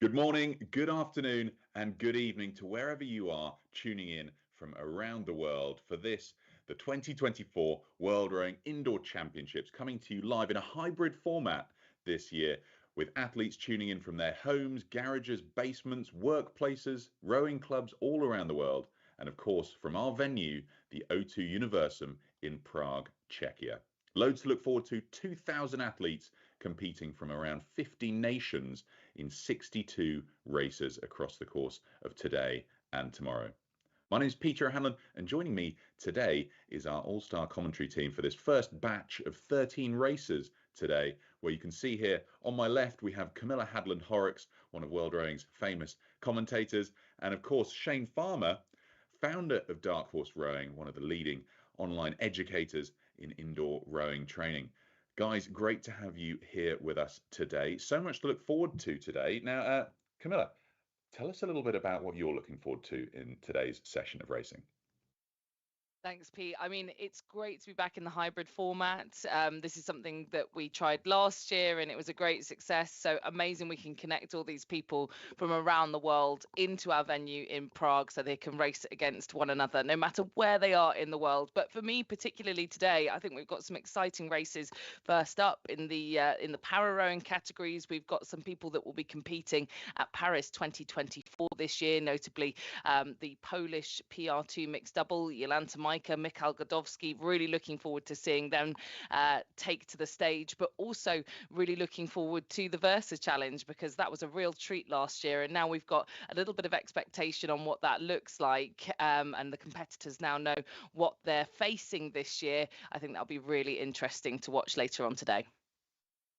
Good morning, good afternoon, and good evening to wherever you are tuning in from around the world for this, the 2024 World Rowing Indoor Championships, coming to you live in a hybrid format this year, with athletes tuning in from their homes, garages, basements, workplaces, rowing clubs all around the world, and of course from our venue, the O2 Universum in Prague, Czechia. Loads to look forward to, 2,000 athletes competing from around 50 nations in 62 races across the course of today and tomorrow. My name is Peter O'Hanlon, and joining me today is our all-star commentary team for this first batch of 13 races today, where you can see here on my left we have Camilla Hadland-Horrocks, one of World Rowing's famous commentators, and of course Shane Farmer, founder of Dark Horse Rowing, one of the leading online educators in indoor rowing training. Guys, great to have you here with us today. So much to look forward to today. Now, Camilla, tell us a little bit about what you're looking forward to in today's session of racing. Thanks, Pete. I mean, it's great to be back in the hybrid format. This is something that we tried last year and it was a great success. So amazing we can connect all these people from around the world into our venue in Prague so they can race against one another, no matter where they are in the world. But for me, particularly today, I think we've got some exciting races. First up in the para rowing categories, we've got some people that will be competing at Paris 2024 this year, notably the Polish PR2 mixed double, Jolanta Mikhail Godowski. Really looking forward to seeing them take to the stage, but also really looking forward to the Versa Challenge, because that was a real treat last year, and now we've got a little bit of expectation on what that looks like, and the competitors now know what they're facing this year. I think that'll be really interesting to watch later on today.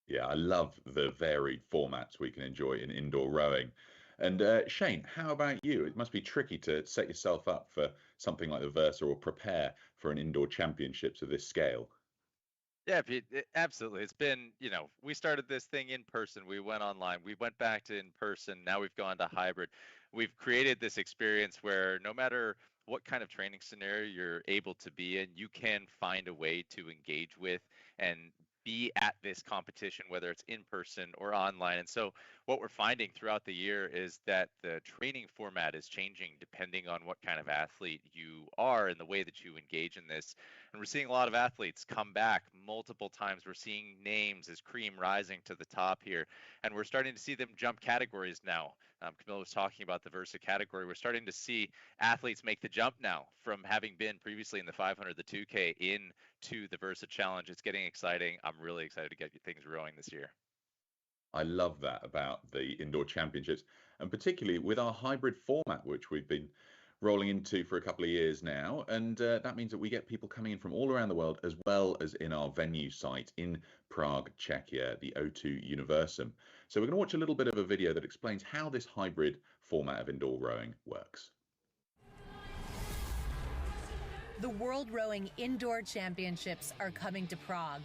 Yeah, I love the varied formats we can enjoy in indoor rowing. And Shane, how about you? It must be tricky to set yourself up for something like the Versa or prepare for an indoor championships of this scale. Yeah, Pete, absolutely. It's been, we started this thing in person. We went online. We went back to in person. Now we've gone to hybrid. We've created this experience where no matter what kind of training scenario you're able to be in, you can find a way to engage with and be at this competition, whether it's in person or online. And so what we're finding throughout the year is that the training format is changing depending on what kind of athlete you are and the way that you engage in this. And we're seeing a lot of athletes come back multiple times. We're seeing names as cream rising to the top here, and we're starting to see them jump categories now. Camilla was talking about the Versa category. We're starting to see athletes make the jump now from having been previously in the 500, the 2K into the Versa Challenge. It's getting exciting. I'm really excited to get things rowing this year. I love that about the indoor championships, and particularly with our hybrid format, which we've been rolling into for a couple of years now. And that means that we get people coming in from all around the world, as well as in our venue site in Prague, Czechia, the O2 Universum. So we're going to watch a little bit of a video that explains how this hybrid format of indoor rowing works. The World Rowing Indoor Championships are coming to Prague.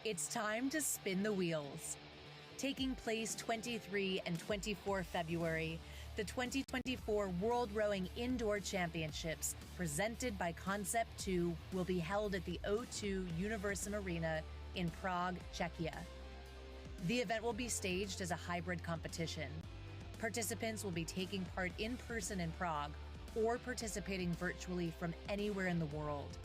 It's time to spin the wheels. Taking place 23 and 24 February, the 2024 World Rowing Indoor Championships, presented by Concept 2, will be held at the O2 Universum Arena in Prague, Czechia. The event will be staged as a hybrid competition. Participants will be taking part in person in Prague or participating virtually from anywhere in the world.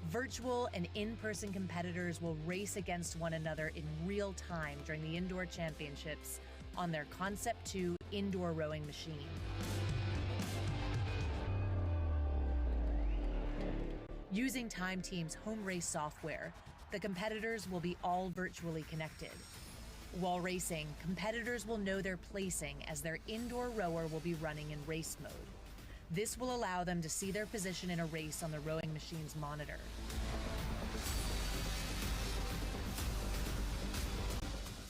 Virtual and in-person competitors will race against one another in real time during the Indoor Championships on their Concept 2 indoor rowing machine. Using Time Team's home race software, the competitors will be all virtually connected. While racing, competitors will know their placing as their indoor rower will be running in race mode. This will allow them to see their position in a race on the rowing machine's monitor.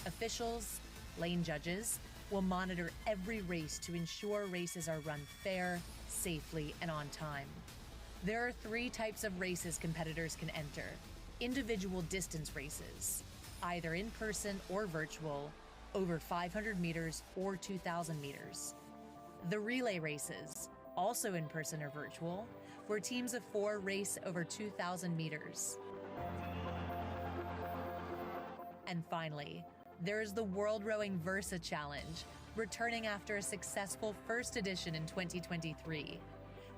Officials, lane judges, will monitor every race to ensure races are run fair, safely, and on time. There are 3 types of races competitors can enter. Individual distance races, either in person or virtual, over 500 meters or 2,000 meters. The relay races, also in person or virtual, where teams of 4 race over 2,000 meters. And finally, there is the World Rowing Versa Challenge, returning after a successful first edition in 2023.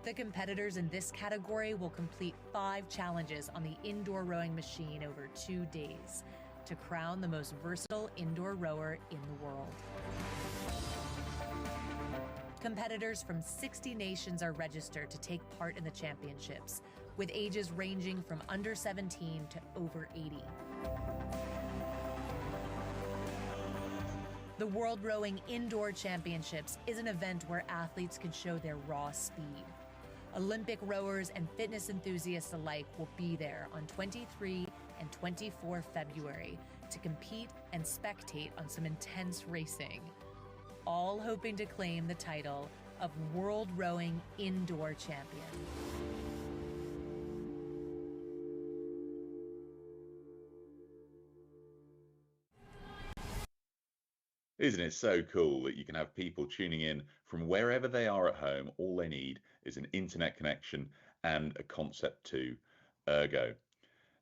The competitors in this category will complete 5 challenges on the indoor rowing machine over 2 days to crown the most versatile indoor rower in the world. Competitors from 60 nations are registered to take part in the championships, with ages ranging from under 17 to over 80. The World Rowing Indoor Championships is an event where athletes can show their raw speed. Olympic rowers and fitness enthusiasts alike will be there on 23 and 24 February to compete and spectate on some intense racing, all hoping to claim the title of World Rowing Indoor Champion. Isn't it so cool that you can have people tuning in from wherever they are at home? All they need is an internet connection and a Concept 2 Ergo.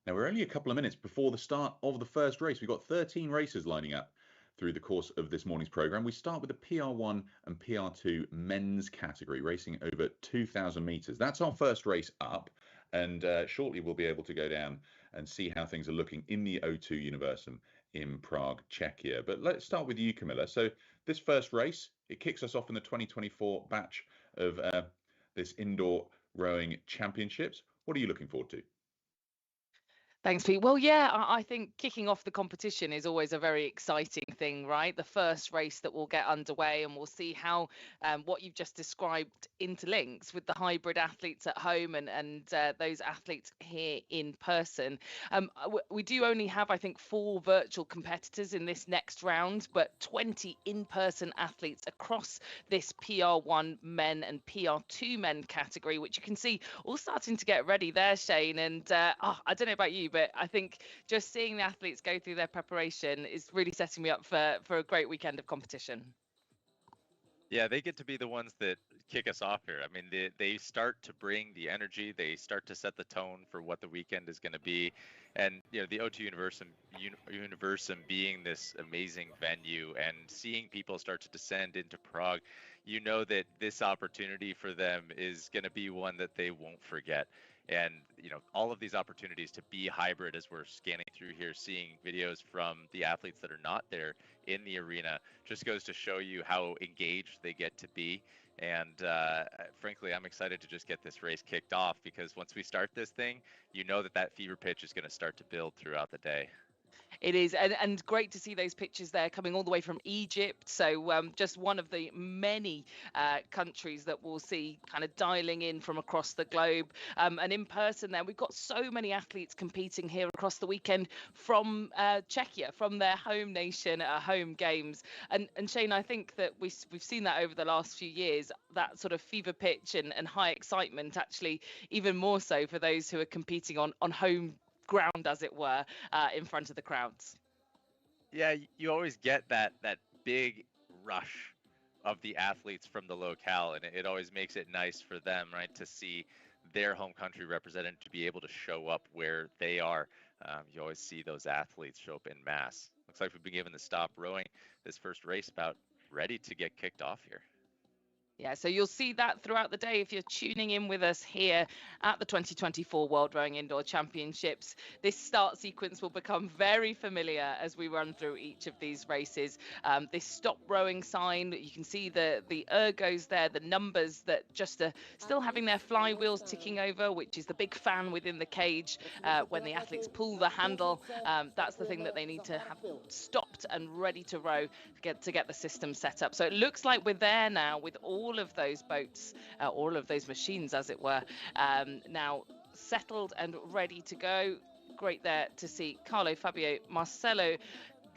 Now, we're only a couple of minutes before the start of the first race. We've got 13 races lining up through the course of this morning's programme. We start with the PR1 and PR2 men's category, racing over 2,000 metres. That's our first race up, and shortly we'll be able to go down and see how things are looking in the O2 Universum in Prague, Czechia. But let's start with you, Camilla. So this first race, it kicks us off in the 2024 batch of this indoor rowing championships. What are you looking forward to? Thanks, Pete. Well, yeah, I think kicking off the competition is always a very exciting thing, right? The first race that will get underway, and we'll see how what you've just described interlinks with the hybrid athletes at home and those athletes here in person. We do only have, I think, 4 virtual competitors in this next round, but 20 in-person athletes across this PR1 men and PR2 men category, which you can see all starting to get ready there, Shane. And I don't know about you, but I think just seeing the athletes go through their preparation is really setting me up for a great weekend of competition. Yeah, they get to be the ones that kick us off here. I mean, they start to bring the energy. They start to set the tone for what the weekend is going to be. And, you know, the O2 Universum being this amazing venue and seeing people start to descend into Prague, you know that this opportunity for them is going to be one that they won't forget. And, you know, all of these opportunities to be hybrid as we're scanning through here, seeing videos from the athletes that are not there in the arena, just goes to show you how engaged they get to be. And frankly, I'm excited to just get this race kicked off, because once we start this thing, you know that fever pitch is going to start to build throughout the day. It is, and great to see those pictures there coming all the way from Egypt. So just one of the many countries that we'll see kind of dialing in from across the globe. And in person there, we've got so many athletes competing here across the weekend from Czechia, from their home nation at home games. And Shane, I think that we've seen that over the last few years, that sort of fever pitch and high excitement, actually even more so for those who are competing on home ground, as it were, in front of the crowds. Yeah, you always get that big rush of the athletes from the locale, and it always makes it nice for them, right, to see their home country represented, to be able to show up where they are. You always see those athletes show up in mass. Looks like we've been given the stop rowing this first race, about ready to get kicked off here. Yeah, so you'll see that throughout the day if you're tuning in with us here at the 2024 World Rowing Indoor Championships. This start sequence will become very familiar as we run through each of these races. This stop rowing sign, you can see the ergos there, the numbers that just are still having their flywheels ticking over, which is the big fan within the cage when the athletes pull the handle. That's the thing that they need to have stopped and ready to row to get the system set up. So it looks like we're there now with all of those boats, all of those machines, as it were, now settled and ready to go. Great there to see Carlo, Fabio, Marcelo,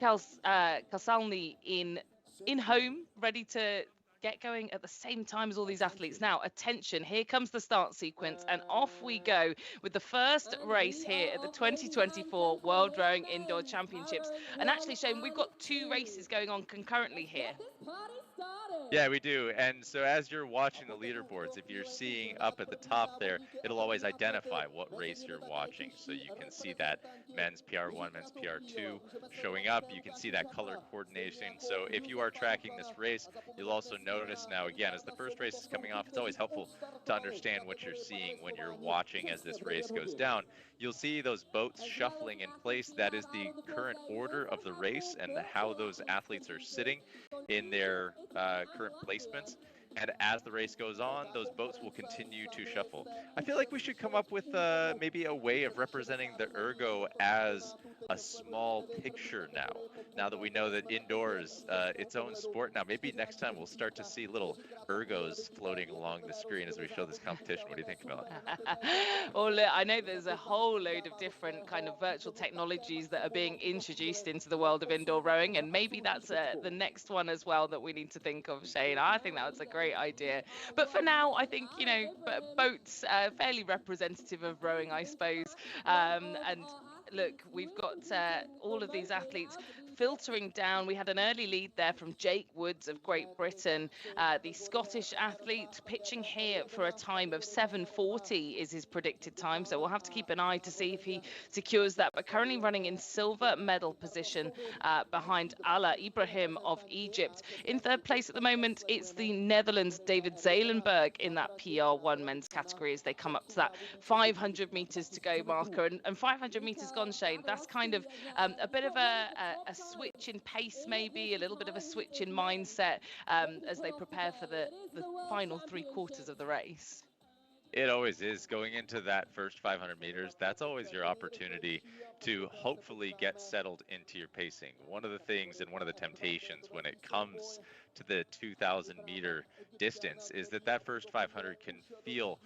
Casalni in home, ready to get going at the same time as all these athletes. Now, attention, here comes the start sequence, and off we go with the first race here at the 2024 World Rowing Indoor Championships. And actually, Shane, we've got 2 races going on concurrently here. Yeah, we do. And so as you're watching the leaderboards, if you're seeing up at the top there, it'll always identify what race you're watching. So you can see that men's PR1, men's PR2 showing up. You can see that color coordination. So if you are tracking this race, you'll also notice now, again, as the first race is coming off, it's always helpful to understand what you're seeing when you're watching as this race goes down. You'll see those boats shuffling in place. That is the current order of the race and how those athletes are sitting in their current placements. And as the race goes on, those boats will continue to shuffle. I feel like we should come up with maybe a way of representing the ergo as a small picture now. Now that we know that indoor is its own sport now, maybe next time we'll start to see little ergos floating along the screen as we show this competition. What do you think about it? Well, look, I know there's a whole load of different kind of virtual technologies that are being introduced into the world of indoor rowing, and maybe that's the next one as well that we need to think of, Shane. I think that was a great idea. But for now, I think, you know, boats fairly representative of rowing, I suppose. And look, we've got all of these athletes filtering down. We had an early lead there from Jake Woods of Great Britain, the Scottish athlete, pitching here for a time of 7:40 is his predicted time. So we'll have to keep an eye to see if he secures that. But currently running in silver medal position behind Ala Ibrahim of Egypt. In third place at the moment, it's the Netherlands' David Zelenberg in that PR1 men's category as they come up to that 500 meters to go marker. And 500 meters gone, Shane, that's kind of a bit of a switch in pace, maybe a little bit of a switch in mindset as they prepare for the final 3/4 of the race. It always is. Going into that first 500 meters, that's always your opportunity to hopefully get settled into your pacing. One of the things and one of the temptations when it comes to the 2,000-meter distance is that first 500 can feel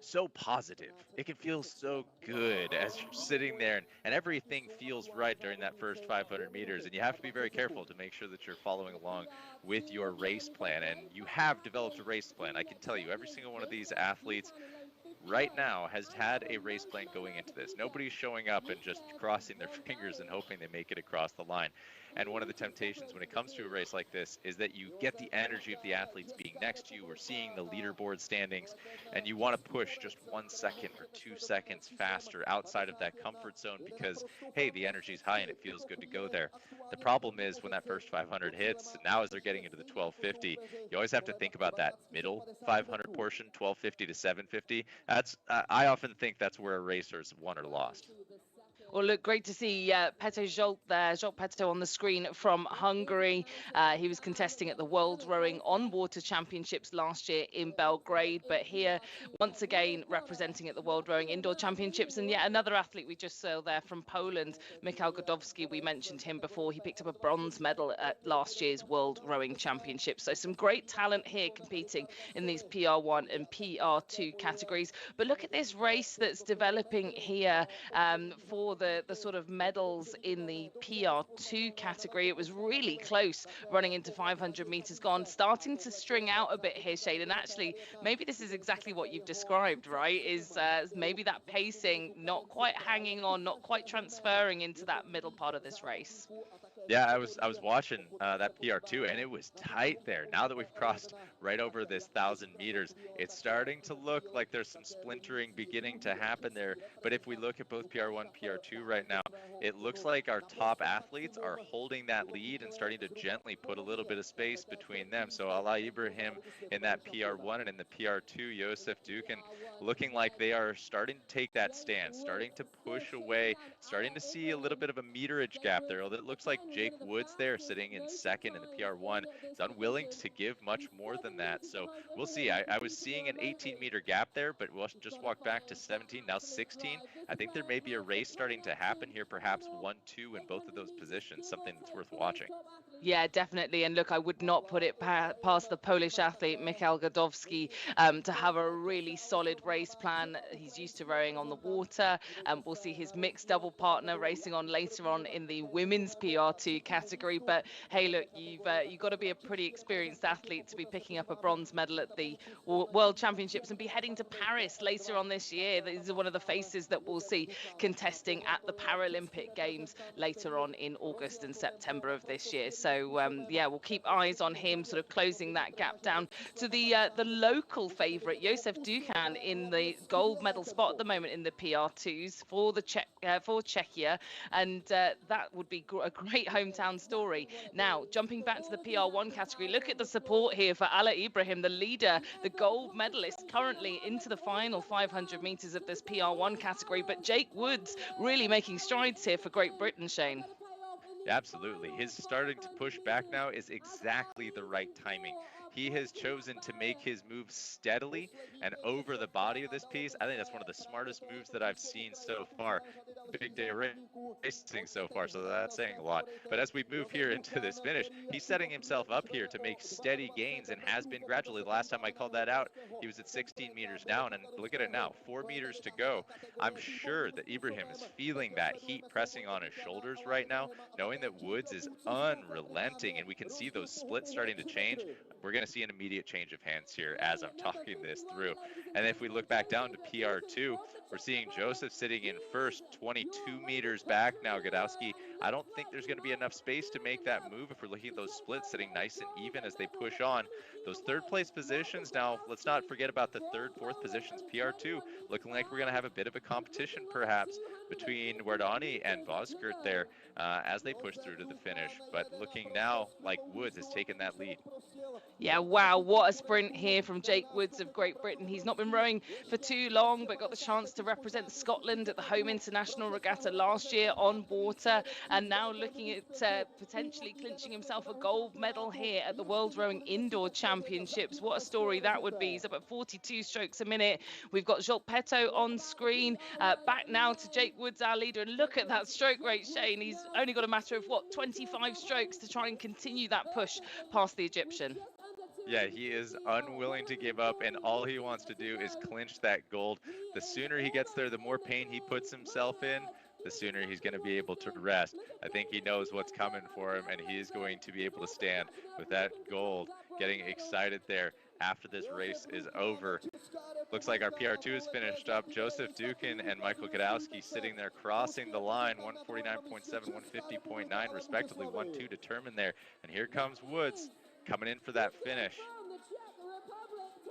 so positive. It can feel so good as you're sitting there and everything feels right during that first 500 meters. And you have to be very careful to make sure that you're following along with your race plan. And you have developed a race plan. I can tell you, every single one of these athletes right now has had a race plan going into this. Nobody's showing up and just crossing their fingers and hoping they make it across the line. And one of the temptations when it comes to a race like this is that you get the energy of the athletes being next to you or seeing the leaderboard standings, and you want to push just 1 second or 2 seconds faster outside of that comfort zone because, hey, the energy's high and it feels good to go there. The problem is when that first 500 hits, now as they're getting into the 1250, you always have to think about that middle 500 portion, 1250 to 750. I often think that's where a racer's won or lost. Well, look, great to see Peto Zsolt there, Zsolt Peto on the screen from Hungary. He was contesting at the World Rowing on Water Championships last year in Belgrade, but here once again representing at the World Rowing Indoor Championships. And yet another athlete we just saw there from Poland, Michał Godowski. We mentioned him before. He picked up a bronze medal at last year's World Rowing Championships. So some great talent here competing in these PR1 and PR2 categories. But look at this race that's developing here for the sort of medals in the PR2 category. It was really close running into 500 meters gone, starting to string out a bit here, Shane. And actually, maybe this is exactly what you've described, right? Is maybe that pacing not quite hanging on, not quite transferring into that middle part of this race. Yeah, I was watching that PR2 and it was tight there. Now that we've crossed right over this 1,000 meters, it's starting to look like there's some splintering beginning to happen there. But if we look at both PR1, PR2 right now, it looks like our top athletes are holding that lead and starting to gently put a little bit of space between them. So Ala Ibrahim in that PR1 and in the PR2, Josef Dukin looking like they are starting to take that stance, starting to push away, starting to see a little bit of a meterage gap there. It looks like Jake Woods there sitting in second in the PR1 is unwilling to give much more than that. So we'll see. I was seeing an 18-meter gap there, but we'll just walk back to 17, now 16. I think there may be a race starting to happen here, perhaps 1-2 in both of those positions, something that's worth watching. Yeah, definitely. And look, I would not put it past the Polish athlete Michał Godowski to have a really solid race plan. He's used to rowing on the water. We'll see his mixed double partner racing on later on in the women's PR2 category. But hey, look, you've got to be a pretty experienced athlete to be picking up a bronze medal at the World Championships and be heading to Paris later on this year. These are one of the faces that we'll see contesting at the Paralympic Games later on in August and September of this year. So yeah, we'll keep eyes on him, sort of closing that gap down to the local favourite, Josef Dukan, in the gold medal spot at the moment in the PR2s for the for Czechia, and that would be a great hometown story. Now, jumping back to the PR1 category, look at the support here for Ala Ibrahim, the leader, the gold medalist, currently into the final 500 metres of this PR1 category. But Jake Woods really making strides here for Great Britain, Shane. Absolutely. His starting to push back now is exactly the right timing. He has chosen to make his move steadily and over the body of this piece. I think that's one of the smartest moves that I've seen so far. Big day racing so far, so that's saying a lot. But as we move here into this finish, he's setting himself up here to make steady gains and has been gradually. The last time I called that out, he was at 16 meters down, and look at it now, 4 meters to go. I'm sure that Ibrahim is feeling that heat pressing on his shoulders right now, knowing that Woods is unrelenting, and we can see those splits starting to change. We're going to see an immediate change of hands here as I'm talking this through. And if we look back down to PR2, we're seeing Joseph sitting in first, 22 meters back now. Godowski, I don't think there's going to be enough space to make that move if we're looking at those splits sitting nice and even as they push on. Those third place positions, now let's not forget about the third, fourth positions. PR2 looking like we're going to have a bit of a competition perhaps between Wardani and Boskert there as they push through to the finish. But looking now like Woods has taken that lead. Yeah, wow, what a sprint here from Jake Woods of Great Britain. He's not been rowing for too long, but got the chance to represent Scotland at the Home International Regatta last year on water, and now looking at potentially clinching himself a gold medal here at the World Rowing Indoor Championships. What a story that would be. He's up at 42 strokes a minute. We've got Joel Petto on screen. Back now to Jake Woods, our leader, and look at that stroke rate, Shane. He's only got a matter of, 25 strokes to try and continue that push past the Egyptian. Yeah, he is unwilling to give up, and all he wants to do is clinch that gold. The sooner he gets there, the more pain he puts himself in, the sooner he's going to be able to rest. I think he knows what's coming for him, and he is going to be able to stand with that gold. Getting excited there after this race is over. Looks like our PR2 is finished up. Joseph Dukin and Michael Godowski sitting there crossing the line, 149.7, 150.9 respectively, 1-2 determined there. And here comes Woods coming in for that finish.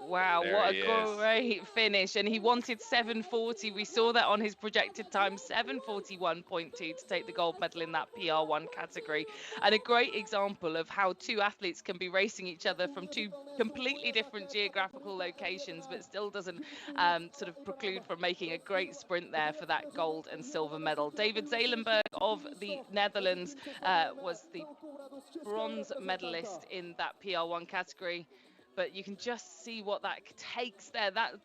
Wow, there what a great finish. And he wanted 7:40. We saw that on his projected time, 7:41.2 to take the gold medal in that PR1 category. And a great example of how two athletes can be racing each other from two completely different geographical locations, but still doesn't sort of preclude from making a great sprint there for that gold and silver medal. David Zelenberg of the Netherlands was the bronze medalist in that PR1 category. But you can just see what that takes there. That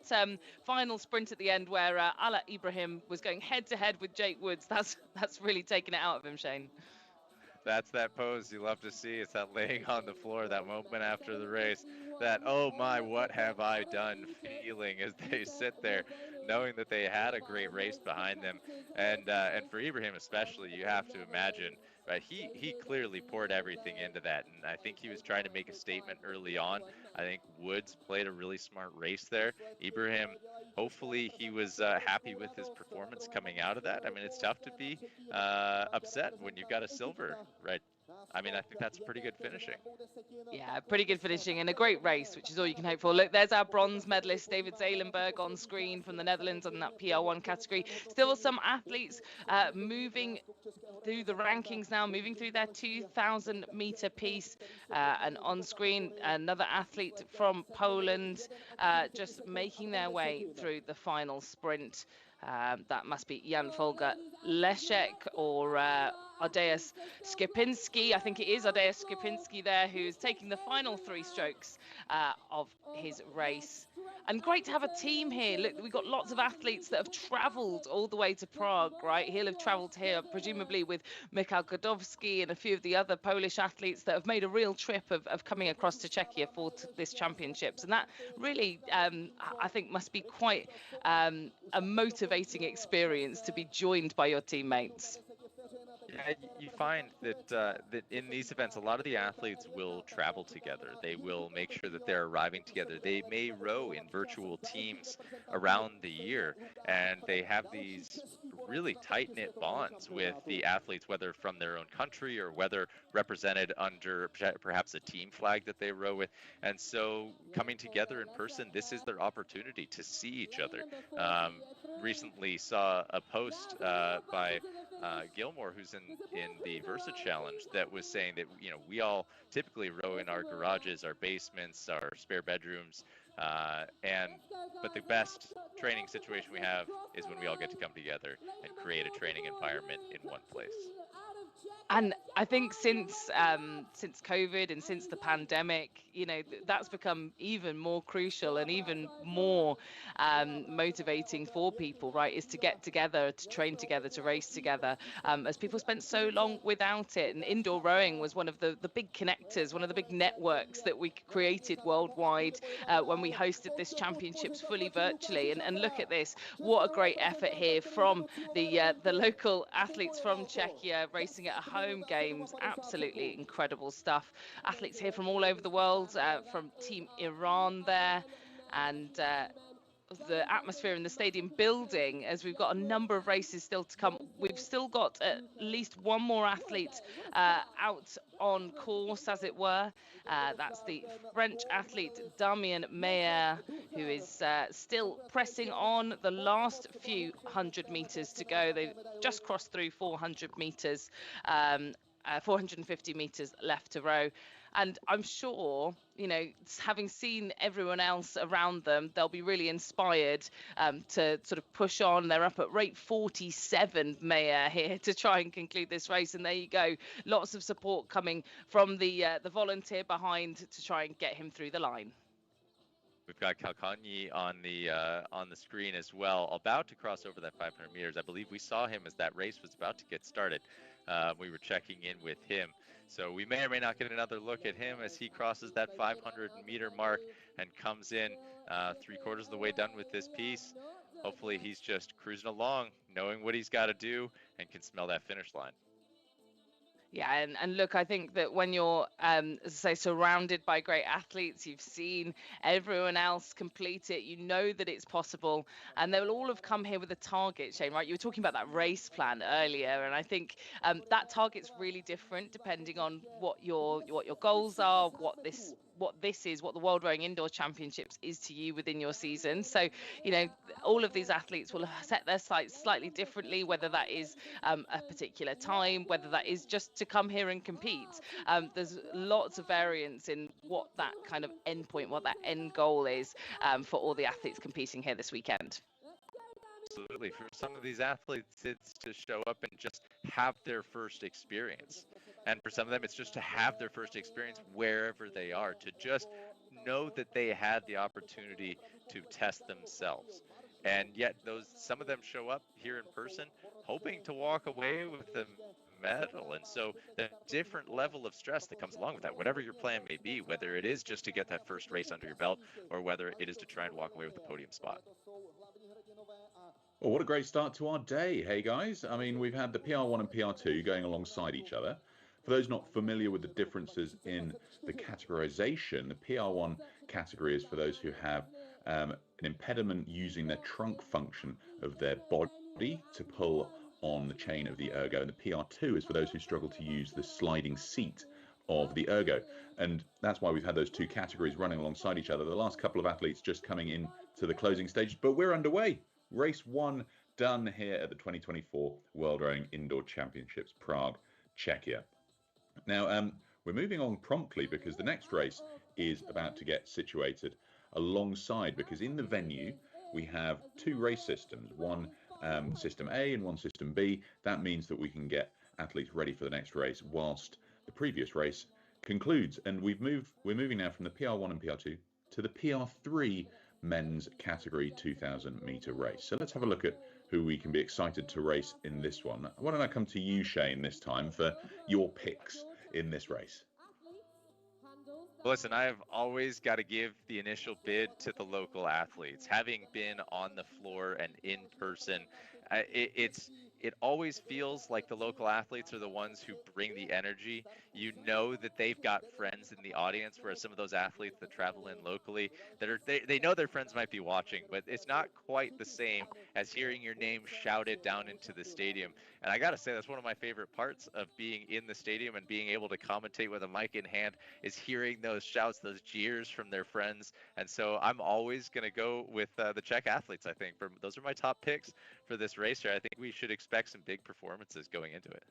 final sprint at the end where Ala Ibrahim was going head-to-head with Jake Woods, that's really taken it out of him, Shane. That's that pose you love to see. It's that laying on the floor, that moment after the race, that, oh my, what have I done feeling as they sit there, knowing that they had a great race behind them. And for Ibrahim especially, you have to imagine, right, he clearly poured everything into that. And I think he was trying to make a statement early on. I think Woods played a really smart race there. Ibrahim, hopefully he was happy with his performance coming out of that. I mean, it's tough to be upset when you've got a silver, right? I mean, I think that's pretty good finishing. Yeah, pretty good finishing and a great race, which is all you can hope for. Look, there's our bronze medalist, David Zelenberg, on screen from the Netherlands on that PR1 category. Still some athletes moving through the rankings now, moving through their 2,000 meter piece. And on screen, another athlete from Poland just making their way through the final sprint. That must be Jan Folger Leszek, or Ardejs Skipinski, I think it is Ardejs Skipinski there, who's taking the final 3 strokes of his race. And great to have a team here. Look, we've got lots of athletes that have travelled all the way to Prague, right? He'll have travelled here, presumably with Michał Godowski and a few of the other Polish athletes that have made a real trip of coming across to Czechia for this championships. And that really, I think, must be quite a motivating experience to be joined by your teammates. Yeah, you find that that in these events, a lot of the athletes will travel together. They will make sure that they're arriving together. They may row in virtual teams around the year, and they have these really tight-knit bonds with the athletes, whether from their own country or whether represented under perhaps a team flag that they row with. And so coming together in person, this is their opportunity to see each other. Recently saw a post by Gilmore, who's in the Versa Challenge, that was saying that, you know, we all typically row in our garages, our basements, our spare bedrooms, but the best training situation we have is when we all get to come together and create a training environment in one place. And I think since COVID and since the pandemic, you know, that's become even more crucial and even more motivating for people, right? Is to get together, to train together, to race together, as people spent so long without it. And indoor rowing was one of the big connectors, one of the big networks that we created worldwide when we hosted this championships fully virtually. And look at this, what a great effort here from the local athletes from Czechia racing at a home games. Absolutely incredible stuff. Athletes here from all over the world, from Team Iran there, and the atmosphere in the stadium building as we've got a number of races still to come. We've still got at least one more athlete out on course, as it were. That's the French athlete Damien Meyer, who is still pressing on. The last few 100 meters to go. They've just crossed through 400 meters, 450 meters left to row. And I'm sure, you know, having seen everyone else around them, they'll be really inspired to sort of push on. They're up at rate 47, Meyer, here to try and conclude this race. And there you go. Lots of support coming from the volunteer behind to try and get him through the line. We've got Kalkanyi on the screen as well, about to cross over that 500 meters. I believe we saw him as that race was about to get started. We were checking in with him. So we may or may not get another look at him as he crosses that 500-meter mark and comes in 3/4 of the way done with this piece. Hopefully he's just cruising along, knowing what he's got to do, and can smell that finish line. Yeah, and look, I think that when you're, as I say, surrounded by great athletes, you've seen everyone else complete it, you know that it's possible, and they will all have come here with a target, Shane, right? You were talking about that race plan earlier, and I think that target's really different depending on what your goals are, what the World Rowing Indoor Championships is to you within your season. So, you know, all of these athletes will set their sights slightly differently, whether that is a particular time, whether that is just to come here and compete. There's lots of variance in what that kind of end point, what that end goal is for all the athletes competing here this weekend. Absolutely. For some of these athletes, it's to show up and just have their first experience. And for some of them, it's just to have their first experience wherever they are, to just know that they had the opportunity to test themselves. And yet some of them show up here in person hoping to walk away with a medal. And so the different level of stress that comes along with that, whatever your plan may be, whether it is just to get that first race under your belt or whether it is to try and walk away with a podium spot. Well, what a great start to our day. Hey, guys. I mean, we've had the PR1 and PR2 going alongside each other. For those not familiar with the differences in the categorization, the PR1 category is for those who have an impediment using their trunk function of their body to pull on the chain of the ergo. And the PR2 is for those who struggle to use the sliding seat of the ergo. And that's why we've had those two categories running alongside each other. The last couple of athletes just coming in to the closing stage, but we're underway. Race 1 done here at the 2024 World Rowing Indoor Championships, Prague, Czechia. Now, we're moving on promptly because the next race is about to get situated alongside, because in the venue we have two race systems, one system A and one system B. That means that we can get athletes ready for the next race whilst the previous race concludes. And we're moving now from the PR1 and PR2 to the PR3 men's category 2,000 meter race. So let's have a look at who we can be excited to race in this one. Why don't I come to you, Shane, this time for your picks in this race? Listen, I've always got to give the initial bid to the local athletes. Having been on the floor and in person, it always feels like the local athletes are the ones who bring the energy. You know that they've got friends in the audience, whereas some of those athletes that travel in locally, they know their friends might be watching, but it's not quite the same as hearing your name shouted down into the stadium. And I got to say, that's one of my favorite parts of being in the stadium and being able to commentate with a mic in hand, is hearing those shouts, those jeers from their friends. And so I'm always going to go with the Czech athletes, I think. Those are my top picks for this race here. I think we should expect some big performances going into it.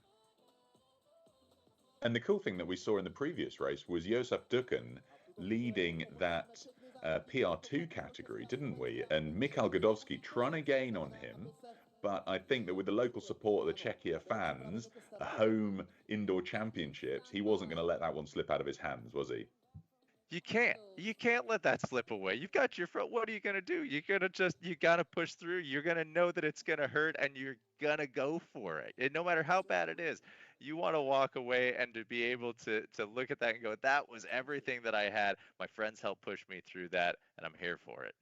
And the cool thing that we saw in the previous race was Josef Dukan leading that PR2 category, didn't we? And Mikhail Godowski trying to gain on him. But I think that with the local support of the Czechia fans, a home indoor championships, he wasn't going to let that one slip out of his hands, was he? You can't let that slip away. You've got your front. What are you going to do? You got to push through. You're going to know that it's going to hurt, and you're going to go for it. And no matter how bad it is, you want to walk away and to be able to look at that and go, that was everything that I had. My friends helped push me through that, and I'm here for it.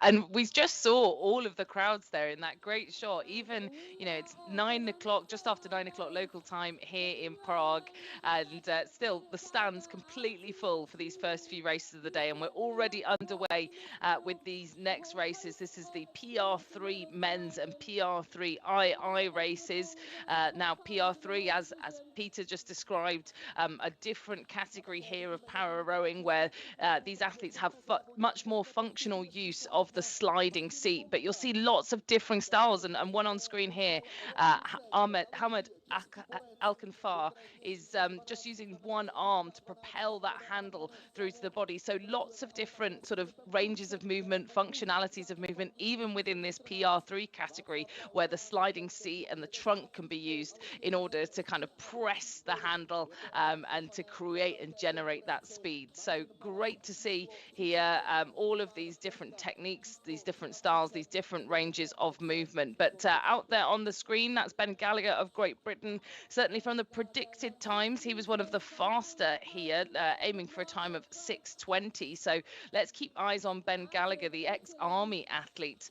And we just saw all of the crowds there in that great shot. Even, it's 9 o'clock, just after 9 o'clock local time here in Prague, and still the stands completely full for these first few races of the day. And we're already underway with these next races. This is the PR3 men's and PR3 II races. Now PR3, as Peter just described, a different category here of para rowing, where these athletes have much more functional use of the sliding seat, but you'll see lots of different styles, and one on screen here, Hamad Alkanfar is just using one arm to propel that handle through to the body. So lots of different sort of ranges of movement, functionalities of movement, even within this PR3 category, where the sliding seat and the trunk can be used in order to kind of press the handle and to create and generate that speed. So great to see here all of these different techniques, these different styles, these different ranges of movement. But out there on the screen, that's Ben Gallagher of Great Britain. Certainly from the predicted times, he was one of the faster here, aiming for a time of 6:20. So let's keep eyes on Ben Gallagher, the ex-army athlete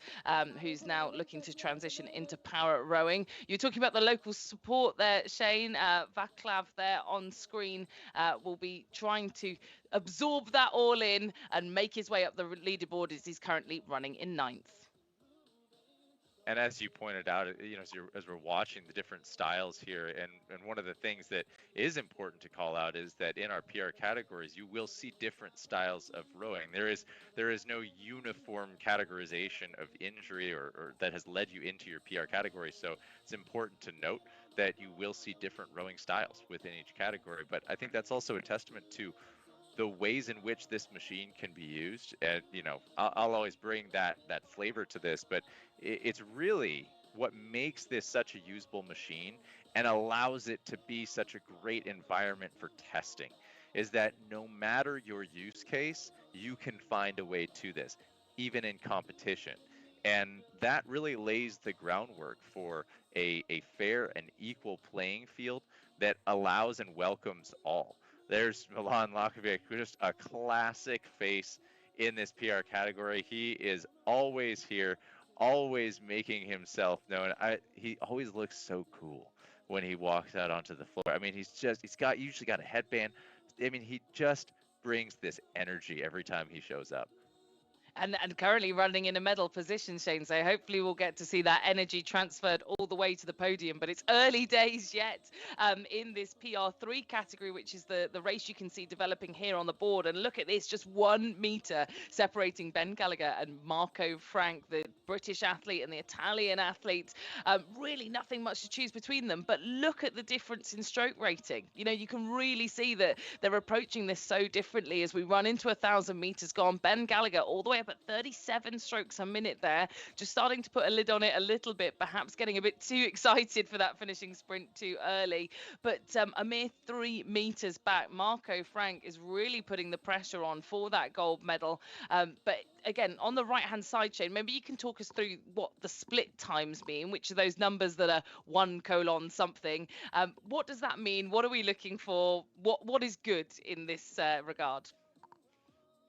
who's now looking to transition into para rowing. You're talking about the local support there, Shane. Vaclav there on screen will be trying to absorb that all in and make his way up the leaderboard, as he's currently running in 9th. And as you pointed out, as we're watching the different styles here, and one of the things that is important to call out is that in our PR categories, you will see different styles of rowing. There is no uniform categorization of injury or that has led you into your PR category. So it's important to note that you will see different rowing styles within each category. But I think that's also a testament to the ways in which this machine can be used. And I'll always bring that flavor to this, but it's really what makes this such a usable machine and allows it to be such a great environment for testing, is that no matter your use case, you can find a way to this, even in competition. And that really lays the groundwork for a fair and equal playing field that allows and welcomes all. There's Milan Lakovic, just a classic face in this PR category. He is always here, always making himself known. He always looks so cool when he walks out onto the floor. I mean, he's usually got a headband. I mean, he just brings this energy every time he shows up. And currently running in a medal position, Shane. So hopefully we'll get to see that energy transferred all the way to the podium. But it's early days yet in this PR3 category, which is the race you can see developing here on the board. And look at this, just 1 meter separating Ben Gallagher and Marco Frank, the British athlete and the Italian athlete. Really nothing much to choose between them. But look at the difference in stroke rating. You can really see that they're approaching this so differently as we run into 1,000 meters gone. Ben Gallagher all the way up but 37 strokes a minute there. Just starting to put a lid on it a little bit, perhaps getting a bit too excited for that finishing sprint too early. But a mere 3 meters back, Marco Frank is really putting the pressure on for that gold medal. But again, on the right-hand side, Shane, maybe you can talk us through what the split times mean, which are those numbers that are 1 : something. What does that mean? What are we looking for? What is good in this regard?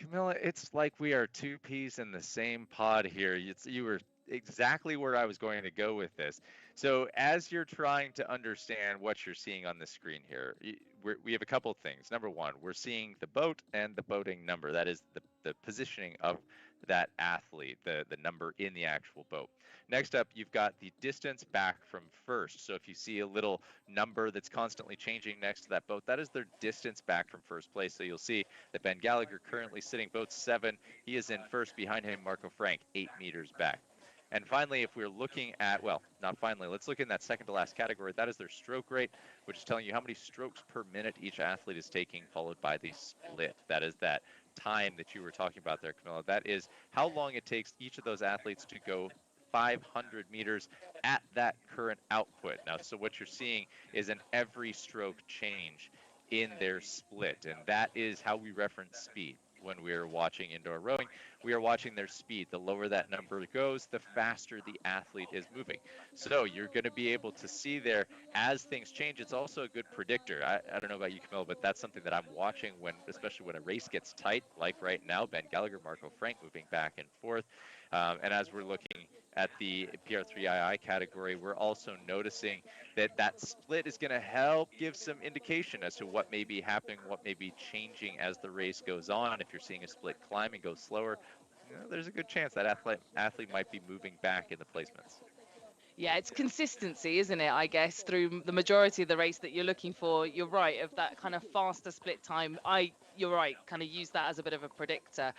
Camilla, it's like we are two peas in the same pod here. You were exactly where I was going to go with this. So, as you're trying to understand what you're seeing on the screen here, we have a couple of things. Number one, we're seeing the boat and the boating number. That is the positioning of that athlete, the number in the actual boat. Next up, you've got the distance back from first. So if you see a little number that's constantly changing next to that boat, that is their distance back from first place. So you'll see that Ben Gallagher currently sitting boat 7. He is in first. Behind him, Marco Frank, 8 meters back. And finally, if we're looking at, well, not finally, let's look in that second to last category. That is their stroke rate, which is telling you how many strokes per minute each athlete is taking, followed by the split. That is that time that you were talking about there, Camilla. That is how long it takes each of those athletes to go 500 meters at that current output. Now, so what you're seeing is an every stroke change in their split, and that is how we reference speed. When we're watching indoor rowing, we are watching their speed. The lower that number goes, the faster the athlete is moving. So you're going to be able to see there as things change. It's also a good predictor. I don't know about you, Camille, but that's something that I'm watching especially when a race gets tight, like right now, Ben Gallagher, Marco Frank moving back and forth. And as we're looking at the PR3 II category, we're also noticing that split is going to help give some indication as to what may be happening, what may be changing as the race goes on. If you're seeing a split climb and go slower, there's a good chance that athlete might be moving back in the placements. Yeah, it's consistency, isn't it? I guess through the majority of the race that you're looking for. You're right, of that kind of faster split time. You're right, kind of use that as a bit of a predictor.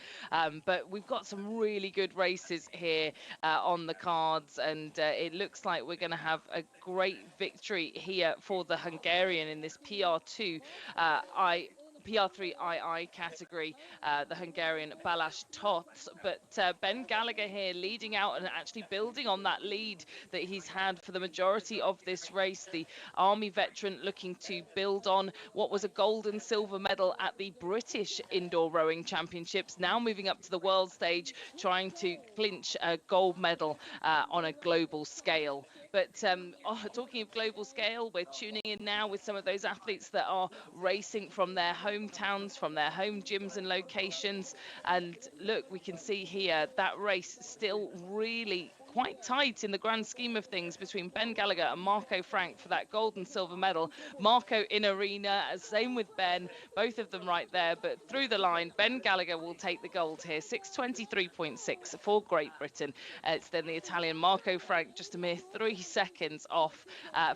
But we've got some really good races here on the cards, and it looks like we're going to have a great victory here for the Hungarian in this PR2 PR3 II category, the Hungarian Balázs Tots. But Ben Gallagher here leading out and actually building on that lead that he's had for the majority of this race. The Army veteran looking to build on what was a gold and silver medal at the British Indoor Rowing Championships, now moving up to the world stage, trying to clinch a gold medal on a global scale. But talking of global scale, we're tuning in now with some of those athletes that are racing from their hometowns, from their home gyms and locations. And look, we can see here that race still really quite tight in the grand scheme of things between Ben Gallagher and Marco Frank for that gold and silver medal. Marco in arena, same with Ben, both of them right there. But through the line, Ben Gallagher will take the gold here, 6:23.6 for Great Britain. It's then the Italian Marco Frank, just a mere 3 seconds off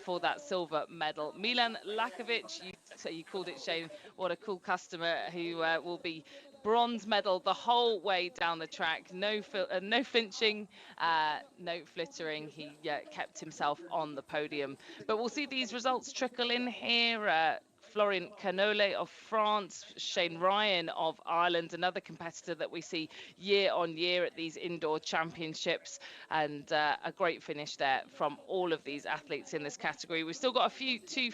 for that silver medal. Milan Lakovic, you called it, Shane, what a cool customer, who will be bronze medal the whole way down the track. No flinching, no flittering. He kept himself on the podium. But we'll see these results trickle in here. Florian Canole of France, Shane Ryan of Ireland, another competitor that we see year on year at these indoor championships, and a great finish there from all of these athletes in this category. We've still got a few to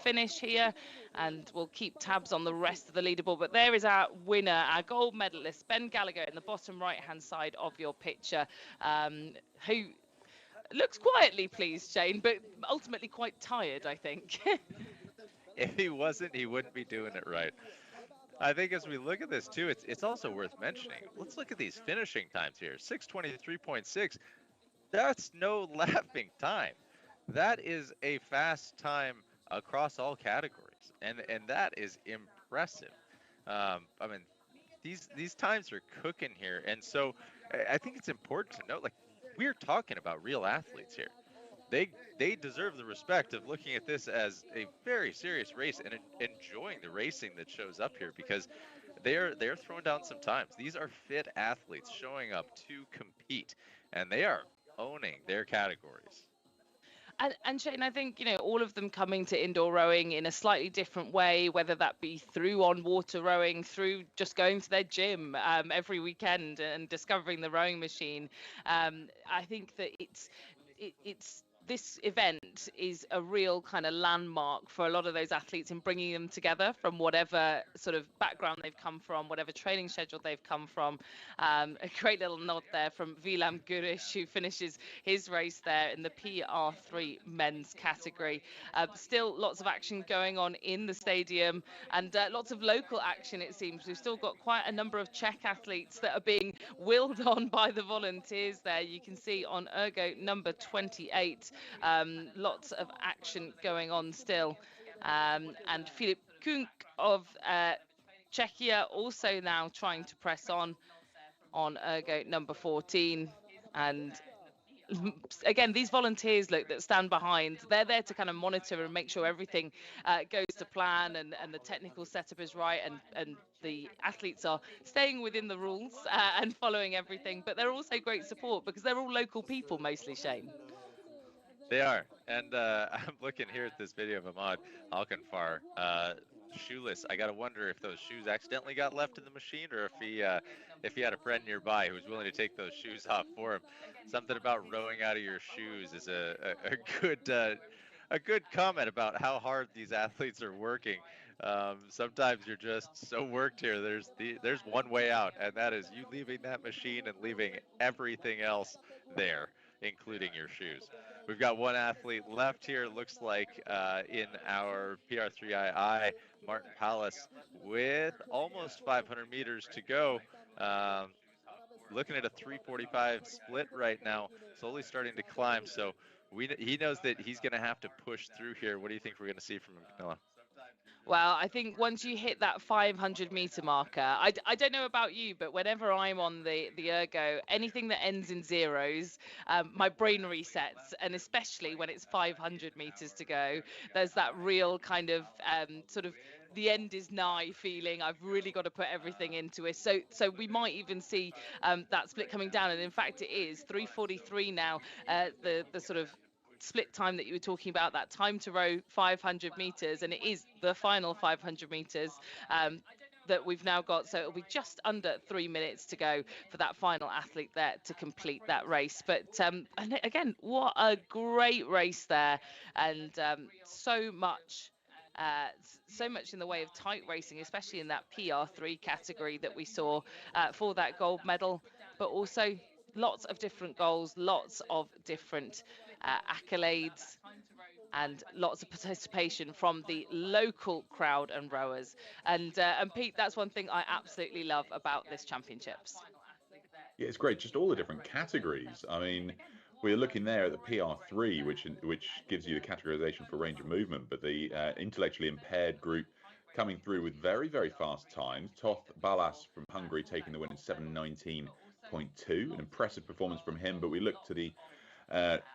finish here, and we'll keep tabs on the rest of the leaderboard. But there is our winner, our gold medalist, Ben Gallagher, in the bottom right-hand side of your picture, who looks quietly pleased, Shane, but ultimately quite tired, I think. If he wasn't, he wouldn't be doing it right. I think as we look at this too, it's also worth mentioning. Let's look at these finishing times here. 6:23.6. That's no laughing time. That is a fast time across all categories, and that is impressive. I mean, these times are cooking here, and so I think it's important to note, like, we're talking about real athletes here. They deserve the respect of looking at this as a very serious race and enjoying the racing that shows up here, because they're throwing down some times. These are fit athletes showing up to compete, and they are owning their categories. And Shane, I think, all of them coming to indoor rowing in a slightly different way, whether that be through on water rowing, through just going to their gym every weekend and discovering the rowing machine. I think that it's this event is a real kind of landmark for a lot of those athletes in bringing them together from whatever sort of background they've come from, whatever training schedule they've come from. A great little nod there from Wilam Gurish, who finishes his race there in the PR3 men's category. Still lots of action going on in the stadium, and lots of local action, it seems. We've still got quite a number of Czech athletes that are being willed on by the volunteers there. You can see on ergo number 28, lots of action going on still. And Filip Kunk of Czechia also now trying to press on ergo number 14. And again, these volunteers that stand behind, they're there to kind of monitor and make sure everything goes to plan, and the technical setup is right, and the athletes are staying within the rules and following everything. But they're also great support because they're all local people mostly, Shane. They are, and I'm looking here at this video of Ahmad Alkanfar, shoeless. I gotta wonder if those shoes accidentally got left in the machine, or if he had a friend nearby who was willing to take those shoes off for him. Something about rowing out of your shoes is a good comment about how hard these athletes are working. Sometimes you're just so worked here. There's one way out, and that is you leaving that machine and leaving everything else there, including your shoes. We've got one athlete left here. Looks like in our PR3II, Martin Palace, with almost 500 meters to go. Looking at a 3:45 split right now, slowly starting to climb. So he knows that he's going to have to push through here. What do you think we're going to see from him, Camilla? Well, I think once you hit that 500-meter marker, I don't know about you, but whenever I'm on the ergo, anything that ends in zeros, my brain resets, and especially when it's 500 meters to go, there's that real kind of sort of the end is nigh feeling. I've really got to put everything into it. So we might even see that split coming down, and in fact it is 3:43 now. The sort of split time that you were talking about, that time to row 500 meters, and it is the final 500 meters that we've now got. So it'll be just under 3 minutes to go for that final athlete there to complete that race. But and again, what a great race there, and so much in the way of tight racing, especially in that PR3 category that we saw for that gold medal, but also lots of different goals, lots of different accolades, and lots of participation from the local crowd and rowers. And Pete, that's one thing I absolutely love about this championships. Yeah, it's great. Just all the different categories. I mean, we're looking there at the PR3, which gives you the categorization for range of movement, but the intellectually impaired group coming through with very, very fast times. Toth Balas from Hungary taking the win in 7:19.2, an impressive performance from him. But we look to the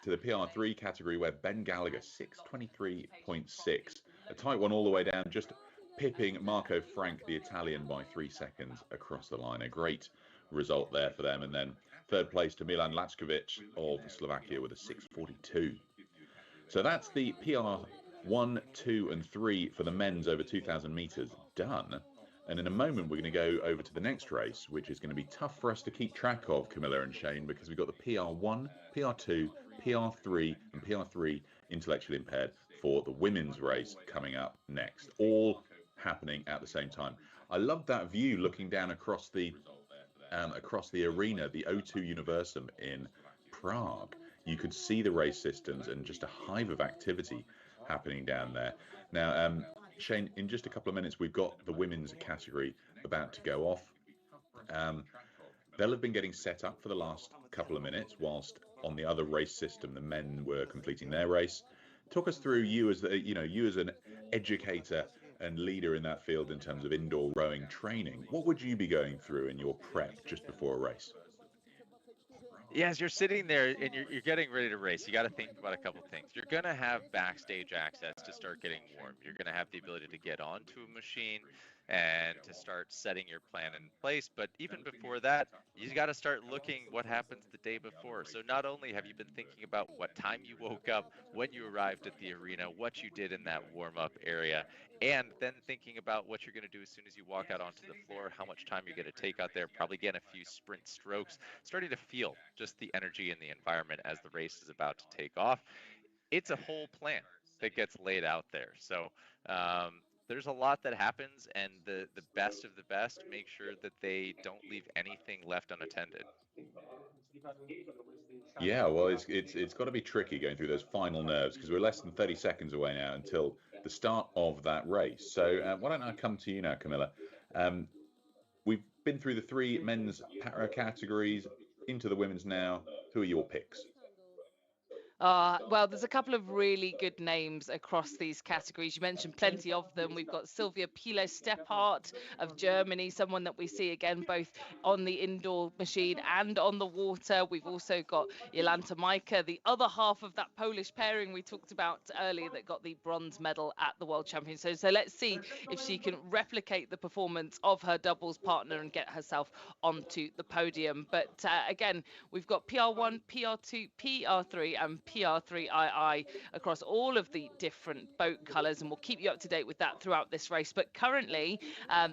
PR3 category where Ben Gallagher 6:23.6, a tight one all the way down, just pipping Marco Frank, the Italian, by 3 seconds across the line. A great result there for them. And then third place to Milan Lackovic of Slovakia with a 6:42. So that's the PR1, 2 and 3 for the men's over 2,000 meters done. And in a moment, we're going to go over to the next race, which is going to be tough for us to keep track of, Camilla and Shane, because we've got the PR1, PR2, PR3 and PR3 intellectually impaired for the women's race coming up next, all happening at the same time. I love that view looking down across the arena, the O2 Universum in Prague. You could see the race systems and just a hive of activity happening down there. Now, Shane, in just a couple of minutes, we've got the women's category about to go off. They'll have been getting set up for the last couple of minutes, whilst on the other race system, the men were completing their race. Talk us through you as an educator and leader in that field in terms of indoor rowing training. What would you be going through in your prep just before a race? Yeah, as you're sitting there and you're getting ready to race, you got to think about a couple things. You're going to have backstage access to start getting warm. You're going to have the ability to get onto a machine. and to start setting your plan in place. But even before that, you got to start looking what happens the day before. So not only have you been thinking about what time you woke up, when you arrived at the arena, what you did in that warm-up area, and then thinking about what you're going to do as soon as you walk out onto the floor, how much time you're going to take out there, probably get a few sprint strokes, starting to feel just the energy in the environment as the race is about to take off. It's a whole plan that gets laid out there. So there's a lot that happens, and the best of the best make sure that they don't leave anything left unattended. Yeah, well, it's got to be tricky going through those final nerves because we're less than 30 seconds away now until the start of that race. So why don't I come to you now, Camilla? Um, we've been through the three men's para categories into the women's now. Who are your picks? Well, there's a couple of really good names across these categories. You mentioned plenty of them. We've got Sylvia Piele-Steppart of Germany, someone that we see again both on the indoor machine and on the water. We've also got Jolanta Majka, the other half of that Polish pairing we talked about earlier that got the bronze medal at the World Championships. So let's see if she can replicate the performance of her doubles partner and get herself onto the podium. But again, we've got PR1, PR2, PR3 and PR3II across all of the different boat colours, and we'll keep you up to date with that throughout this race. But currently,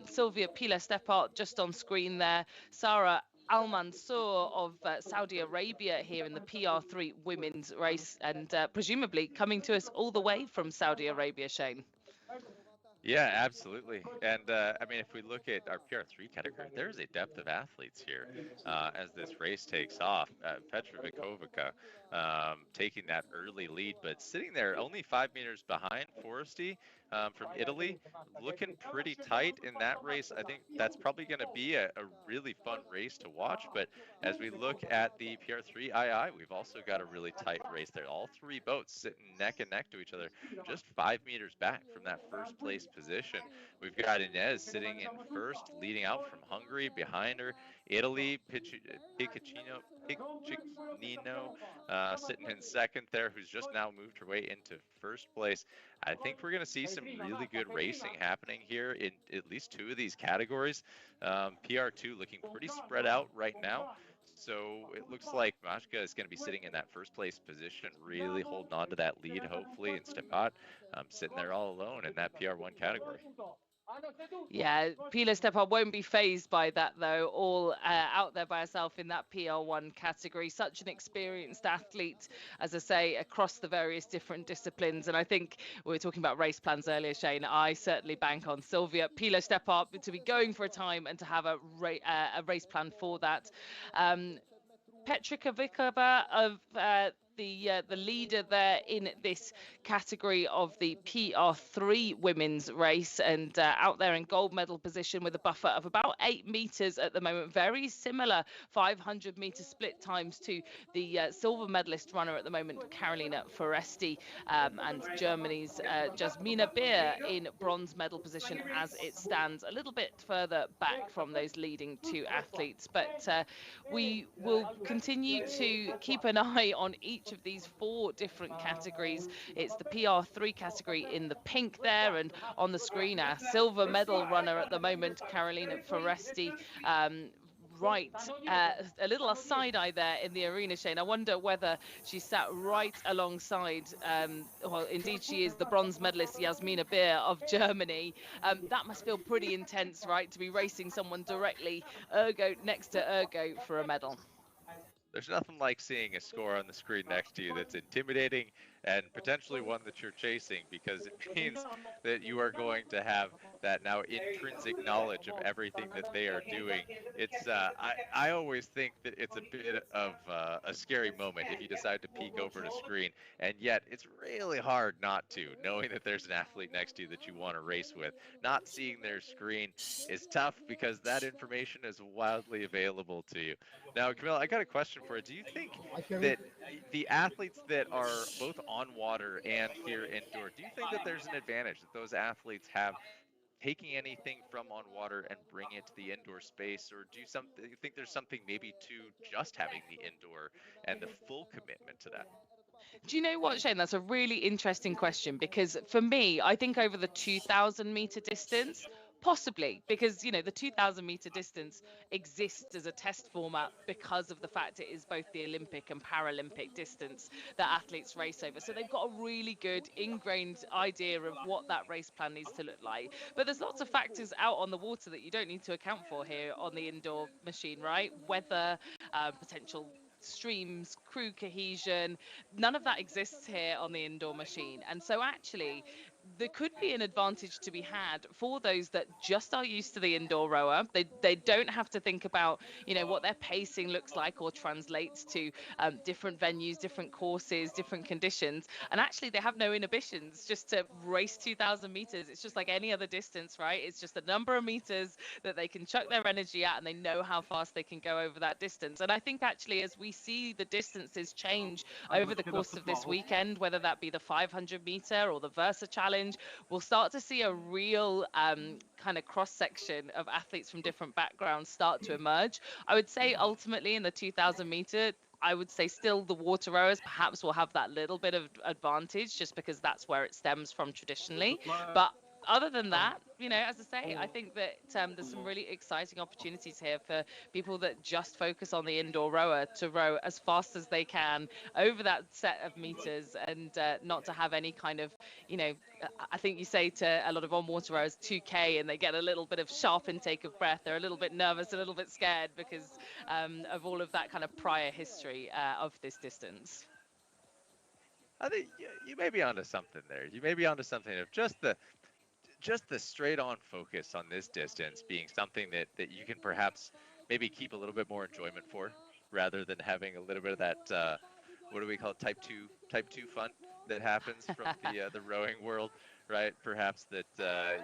Sylvia Piele-Steppart just on screen there, Sarah Al Mansour of Saudi Arabia here in the PR3 women's race, and presumably coming to us all the way from Saudi Arabia, Shane. Yeah, absolutely. And I mean, if we look at our PR3 category, there's a depth of athletes here as this race takes off. Petra Vikovica taking that early lead, but sitting there only 5 meters behind Foresti from Italy, looking pretty tight in that race. I think that's probably going to be a really fun race to watch. But as we look at the PR3II, we've also got a really tight race there. All three boats sitting neck and neck to each other, just 5 meters back from that first place position. We've got Inez sitting in first, leading out from Hungary. Behind her, Italy, Piccinino sitting in second there, who's just now moved her way into first place. I think we're going to see some really good racing happening here in at least two of these categories. PR2 looking pretty spread out right now. So it looks like Majka is going to be sitting in that first place position, really holding on to that lead, hopefully, and Stepat sitting there all alone in that PR1 category. Yeah, Piele-Steppart won't be phased by that, though, all out there by herself in that PR1 category. Such an experienced athlete, as I say, across the various different disciplines. And I think we were talking about race plans earlier, Shane. I certainly bank on Sylvia Piele-Steppart to be going for a time and to have a race plan for that. Petra Kvikova of the leader there in this category of the PR3 women's race, and out there in gold medal position with a buffer of about 8 meters at the moment. Very similar 500-meter split times to the silver medalist runner at the moment, Carolina Foresti, and Germany's Jasmina Beer in bronze medal position as it stands, a little bit further back from those leading two athletes. But we will continue to keep an eye on each of these four different categories. It's the PR3 category in the pink there, and on the screen our silver medal runner at the moment, Carolina Foresti, right, a little side eye there in the arena, Shane. I wonder whether she sat right alongside, well, indeed she is, the bronze medalist Jasmina Beer of Germany. That must feel pretty intense, right, to be racing someone directly next to Ergo for a medal. There's nothing like seeing a score on the screen next to you that's intimidating and potentially one that you're chasing, because it means that you are going to have that now intrinsic knowledge of everything that they are doing. It's I always think that it's a bit of a scary moment if you decide to peek over the screen, and yet it's really hard not to, knowing that there's an athlete next to you that you want to race with. Not seeing their screen is tough because that information is wildly available to you. Now, Camille, I got a question for you. Do you think that the athletes that are both on water and here indoor, do you think that there's an advantage that those athletes have taking anything from on water and bringing it to the indoor space, or do you think there's something maybe to just having the indoor and the full commitment to that? Do you know what, Shane? That's a really interesting question, because for me, I think over the 2,000 meter distance, Possibly, because the 2,000 meter distance exists as a test format because of the fact it is both the Olympic and Paralympic distance that athletes race over. So they've got a really good ingrained idea of what that race plan needs to look like. But there's lots of factors out on the water that you don't need to account for here on the indoor machine, right? Weather, potential streams, crew cohesion, none of that exists here on the indoor machine. And so actually there could be an advantage to be had for those that just are used to the indoor rower. They don't have to think about what their pacing looks like or translates to different venues, different courses, different conditions, and actually they have no inhibitions just to race 2,000 meters. It's just like any other distance, right? It's just a number of meters that they can chuck their energy at, and they know how fast they can go over that distance. And I think actually as we see the distances change over the course of this weekend, whether that be the 500 meter or the Versa Challenge, we'll start to see a real kind of cross section of athletes from different backgrounds start to emerge. I would say ultimately in the 2,000 meter, I would say still the water rowers perhaps will have that little bit of advantage just because that's where it stems from traditionally. But other than that, as I say, I think that there's some really exciting opportunities here for people that just focus on the indoor rower to row as fast as they can over that set of meters, and not to have any kind of, I think you say to a lot of on-water rowers 2K and they get a little bit of sharp intake of breath. They're a little bit nervous, a little bit scared because of all of that kind of prior history of this distance. I think you may be onto something there. You may be onto something of just the straight on focus on this distance being something that you can perhaps maybe keep a little bit more enjoyment for, rather than having a little bit of that what do we call it, type 2 fun that happens from the rowing world, right? Perhaps that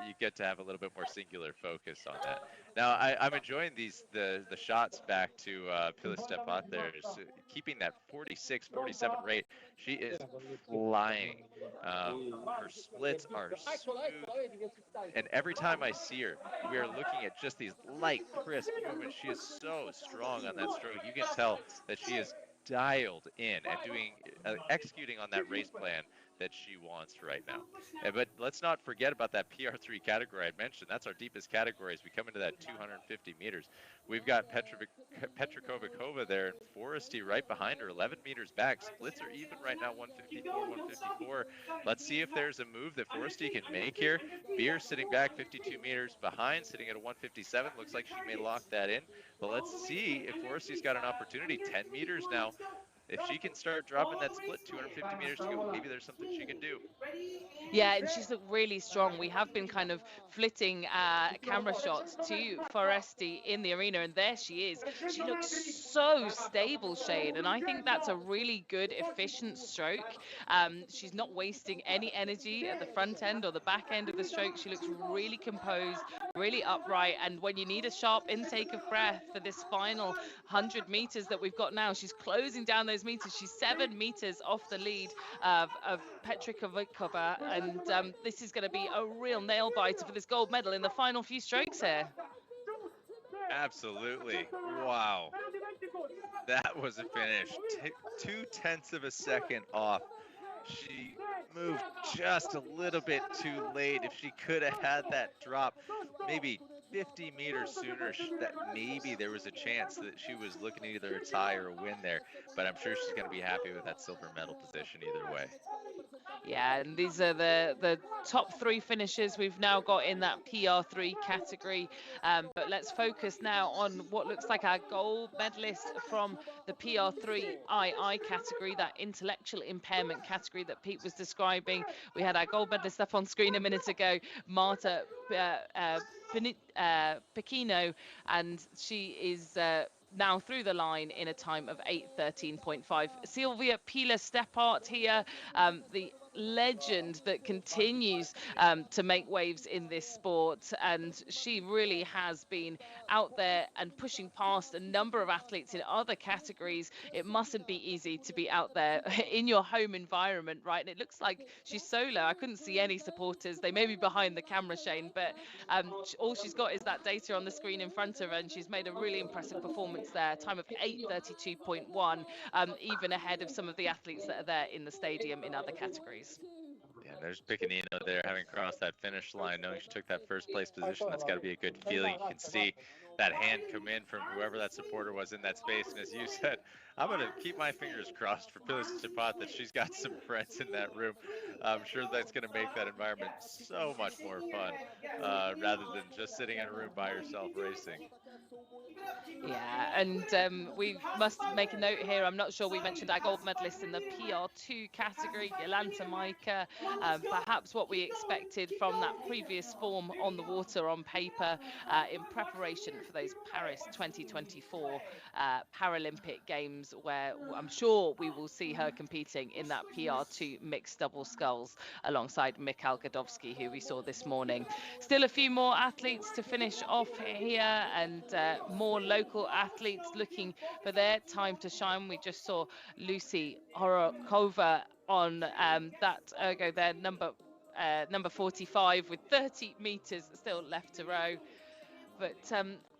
you get to have a little bit more singular focus on that. Now I'm enjoying the shots back to Pila Stepat there, keeping that 46-47 rate. She is flying. Her splits are smooth, and every time I see her, we are looking at just these light, crisp movements. She is so strong on that stroke. You can tell that she is dialed in and executing on that race plan that she wants right now. But let's not forget about that PR3 category I mentioned. That's our deepest category as we come into that 250 meters. We've got Petra Kovikova there and Foresty right behind her, 11 meters back. Splits are even right now, 154, 154. Let's see if there's a move that Foresty can make here. Beer sitting back 52 meters behind, sitting at a 157. Looks like she may lock that in. But let's see if Foresty's got an opportunity. 10 meters now. If she can start dropping that split, 250 meters to go, maybe there's something she can do. Yeah, and she's looked really strong. We have been kind of flitting camera shots to Foresti in the arena, and there she is. She looks so stable, Shane, and I think that's a really good, efficient stroke. She's not wasting any energy at the front end or the back end of the stroke. She looks really composed, really upright, and when you need a sharp intake of breath for this final 100 meters that we've got now, she's closing down those meters. She's 7 meters off the lead of Petra Kovikova, and this is going to be a real nail biter for this gold medal in the final few strokes here. Absolutely. Wow. That was a finish. 0.2 of a second off. She moved just a little bit too late. If she could have had that drop maybe 50 meters sooner, that maybe there was a chance that she was looking at either a tie or a win there. But I'm sure she's going to be happy with that silver medal position either way. Yeah, and these are the top 3 finishes we've now got in that PR3 category. But let's focus now on what looks like our gold medalist from the PR3 II category, that intellectual impairment category that Pete was describing. We had our gold medalist up on screen a minute ago, Marta Pechino, and she is now through the line in a time of 8:13.5. Sylvia Pila Steppart here, the legend that continues to make waves in this sport, and she really has been out there and pushing past a number of athletes in other categories. It mustn't be easy to be out there in your home environment, right? And it looks like she's solo. I couldn't see any supporters. They may be behind the camera, Shane, but all she's got is that data on the screen in front of her, and she's made a really impressive performance there. Time of 8:32.1, even ahead of some of the athletes that are there in the stadium in other categories. Yeah, there's Piccanino there, having crossed that finish line, knowing she took that first place position. That's got to be a good feeling. You can see that hand come in from whoever that supporter was in that space. And as you said, I'm going to keep my fingers crossed for Pilla Chapat that she's got some friends in that room. I'm sure that's going to make that environment so much more fun, rather than just sitting in a room by yourself racing. Yeah, and we must make a note here. I'm not sure we mentioned our gold medalist in the PR2 category, Yolanta Maika. Perhaps what we expected from that previous form on the water on paper in preparation for those Paris 2024 Paralympic Games, where I'm sure we will see her competing in that PR2 mixed double sculls alongside Mikhail Godowski, who we saw this morning. Still a few more athletes to finish off here, and more local athletes looking for their time to shine. We just saw Lucy Horokova on that ergo there, number 45, with 30 meters still left to row. But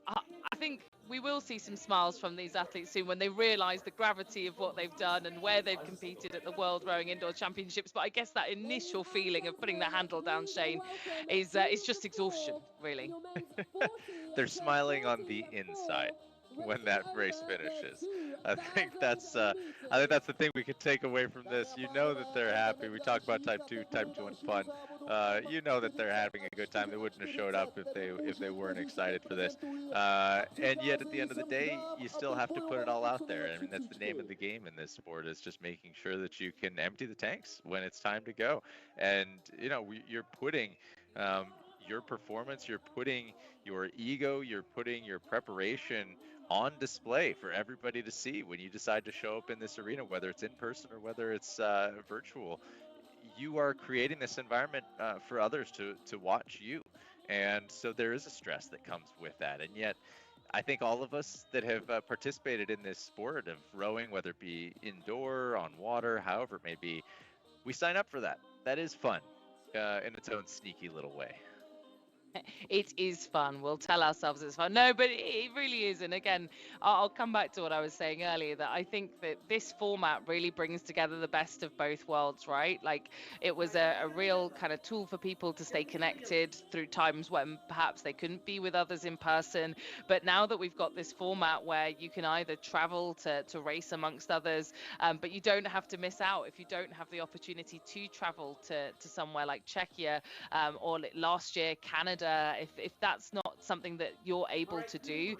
I think we will see some smiles from these athletes soon when they realise the gravity of what they've done and where they've competed at the World Rowing Indoor Championships. But I guess that initial feeling of putting the handle down, Shane, is just exhaustion, really. They're smiling on the inside when that race finishes. I think that's the thing we could take away from this. You know that they're happy. We talk about type 2 and fun. You know that they're having a good time. They wouldn't have showed up if they weren't excited for this. And yet at the end of the day, you still have to put it all out there. I mean, that's the name of the game in this sport, is just making sure that you can empty the tanks when it's time to go. And you're putting your performance, you're putting your ego, you're putting your preparation on display for everybody to see when you decide to show up in this arena, whether it's in person or whether it's virtual. You are creating this environment for others to watch you. And so there is a stress that comes with that. And yet, I think all of us that have participated in this sport of rowing, whether it be indoor, on water, however it may be, we sign up for that. That is fun in its own sneaky little way. It is fun. We'll tell ourselves it's fun. No, but it really is. And again, I'll come back to what I was saying earlier, that I think that this format really brings together the best of both worlds, right? Like, it was a real kind of tool for people to stay connected through times when perhaps they couldn't be with others in person. But now that we've got this format where you can either travel to race amongst others, but you don't have to miss out if you don't have the opportunity to travel to somewhere like Czechia, or last year, Canada. If that's not something that you're able to do,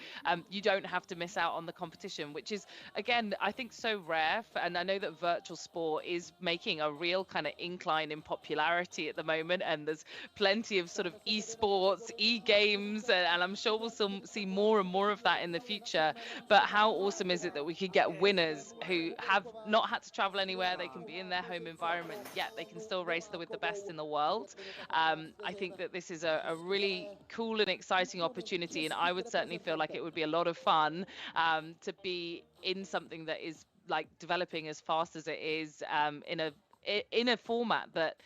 you don't have to miss out on the competition, which is, again, I think so rare. And I know that virtual sport is making a real kind of incline in popularity at the moment, and there's plenty of sort of esports, e-games, and I'm sure we'll still see more and more of that in the future. But how awesome is it that we could get winners who have not had to travel anywhere? They can be in their home environment, yet they can still race with the best in the world. I think that this is a really cool and exciting opportunity, and I would certainly feel like it would be a lot of fun to be in something that is like developing as fast as it is, in a format that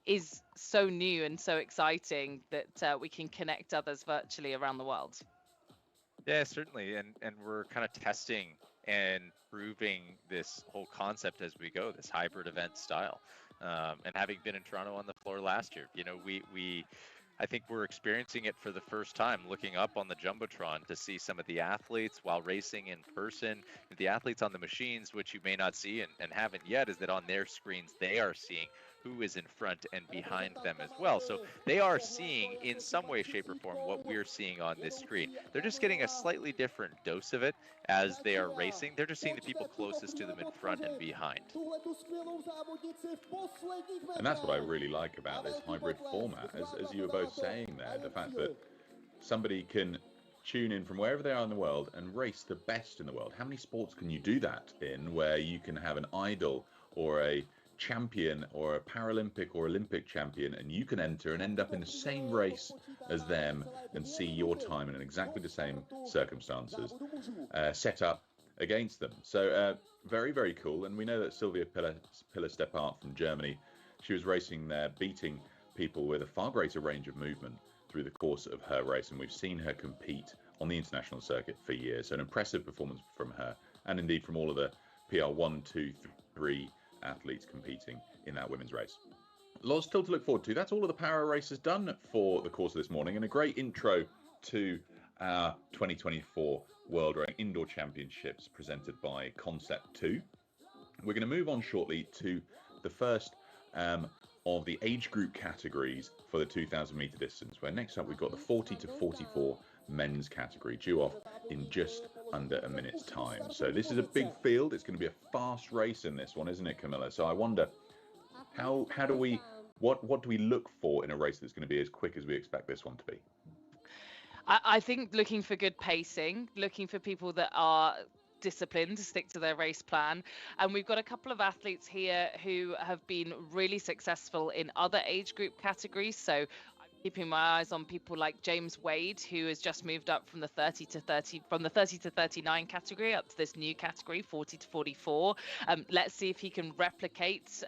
is so new and so exciting that we can connect others virtually around the world. Yeah, certainly, and we're kind of testing and proving this whole concept as we go, this hybrid event style. And having been in Toronto on the floor last year, I think we're experiencing it for the first time, looking up on the Jumbotron to see some of the athletes while racing in person. The athletes on the machines, which you may not see and haven't yet, is that on their screens, they are seeing who is in front and behind them as well. So they are seeing in some way, shape, or form what we're seeing on this screen. They're just getting a slightly different dose of it as they are racing. They're just seeing the people closest to them in front and behind. And that's what I really like about this hybrid format, as you were both saying there, the fact that somebody can tune in from wherever they are in the world and race the best in the world. How many sports can you do that in, where you can have an idol or a champion or a Paralympic or Olympic champion, and you can enter and end up in the same race as them and see your time in exactly the same circumstances set up against them? So very, very cool. And we know that Sylvia Piller-Steppart from Germany, she was racing there, beating people with a far greater range of movement through the course of her race, and we've seen her compete on the international circuit for years. So an impressive performance from her, and indeed from all of the PR1, 2, 3 athletes competing in that women's race. Lots still to look forward to. That's all of the para races done for the course of this morning, and a great intro to our 2024 World Rowing Indoor Championships presented by Concept 2. We're going to move on shortly to the first of the age group categories for the 2,000 meter distance, where next up we've got the 40 to 44 men's category due off in just under a minute's time. So this is a big field. It's going to be a fast race in this one, isn't it, Camilla? So I wonder, what do we look for in a race that's going to be as quick as we expect this one to be? I think looking for good pacing, looking for people that are disciplined to stick to their race plan. And we've got a couple of athletes here who have been really successful in other age group categories. So I'm keeping my eyes on people like James Wade, who has just moved up from the 30 to 39 category up to this new category, 40 to 44. Let's see if he can replicate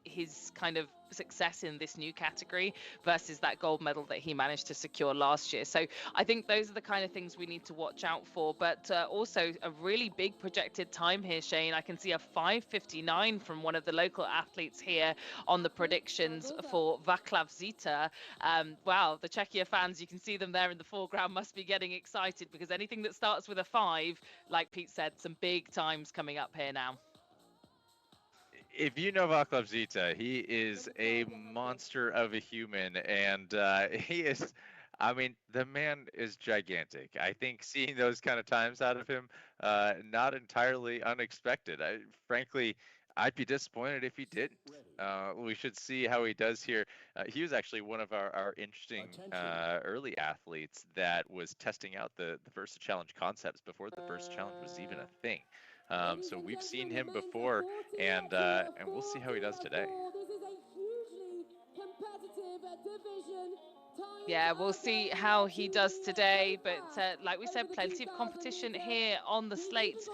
his kind of success in this new category versus that gold medal that he managed to secure last year. So I think those are the kind of things we need to watch out for, but also a really big projected time here, Shane. I can see a 5:59 from one of the local athletes here on the predictions for Vaclav Zita. Wow, the Czechia fans, you can see them there in the foreground, must be getting excited, because anything that starts with a 5, like Pete said, some big times coming up here now. If you know Vaclav Zita, he is a monster of a human, and he is, I mean, the man is gigantic. I think seeing those kind of times out of him, not entirely unexpected. Frankly, I'd be disappointed if he didn't. We should see how he does here. He was actually one of our interesting early athletes that was testing out the Versa Challenge concepts before the Versa Challenge was even a thing. So we've seen him before, and we'll see how he does today. Yeah, we'll see how he does today, but like we said, plenty of competition here on the slate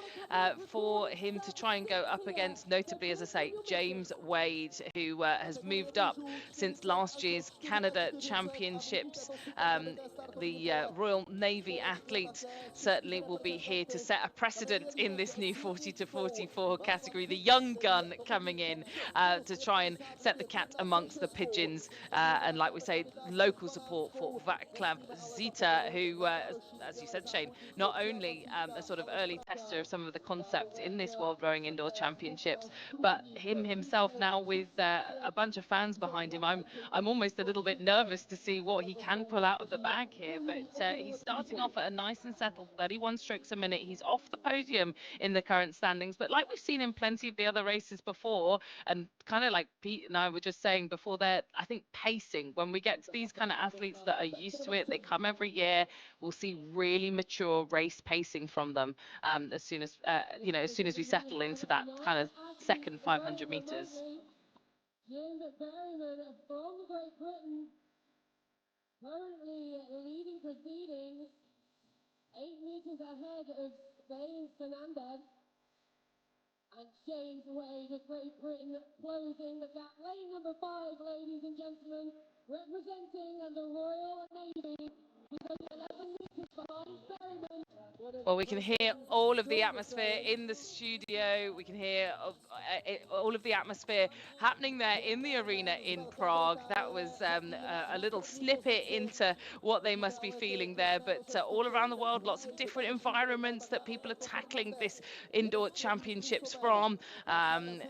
for him to try and go up against, notably, as I say, James Wade, who has moved up since last year's Canada Championships. The Royal Navy athlete certainly will be here to set a precedent in this new 40 to 44 category. The young gun coming in to try and set the cat amongst the pigeons, and like we say, local support for Vaclav Zita, who, as you said, Shane, not only a sort of early tester of some of the concepts in this World Rowing Indoor Championships, but him himself now with a bunch of fans behind him. I'm almost a little bit nervous to see what he can pull out of the bag here, but he's starting off at a nice and settled 31 strokes a minute. He's off the podium in the current standings, but like we've seen in plenty of the other races before, and kind of like Pete and I were just saying before, that I think pacing, when we get to these kind of athletes that are used to it, they come every year, we'll see really mature race pacing from them as soon as as soon as we settle into that kind of second 500 meters. James Berryman from Great Britain, currently leading proceedings, 8 meters ahead of Spain's Fernandez. And James Wade of Great Britain closing the gap. Lane number 5, ladies and gentlemen, representing the Royal Navy. He's only 11 meters behind Berryman. Well, we can hear all of the atmosphere in the studio. We can hear all of the atmosphere happening there in the arena in Prague. That was a little snippet into what they must be feeling there. But all around the world, lots of different environments that people are tackling this indoor championships from. And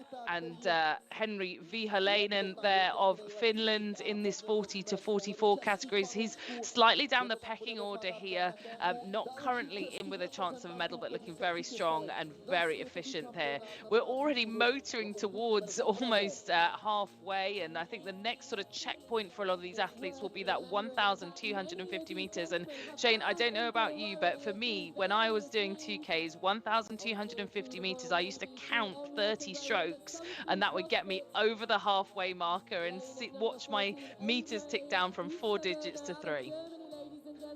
Henry Vihalainen there of Finland in this 40 to 44 categories. He's slightly down the pecking order here, not currently in with a chance of a medal, but looking very strong and very efficient there. We're already motoring towards almost halfway, and I think the next sort of checkpoint for a lot of these athletes will be that 1,250 meters. And Shane, I don't know about you, but for me, when I was doing 2Ks, 1,250 meters, I used to count 30 strokes, and that would get me over the halfway marker and watch my meters tick down from 4 digits to 3.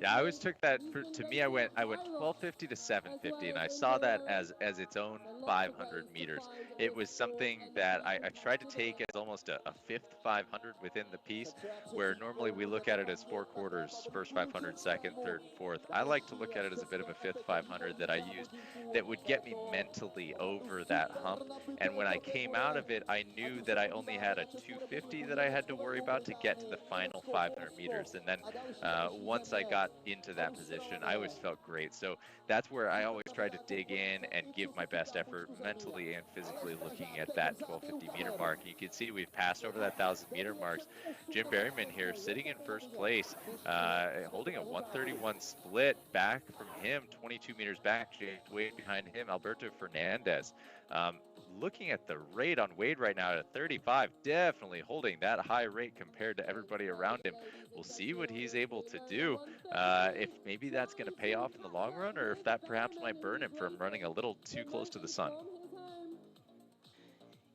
Yeah, I always took that to me. I went 1250 to 750, and I saw that as its own 500 meters. It was something that I tried to take as almost a fifth 500 within the piece, where normally we look at it as 4 quarters, first 500, second, third, and fourth. I like to look at it as a bit of a fifth 500 that I used that would get me mentally over that hump. And when I came out of it, I knew that I only had a 250 that I had to worry about to get to the final 500 meters. And then once I got into that position, I always felt great. So that's where I always try to dig in and give my best effort mentally and physically, looking at that 1250 meter mark. You can see we've passed over that 1,000 meter marks. Jim Berryman here sitting in first place, holding a 131 split. Back from him, 22 meters back, James Wade behind him, Alberto Fernandez. Looking at the rate on Wade right now at 35, definitely holding that high rate compared to everybody around him. We'll see what he's able to do, if maybe that's going to pay off in the long run, or if that perhaps might burn him from running a little too close to the sun.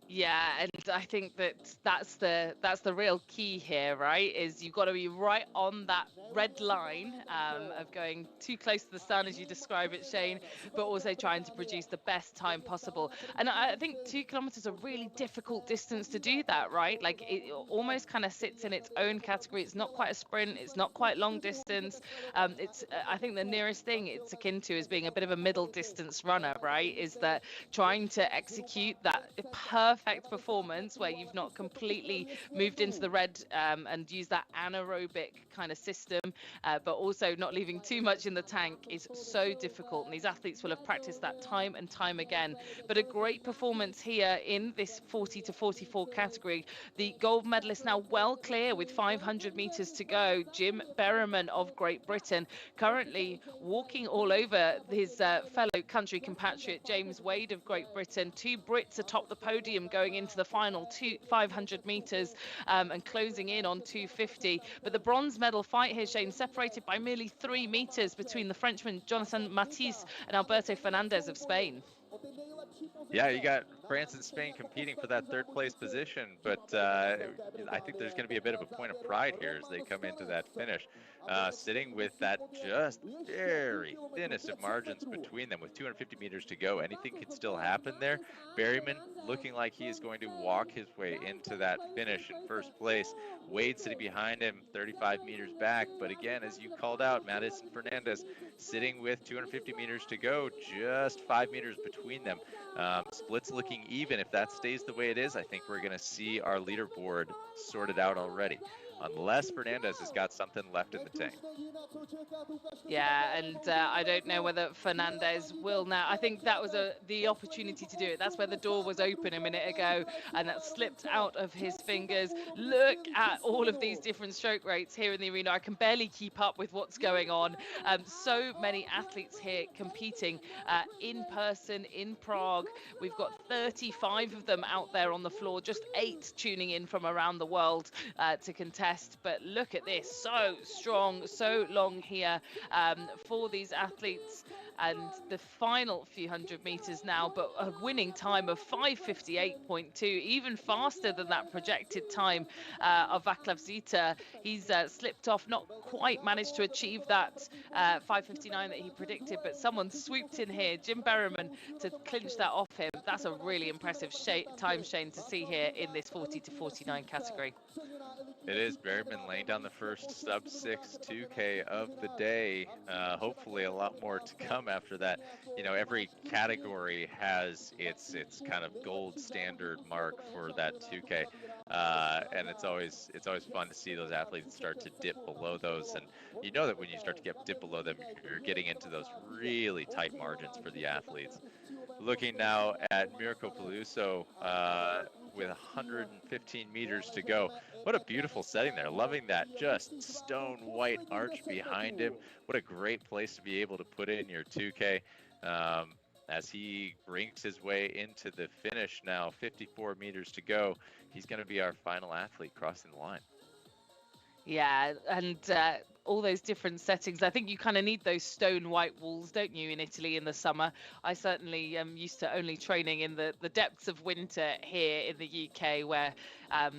Yeah, and I think that's the real key here, right? Is you've got to be right on that red line of going too close to the sun, as you describe it, Shane, but also trying to produce the best time possible. And I think 2 kilometers are a really difficult distance to do that, right? Like it almost kind of sits in its own category. It's not quite a sprint. It's not quite long distance. It's I think the nearest thing it's akin to is being a bit of a middle distance runner, right? Is that trying to execute that perfect performance where you've not completely moved into the red and use that anaerobic kind of system, but also not leaving too much in the tank is so difficult. And these athletes will have practiced that time and time again. But a great performance here in this 40 to 44 category. The gold medalist now well clear with 500 meters to go. Jim Berryman of Great Britain currently walking all over his fellow country compatriot James Wade of Great Britain. 2 Brits atop the podium going into the final 500 meters and closing in on 250. But the bronze medal fight here, Shane, separated by merely 3 meters between the Frenchman Jonathan Matisse and Alberto Fernandez of Spain. Yeah, you got France and Spain competing for that 3rd place position, but I think there's going to be a bit of a point of pride here as they come into that finish, sitting with that just very thinnest of margins between them with 250 meters to go. Anything could still happen there. Berryman looking like he is going to walk his way into that finish in 1st place. Wade sitting behind him, 35 meters back. But again, as you called out, Madison Fernandez sitting with 250 meters to go, just 5 meters between them. Splits looking even. If that stays the way it is, I think we're going to see our leaderboard sorted out already, unless Fernandez has got something left in the tank. Yeah, and I don't know whether Fernandez will now. I think that was the opportunity to do it. That's where the door was open a minute ago, and that slipped out of his fingers. Look at all of these different stroke rates here in the arena. I can barely keep up with what's going on. So many athletes here competing in person in Prague. We've got 35 of them out there on the floor, just 8 tuning in from around the world to contest. But look at this, so strong, so long here for these athletes. And the final few hundred meters now, but a winning time of 5:58.2, even faster than that projected time of Vaclav Zita. He's slipped off, not quite managed to achieve that 5:59 that he predicted, but someone swooped in here, Jim Berryman, to clinch that off him. That's a really impressive time, Shane, to see here in this 40 to 49 category. It is. Berryman laying down the first sub-6 2K of the day. Hopefully a lot more to come after that. You know, every category has its kind of gold standard mark for that 2K. And it's always fun to see those athletes start to dip below those. And you know that when you start to dip below them, you're getting into those really tight margins for the athletes. Looking now at Mirko Peluso with 115 meters to go. What a beautiful setting there. Loving that just stone white arch behind him. What a great place to be able to put in your 2K as he brings his way into the finish now. 54 meters to go. He's going to be our final athlete crossing the line. Yeah, and all those different settings. I think you kind of need those stone white walls, don't you, in Italy in the summer? I certainly am used to only training in the depths of winter here in the UK, where I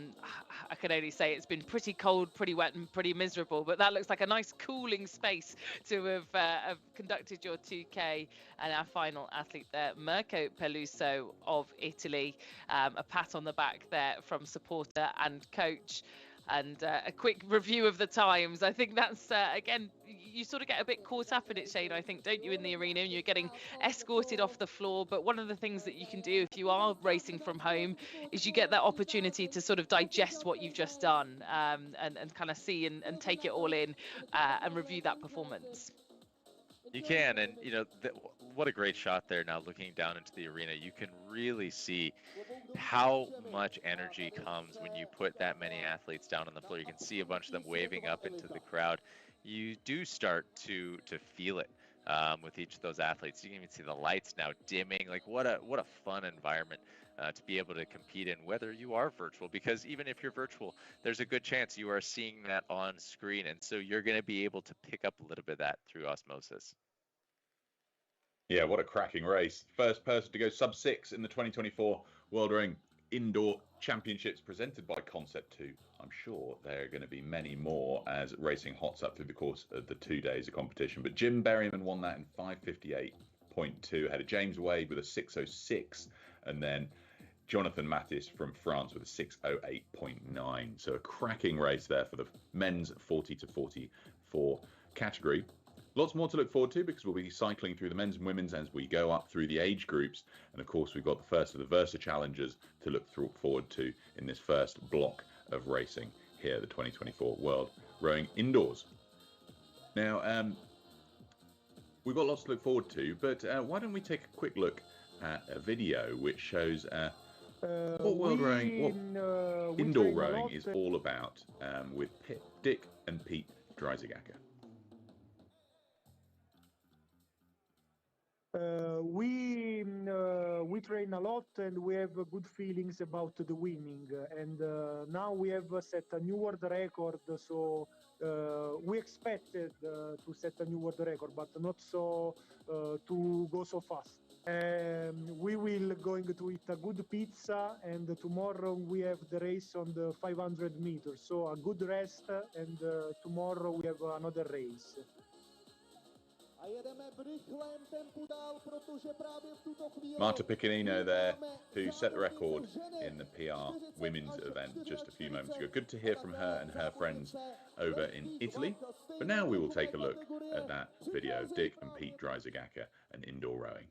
can only say it's been pretty cold, pretty wet, and pretty miserable. But that looks like a nice cooling space to have conducted your 2K. And our final athlete there, Mirko Peluso of Italy. A pat on the back there from supporter and coach. And a quick review of the times. I think that's, again, you sort of get a bit caught up in it, Shane, I think, don't you, in the arena, and you're getting escorted off the floor. But one of the things that you can do if you are racing from home is you get that opportunity to sort of digest what you've just done, and kind of see and take it all in, and review that performance. You can, and what a great shot there. Now looking down into the arena, you can really see how much energy comes when you put that many athletes down on the floor. You can see a bunch of them waving up into the crowd. You do start to feel it with each of those athletes. You can even see the lights now dimming. Like what a fun environment to be able to compete in, whether you are virtual, because even if you're virtual, there's a good chance you are seeing that on screen, and so you're going to be able to pick up a little bit of that through osmosis. Yeah, what a cracking race. First person to go sub-6 in the 2024 World Rowing Indoor Championships presented by Concept 2. I'm sure there are going to be many more as racing hots up through the course of the 2 days of competition. But Jim Berryman won that in 5:58.2 ahead of James Wade with a 6:06, and then Jonathan Mattis from France with a 6:08.9. So a cracking race there for the men's 40 to 44 category. Lots more to look forward to because we'll be cycling through the men's and women's as we go up through the age groups. And of course, we've got the first of the Versa Challengers to look forward to in this first block of racing here at the 2024 World Rowing Indoors. Now, we've got lots to look forward to, but why don't we take a quick look at a video which shows what indoor rowing is all about with Dick and Pete Dreisegacke. We train a lot and we have good feelings about the winning, and now we have set a new world record, so we expected to set a new world record, but not so to go so fast. We will going to eat a good pizza, and tomorrow we have the race on the 500 meters, so a good rest, and tomorrow we have another race. Marta Piccinino there, who set the record in the PR women's event just a few moments ago. Good to hear from her and her friends over in Italy. But now we will take a look at that video of Dick and Pete Dreisegacke and indoor rowing.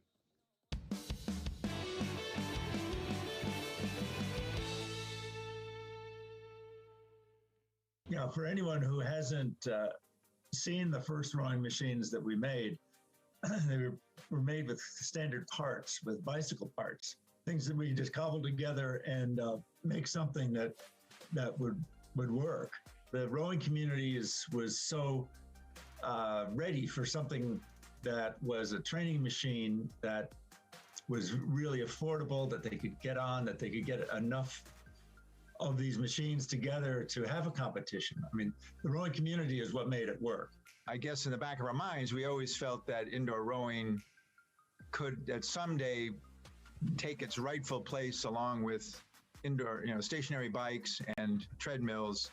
Yeah, for anyone who hasn't seen the first rowing machines that we made, they were made with standard parts, with bicycle parts, things that we just cobbled together and make something that would work. The rowing community was so ready for something that was a training machine that was really affordable, that they could get on, that they could get enough of these machines together to have a competition. I mean, the rowing community is what made it work. I guess in the back of our minds, we always felt that indoor rowing could someday take its rightful place along with indoor, stationary bikes and treadmills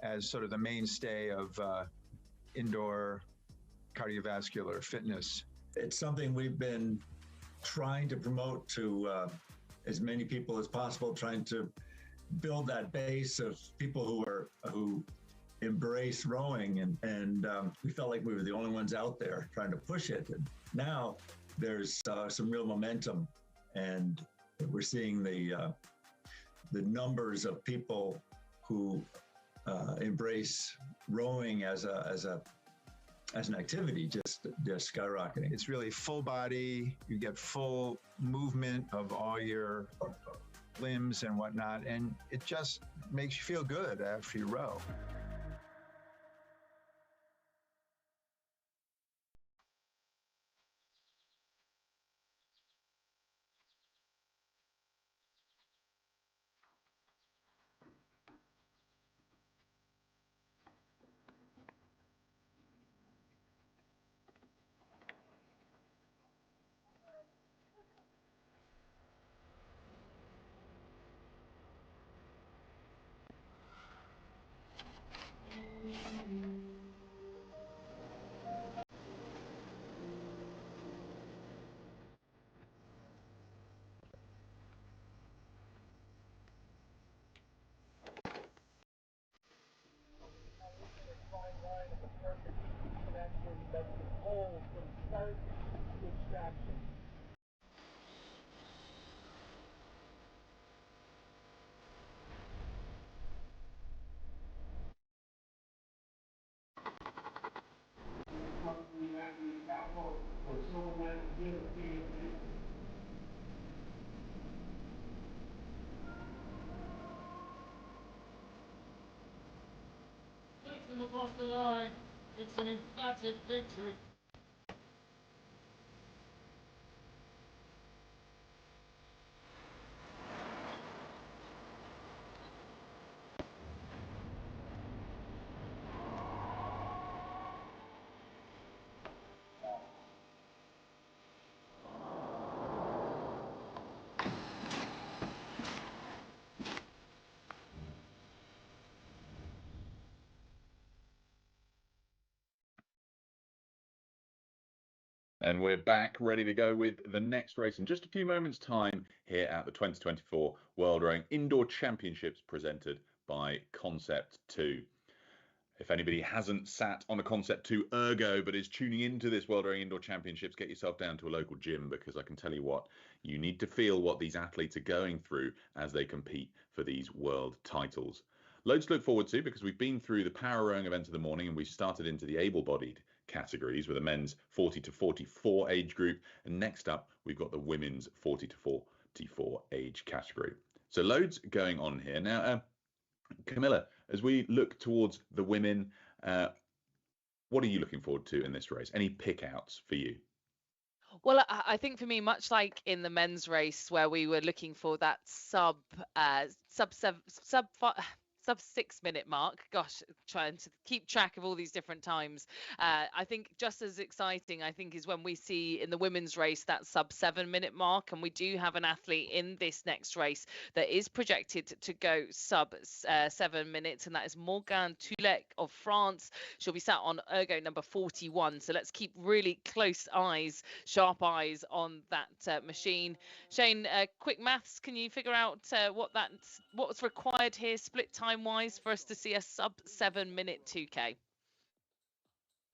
as sort of the mainstay of indoor cardiovascular fitness. It's something we've been trying to promote to as many people as possible, trying to build that base of people who embrace rowing, and we felt like we were the only ones out there trying to push it. And now there's some real momentum, and we're seeing the numbers of people who embrace rowing as an activity just skyrocketing. It's really full body. You get full movement of all your limbs and whatnot, and it just makes you feel good after you row. Takes them across the line. It's an emphatic victory. And we're back ready to go with the next race in just a few moments' time here at the 2024 World Rowing Indoor Championships presented by Concept 2. If anybody hasn't sat on a Concept 2 ergo but is tuning into this World Rowing Indoor Championships, get yourself down to a local gym, because I can tell you what, you need to feel what these athletes are going through as they compete for these world titles. Loads to look forward to, because we've been through the power rowing event of the morning and we started into the able-bodied categories with the men's 40 to 44 age group, and next up we've got the women's 40 to 44 age category. So loads going on here now. Camilla, as we look towards the women, what are you looking forward to in this race? Any pick-outs for you? Well, I think for me, much like in the men's race where we were looking for that sub 6 minute mark, gosh, trying to keep track of all these different times. I think just as exciting, I think, is when we see in the women's race that sub 7 minute mark, and we do have an athlete in this next race that is projected to go sub 7 minutes, and that is Morgane Tulek of France. She'll be sat on ergo number 41. So let's keep really close eyes, sharp eyes on that machine. Shane, quick maths, can you figure out what's required here split time wise for us to see a sub 7 minute 2K?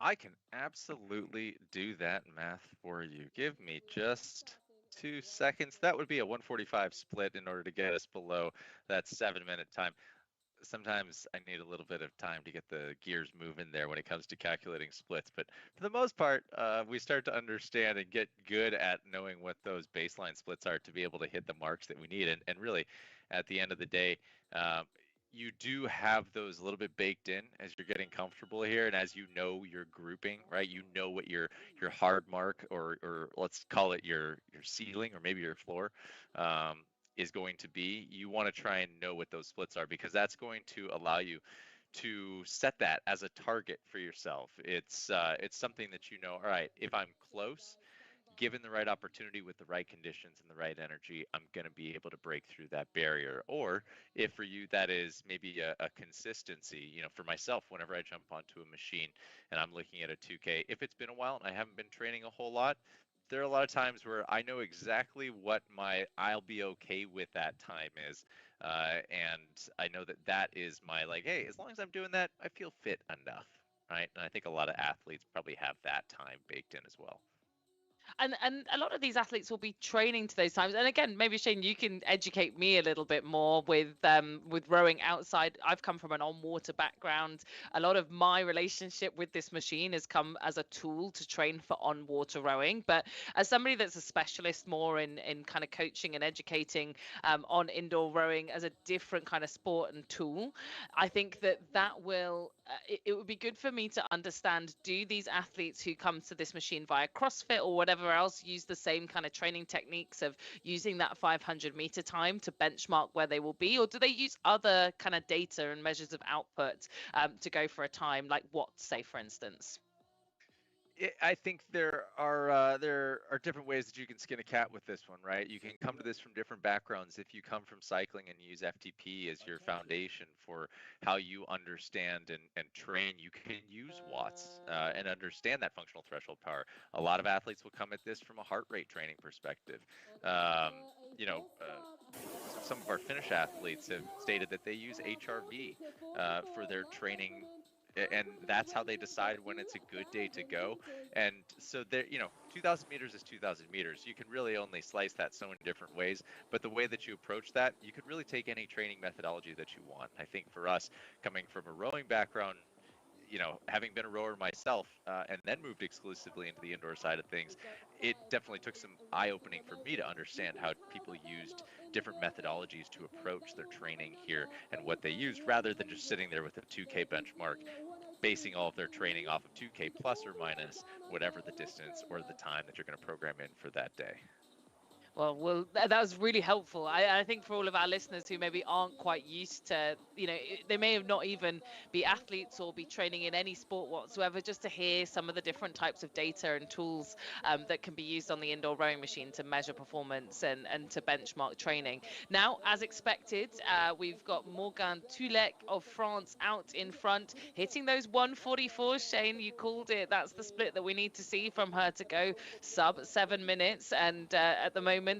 I can absolutely do that math for you. Give me just 2 seconds. That would be a 145 split in order to get us below that 7 minute time. Sometimes I need a little bit of time to get the gears moving there when it comes to calculating splits. But for the most part, we start to understand and get good at knowing what those baseline splits are to be able to hit the marks that we need. And really, at the end of the day, you do have those a little bit baked in as you're getting comfortable here, and as you know your grouping, right? You know what your hard mark, or let's call it your ceiling, or maybe your floor, is going to be. You want to try and know what those splits are, because that's going to allow you to set that as a target for yourself. It's something that you know, all right, if I'm close, given the right opportunity with the right conditions and the right energy, I'm going to be able to break through that barrier. Or if for you that is maybe a consistency, for myself, whenever I jump onto a machine and I'm looking at a 2K, if it's been a while and I haven't been training a whole lot, there are a lot of times where I know exactly what I'll be okay with that time is. And I know that is my, like, hey, as long as I'm doing that, I feel fit enough, right? And I think a lot of athletes probably have that time baked in as well. And a lot of these athletes will be training to those times. And again, maybe Shane, you can educate me a little bit more with rowing outside. I've come from an on-water background. A lot of my relationship with this machine has come as a tool to train for on-water rowing. But as somebody that's a specialist more in kind of coaching and educating on indoor rowing as a different kind of sport and tool, I think that will it would be good for me to understand, do these athletes who come to this machine via CrossFit or whatever else use the same kind of training techniques of using that 500-meter time to benchmark where they will be, or do they use other kind of data and measures of output to go for a time, like Watts, say, for instance? I think there are different ways that you can skin a cat with this one, right? You can come to this from different backgrounds. If you come from cycling and use FTP as your foundation for how you understand and train, you can use watts and understand that functional threshold power. A lot of athletes will come at this from a heart rate training perspective. You know, some of our Finnish athletes have stated that they use HRV for their training, and that's how they decide when it's a good day to go. And so there, 2000 meters is 2000 meters. You can really only slice that so many different ways, but the way that you approach that, you could really take any training methodology that you want. I think for us, coming from a rowing background, having been a rower myself and then moved exclusively into the indoor side of things, it definitely took some eye-opening for me to understand how people used different methodologies to approach their training here and what they used, rather than just sitting there with a 2K benchmark, basing all of their training off of 2K plus or minus whatever the distance or the time that you're going to program in for that day. Well, that was really helpful. I think for all of our listeners who maybe aren't quite used to, they may have not even be athletes or be training in any sport whatsoever, just to hear some of the different types of data and tools that can be used on the indoor rowing machine to measure performance and to benchmark training. Now, as expected, we've got Morgane Tulek of France out in front, hitting those 144s. Shane, you called it. That's the split that we need to see from her to go sub 7 minutes. And at the moment,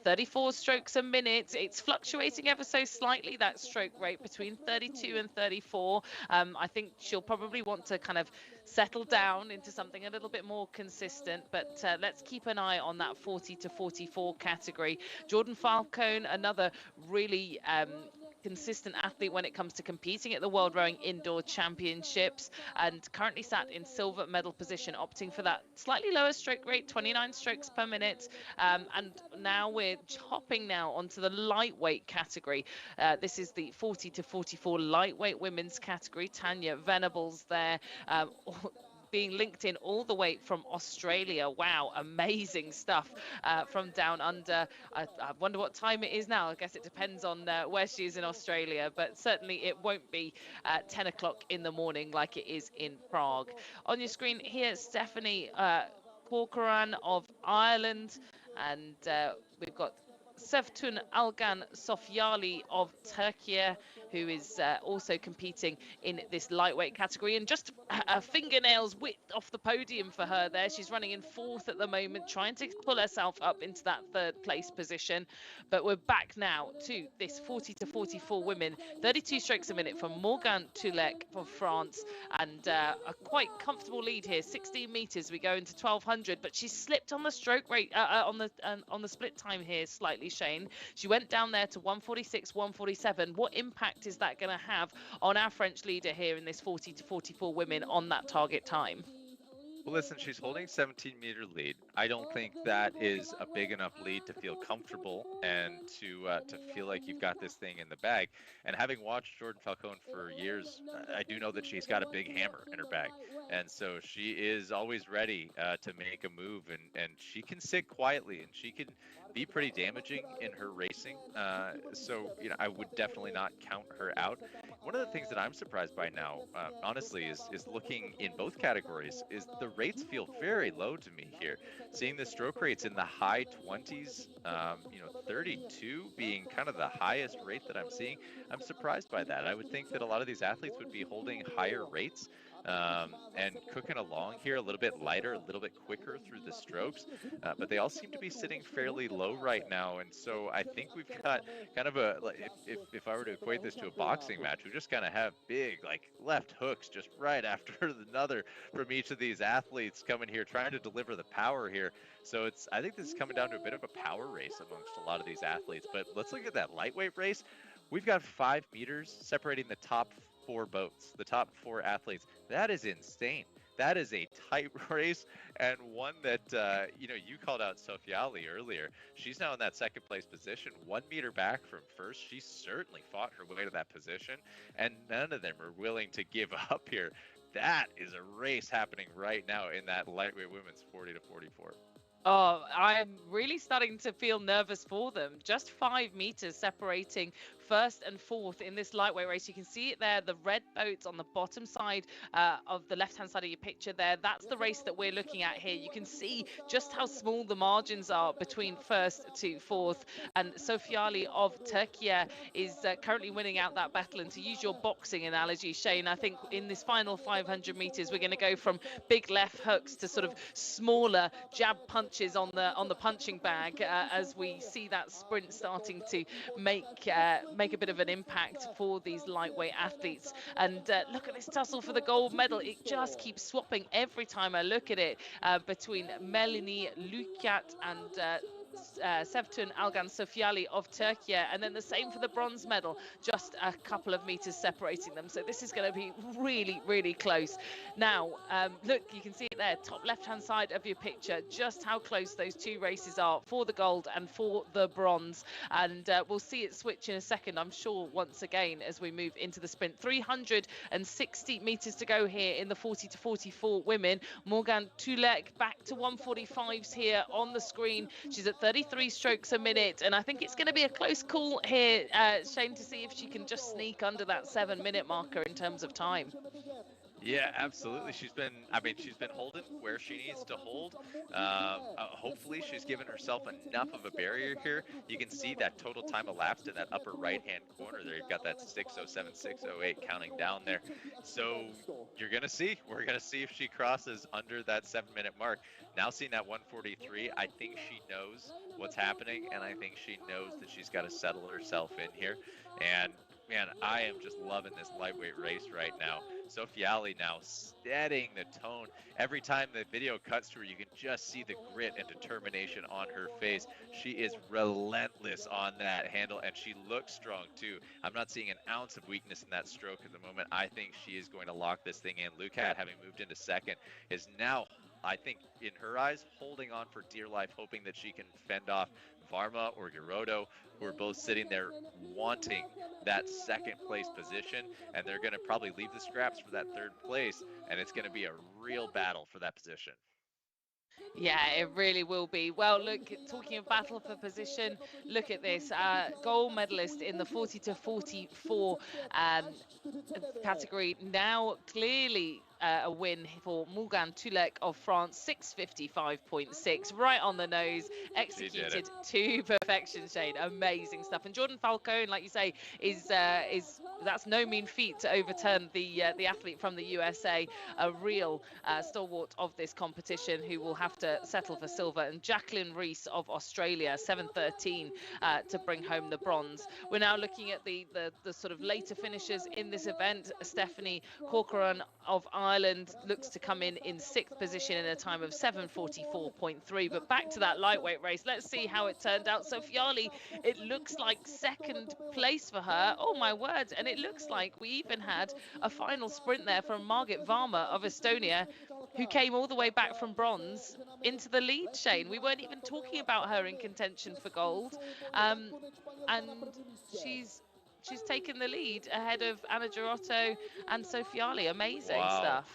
34 strokes a minute. It's fluctuating ever so slightly, that stroke rate, between 32 and 34. I think she'll probably want to kind of settle down into something a little bit more consistent, but let's keep an eye on that 40 to 44 category. Jordan Falcone, another really consistent athlete when it comes to competing at the World Rowing Indoor Championships, and currently sat in silver medal position, opting for that slightly lower stroke rate, 29 strokes per minute. And now we're hopping now onto the lightweight category. This is the 40 to 44 lightweight women's category. Tanya Venables there, being linked in all the way from Australia. Wow, amazing stuff from down under. I wonder what time it is now. I guess it depends on where she is in Australia, but certainly it won't be 10 o'clock in the morning like it is in Prague. On your screen here, Stephanie Corcoran of Ireland, and we've got Sevtun Algan Sofyali of Turkey, who is also competing in this lightweight category, and just a fingernails width off the podium for her there. She's running in fourth at the moment, trying to pull herself up into that third place position. But we're back now to this 40 to 44 women, 32 strokes a minute from Morgane Tulek from France, and a quite comfortable lead here, 16 meters. We go into 1200, but she's slipped on the stroke rate on the split time here slightly, Shane. She went down there to 146, 147. What impact is that going to have on our French leader here in this 40 to 44 women on that target time? Well, listen, she's holding a 17-meter lead. I don't think that is a big enough lead to feel comfortable and to feel like you've got this thing in the bag. And having watched Jordan Falcone for years, I do know that she's got a big hammer in her bag. And so she is always ready to make a move, and she can sit quietly, and she can be pretty damaging in her racing. So, I would definitely not count her out. One of the things that I'm surprised by now, honestly, is looking in both categories, is the rates feel very low to me here. Seeing the stroke rates in the high 20s, 32 being kind of the highest rate that I'm seeing, I'm surprised by that. I would think that a lot of these athletes would be holding higher rates and cooking along here a little bit lighter, a little bit quicker through the strokes, but they all seem to be sitting fairly low right now. And so I think we've got kind of if I were to equate this to a boxing match, we just kind of have big left hooks just right after another from each of these athletes coming here trying to deliver the power here. So I think this is coming down to a bit of a power race amongst a lot of these athletes. But let's look at that lightweight race. We've got 5 meters separating the top 4 boats, the top 4 athletes. That is insane. That is a tight race, and one that, you called out Sofyali earlier. She's now in that second place position, 1 meter back from first. She certainly fought her way to that position, and none of them are willing to give up here. That is a race happening right now in that lightweight women's 40 to 44. Oh, I'm really starting to feel nervous for them. Just 5 meters separating first and fourth in this lightweight race. You can see it there, the red boats on the bottom side of the left-hand side of your picture there. That's the race that we're looking at here. You can see just how small the margins are between first to fourth. And Sofyali of Turkey is currently winning out that battle. And to use your boxing analogy, Shane, I think in this final 500 meters, we're going to go from big left hooks to sort of smaller jab punches on the punching bag as we see that sprint starting to make a bit of an impact for these lightweight athletes. And look at this tussle for the gold medal. It just keeps swapping every time I look at it between Melanie Lucat and Sevtun Algan Sofiali of Turkey, and then the same for the bronze medal, just a couple of meters separating them. So this is going to be really, really close. Now, look, you can see it there, top left-hand side of your picture, just how close those two races are for the gold and for the bronze. And we'll see it switch in a second, I'm sure, once again, as we move into the sprint. 360 meters to go here in the 40 to 44 women. Morgan Tulek back to 145s here on the screen. She's at 33 strokes a minute, and I think it's going to be a close call here, Shane, to see if she can just sneak under that 7-minute marker in terms of time. Yeah, absolutely. She's been holding where she needs to hold. Hopefully she's given herself enough of a barrier here. You can see that total time elapsed in that upper right-hand corner there. You've got that 6:07, 6:08 counting down there. So we're going to see if she crosses under that 7-minute mark. Now seeing that 143, I think she knows what's happening, and I think she knows that she's got to settle herself in here. And man, I am just loving this lightweight race right now. Sofiali now steadying the tone. Every time the video cuts to her, you can just see the grit and determination on her face. She is relentless on that handle, and she looks strong too. I'm not seeing an ounce of weakness in that stroke at the moment. I think she is going to lock this thing in. Lucat, having moved into second, is now, I think, in her eyes, holding on for dear life, hoping that she can fend off Varma or Girodo, who are both sitting there wanting that second place position, and they're going to probably leave the scraps for that third place, and it's going to be a real battle for that position. Yeah, it really will be. Well, look, talking of battle for position, look at this. Gold medalist in the 40 to 44 category, now clearly a win for Morgan Tulek of France, 6:55.6, right on the nose, executed to perfection, Shane. Amazing stuff. And Jordan Falcone, like you say, is that's no mean feat to overturn the athlete from the USA, a real stalwart of this competition, who will have to settle for silver. And Jacqueline Rees of Australia, 7:13 to bring home the bronze. We're now looking at the sort of later finishers in this event. Stephanie Corcoran of Ireland looks to come in 6th position in a time of 7:44.3. But back to that lightweight race, let's see how it turned out. Sofiali, it looks like second place for her. Oh my word. And it looks like we even had a final sprint there from Margit Varma of Estonia, who came all the way back from bronze into the lead, Shane. We weren't even talking about her in contention for gold. And she's taken the lead ahead of Anna Girotto and Sofiali. Amazing stuff.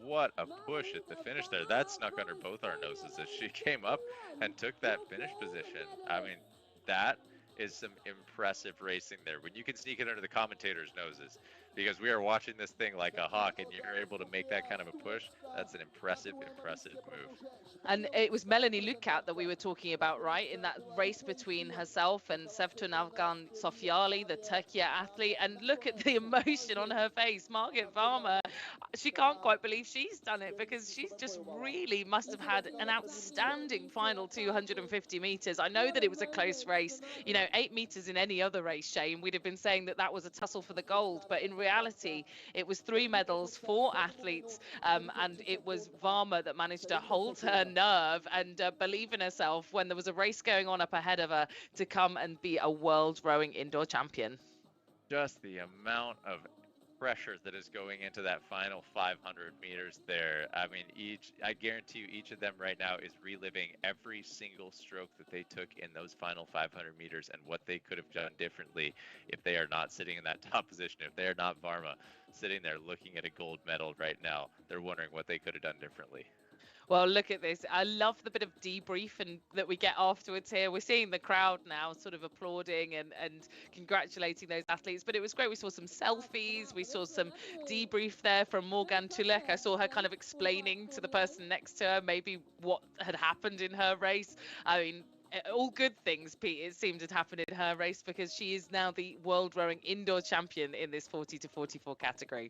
What a push at the finish there. That snuck under both our noses as she came up and took that finish position. I mean, that is some impressive racing there. When you can sneak it under the commentators' noses, because we are watching this thing like a hawk, and you're able to make that kind of a push, that's an impressive move. And it was Melanie Lucat that we were talking about, right, in that race between herself and Sevtun Algan Sofiali, the Turkey athlete. And look at the emotion on her face. Margit Varma, she can't quite believe she's done it, because she's just really must have had an outstanding final 250 meters. I know that it was a close race, 8 meters in any other race, Shane, we'd have been saying that was a tussle for the gold, but in reality it was 3 medals, 4 athletes, and it was Varma that managed to hold her nerve and believe in herself when there was a race going on up ahead of her to come and be a world rowing indoor champion. Just the amount of pressure that is going into that final 500 meters there. I mean, I guarantee you each of them right now is reliving every single stroke that they took in those final 500 meters and what they could have done differently if they are not sitting in that top position, if they are not Varma sitting there looking at a gold medal right now. They're wondering what they could have done differently. Well, look at this. I love the bit of debrief that we get afterwards here. We're seeing the crowd now sort of applauding and congratulating those athletes. But it was great. We saw some selfies. We saw some debrief there from Morgan Tulek. I saw her kind of explaining to the person next to her maybe what had happened in her race. I mean, all good things, Pete, it seemed had happened in her race, because she is now the world rowing indoor champion in this 40 to 44 category.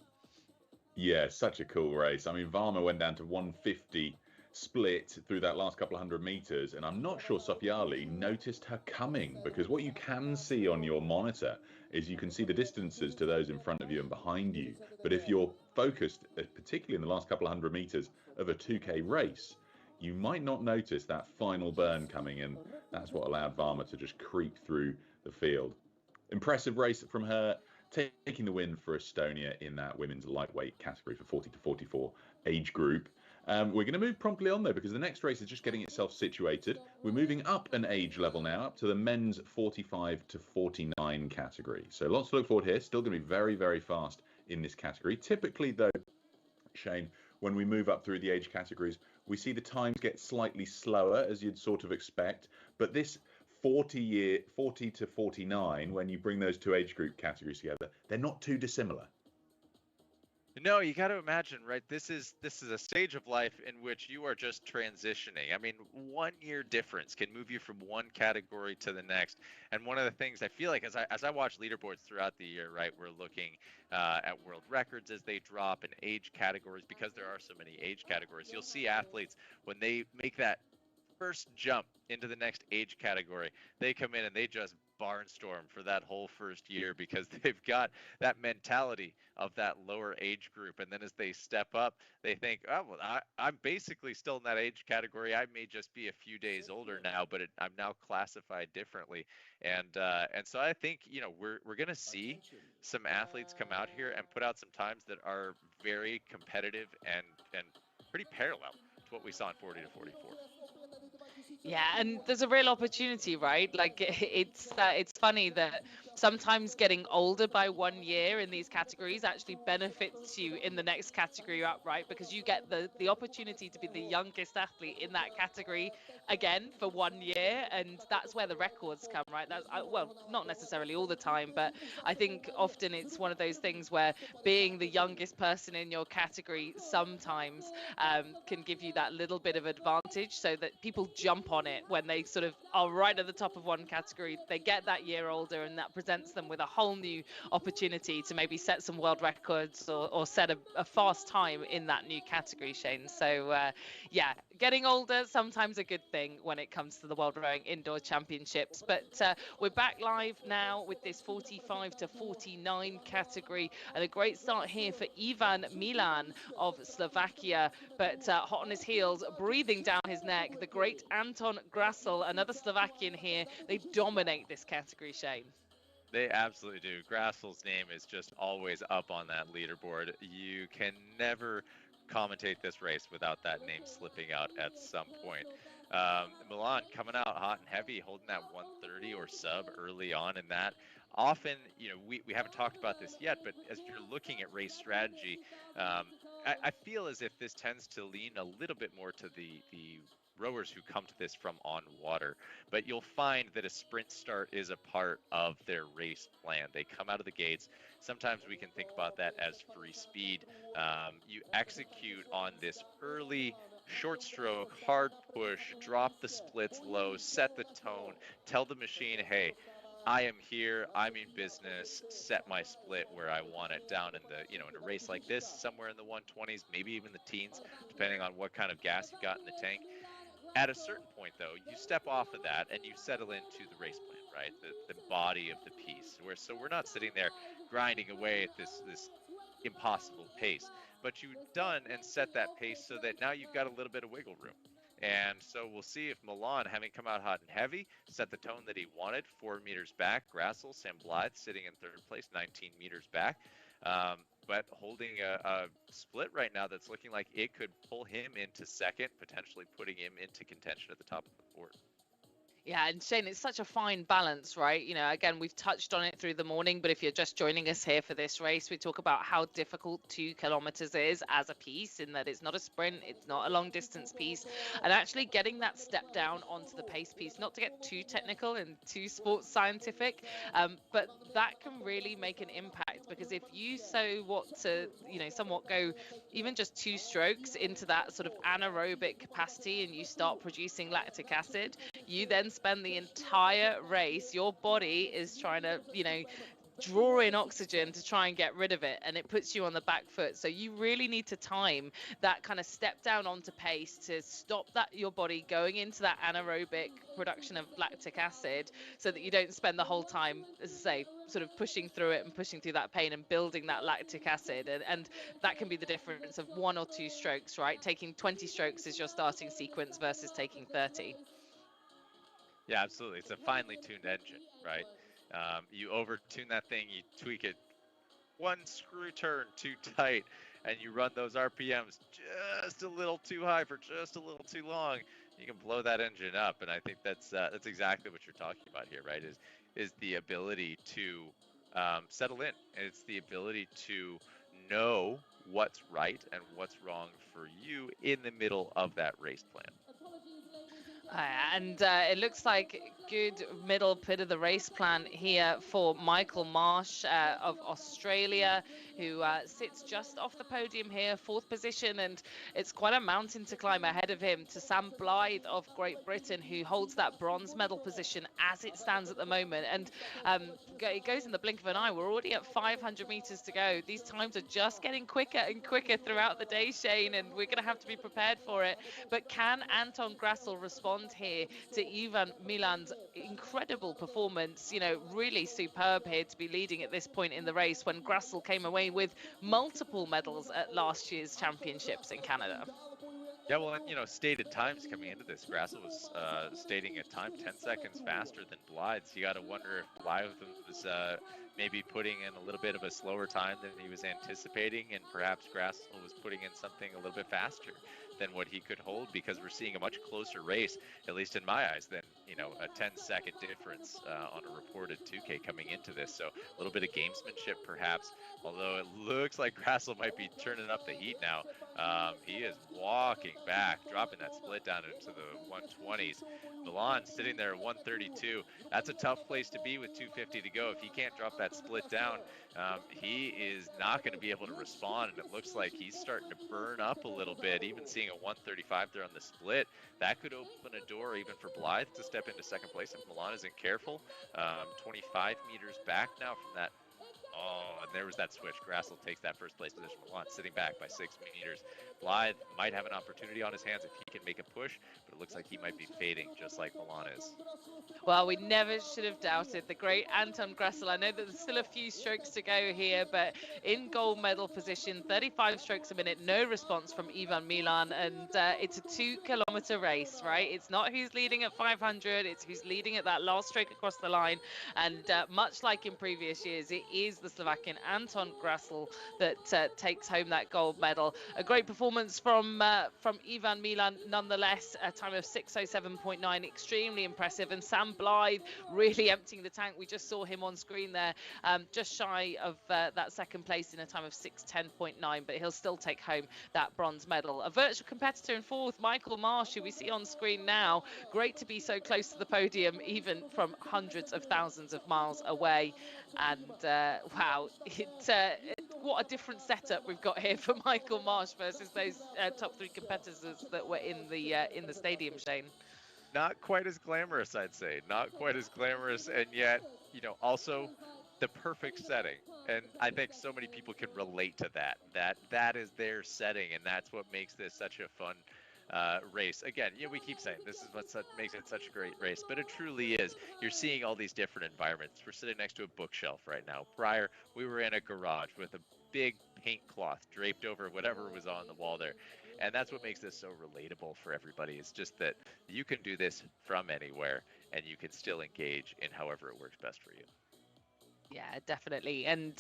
Yeah, such a cool race. I mean, Varma went down to 150 split through that last couple of 100 meters, and I'm not sure Sofiali noticed her coming, because what you can see on your monitor is you can see the distances to those in front of you and behind you. But if you're focused, particularly in the last couple of 100 meters of a 2K race, you might not notice that final burn coming in. That's what allowed Varma to just creep through the field. Impressive race from her, taking the win for Estonia in that women's lightweight category for 40 to 44 age group. We're going to move promptly on though, because the next race is just getting itself situated. We're moving up an age level now, up to the men's 45 to 49 category. So lots to look forward here. Still going to be very, very fast in this category. Typically though, Shane, when we move up through the age categories, we see the times get slightly slower, as you'd sort of expect. But this 40 to 49, when you bring those two age group categories together, they're not too dissimilar. No, you got to imagine, right? This is a stage of life in which you are just transitioning. I mean, 1 year difference can move you from one category to the next. And one of the things I feel like as I watch leaderboards throughout the year, right, we're looking at world records as they drop in age categories, because there are so many age categories. You'll see athletes when they make that first jump into the next age category, they come in and they just barnstorm for that whole first year, because they've got that mentality of that lower age group. And then as they step up, they think, oh, well, I'm basically still in that age category. I may just be a few days older now, but I'm now classified differently. And so I think, you know, we're going to see some athletes come out here and put out some times that are very competitive and pretty parallel to what we saw in 40 to 44. Yeah, and there's a real opportunity, right? Like it's funny that sometimes getting older by 1 year in these categories actually benefits you in the next category up, right? Because you get the opportunity to be the youngest athlete in that category again for 1 year, and that's where the records come, right? That's well, not necessarily all the time, but I think often it's one of those things where being the youngest person in your category sometimes can give you that little bit of advantage, so that people jump on it when they sort of are right at the top of one category. They get that year older, and that presents them with a whole new opportunity to maybe set some world records or set a fast time in that new category, Shane. So yeah, getting older sometimes a good thing when it comes to the World Rowing Indoor Championships. But we're back live now with this 45 to 49 category, and a great start here for Ivan Milan of Slovakia, but hot on his heels, breathing down his neck, the great Anton Grassel, another Slovakian here. They dominate this category, Shane. They absolutely do. Grassel's name is just always up on that leaderboard. You can never commentate this race without that name slipping out at some point. Milan coming out hot and heavy, holding that 130 or sub early on in that. Often, you know, we haven't talked about this yet, but as you're looking at race strategy, I feel as if this tends to lean a little bit more to the rowers who come to this from on water, but you'll find that a sprint start is a part of their race plan. They come out of the gates. Sometimes we can think about that as free speed. You execute on this early short stroke, hard push, drop the splits low, set the tone, tell the machine, hey, I am here, I'm in business, set my split where I want it down in the, you know, in a race like this, somewhere in the 120s, maybe even the teens, depending on what kind of gas you got in the tank. At a certain point, though, you step off of that and you settle into the race plan, right? The body of the piece. So we're not sitting there grinding away at this impossible pace, but you've done and set that pace so that now you've got a little bit of wiggle room. And so we'll see if Milan, having come out hot and heavy, set the tone that he wanted, 4 meters back. Grassel, Sam Blythe sitting in third place, 19 meters back. But holding a split right now that's looking like it could pull him into second, potentially putting him into contention at the top of the board. Yeah, and Shane, it's such a fine balance, right? You know, again, we've touched on it through the morning, but if you're just joining us here for this race, we talk about how difficult 2 kilometers is as a piece, in that it's not a sprint, it's not a long distance piece, and actually getting that step down onto the pace piece, not to get too technical and too sports scientific, but that can really make an impact, because if you somewhat go even just 2 strokes into that sort of anaerobic capacity and you start producing lactic acid, you then spend the entire race, your body is trying to, draw in oxygen to try and get rid of it, and it puts you on the back foot. So you really need to time that kind of step down onto pace to stop that your body going into that anaerobic production of lactic acid, so that you don't spend the whole time, as I say, sort of pushing through it and pushing through that pain and building that lactic acid. And that can be the difference of 1 or 2 strokes, right? Taking 20 strokes as your starting sequence versus taking 30. Yeah, absolutely. It's a finely tuned engine, right? You overtune that thing, you tweak it one screw turn too tight, and you run those RPMs just a little too high for just a little too long, you can blow that engine up. And I think that's exactly what you're talking about here, right? Is the ability to settle in, and it's the ability to know what's right and what's wrong for you in the middle of that race plan. And it looks like good middle bit of the race plan here for Michael Marsh of Australia, who sits just off the podium here, 4th position, and it's quite a mountain to climb ahead of him to Sam Blythe of Great Britain, who holds that bronze medal position as it stands at the moment. And it goes in the blink of an eye. We're already at 500 meters to go. These times are just getting quicker and quicker throughout the day, Shane, and we're going to have to be prepared for it. But can Anton Grassel respond here to Ivan Milan's incredible performance? You know, really superb here to be leading at this point in the race, when Grassel came away with multiple medals at last year's championships in Canada. Yeah, well, and stated times coming into this, Grassel was stating a time 10 seconds faster than Blythe. So you got to wonder if Blythe was maybe putting in a little bit of a slower time than he was anticipating, and perhaps Grassel was putting in something a little bit faster than what he could hold, because we're seeing a much closer race, at least in my eyes, than a 10-second difference on a reported 2K coming into this. So a little bit of gamesmanship perhaps, although it looks like Grassel might be turning up the heat now. He is walking back, dropping that split down into the 120s. Milan sitting there at 132. That's a tough place to be with 250 to go. If he can't drop that split down, he is not going to be able to respond, and it looks like he's starting to burn up a little bit. Even seeing a 135 there on the split, that could open a door even for Blythe to step into second place if Milan isn't careful. 25 meters back now from that. Oh, and there was that switch. Grassel takes that first place position. Milan sitting back by 6 meters. Blythe might have an opportunity on his hands if he can make a push, but it looks like he might be fading just like Milan is. Well, we never should have doubted the great Anton Grassel. I know that there's still a few strokes to go here, but in gold medal position, 35 strokes a minute, no response from Ivan Milan, and it's a 2-kilometer race, right? It's not who's leading at 500, it's who's leading at that last stroke across the line, and much like in previous years, it is the Slovakian Anton Grassel that takes home that gold medal. A great performance from Ivan Milan nonetheless, a time of 6:07.9, extremely impressive, and Sam Blythe really emptying the tank. We just saw him on screen there, just shy of that second place in a time of 6:10.9, but he'll still take home that bronze medal. A virtual competitor in 4th, Michael Marsh, who we see on screen now. Great to be so close to the podium, even from hundreds of thousands of miles away. And wow, what a different setup we've got here for Michael Marsh versus those top 3 competitors that were in the stadium, Shane. Not quite as glamorous, I'd say. Not quite as glamorous, and yet, also the perfect setting. And I think so many people can relate to that is their setting, and that's what makes this such a fun race. Again, we keep saying this is what makes it such a great race, but it truly is. You're seeing all these different environments. We're sitting next to a bookshelf right now. Prior, we were in a garage with a big paint cloth draped over whatever was on the wall there. And that's what makes this so relatable for everybody. It's just that you can do this from anywhere, and you can still engage in however it works best for you. Yeah, definitely. And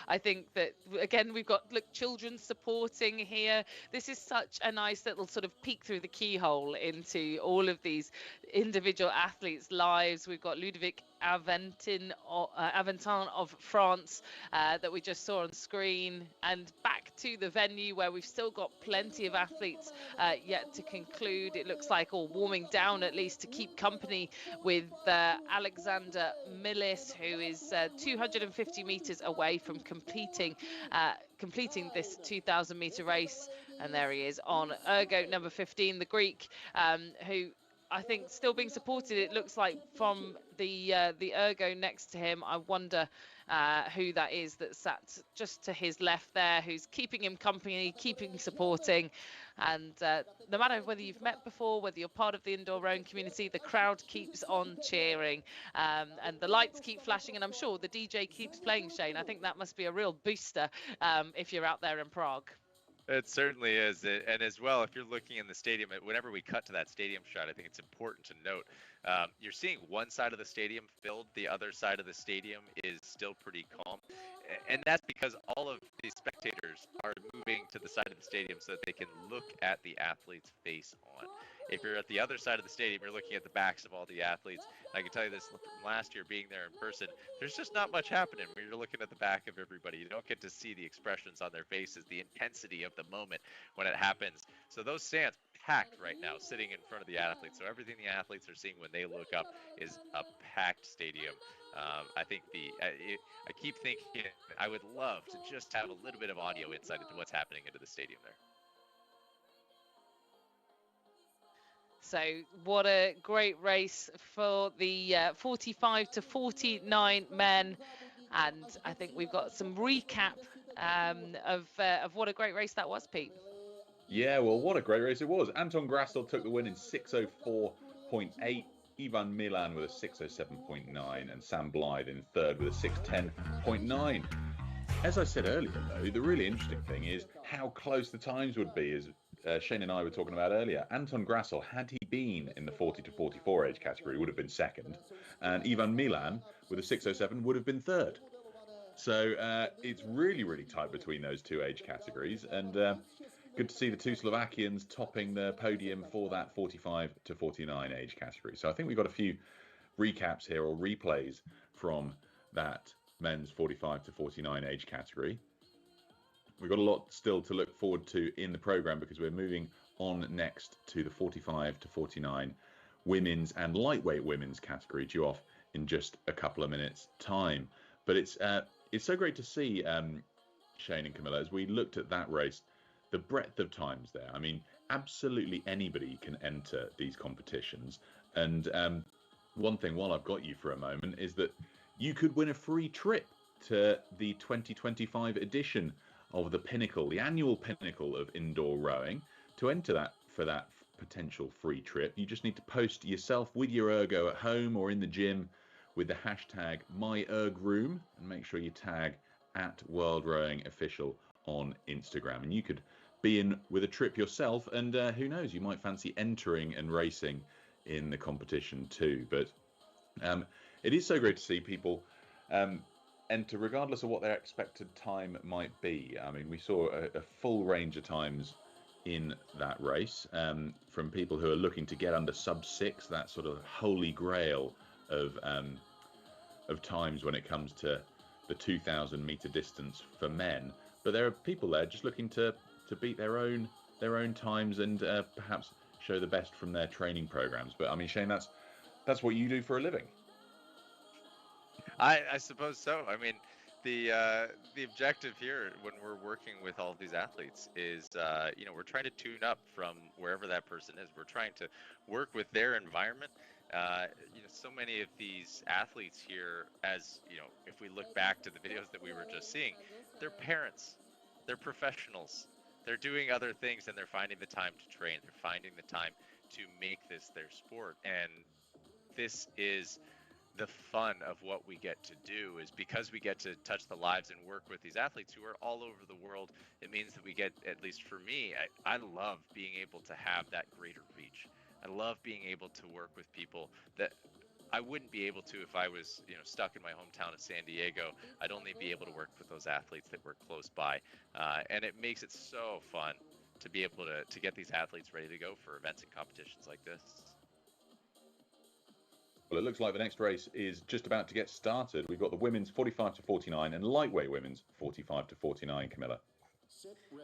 I think that, again, we've got children supporting here. This is such a nice little sort of peek through the keyhole into all of these individual athletes' lives. We've got Ludovic Aventin of France that we just saw on screen, and back to the venue where we've still got plenty of athletes yet to conclude. It looks like, or warming down at least, to keep company with Alexander Millis, who is 250 meters away from completing this 2,000 meter race. And there he is on ergo number 15, the Greek, who I think still being supported. It looks like from the ergo next to him. I wonder who that is that sat just to his left there, who's keeping him company, keeping supporting. And no matter whether you've met before, whether you're part of the indoor rowing community, the crowd keeps on cheering, and the lights keep flashing. And I'm sure the DJ keeps playing, Shane. I think that must be a real booster if you're out there in Prague. It certainly is. And as well, if you're looking in the stadium, whenever we cut to that stadium shot, I think it's important to note you're seeing one side of the stadium filled, the other side of the stadium is still pretty calm. And that's because all of these spectators are moving to the side of the stadium so that they can look at the athlete's face on. If you're at the other side of the stadium, you're looking at the backs of all the athletes. I can tell you this from last year being there in person, there's just not much happening when you're looking at the back of everybody. You don't get to see the expressions on their faces, the intensity of the moment when it happens. So those stands packed right now, sitting in front of the athletes. So everything the athletes are seeing when they look up is a packed stadium. I think I keep thinking I would love to just have a little bit of audio insight into what's happening into the stadium there. So what a great race for the 45 to 49 men. And I think we've got some recap of what a great race that was, Pete. Yeah, well, what a great race it was. Anton Grassel took the win in 6:04.8. Ivan Milan with a 6:07.9, and Sam Blythe in third with a 6:10.9. As I said earlier, though, the really interesting thing is how close the times would be, as Shane and I were talking about earlier. Anton Grassel, had he been in the 40 to 44 age category, would have been second, and Ivan Milan with a 6:07 would have been third. So it's really, really tight between those two age categories, and good to see the two Slovakians topping the podium for that 45 to 49 age category. So I think we've got a few recaps here, or replays, from that men's 45 to 49 age category. We've got a lot still to look forward to in the programme, because we're moving on next to the 45 to 49 women's and lightweight women's category, due off in just a couple of minutes' time. But it's so great to see, Shane and Camilla, as we looked at that race, the breadth of times there. I mean, absolutely anybody can enter these competitions. And one thing, while I've got you for a moment, is that you could win a free trip to the 2025 edition of the Pinnacle, the annual Pinnacle of indoor rowing. To enter that, for that potential free trip, you just need to post yourself with your ergo at home or in the gym with the hashtag #MyErgRoom, and make sure you tag at World Rowing Official on Instagram. And you could be in with a trip yourself, and who knows, you might fancy entering and racing in the competition too. But it is so great to see people enter, regardless of what their expected time might be. I mean, we saw a full range of times in that race, from people who are looking to get under sub-6, that sort of holy grail of times when it comes to the 2,000 meter distance for men. But there are people there just looking to beat their own times, and perhaps show the best from their training programs. But I mean, Shane, that's what you do for a living. I suppose so. I mean, the objective here when we're working with all of these athletes is, we're trying to tune up from wherever that person is. We're trying to work with their environment. So many of these athletes here, as if we look back to the videos that we were just seeing, they're parents, they're professionals, they're doing other things, and they're finding the time to train. They're finding the time to make this their sport. And this is the fun of what we get to do, is because we get to touch the lives and work with these athletes who are all over the world. It means that we get, at least for me, I love being able to have that greater reach. I love being able to work with people that I wouldn't be able to if I was, stuck in my hometown of San Diego. I'd only be able to work with those athletes that were close by, and it makes it so fun to be able to get these athletes ready to go for events and competitions like this. Well, it looks like the next race is just about to get started. We've got the women's 45 to 49 and lightweight women's 45 to 49, Camilla.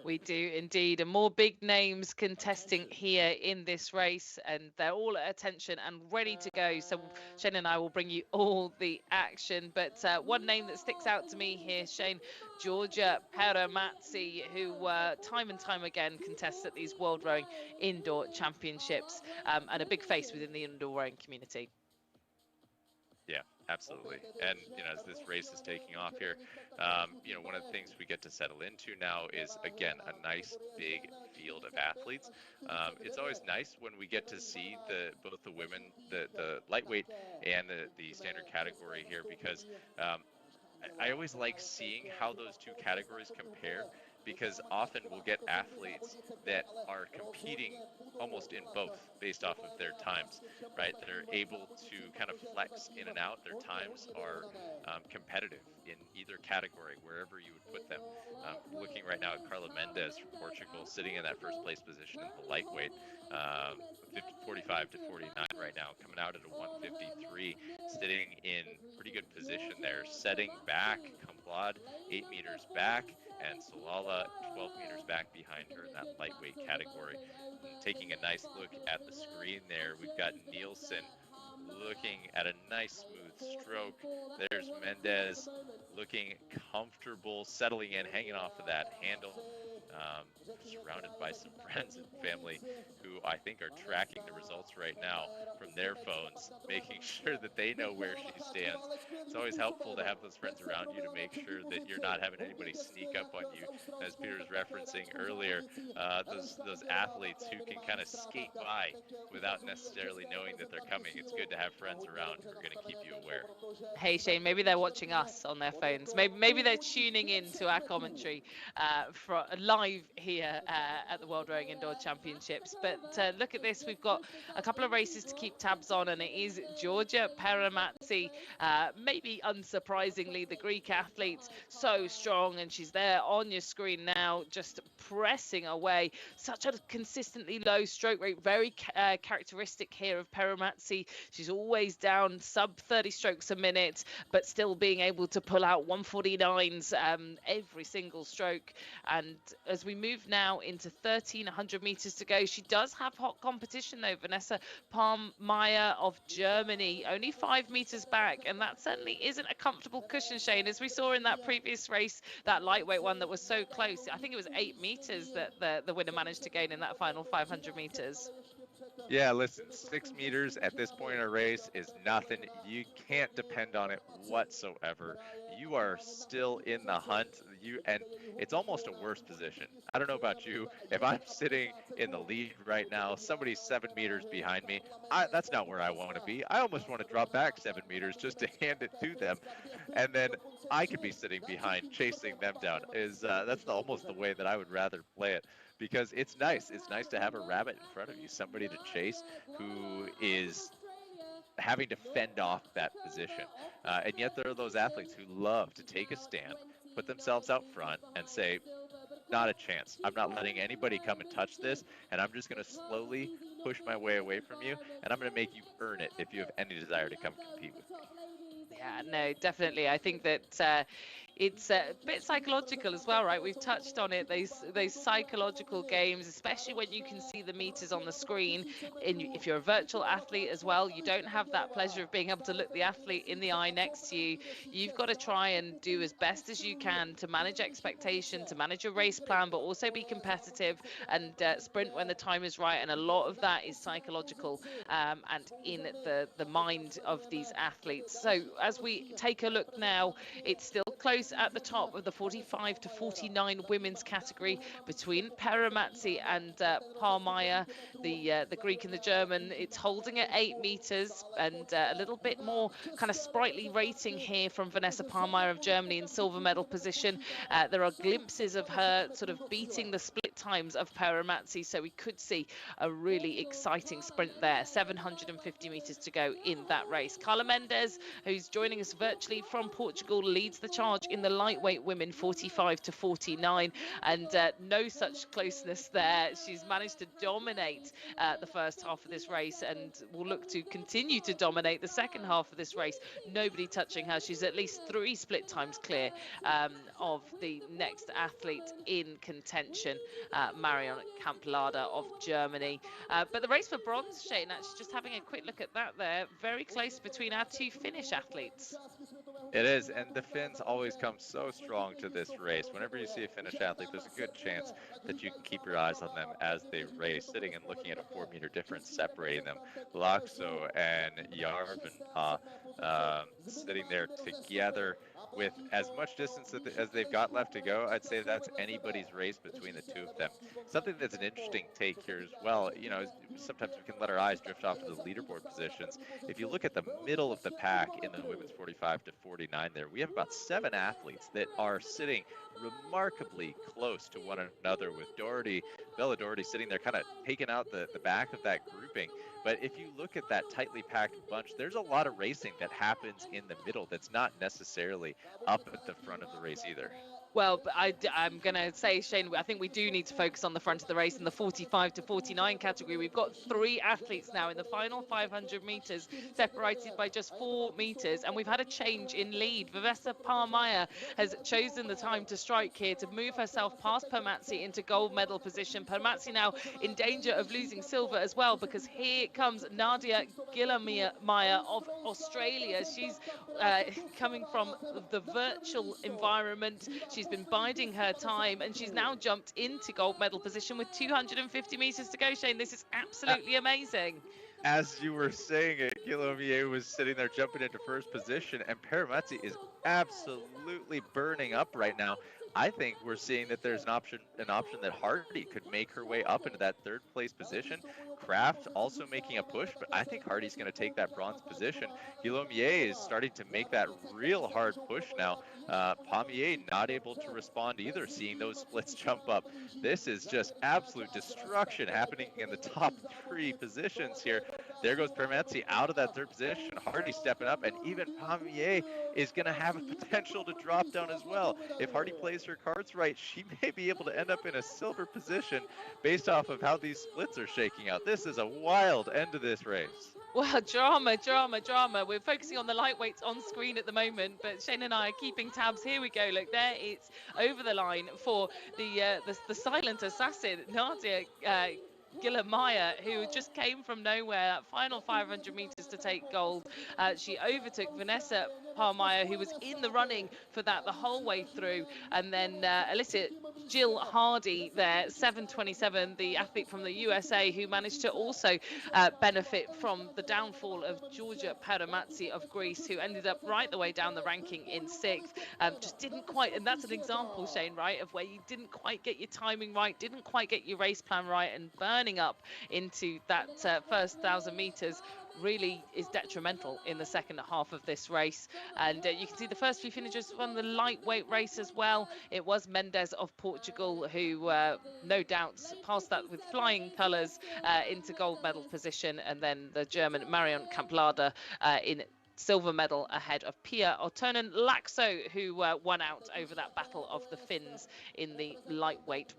We do indeed, and more big names contesting here in this race, and they're all at attention and ready to go. So Shane and I will bring you all the action. But one name that sticks out to me here, Shane, Georgia Peramazzi, who time and time again contests at these World Rowing Indoor Championships, and a big face within the indoor rowing community. Yeah, absolutely. And, as this race is taking off here, one of the things we get to settle into now is, again, a nice big field of athletes. It's always nice when we get to see both the women, the lightweight and the standard category here, because I always like seeing how those two categories compare, because often we'll get athletes that are competing almost in both based off of their times, right? They're able to kind of flex in and out. Their times are competitive in either category, wherever you would put them. Looking right now at Carla Mendez from Portugal, sitting in that first place position in the lightweight, 45 to 49 right now, coming out at a 153, sitting in pretty good position there, setting back Kamblad 8 meters back, and Salala 12 meters back behind her in that lightweight category. And taking a nice look at the screen there, we've got Nielsen looking at a nice smooth stroke. There's Mendez looking comfortable, settling in, hanging off of that handle, surrounded by some friends and family who I think are tracking the results right now from their phones, making sure that they know where she stands. It's always helpful to have those friends around you to make sure that you're not having anybody sneak up on you. As Peter was referencing earlier, those athletes who can kind of skate by without necessarily knowing that they're coming. It's good to have friends around who are going to keep you aware. Hey Shane, maybe they're watching us on their phones. Maybe they're tuning in to our commentary for live here at the World Rowing Indoor Championships. But look at this, we've got a couple of races to keep tabs on, and it is Georgia Peramazzi, maybe unsurprisingly the Greek athlete, so strong, and she's there on your screen now, just pressing away. Such a consistently low stroke rate, very characteristic here of Peramazzi. She's always down sub 30 strokes a minute, but still being able to pull out 149s every single stroke. And as we move now into 1,300 meters to go, she does have hot competition though. Vanessa Palmeier of Germany, only 5 meters back, and that certainly isn't a comfortable cushion, Shane, as we saw in that previous race, that lightweight one that was so close. I think it was 8 meters that the winner managed to gain in that final 500 meters. Yeah, listen, 6 meters at this point in a race is nothing. You can't depend on it whatsoever. You are still in the hunt. And it's almost a worse position. I don't know about you. If I'm sitting in the lead right now, somebody's 7 meters behind me, that's not where I want to be. I almost want to drop back 7 meters just to hand it to them, and then I could be sitting behind, chasing them down. That's almost the way that I would rather play it. Because it's nice. It's nice to have a rabbit in front of you, somebody to chase who is having to fend off that position. And yet there are those athletes who love to take a stand, put themselves out front and say, not a chance. I'm not letting anybody come and touch this, and I'm just going to slowly push my way away from you, and I'm going to make you earn it if you have any desire to come compete with me. Yeah, no, definitely. I think that it's a bit psychological as well, right? We've touched on it, those psychological games, especially when you can see the meters on the screen. If you're a virtual athlete as well, you don't have that pleasure of being able to look the athlete in the eye next to you. You've got to try and do as best as you can to manage expectation, to manage your race plan, but also be competitive and sprint when the time is right. And a lot of that is psychological and in the mind of these athletes. So as we take a look now, it's still close at the top of the 45 to 49 women's category between Peramazzi and Palmeier, the Greek and the German. It's holding at 8 meters, and a little bit more kind of sprightly rating here from Vanessa Palmeier of Germany in silver medal position. There are glimpses of her sort of beating the split times of Peramazzi, so we could see a really exciting sprint there. 750 meters to go in that race. Carla Mendez, who's joining us virtually from Portugal, leads the charge in the lightweight women 45 to 49, and no such closeness there. She's managed to dominate the first half of this race and will look to continue to dominate the second half of this race. Nobody touching her. She's at least 3 split times clear of the next athlete in contention, Marion Kamplada of Germany. But the race for bronze, Shane, actually just having a quick look at that there, very close between our 2 Finnish athletes. It is, and the Finns always come so strong to this race. Whenever you see a Finnish athlete, there's a good chance that you can keep your eyes on them as they race, sitting and looking at a 4-meter difference separating them. Laakso and Järvenpää sitting there together with as much distance as they've got left to go. I'd say that's anybody's race between the two of them. Something that's an interesting take here as well, you know, sometimes we can let our eyes drift off to the leaderboard positions. If you look at the middle of the pack in the women's 45 to 49 there, we have about 7 athletes that are sitting remarkably close to one another, with Bella Doherty sitting there kind of taking out the back of that grouping. But if you look at that tightly packed bunch, there's a lot of racing that happens in the middle that's not necessarily up at the front of the race either. Well, I'm going to say, Shane, I think we do need to focus on the front of the race in the 45 to 49 category. We've got 3 athletes now in the final 500 meters, separated by just 4 meters, and we've had a change in lead. Vivessa Palmaia has chosen the time to strike here to move herself past Permatsi into gold medal position. Permatsi now in danger of losing silver as well, because here comes Nadia Gillamaya of Australia. She's coming from the virtual environment. She's been biding her time, and she's now jumped into gold medal position with 250 meters to go. Shane, this is absolutely amazing. As you were saying it, Guillaume was sitting there jumping into first position, and Paramatsi is absolutely burning up right now. I think we're seeing that there's an option that Hardy could make her way up into that 3rd place position. Kraft also making a push, but I think Hardy's going to take that bronze position. Guillaume is starting to make that real hard push now. Pommier not able to respond either, seeing those splits jump up. This is just absolute destruction happening in the top 3 positions here. There goes Permatsi out of that 3rd position. Hardy stepping up, and even Pommier is going to have a potential to drop down as well. If Hardy plays her cards right, she may be able to end up in a silver position based off of how these splits are shaking out. This is a wild end to this race. Well, drama. We're focusing on the lightweights on screen at the moment, but Shane and I are keeping tabs. Here we go. Look, there it's over the line for the silent assassin, Nadia Gillamaya, who just came from nowhere, that final 500 meters to take gold. She overtook Vanessa Palmaia, who was in the running for that the whole way through, and then Jill Hardy there, 7:27, the athlete from the USA, who managed to also benefit from the downfall of Georgia Paramatsi of Greece, who ended up right the way down the ranking in 6th. Just didn't quite, and that's an example, Shane, right, of where you didn't quite get your timing right, didn't quite get your race plan right, and burning up into that first 1,000 meters really is detrimental in the second half of this race. And you can see the first few finishers from the lightweight race as well. It was Mendes of Portugal who no doubt passed that with flying colours into gold medal position, and then the German Marion Kamplada in silver medal ahead of Pia Otonen-Laakso, who won out over that battle of the Finns in the lightweight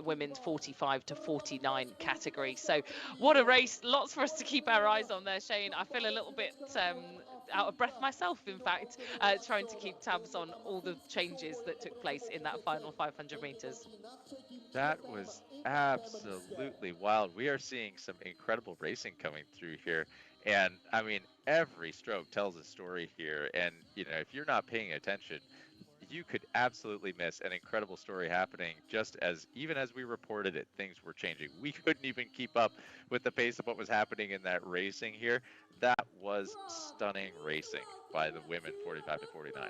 women's 45 to 49 category. So what a race, lots for us to keep our eyes on there, Shane. I feel a little bit out of breath myself, in fact, trying to keep tabs on all the changes that took place in that final 500 meters. That was absolutely wild. We are seeing some incredible racing coming through here. And I mean, every stroke tells a story here. And, you know, if you're not paying attention, you could absolutely miss an incredible story happening. Just as, even as we reported it, things were changing. We couldn't even keep up with the pace of what was happening in that racing here. That was stunning racing by the women 45 to 49.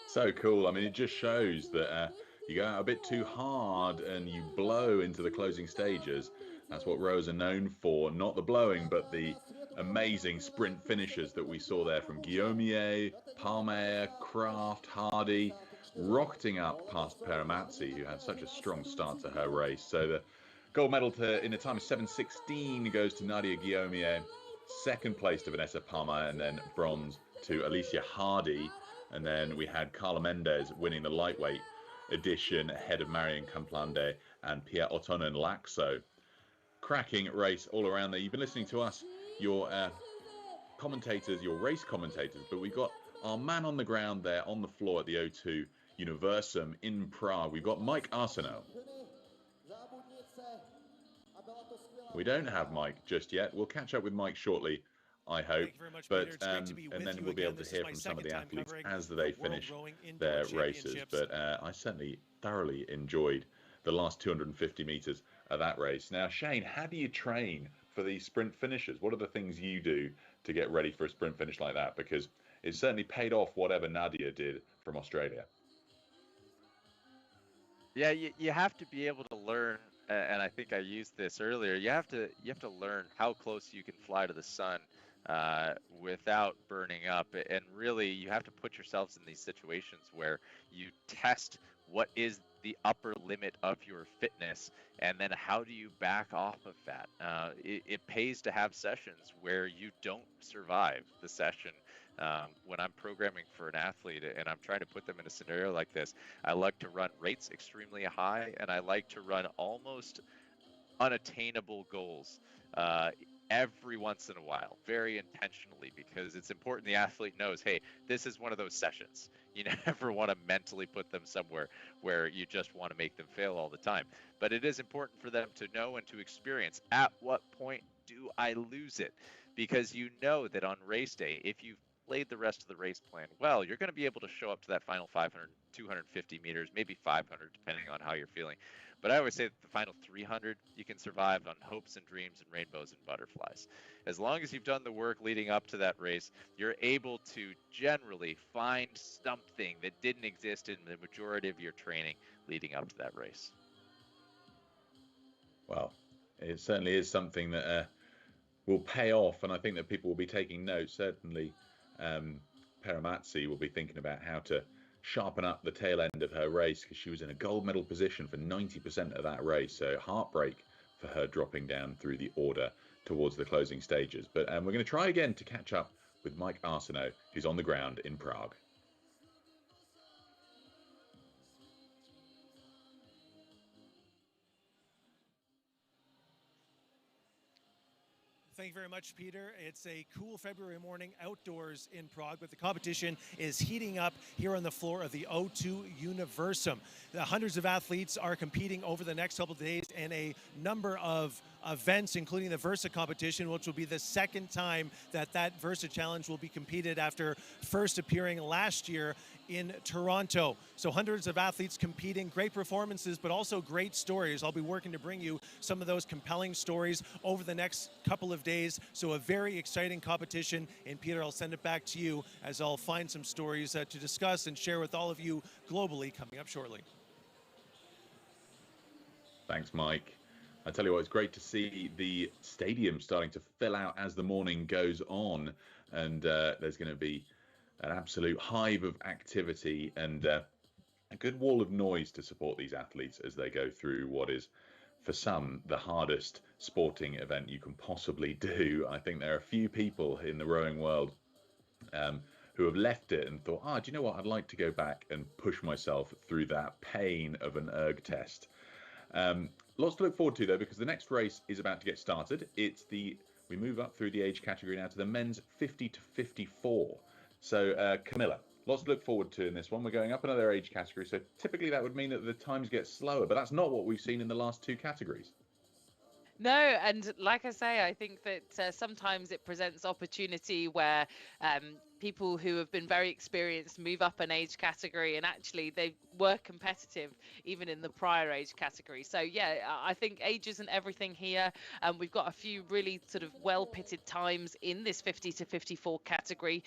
So cool. I mean, it just shows that you go out a bit too hard and you blow into the closing stages. That's what rowers are known for, not the blowing, but the amazing sprint finishes that we saw there from Guillaume, Palmaia, Kraft, Hardy, rocketing up past Paramatsi, who had such a strong start to her race. So the gold medal in a time of 7:16 goes to Nadia Guillaume, second place to Vanessa Palmaia, and then bronze to Alicia Hardy. And then we had Carla Mendes winning the lightweight edition ahead of Marion Camplande and Pierre Otonen Laxo. Cracking race all around there. You've been listening to us, your commentators, your race commentators, but we've got our man on the ground there on the floor at the O2 Universum in Prague. We've got Mike Arsenault. We don't have Mike just yet. We'll catch up with Mike shortly, I hope. Thank you very much, but Peter. It's great to be with and then you we'll be again. able to This hear is my from some of the second time athletes covering as the they World finish Rowing Indoor their races. Championships. But I certainly thoroughly enjoyed the last 250 meters of that race. Now, Shane, how do you train for these sprint finishes? What are the things you do to get ready for a sprint finish like that? Because it certainly paid off whatever Nadia did from Australia. Yeah, you have to be able to learn, and I think I used this earlier. You have to learn how close you can fly to the sun without burning up, and really you have to put yourselves in these situations where you test what is the upper limit of your fitness, and then how do you back off of that. It pays to have sessions where you don't survive the session. When I'm programming for an athlete and I'm trying to put them in a scenario like this, I like to run rates extremely high, and I like to run almost unattainable goals every once in a while, very intentionally, because it's important the athlete knows, hey, this is one of those sessions. You never want to mentally put them somewhere where you just want to make them fail all the time. But it is important for them to know and to experience, at what point do I lose it? Because you know that on race day, if you've played the rest of the race plan well, you're going to be able to show up to that final 500, 250 meters, maybe 500, depending on how you're feeling. But I always say that the final 300, you can survive on hopes and dreams and rainbows and butterflies. As long as you've done the work leading up to that race, you're able to generally find something that didn't exist in the majority of your training leading up to that race. Well, it certainly is something that will pay off, and I think that people will be taking notes. Certainly, Peramazzi will be thinking about how to sharpen up the tail end of her race, because she was in a gold medal position for 90% of that race. So heartbreak for her dropping down through the order towards the closing stages. But we're going to try again to catch up with Mike Arsenault, who's on the ground in Prague. Thank you very much, Peter. It's a cool February morning outdoors in Prague, but the competition is heating up here on the floor of the O2 Universum. The hundreds of athletes are competing over the next couple of days in a number of events, including the Versa competition, which will be the second time that Versa Challenge will be competed after first appearing last year in Toronto. So hundreds of athletes competing, great performances, but also great stories. I'll be working to bring you some of those compelling stories over the next couple of days. So a very exciting competition. And Peter, I'll send it back to you as I'll find some stories to discuss and share with all of you globally coming up shortly. Thanks, Mike. I tell you what, it's great to see the stadium starting to fill out as the morning goes on. And there's going to be an absolute hive of activity and a good wall of noise to support these athletes as they go through what is, for some, the hardest sporting event you can possibly do. I think there are a few people in the rowing world who have left it and thought, do you know what, I'd like to go back and push myself through that pain of an erg test. Lots to look forward to, though, because the next race is about to get started. We move up through the age category now to the men's 50 to 54. So, Camilla, lots to look forward to in this one. We're going up another age category, so typically that would mean that the times get slower, but that's not what we've seen in the last two categories. No, and like I say, I think that sometimes it presents opportunity where people who have been very experienced move up an age category, and actually they were competitive even in the prior age category. So yeah, I think age isn't everything here. We've got a few really sort of well-pitted times in this 50 to 54 category.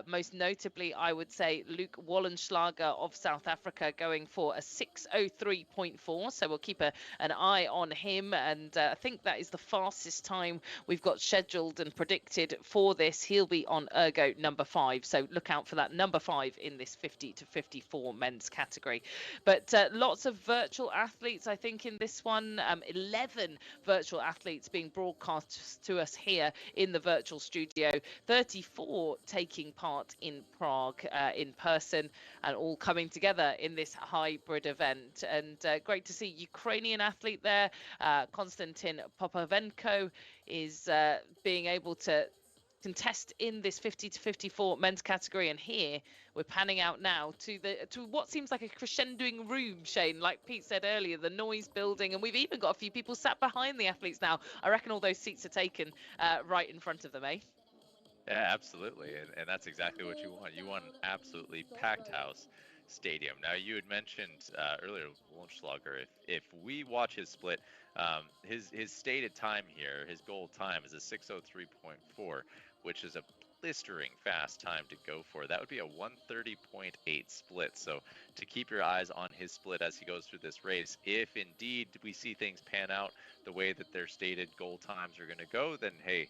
Most notably, I would say Luke Wallenschlager of South Africa going for a 6:03.4. So we'll keep an eye on him, and I think that is the fastest time we've got scheduled and predicted for this. He'll be on ergo number 5. 5. So look out for that number 5 in this 50 to 54 men's category. But lots of virtual athletes, I think, in this one. 11 virtual athletes being broadcast to us here in the virtual studio. 34 taking part in Prague in person, and all coming together in this hybrid event. And great to see Ukrainian athlete there. Konstantin Popovenko is being able to contest in this 50 to 54 men's category, and here we're panning out now to what seems like a crescendoing room, Shane. Like Pete said earlier, the noise building, and we've even got a few people sat behind the athletes now. I reckon all those seats are taken right in front of them, eh? Yeah, absolutely, and that's exactly what you want. You want an absolutely packed house stadium. Now, you had mentioned earlier, Wunschlager, if we watch his split, his stated time here, his goal time is a 6:03.4, which is a blistering fast time to go for. That would be a 1:30.8 split. So to keep your eyes on his split as he goes through this race, if indeed we see things pan out the way that their stated goal times are going to go, then hey,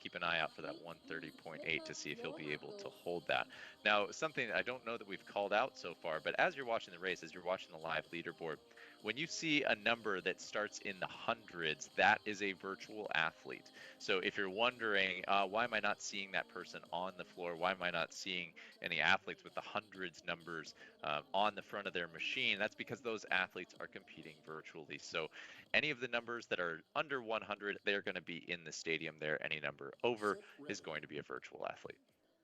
keep an eye out for that 1:30.8 to see if he'll be able to hold that. Now, something I don't know that we've called out so far, but as you're watching the race, as you're watching the live leaderboard, when you see a number that starts in the hundreds, that is a virtual athlete. So if you're wondering, why am I not seeing that person on the floor? Why am I not seeing any athletes with the hundreds numbers on the front of their machine? That's because those athletes are competing virtually. So any of the numbers that are under 100, they're going to be in the stadium there. Any number over is going to be a virtual athlete.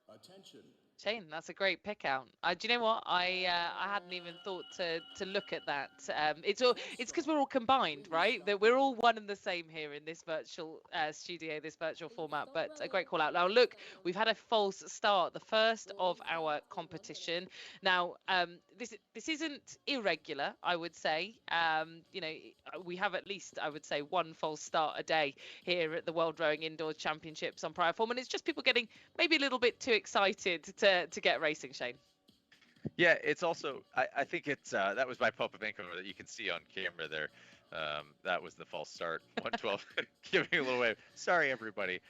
Attention. Shane, that's a great pick out. Do you know what? I hadn't even thought to look at that. It's because we're all combined, right? That we're all one and the same here in this virtual studio, this virtual format. But a great call out. Now look, we've had a false start, the first of our competition. Now this isn't irregular, I would say. You know, we have at least, I would say, one false start a day here at the World Rowing Indoor Championships on Prior Form, and it's just people getting maybe a little bit too excited to get racing, Shane. Yeah, it's also, I think it's, that was by Popovenko that you can see on camera there. That was the false start, 112, giving a little wave. Sorry, everybody,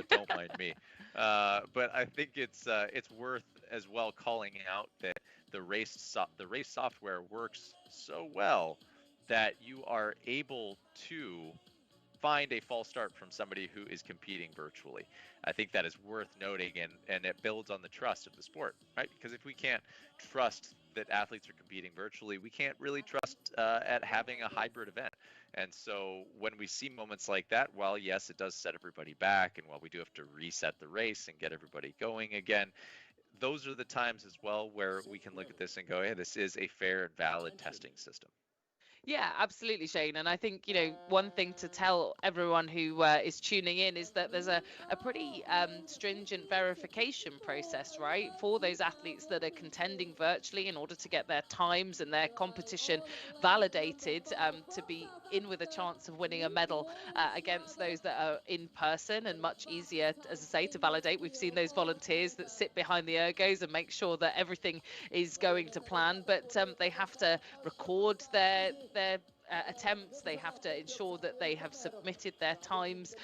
don't mind me. But I think it's worth as well calling out that the race software works so well that you are able to find a false start from somebody who is competing virtually. I think that is worth noting, and it builds on the trust of the sport, right? Because if we can't trust that athletes are competing virtually, we can't really trust at having a hybrid event. And so when we see moments like that, while yes, it does set everybody back, and while we do have to reset the race and get everybody going again, those are the times as well where we can look at this and go, hey, this is a fair and valid testing system. Yeah, absolutely, Shane. And I think, you know, one thing to tell everyone who is tuning in is that there's a pretty stringent verification process, right, for those athletes that are contending virtually in order to get their times and their competition validated to be in with a chance of winning a medal against those that are in person, and much easier, as I say, to validate. We've seen those volunteers that sit behind the ergos and make sure that everything is going to plan, but they have to record their attempts. They have to ensure that they have submitted their times,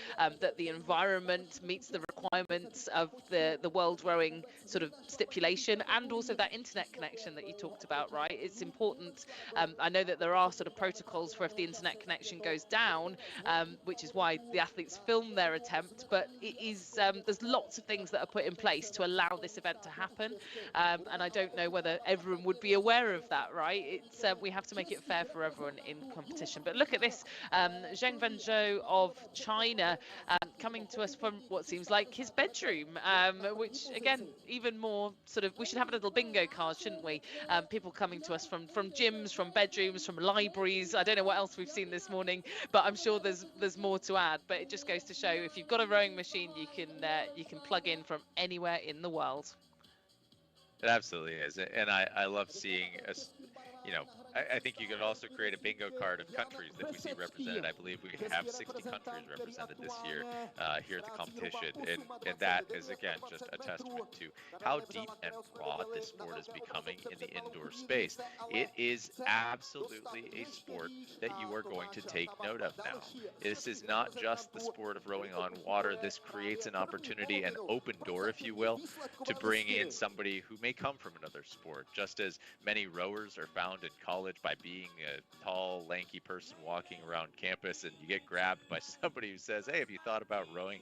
that the environment meets the requirements of the world rowing sort of stipulation, and also that internet connection that you talked about, right? It's important. I know that there are sort of protocols for if the internet connection goes down, which is why the athletes film their attempt, but it is there's lots of things that are put in place to allow this event to happen, and I don't know whether everyone would be aware of that, right? It's we have to make it fair for everyone in competition. But look at this, Zheng Wenzhou of China coming to us from what seems like his bedroom, which again, even more sort of, we should have a little bingo card, shouldn't we? People coming to us from gyms, from bedrooms, from libraries. I don't know what else we've seen this morning, but I'm sure there's more to add. But it just goes to show, if you've got a rowing machine, you can plug in from anywhere in the world. It absolutely is, and I love seeing us. I think you could also create a bingo card of countries that we see represented. I believe we have 60 countries represented this year here at the competition, and that is again just a testament to how deep and broad this sport is becoming in the indoor space. It is absolutely a sport that you are going to take note of now. This is not just the sport of rowing on water. This creates an opportunity, an open door, if you will, to bring in somebody who may come from another sport. Just as many rowers are found in college by being a tall, lanky person walking around campus, and you get grabbed by somebody who says, "Hey, have you thought about rowing?"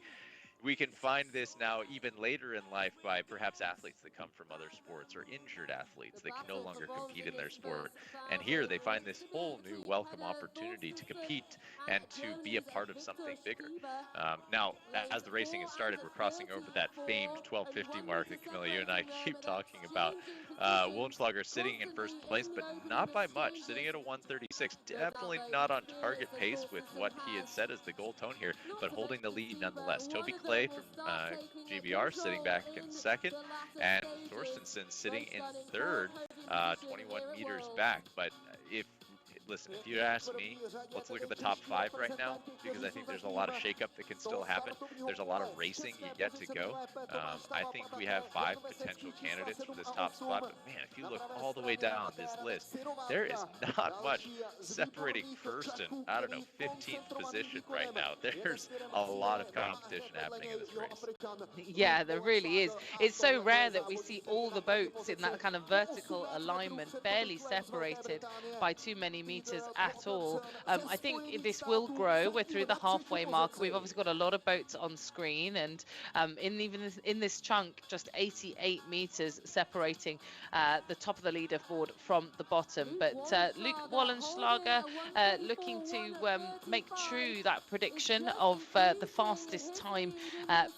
We can find this now even later in life by perhaps athletes that come from other sports or injured athletes that can no longer compete in their sport. And here they find this whole new welcome opportunity to compete and to be a part of something bigger. Now, as the racing has started, we're crossing over that famed 1250 mark that Camilla, you and I keep talking about. Wollenschlager sitting in first place, but not by much, sitting at a 136. Definitely not on target pace with what he had set as the goal tone here, but holding the lead nonetheless. Toby Clay from GBR sitting back in second, and Thorstensen sitting in third, 21 meters back. But listen, if you ask me, let's look at the top 5 right now, because I think there's a lot of shakeup that can still happen. There's a lot of racing yet to go. I think we have 5 potential candidates for this top spot, but man, if you look all the way down this list, there is not much separating first and, I don't know, 15th position right now. There's a lot of competition happening in this race. Yeah, there really is. It's so rare that we see all the boats in that kind of vertical alignment, barely separated by too many meters at all. I think this will grow. We're through the halfway mark. We've obviously got a lot of boats on screen, and in this chunk, just 88 meters separating the top of the leaderboard from the bottom. But Luke Wollenschlager looking to make true that prediction of the fastest time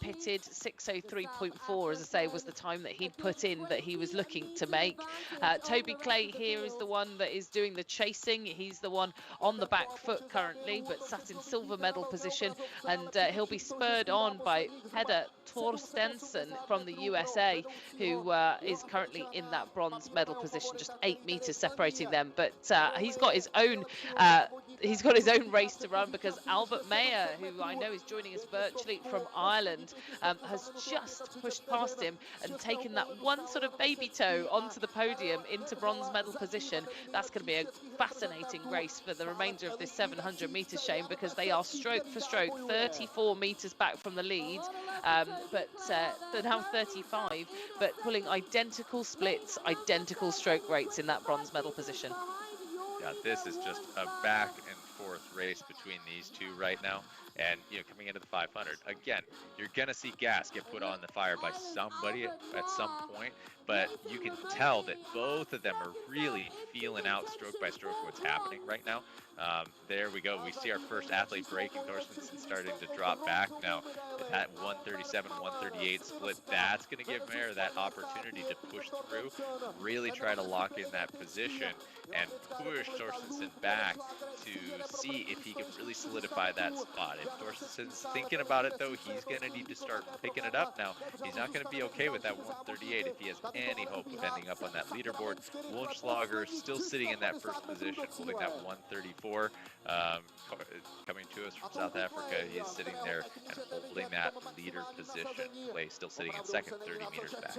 pitted. 6:03.4, as I say, was the time that he'd put in that he was looking to make. Toby Clay here is the one that is doing the chasing. He's the one on the back foot currently, but sat in silver medal position, and he'll be spurred on by Peder Thorstensen from the USA, who is currently in that bronze medal position, just 8 meters separating them. But he's got his own race to run, because Albert Mayer, who I know is joining us virtually from Ireland, has just pushed past him and taken that one sort of baby toe onto the podium into bronze medal position. That's going to be a fascinating race for the remainder of this 700 meters, Shane, because they are stroke for stroke 34 meters back from the lead, but they're now 35, but pulling identical splits, identical stroke rates in that bronze medal position. Yeah, this is just a back and forth race between these two right now. And, coming into the 500, again, you're going to see gas get put on the fire by somebody at some point, but you can tell that both of them are really feeling out stroke by stroke what's happening right now. There we go. We see our first athlete breaking. Thorstensen starting to drop back. Now, that 137, 138 split, that's going to give Mayer that opportunity to push through, really try to lock in that position and push Thorstensen back to see if he can really solidify that spot. If Thorstensen's thinking about it, though, he's going to need to start picking it up now. He's not going to be okay with that 138 if he has any hope of ending up on that leaderboard. Wollenschlager still sitting in that first position, holding that 134. Coming to us from South Africa, he's sitting there and holding that leader position. Clay still sitting in second, 30 meters back.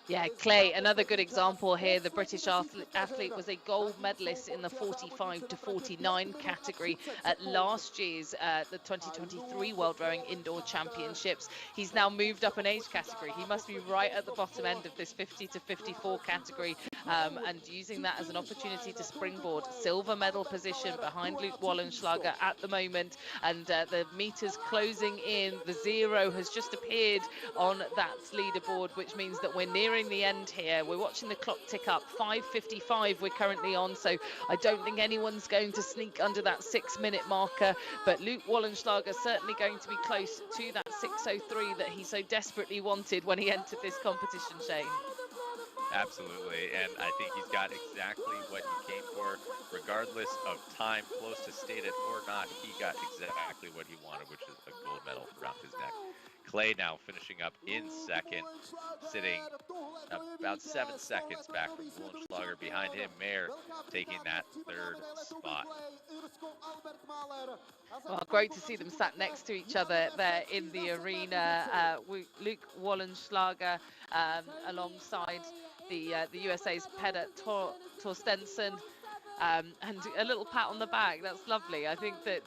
Yeah, Clay, another good example here. The British athlete was a gold medalist in the 45 to 49 category at last year's the 2023 World Rowing Indoor Championships. He's now moved up an age category. He must be right at the bottom end of this 50 to 54 category, and using that as an opportunity to springboard. Silver medal position behind Luke Wollenschlager at the moment, and the meters closing in. The 0 has just appeared on that leaderboard, which means that we're nearing the end here. We're watching the clock tick up. 5:55 we're currently on, so I don't think anyone's going to sneak under that 6-minute marker, but Luke Wollenschlager certainly going to be close to that 6:03 that he so desperately wanted when he entered this competition, Shane. Absolutely, and I think he's got exactly what he came for, regardless of time, close to stated or not. He got exactly what he wanted, which is a gold medal around his neck. Clay now finishing up in second, sitting about 7 seconds back from Wollenschlager. Behind him, Mayer taking that third spot. Well, great to see them sat next to each other there in the arena. Luke Wollenschlager alongside the USA's Peder Torstensen. And a little pat on the back. That's lovely. I think that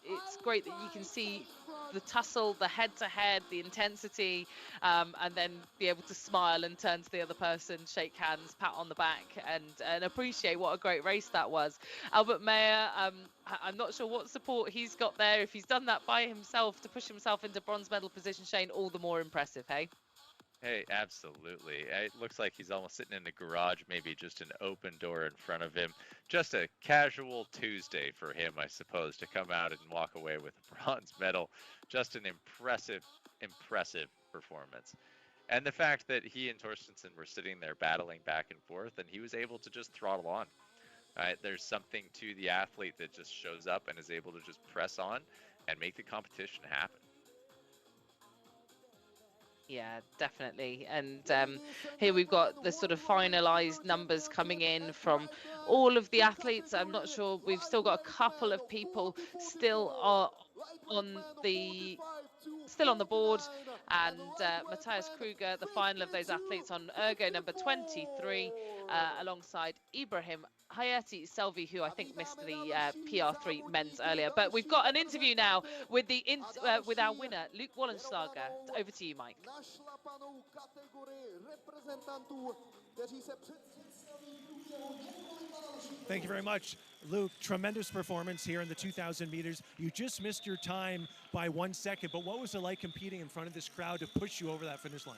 it's great that you can see the tussle, the head-to-head, the intensity, and then be able to smile and turn to the other person, shake hands, pat on the back, and appreciate what a great race that was. Albert Mayer, I'm not sure what support he's got there. If he's done that by himself to push himself into bronze medal position, Shane, all the more impressive, hey? Hey, absolutely. It looks like he's almost sitting in the garage, maybe just an open door in front of him. Just a casual Tuesday for him, I suppose, to come out and walk away with a bronze medal. Just an impressive performance. And the fact that he and Torstensen were sitting there battling back and forth, and he was able to just throttle on. Right? There's something to the athlete that just shows up and is able to just press on and make the competition happen. Yeah, definitely. And here we've got the sort of finalized numbers coming in from all of the athletes. I'm not sure, we've still got a couple of people still on the board, and Matthias Kruger, the final of those athletes, on ergo number 23, alongside Ibrahim Hayati Selvi, who I think missed the PR3 men's earlier. But we've got an interview now with with our winner, Luke Wollenschlager. Over to you, Mike. Thank you very much, Luke. Tremendous performance here in the 2,000 meters. You just missed your time by 1 second, but what was it like competing in front of this crowd to push you over that finish line?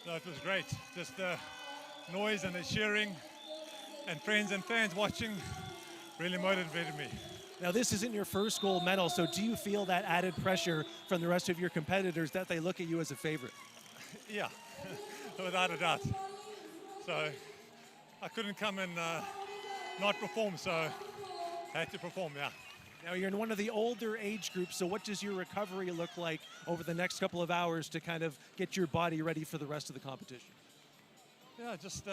No, it was great. Just the noise and the cheering and friends and fans watching really motivated me. Now, this isn't your first gold medal, so do you feel that added pressure from the rest of your competitors that they look at you as a favorite? Yeah, without a doubt. So I couldn't come and not perform, so I had to perform, yeah. Now, you're in one of the older age groups, so what does your recovery look like over the next couple of hours to kind of get your body ready for the rest of the competition? Yeah, just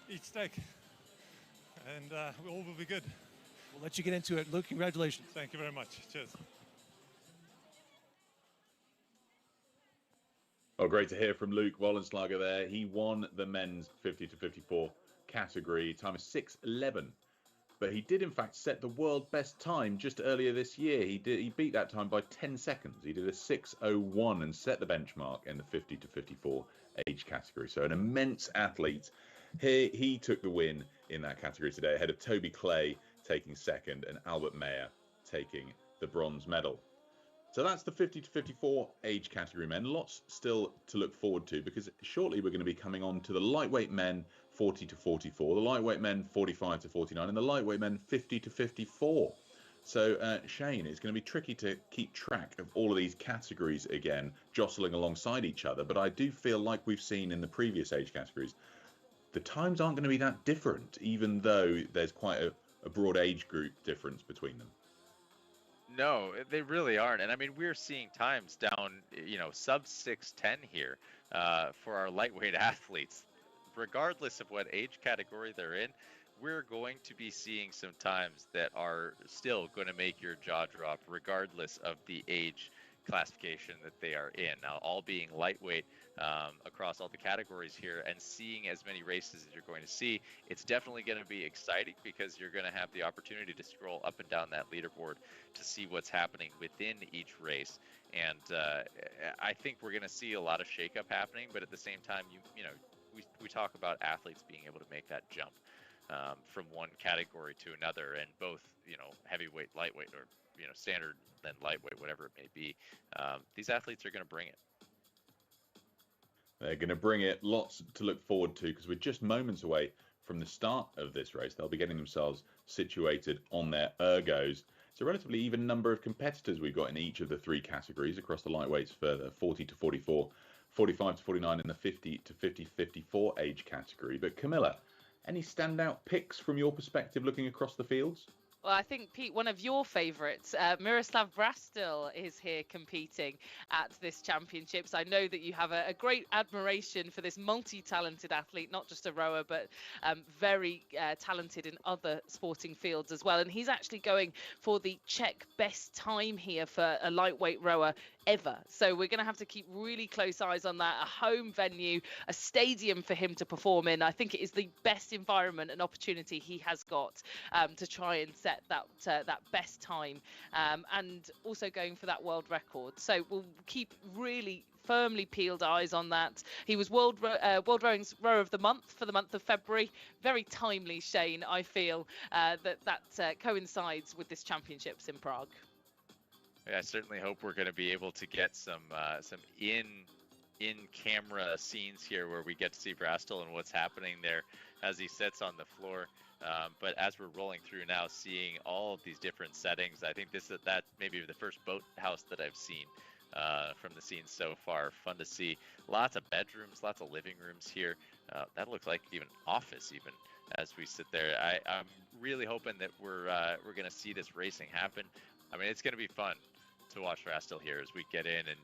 eat steak, and all will be good. We'll let you get into it. Luke, congratulations. Thank you very much. Cheers. Oh, great to hear from Luke Wollenschlager there. He won the men's 50 to 54 category. Time is 6:11. But he did, in fact, set the world best time just earlier this year. He beat that time by 10 seconds. He did a 6:01 and set the benchmark in the 50 to 54 age category. So an immense athlete. He took the win in that category today, ahead of Toby Clay taking second and Albert Mayer taking the bronze medal. So that's the 50 to 54 age category men. Lots still to look forward to, because shortly we're going to be coming on to the lightweight men 40 to 44, the lightweight men 45 to 49, and the lightweight men 50 to 54. So Shane, it's going to be tricky to keep track of all of these categories again, jostling alongside each other. But I do feel like we've seen in the previous age categories, the times aren't going to be that different, even though there's quite a broad age group difference between them. No, they really aren't. And I mean, we're seeing times down, sub 6:10 here for our lightweight athletes. Regardless of what age category they're in, we're going to be seeing some times that are still going to make your jaw drop, regardless of the age classification that they are in. Now, all being lightweight across all the categories here, and seeing as many races as you're going to see, it's definitely going to be exciting, because you're going to have the opportunity to scroll up and down that leaderboard to see what's happening within each race. And I think we're going to see a lot of shakeup happening, but at the same time, we talk about athletes being able to make that jump from one category to another, and both, heavyweight, lightweight, or standard, then lightweight, whatever it may be. These athletes are going to bring it. They're going to bring it. Lots to look forward to, because we're just moments away from the start of this race. They'll be getting themselves situated on their ergos. It's a relatively even number of competitors we've got in each of the three categories across the lightweights for the 40 to 44, 45 to 49, and the 50 to 54 age category. But Camilla, any standout picks from your perspective looking across the fields? Well, I think, Pete, one of your favourites, Miroslav Brastil, is here competing at this championships. I know that you have a great admiration for this multi-talented athlete, not just a rower, but very talented in other sporting fields as well. And he's actually going for the Czech best time here for a lightweight rower ever. So we're going to have to keep really close eyes on that. A home venue, a stadium for him to perform in. I think it is the best environment and opportunity he has got to try and set that best time, and also going for that world record. So we'll keep really firmly peeled eyes on that. He was World Rowing's Rower of the Month for the month of February. Very timely, Shane, I feel, that coincides with this championships in Prague. Yeah, I certainly hope we're going to be able to get some in-camera scenes here where we get to see Brastil and what's happening there as he sits on the floor. But as we're rolling through now, seeing all of these different settings, I think that maybe the first boathouse that I've seen from the scenes so far. Fun to see. Lots of bedrooms, lots of living rooms here. That looks like even office even as we sit there. I'm really hoping that we're going to see this racing happen. I mean, it's going to be fun to watch Brastil here as we get in, and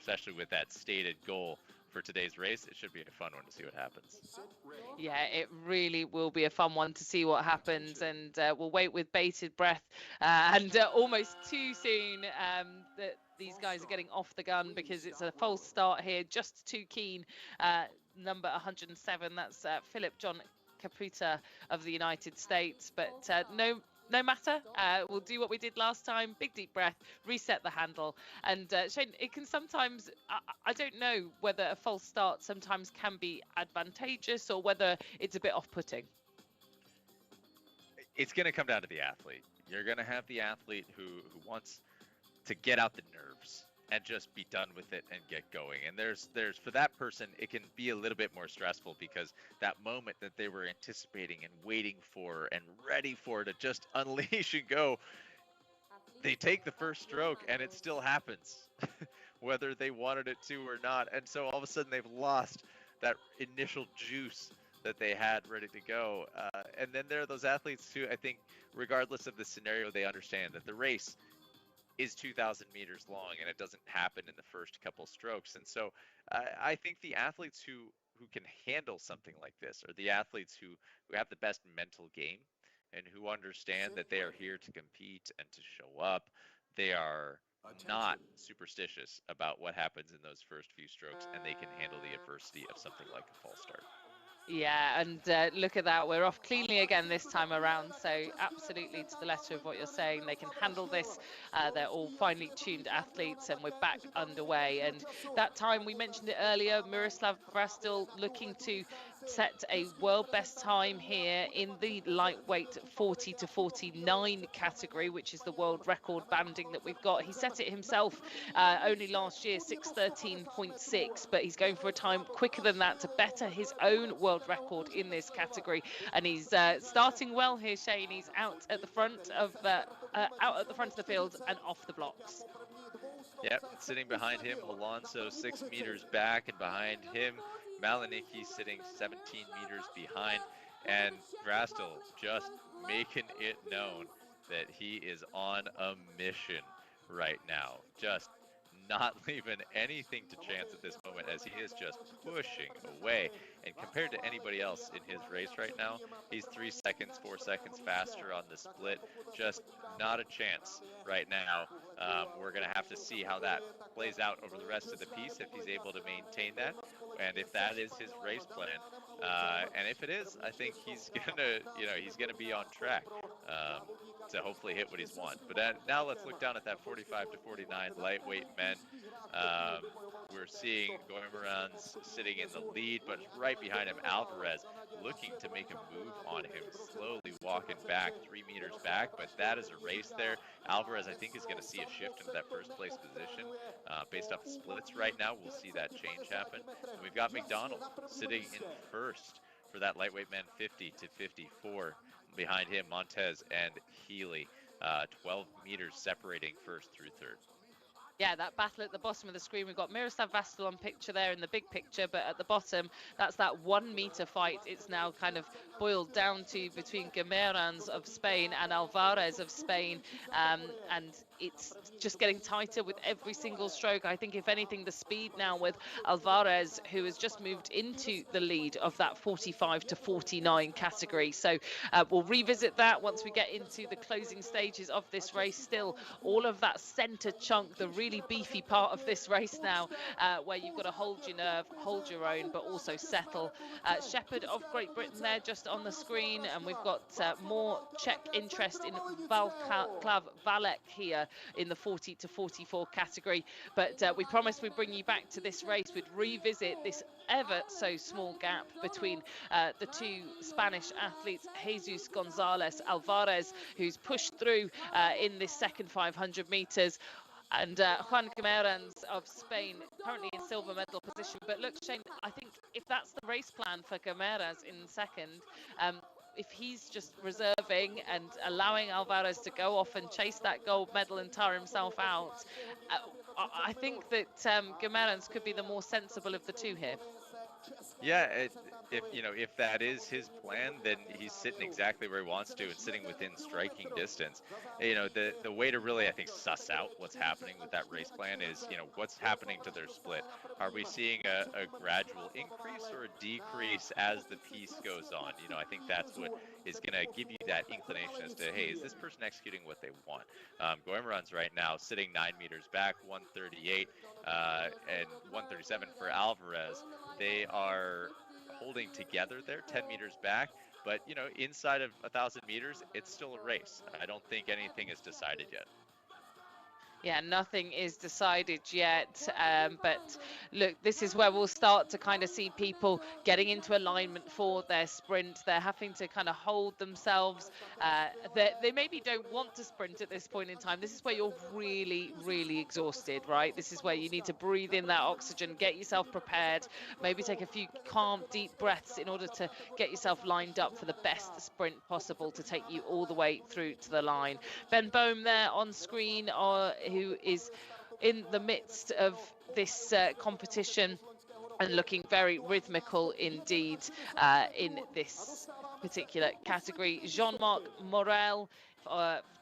especially with that stated goal for today's race, it should be a fun one to see what happens. Yeah, it really will be a fun one to see what happens, and we'll wait with bated breath and almost too soon that these guys are getting off the gun, because it's a false start here, just too keen. Number 107, that's Philip John Caputa of the United States, but no matter, we'll do what we did last time. Big deep breath, reset the handle. And Shane, it can sometimes, I don't know whether a false start sometimes can be advantageous or whether it's a bit off-putting. It's going to come down to the athlete. You're going to have the athlete who wants to get out the nerves and just be done with it and get going. And there's for that person, it can be a little bit more stressful, because that moment that they were anticipating and waiting for and ready for to just unleash and go, they take the first stroke and it still happens, whether they wanted it to or not. And so all of a sudden they've lost that initial juice that they had ready to go. And then there are those athletes who, I think, regardless of the scenario, they understand that the race is 2,000 meters long and it doesn't happen in the first couple strokes. And so I think the athletes who can handle something like this are the athletes who have the best mental game and who understand that they are here to compete and to show up. They are not superstitious about what happens in those first few strokes, and they can handle the adversity of something like a false start. Yeah, and look at that. We're off cleanly again this time around. So absolutely to the letter of what you're saying. They can handle this. They're all finely tuned athletes, and we're back underway. And that time, we mentioned it earlier, Miroslav Brastil looking to set a world best time here in the lightweight 40 to 49 category, which is the world record banding that we've got. He set it himself only last year, 6:13.6, but he's going for a time quicker than that to better his own world record in this category. And he's starting well here, Shane. He's out at the front of the field and off the blocks. Yep, sitting behind him, Alonso 6 meters back, and behind him, Maliniki sitting 17 meters behind. And Brastil just making it known that he is on a mission right now. Just not leaving anything to chance at this moment, as he is just pushing away. And compared to anybody else in his race right now, he's 3 seconds, 4 seconds faster on the split. Just not a chance right now. We're going to have to see how that plays out over the rest of the piece, if he's able to maintain that, and if that is his race plan. And if it is, I think he's gonna be on track to hopefully hit what he's won. But now let's look down at that 45 to 49 lightweight men. We're seeing Goimeran's sitting in the lead, but right behind him, Alvarez looking to make a move on him, slowly walking back 3 meters back, but that is a race there. Alvarez, I think, is going to see a shift into that first place position based off the splits right now. We'll see that change happen. And we've got McDonald sitting in first for that lightweight man 50 to 54. Behind him, Montez and Healy, 12 meters separating first through third. Yeah, that battle at the bottom of the screen. We've got Miroslav Vastil on picture there in the big picture, but at the bottom, that's that 1 meter fight. It's now kind of boiled down to between Guimarães of Spain and Alvarez of Spain. And it's just getting tighter with every single stroke. I think, if anything, the speed now with Alvarez, who has just moved into the lead of that 45 to 49 category. So we'll revisit that once we get into the closing stages of this race. Still, all of that center chunk, the really beefy part of this race now, where you've got to hold your nerve, hold your own, but also settle. Shepherd of Great Britain there just on the screen, and we've got more Czech interest in Václav Valek here in the 40 to 44 category. But we promised we'd bring you back to this race. We'd revisit this ever so small gap between the two Spanish athletes, Jesus Gonzalez Alvarez, who's pushed through in this second 500 meters, and Juan Guimarães of Spain, currently in silver medal position. But look, Shane, I think if that's the race plan for Guimarães in second, if he's just reserving and allowing Alvarez to go off and chase that gold medal and tire himself out, I think that Guimarães could be the more sensible of the two here. Yeah, if that is his plan, then he's sitting exactly where he wants to and sitting within striking distance. The way to really, I think, suss out what's happening with that race plan is, what's happening to their split. Are we seeing a gradual increase or a decrease as the piece goes on? I think that's what is going to give you that inclination as to, hey, is this person executing what they want? Guimarães right now sitting 9 meters back, 138 and 137 for Alvarez. They are holding together there, 10 meters back, but inside of 1,000 meters, it's still a race. I don't think anything is decided yet. Yeah, nothing is decided yet, but look, this is where we'll start to kind of see people getting into alignment for their sprint. They're having to kind of hold themselves. They maybe don't want to sprint at this point in time. This is where you're really, really exhausted, right? This is where you need to breathe in that oxygen, get yourself prepared, maybe take a few calm, deep breaths in order to get yourself lined up for the best sprint possible to take you all the way through to the line. Ben Bohm there on screen, who is in the midst of this competition and looking very rhythmical indeed in this particular category. Jean-Marc Morel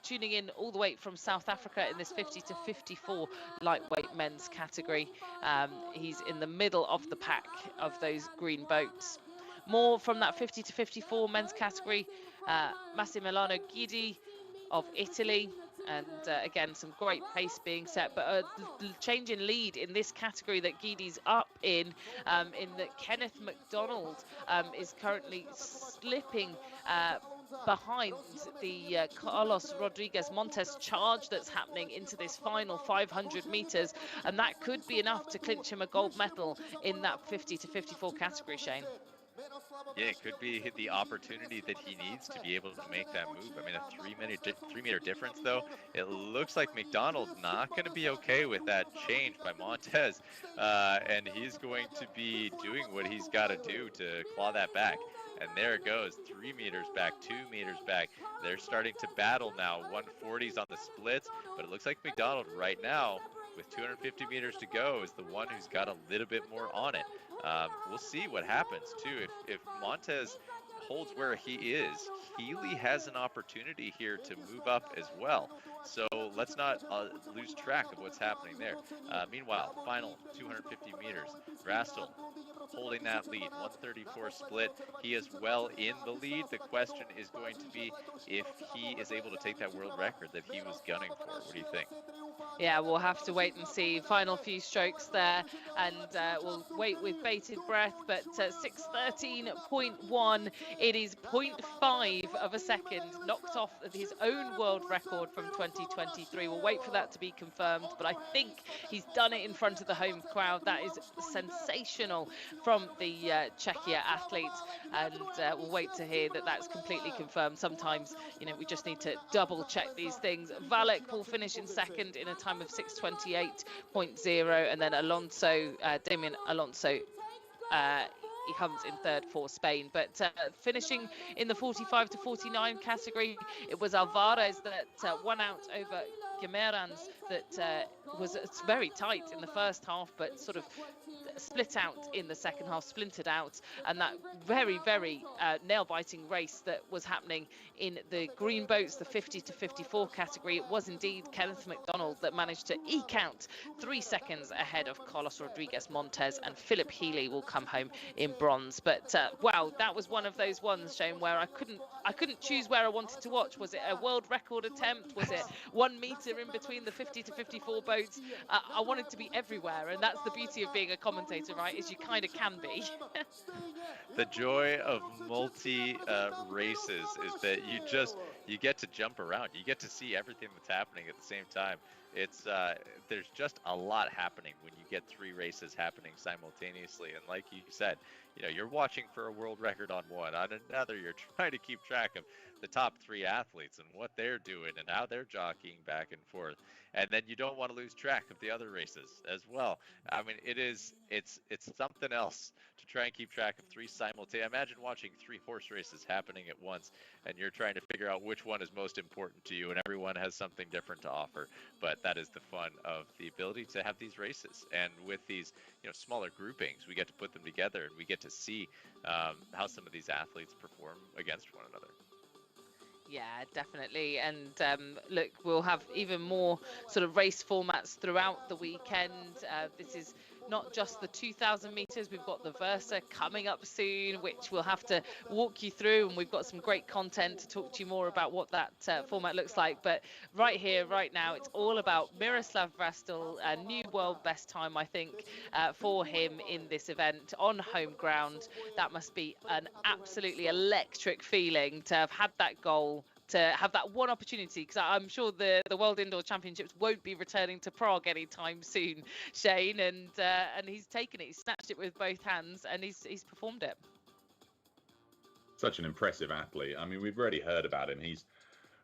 tuning in all the way from South Africa in this 50 to 54 lightweight men's category. He's in the middle of the pack of those green boats. More from that 50 to 54 men's category, Massimiliano Guidi of Italy. And again, some great pace being set, but a change in lead in this category that Guidi's up in that Kenneth MacDonald is currently slipping behind the Carlos Rodriguez Montes charge that's happening into this final 500 meters, and that could be enough to clinch him a gold medal in that 50 to 54 category, Shane. Yeah, it could be the opportunity that he needs to be able to make that move. I mean, a 3 meter difference, though. It looks like McDonald not going to be okay with that change by Montes, and he's going to be doing what he's got to do to claw that back. And there it goes, 3 meters back, 2 meters back. They're starting to battle now. 140s on the splits, but it looks like McDonald right now, with 250 meters to go, is the one who's got a little bit more on it. We'll see what happens too. If Montes holds where he is, Healy has an opportunity here to move up as well. So let's not lose track of what's happening there. Meanwhile, final 250 meters, Rastel holding that lead, 134 split. He is well in the lead. The question is going to be if he is able to take that world record that he was gunning for. What do you think? Yeah, we'll have to wait and see. Final few strokes there, and we'll wait with bated breath. But 6:13.1, it is 0.5 of a second, knocked off his own world record from 2023. We'll wait for that to be confirmed, but I think he's done it in front of the home crowd. That is sensational from the Czechia athlete, and we'll wait to hear that that's completely confirmed. Sometimes, we just need to double check these things. Valek will finish in second in a time of 6:28.0, and then Damian Alonso, he comes in third for Spain. But finishing in the 45 to 49 category, it was Alvarez that won out over Gemerans that was very tight in the first half, but sort of split out in the second half, splintered out, and that very, very nail-biting race that was happening in the green boats, the 50 to 54 category. It was indeed Kenneth MacDonald that managed to eke out 3 seconds ahead of Carlos Rodriguez Montes, and Philip Healy will come home in bronze. But wow, that was one of those ones, Shane, where I couldn't choose where I wanted to watch. Was it a world record attempt? Was it 1 meter in between the 50 to 54 boats? I wanted to be everywhere, and that's the beauty of being a commentator, right? Is you kind of can be. The joy of multi races is that you get to jump around. You get to see everything that's happening at the same time. It's there's just a lot happening when you get 3 races happening simultaneously. And like you said, you're watching for a world record on one. On another, you're trying to keep track of the top 3 athletes and what they're doing and how they're jockeying back and forth. And then you don't want to lose track of the other races as well. I mean, it's something else to try and keep track of 3 simultaneous. Imagine watching 3 horse races happening at once, and you're trying to figure out which one is most important to you, and everyone has something different to offer. But that is the fun of the ability to have these races. And with these smaller groupings, we get to put them together, and we get to see how some of these athletes perform against one another. Yeah, definitely. And look, we'll have even more sort of race formats throughout the weekend. This is not just the 2,000 meters. We've got the Versa coming up soon, which we'll have to walk you through. And we've got some great content to talk to you more about what that format looks like. But right here, right now, it's all about Miroslav Vrastel, a new world best time, I think, for him in this event on home ground. That must be an absolutely electric feeling to have had that goal, to have that one opportunity, because I'm sure the World Indoor Championships won't be returning to Prague anytime soon, Shane, and he's taken it, he's snatched it with both hands, and he's performed it. Such an impressive athlete. I mean, we've already heard about him. He's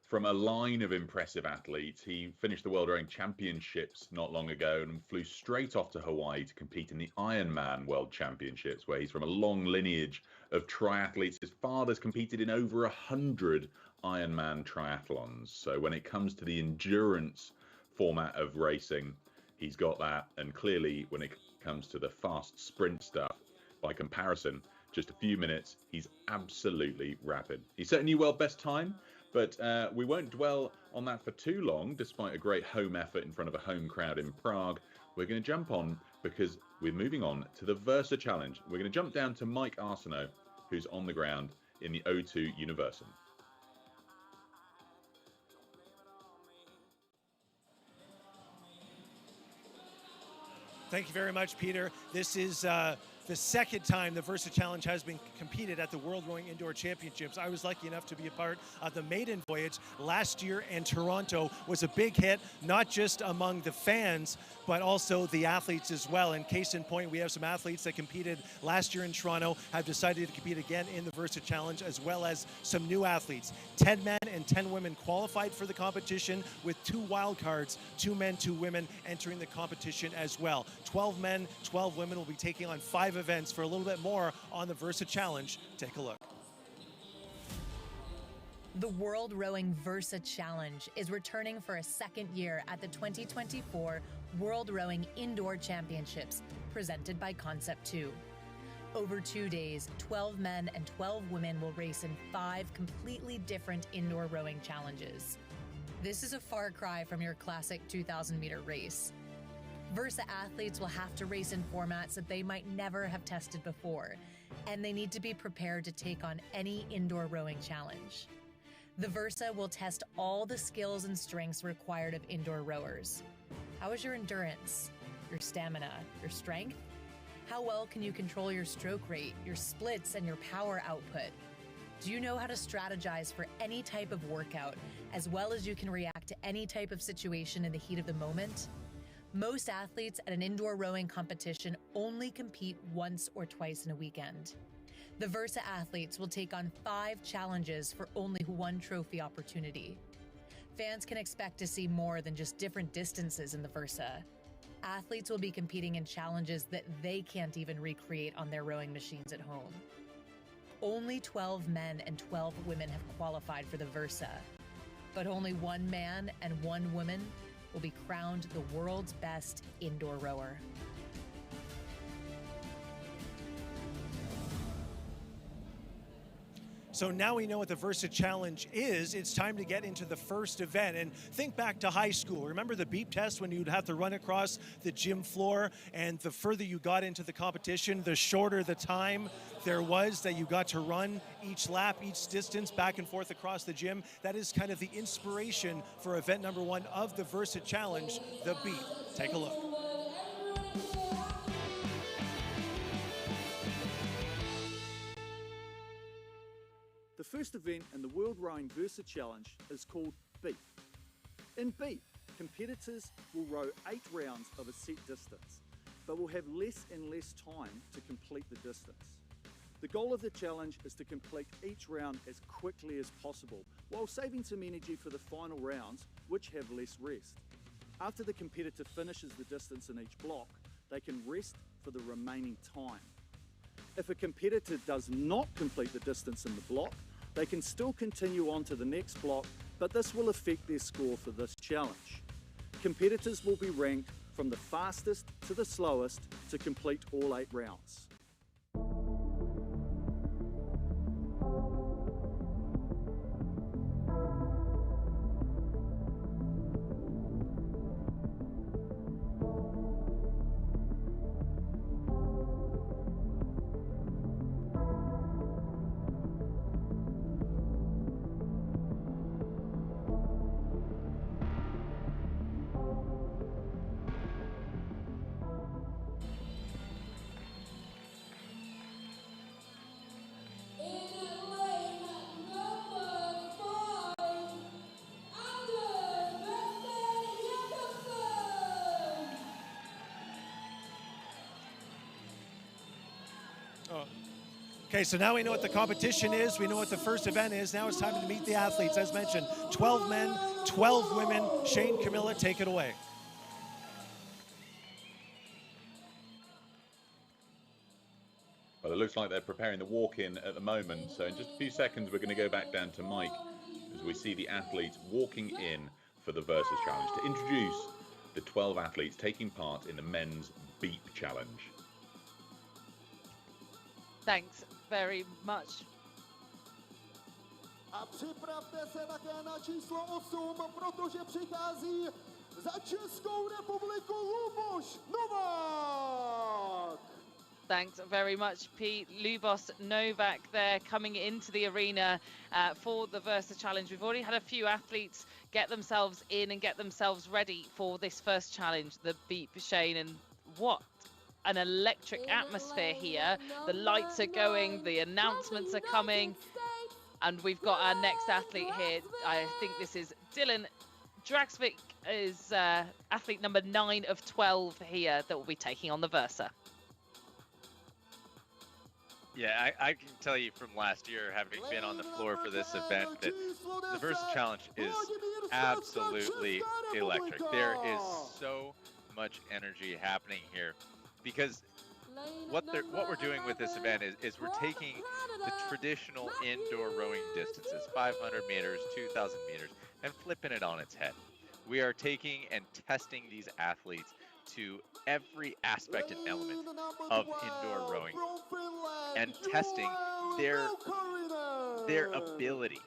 from a line of impressive athletes. He finished the World Rowing Championships not long ago and flew straight off to Hawaii to compete in the Ironman World Championships, where he's from a long lineage of triathletes. His father's competed in over 100 Ironman triathlons. So when it comes to the endurance format of racing, he's got that. And clearly, when it comes to the fast sprint stuff, by comparison, just a few minutes, he's absolutely rapid. He set a new world best time, but we won't dwell on that for too long. Despite a great home effort in front of a home crowd in Prague, we're going to jump on, because we're moving on to the Versa Challenge. We're going to jump down to Mike Arsenault, who's on the ground in the O2 Universum. Thank you very much, Peter. This is the second time the Versa Challenge has been competed at the World Rowing Indoor Championships. I was lucky enough to be a part of the maiden voyage last year, and Toronto was a big hit, not just among the fans, but also the athletes as well. And case in point, we have some athletes that competed last year in Toronto, have decided to compete again in the Versa Challenge, as well as some new athletes. 10 men and 10 women qualified for the competition, with 2 wild cards, 2 men, 2 women entering the competition as well. 12 men, 12 women will be taking on 5 events. For a little bit more on the Versa Challenge, take a look. The World Rowing Versa Challenge is returning for a second year at the 2024 World Rowing Indoor Championships, presented by Concept 2. Over 2 days, 12 men and 12 women will race in 5 completely different indoor rowing challenges. This is a far cry from your classic 2,000-meter race. Versa athletes will have to race in formats that they might never have tested before, and they need to be prepared to take on any indoor rowing challenge. The Versa will test all the skills and strengths required of indoor rowers. How is your endurance, your stamina, your strength? How well can you control your stroke rate, your splits, and your power output? Do you know how to strategize for any type of workout, as well as you can react to any type of situation in the heat of the moment? Most athletes at an indoor rowing competition only compete once or twice in a weekend. The Versa athletes will take on 5 challenges for only 1 trophy opportunity. Fans can expect to see more than just different distances in the Versa. Athletes will be competing in challenges that they can't even recreate on their rowing machines at home. Only 12 men and 12 women have qualified for the Versa, but only 1 man and 1 woman will be crowned the world's best indoor rower. So now we know what the Versa Challenge is. It's time to get into the first event. And think back to high school. Remember the beep test when you'd have to run across the gym floor, and the further you got into the competition, the shorter the time there was that you got to run each lap, each distance back and forth across the gym. That is kind of the inspiration for event number 1 of the Versa Challenge, the beep. Take a look. The first event in the World Rowing Versa Challenge is called Beep. In Beep, competitors will row 8 rounds of a set distance, but will have less and less time to complete the distance. The goal of the challenge is to complete each round as quickly as possible, while saving some energy for the final rounds, which have less rest. After the competitor finishes the distance in each block, they can rest for the remaining time. If a competitor does not complete the distance in the block, they can still continue on to the next block, but this will affect their score for this challenge. Competitors will be ranked from the fastest to the slowest to complete all 8 rounds. Okay, so now we know what the competition is. We know what the first event is. Now it's time to meet the athletes. As mentioned, 12 men, 12 women. Shane, Camilla, take it away. Well, it looks like they're preparing the walk-in at the moment. So in just a few seconds, we're going to go back down to Mike as we see the athletes walking in for the Versus Challenge to introduce the 12 athletes taking part in the men's Beep Challenge. Thanks very much. A připravte se také na číslo 8, protože přichází za Českou republiku Luboš Novák. Thanks very much, Pete. Lubos Novak there coming into the arena for the Versa Challenge. We've already had a few athletes get themselves in and get themselves ready for this first challenge, the Beep, Shane, and what an electric atmosphere here. The lights are going, the announcements are coming, and we've got our next athlete here. I think this is Dylan Dragsvik, is athlete number 9 of 12 here that will be taking on the Versa. Yeah, I can tell you from last year, having been on the floor for this event, that the Versa Challenge is absolutely electric. There is so much energy happening here, because what we're doing with this event is we're taking the traditional indoor rowing distances, 500 meters, 2,000 meters, and flipping it on its head. We are taking and testing these athletes to every aspect and element of indoor rowing and testing their ability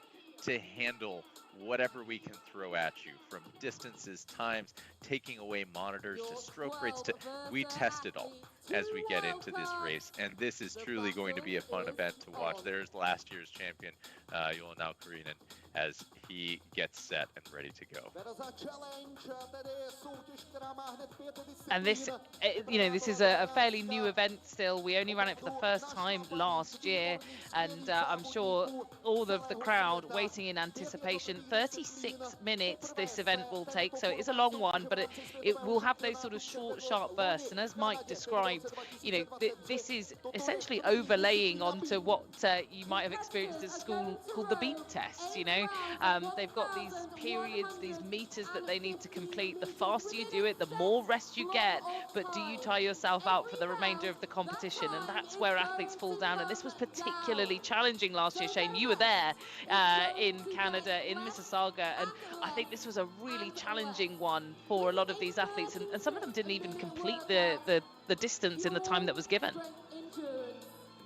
to handle whatever we can throw at you, from distances, times, taking away monitors to stroke rates, to we test it all as we get into this race. And this is truly going to be a fun event to watch. There's last year's champion, Joel Karinen, as he gets set and ready to go. And this, this is a fairly new event still. We only ran it for the first time last year, and I'm sure all of the crowd waiting in anticipation. 36 minutes this event will take, so it is a long one, but it will have those sort of short, sharp bursts. And as Mike described, this is essentially overlaying onto what you might have experienced at school called the beep test. They've got these periods, these meters that they need to complete. The faster you do it, the more rest you get, but do you tire yourself out for the remainder of the competition? And that's where athletes fall down. And this was particularly challenging last year. Shane, you were there in Canada, in Mississippi. winter saga, and I think this was a really challenging one for a lot of these athletes, and some of them didn't even complete the distance in the time that was given.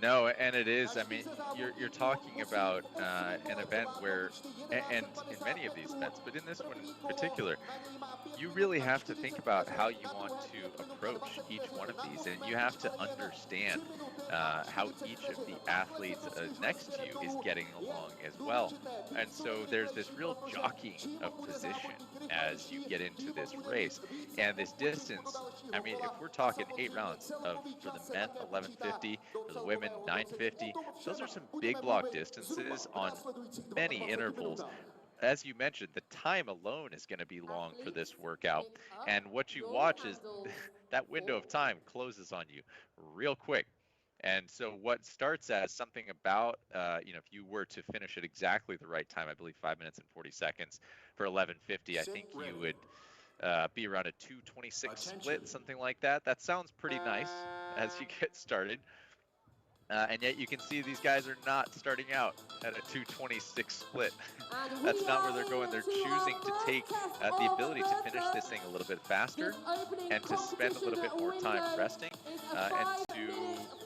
No, and it is. I mean, you're talking about an event where, and in many of these events, but in this one in particular, you really have to think about how you want to approach each one of these, and you have to understand how each of the athletes next to you is getting along as well. And so there's this real jockeying of position as you get into this race. And this distance, I mean, if we're talking 8 rounds for the men 1150, for the women 950, those are some big block distances on many intervals. As you mentioned, the time alone is going to be long for this workout. And what you watch is that window of time closes on you real quick. And so what starts as something about, if you were to finish at exactly the right time, I believe 5 minutes and 40 seconds for 1150, I think you would be around a 2:26 split, something like that. That sounds pretty nice as you get started. And yet you can see these guys are not starting out at a 2:26 split. That's not where they're going. They're choosing to take the ability to finish this thing a little bit faster and to spend a little bit more time resting and to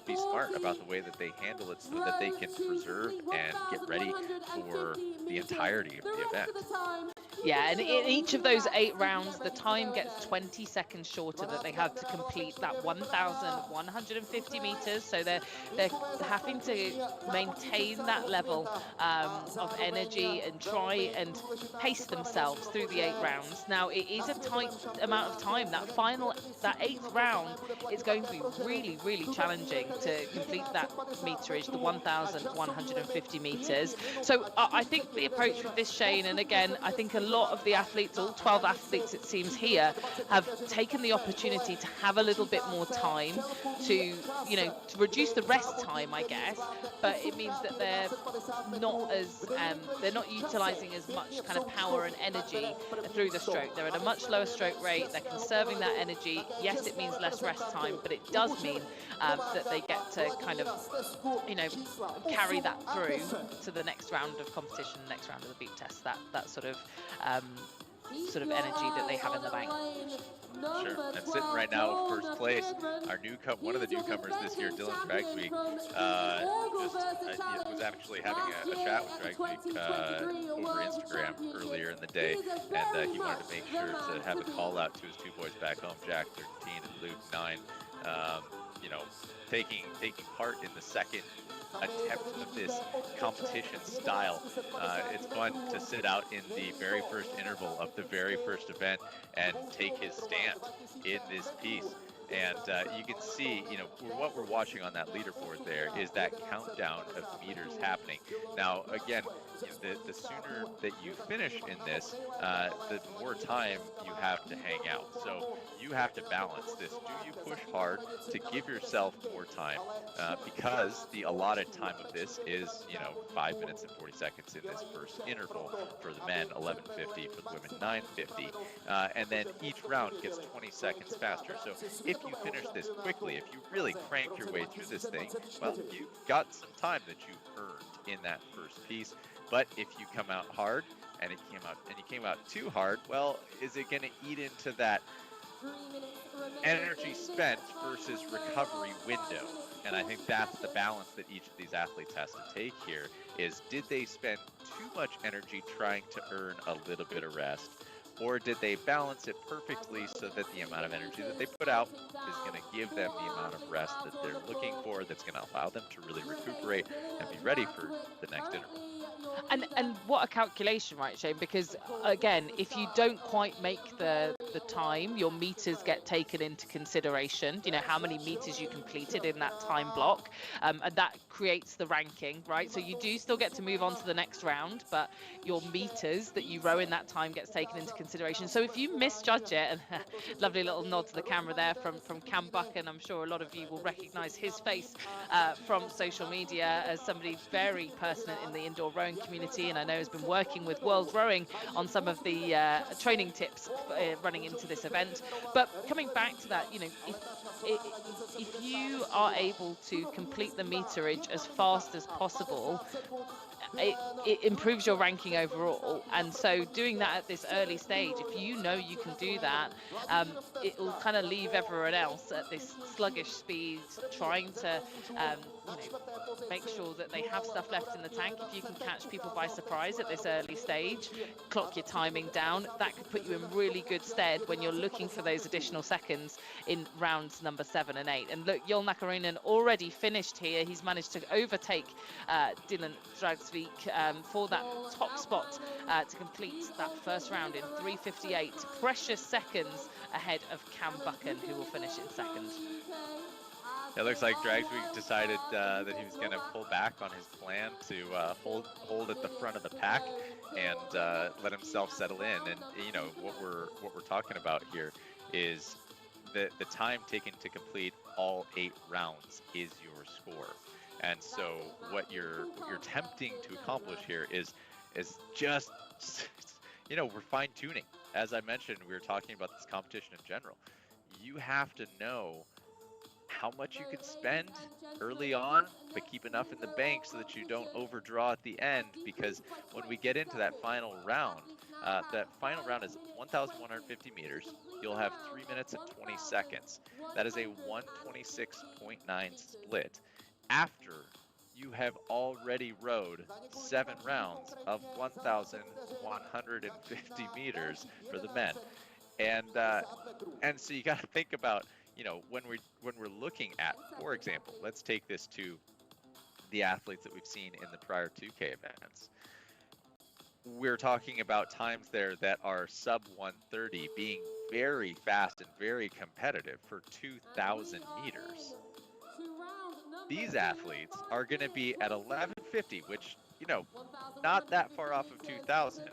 be smart about the way that they handle it so that they can preserve and get ready for the entirety of the event. Yeah, and in each of those 8 rounds, the time gets 20 seconds shorter that they have to complete that 1,150 meters. So they're having to maintain that level of energy and try and pace themselves through the 8 rounds. Now, it is a tight amount of time. That 8th round is going to be really, really challenging to complete that meterage, the 1,150 meters. So I think the approach with this, Shane, and again, I think a lot of the athletes, all 12 athletes it seems here, have taken the opportunity to have a little bit more time to reduce the rest time, I guess, but it means that they're not utilizing as much kind of power and energy through the stroke. They're at a much lower stroke rate. They're conserving that energy. Yes, it means less rest time, but it does mean that they get to kind of carry that through to the next round of competition, the next round of the beep test, that sort of energy that they have in the bank. Sure. And sitting right now, first place, one of the newcomers this year, Dylan Dragsby, was actually having a chat with Dragsby over Instagram earlier in the day, and he wanted to make sure to have a call out to his 2 boys back home, Jack 13 and Luke 9, taking part in the second attempt of this competition style. It's fun to sit out in the very first interval of the very first event and take his stand in this piece. And you can see, what we're watching on that leaderboard there is that countdown of meters happening. Now, again, the sooner that you finish in this, the more time you have to hang out. So you have to balance this. Do you push hard to give yourself more time? Because the allotted time of this is, 5 minutes and 40 seconds in this first interval for the men, 11:50 for the women, 9:50, and then each round gets 20 seconds faster. So if you finish this quickly, if you really crank your way through this thing, well, you've got some time that you earned in that first piece. But if you come out hard and you came out too hard, well, is it going to eat into that energy spent versus recovery window? And I think that's the balance that each of these athletes has to take here is, did they spend too much energy trying to earn a little bit of rest? Or did they balance it perfectly so that the amount of energy that they put out is going to give them the amount of rest that they're looking for, that's going to allow them to really recuperate and be ready for the next interval? And what a calculation, right, Shane? Because again, if you don't quite make the time, your meters get taken into consideration. How many meters you completed in that time block, and that creates the ranking, right? So you do still get to move on to the next round, but your meters that you row in that time gets taken into consideration. So if you misjudge it, and lovely little nod to the camera there from Cam Buck, and I'm sure a lot of you will recognize his face from social media as somebody very pertinent in the indoor rowing community, and I know has been working with World Rowing on some of the training tips running into this event. But coming back to that, if you are able to complete the meterage as fast as possible, it improves your ranking overall. And so doing that at this early stage, if you know you can do that, it will kind of leave everyone else at this sluggish speed, trying to make sure that they have stuff left in the tank. If you can catch people by surprise at this early stage, clock your timing down, that could put you in really good stead when you're looking for those additional seconds in rounds number 7 and 8. And look, Jol Nakarinen already finished here. He's managed to overtake Dylan Dragsvik for that top spot to complete that first round in 3:58. Precious seconds ahead of Cam Buchan, who will finish in second. It looks like Dragsvik decided that he was going to pull back on his plan to hold at the front of the pack and let himself settle in. And you know what we're talking about here is the time taken to complete all 8 rounds is your score. And so what you're attempting to accomplish here is just we're fine tuning. As I mentioned, we were talking about this competition in general. You have to know how much you can spend early on, but keep enough in the bank so that you don't overdraw at the end, because when we get into that final round is 1,150 meters. You'll have 3 minutes and 20 seconds. That is a 126.9 split after you have already rode 7 rounds of 1,150 meters for the men. And so you got to think about, when we're looking at, for example, let's take this to the athletes that we've seen in the prior 2K events. We're talking about times there that are sub 130, being very fast and very competitive for 2,000 meters. These athletes are going to be at 1150, which, not that far off of 2,000.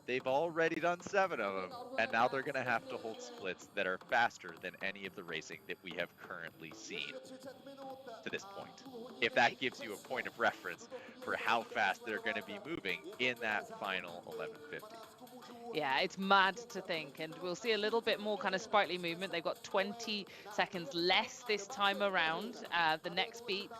They've already done 7 of them, and now they're going to have to hold splits that are faster than any of the racing that we have currently seen to this point. If that gives you a point of reference for how fast they're going to be moving in that final 1150. Yeah, it's mad to think, and we'll see a little bit more kind of sprightly movement. They've got 20 seconds less this time around. The next beep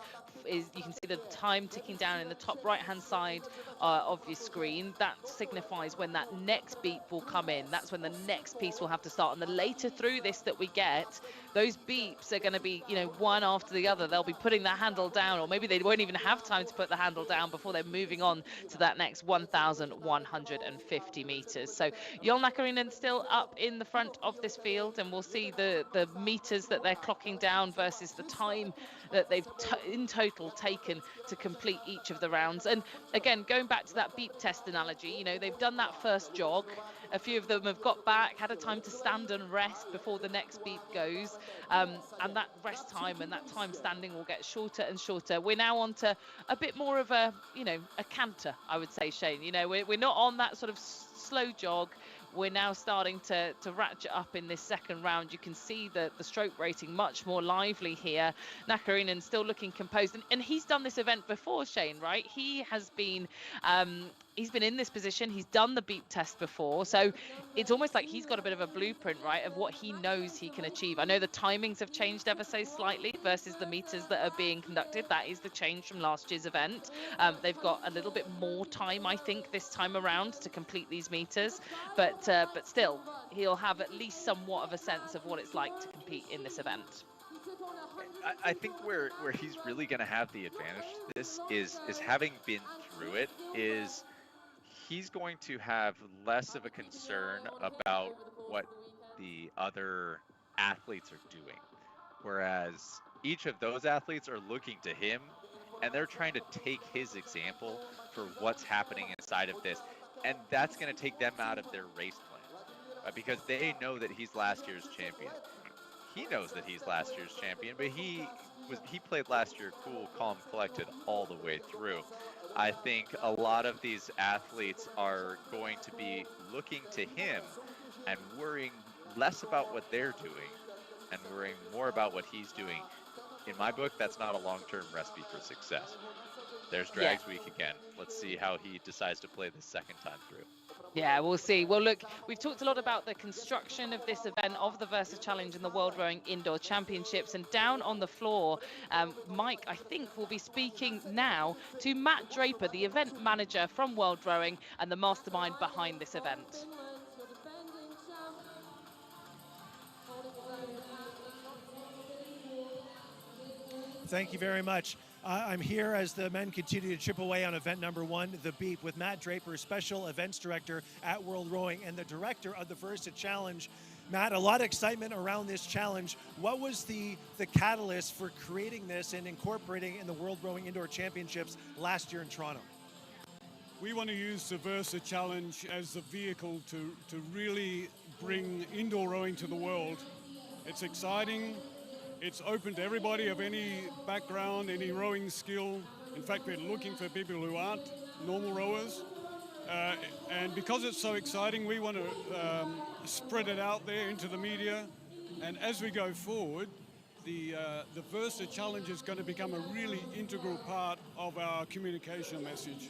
is, you can see the time ticking down in the top right hand side of your screen. That signifies when that next beep will come in. That's when the next piece will have to start. And the later through this that we get, those beeps are going to be, one after the other. They'll be putting that handle down, or maybe they won't even have time to put the handle down before they're moving on to that next 1,150 meters. So Jol Nakarinen still up in the front of this field, and we'll see the meters that they're clocking down versus the time that they've in total taken to complete each of the rounds. And again, going back to that beep test analogy, they've done that first jog. A few of them have got back, had a time to stand and rest before the next beep goes. And that rest time and that time standing will get shorter and shorter. We're now on to a bit more of a canter, I would say, Shane. We're not on that sort of slow jog. We're now starting to ratchet up in this second round. You can see the stroke rating much more lively here. Nakarinen still looking composed, and he's done this event before, Shane, right? He has been he's been in this position. He's done the beep test before, so it's almost like he's got a bit of a blueprint, right, of what he knows he can achieve. I know the timings have changed ever so slightly versus the meters that are being conducted. That is the change from last year's event. They've got a little bit more time, I think, this time around to complete these meters, but still, he'll have at least somewhat of a sense of what it's like to compete in this event. I think where he's really going to have the advantage to this is having been through it, is he's going to have less of a concern about what the other athletes are doing. Whereas each of those athletes are looking to him, and they're trying to take his example for what's happening inside of this. And that's going to take them out of their race plan, because they know that he's last year's champion. He knows that he's last year's champion, but he played last year cool, calm, collected all the way through. I think a lot of these athletes are going to be looking to him and worrying less about what they're doing and worrying more about what he's doing. In my book, that's not a long-term recipe for success. there's Yeah. Drags Week again. Let's see how he decides to play this second time through. Yeah, we'll see. Well, look, we've talked a lot about the construction of this event, of the Versa Challenge and the World Rowing Indoor Championships. And down on the floor, Mike, I think, will be speaking now to Matt Draper, the event manager from World Rowing and the mastermind behind this event. Thank you very much. I'm here as the men continue to chip away on event number 1, the Beep, with Matt Draper, Special Events Director at World Rowing and the Director of the Versa Challenge. Matt, a lot of excitement around this challenge. What was the catalyst for creating this and incorporating in the World Rowing Indoor Championships last year in Toronto? We want to use the Versa Challenge as the vehicle to really bring indoor rowing to the world. It's exciting. It's open to everybody of any background, any rowing skill. In fact, we're looking for people who aren't normal rowers. And because it's so exciting, we want to spread it out there into the media. And as we go forward, the Versa Challenge is going to become a really integral part of our communication message.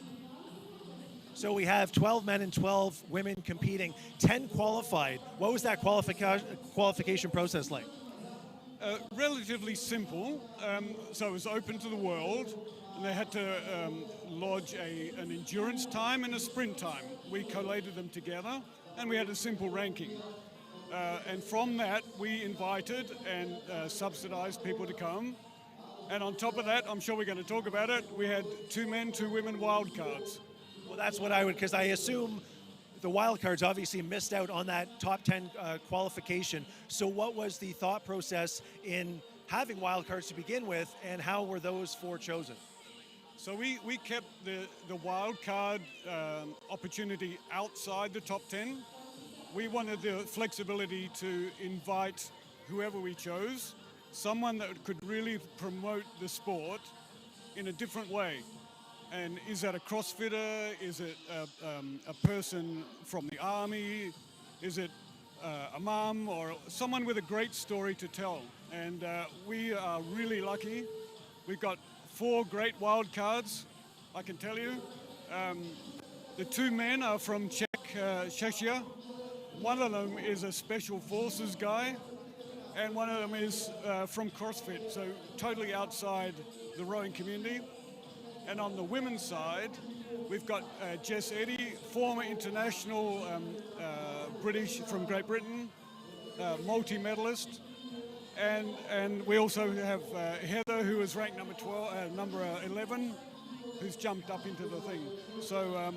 So we have 12 men and 12 women competing, 10 qualified. What was that qualification process like? Relatively simple. So it was open to the world, and they had to lodge an endurance time and a sprint time. We collated them together, and we had a simple ranking. And from that, we invited and subsidized people to come. And on top of that, I'm sure we're going to talk about it, we had 2 men, 2 women wildcards. Well, that's what I would, because I assume the wildcards obviously missed out on that top 10 qualification. So what was the thought process in having wildcards to begin with, and how were those 4 chosen? So we kept the wildcard opportunity outside the top 10. We wanted the flexibility to invite whoever we chose, someone that could really promote the sport in a different way. And is that a CrossFitter? Is it a person from the army? Is it a mum or someone with a great story to tell? And we are really lucky. We've got 4 great wild cards, I can tell you. The 2 men are from Czechia. One of them is a special forces guy, and one of them is from CrossFit, so totally outside the rowing community. And on the women's side, we've got Jess Eddy, former international British from Great Britain, multi-medalist. And we also have Heather, who is ranked number 11, who's jumped up into the thing. So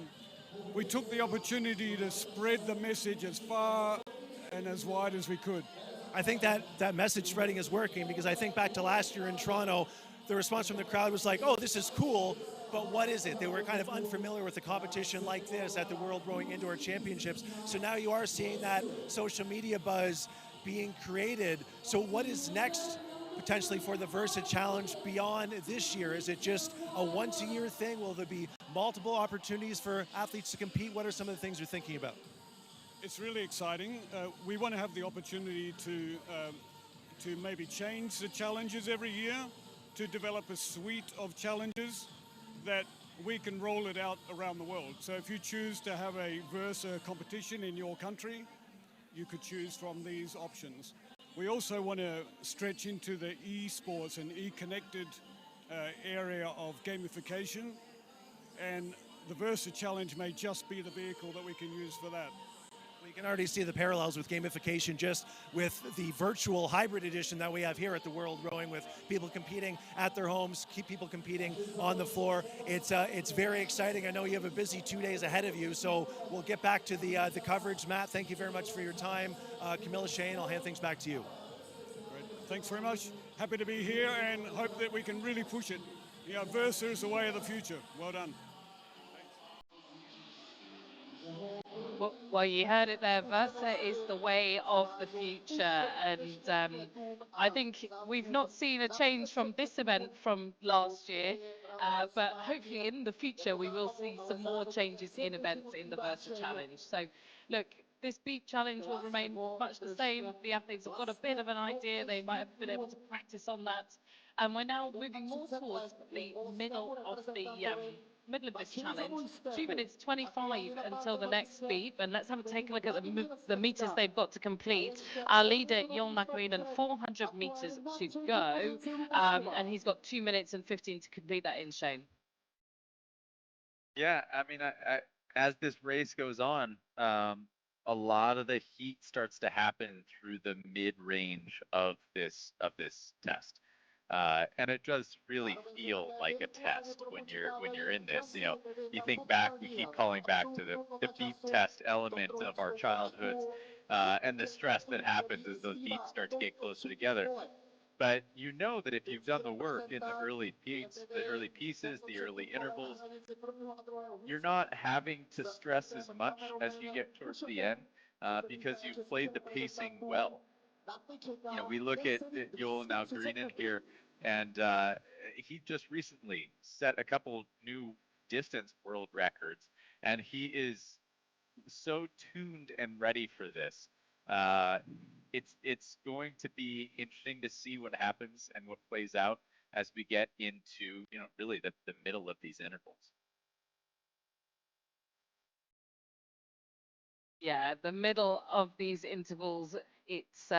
we took the opportunity to spread the message as far and as wide as we could. I think that message spreading is working, because I think back to last year in Toronto, the response from the crowd was like, oh, this is cool, but what is it? They were kind of unfamiliar with a competition like this at the World Rowing Indoor Championships. So now you are seeing that social media buzz being created. So what is next potentially for the Versa Challenge beyond this year? Is it just a once-a-year thing? Will there be multiple opportunities for athletes to compete? What are some of the things you're thinking about? It's really exciting. We want to have the opportunity to maybe change the challenges every year, to develop a suite of challenges that we can roll it out around the world. So if you choose to have a Versa competition in your country, you could choose from these options. We also want to stretch into the e-sports and e-connected area of gamification, and the Versa Challenge may just be the vehicle that we can use for that. We can already see the parallels with gamification just with the virtual hybrid edition that we have here at the World Rowing, with people competing at their homes, keep people competing on the floor. It's very exciting. I know you have a busy 2 days ahead of you, so we'll get back to the coverage. Matt, thank you very much for your time. Camilla, Shane, I'll hand things back to you. Great. Thanks very much. Happy to be here and hope that we can really push it. Yeah, Versa is the way of the future. Well done. Well, you heard it there. Versa is the way of the future, and I think we've not seen a change from this event from last year, but hopefully in the future we will see some more changes in events in the Versa Challenge. So, look, this Beep Challenge will remain much the same. The athletes have got a bit of an idea. They might have been able to practice on that. And we're now moving more towards the middle of this challenge. 2 minutes 25 until the next beep, and let's take a look at the meters they've got to complete. Our leader, Jon Nakarinen, 400 meters to go, and he's got 2 minutes and 15 to complete that in, Shane. Yeah, I mean, as this race goes on, a lot of the heat starts to happen through the mid-range of this test. And it does really feel like a test when you're in this. You know, you think back, we keep calling back to the beep test element of our childhoods, and the stress that happens as those beats start to get closer together. But you know that if you've done the work in the early beats, the early pieces, the early intervals, you're not having to stress as much as you get towards the end, because you've played the pacing well. You know, we look at Joel now Greenan here, and he just recently set a couple new distance world records, and he is so tuned and ready for this. It's going to be interesting to see what happens and what plays out as we get into, you know, really the middle of these intervals. Yeah, the middle of these intervals, it's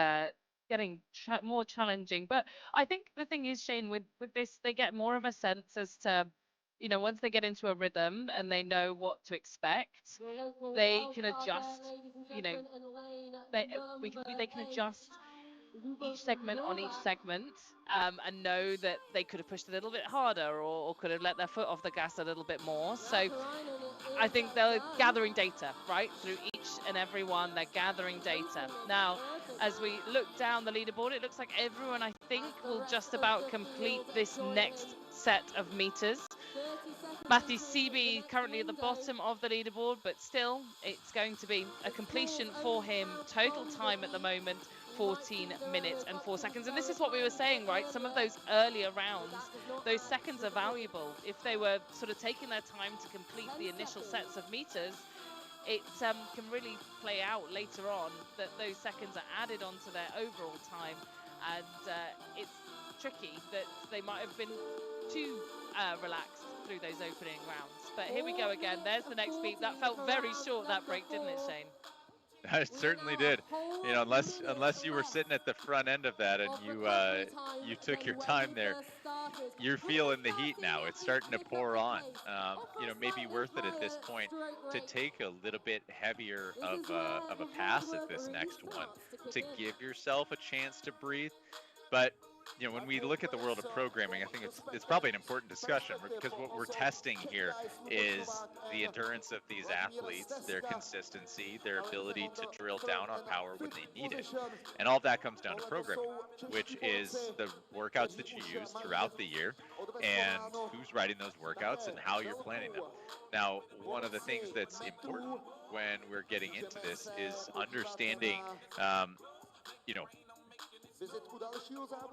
getting more challenging. But I think the thing is, Shane, with this, they get more of a sense as to, you know, once they get into a rhythm and they know what to expect, they can adjust. You know, they can adjust each segment on each segment, and know that they could have pushed a little bit harder, or could have let their foot off the gas a little bit more. So I think they're gathering data, right, through each and every one. They're gathering data. Now, as we look down the leaderboard, it looks like everyone, I think, will just about complete this next set of meters. Matthew Seaby currently at the bottom of the leaderboard, but still, it's going to be a completion for him. Total time at the moment, 14 minutes and 4 seconds. And this is what we were saying, right? Some of those earlier rounds, those seconds are valuable. If they were sort of taking their time to complete the initial sets of meters, it can really play out later on that those seconds are added onto their overall time. And it's tricky that they might have been too relaxed through those opening rounds. But here we go again. There's the next beat. That felt very short, that break, didn't it, Shane? It certainly did. You know, unless you were sitting at the front end of that and you took your time there, you're feeling the heat now. It's starting to pour on. You know, maybe worth it at this point to take a little bit heavier of a pass at this next one to give yourself a chance to breathe. But you know, when we look at the world of programming, I think it's probably an important discussion, because what we're testing here is the endurance of these athletes, their consistency, their ability to drill down on power when they need it. And all that comes down to programming, which is the workouts that you use throughout the year and who's writing those workouts and how you're planning them. Now, one of the things that's important when we're getting into this is understanding, you know,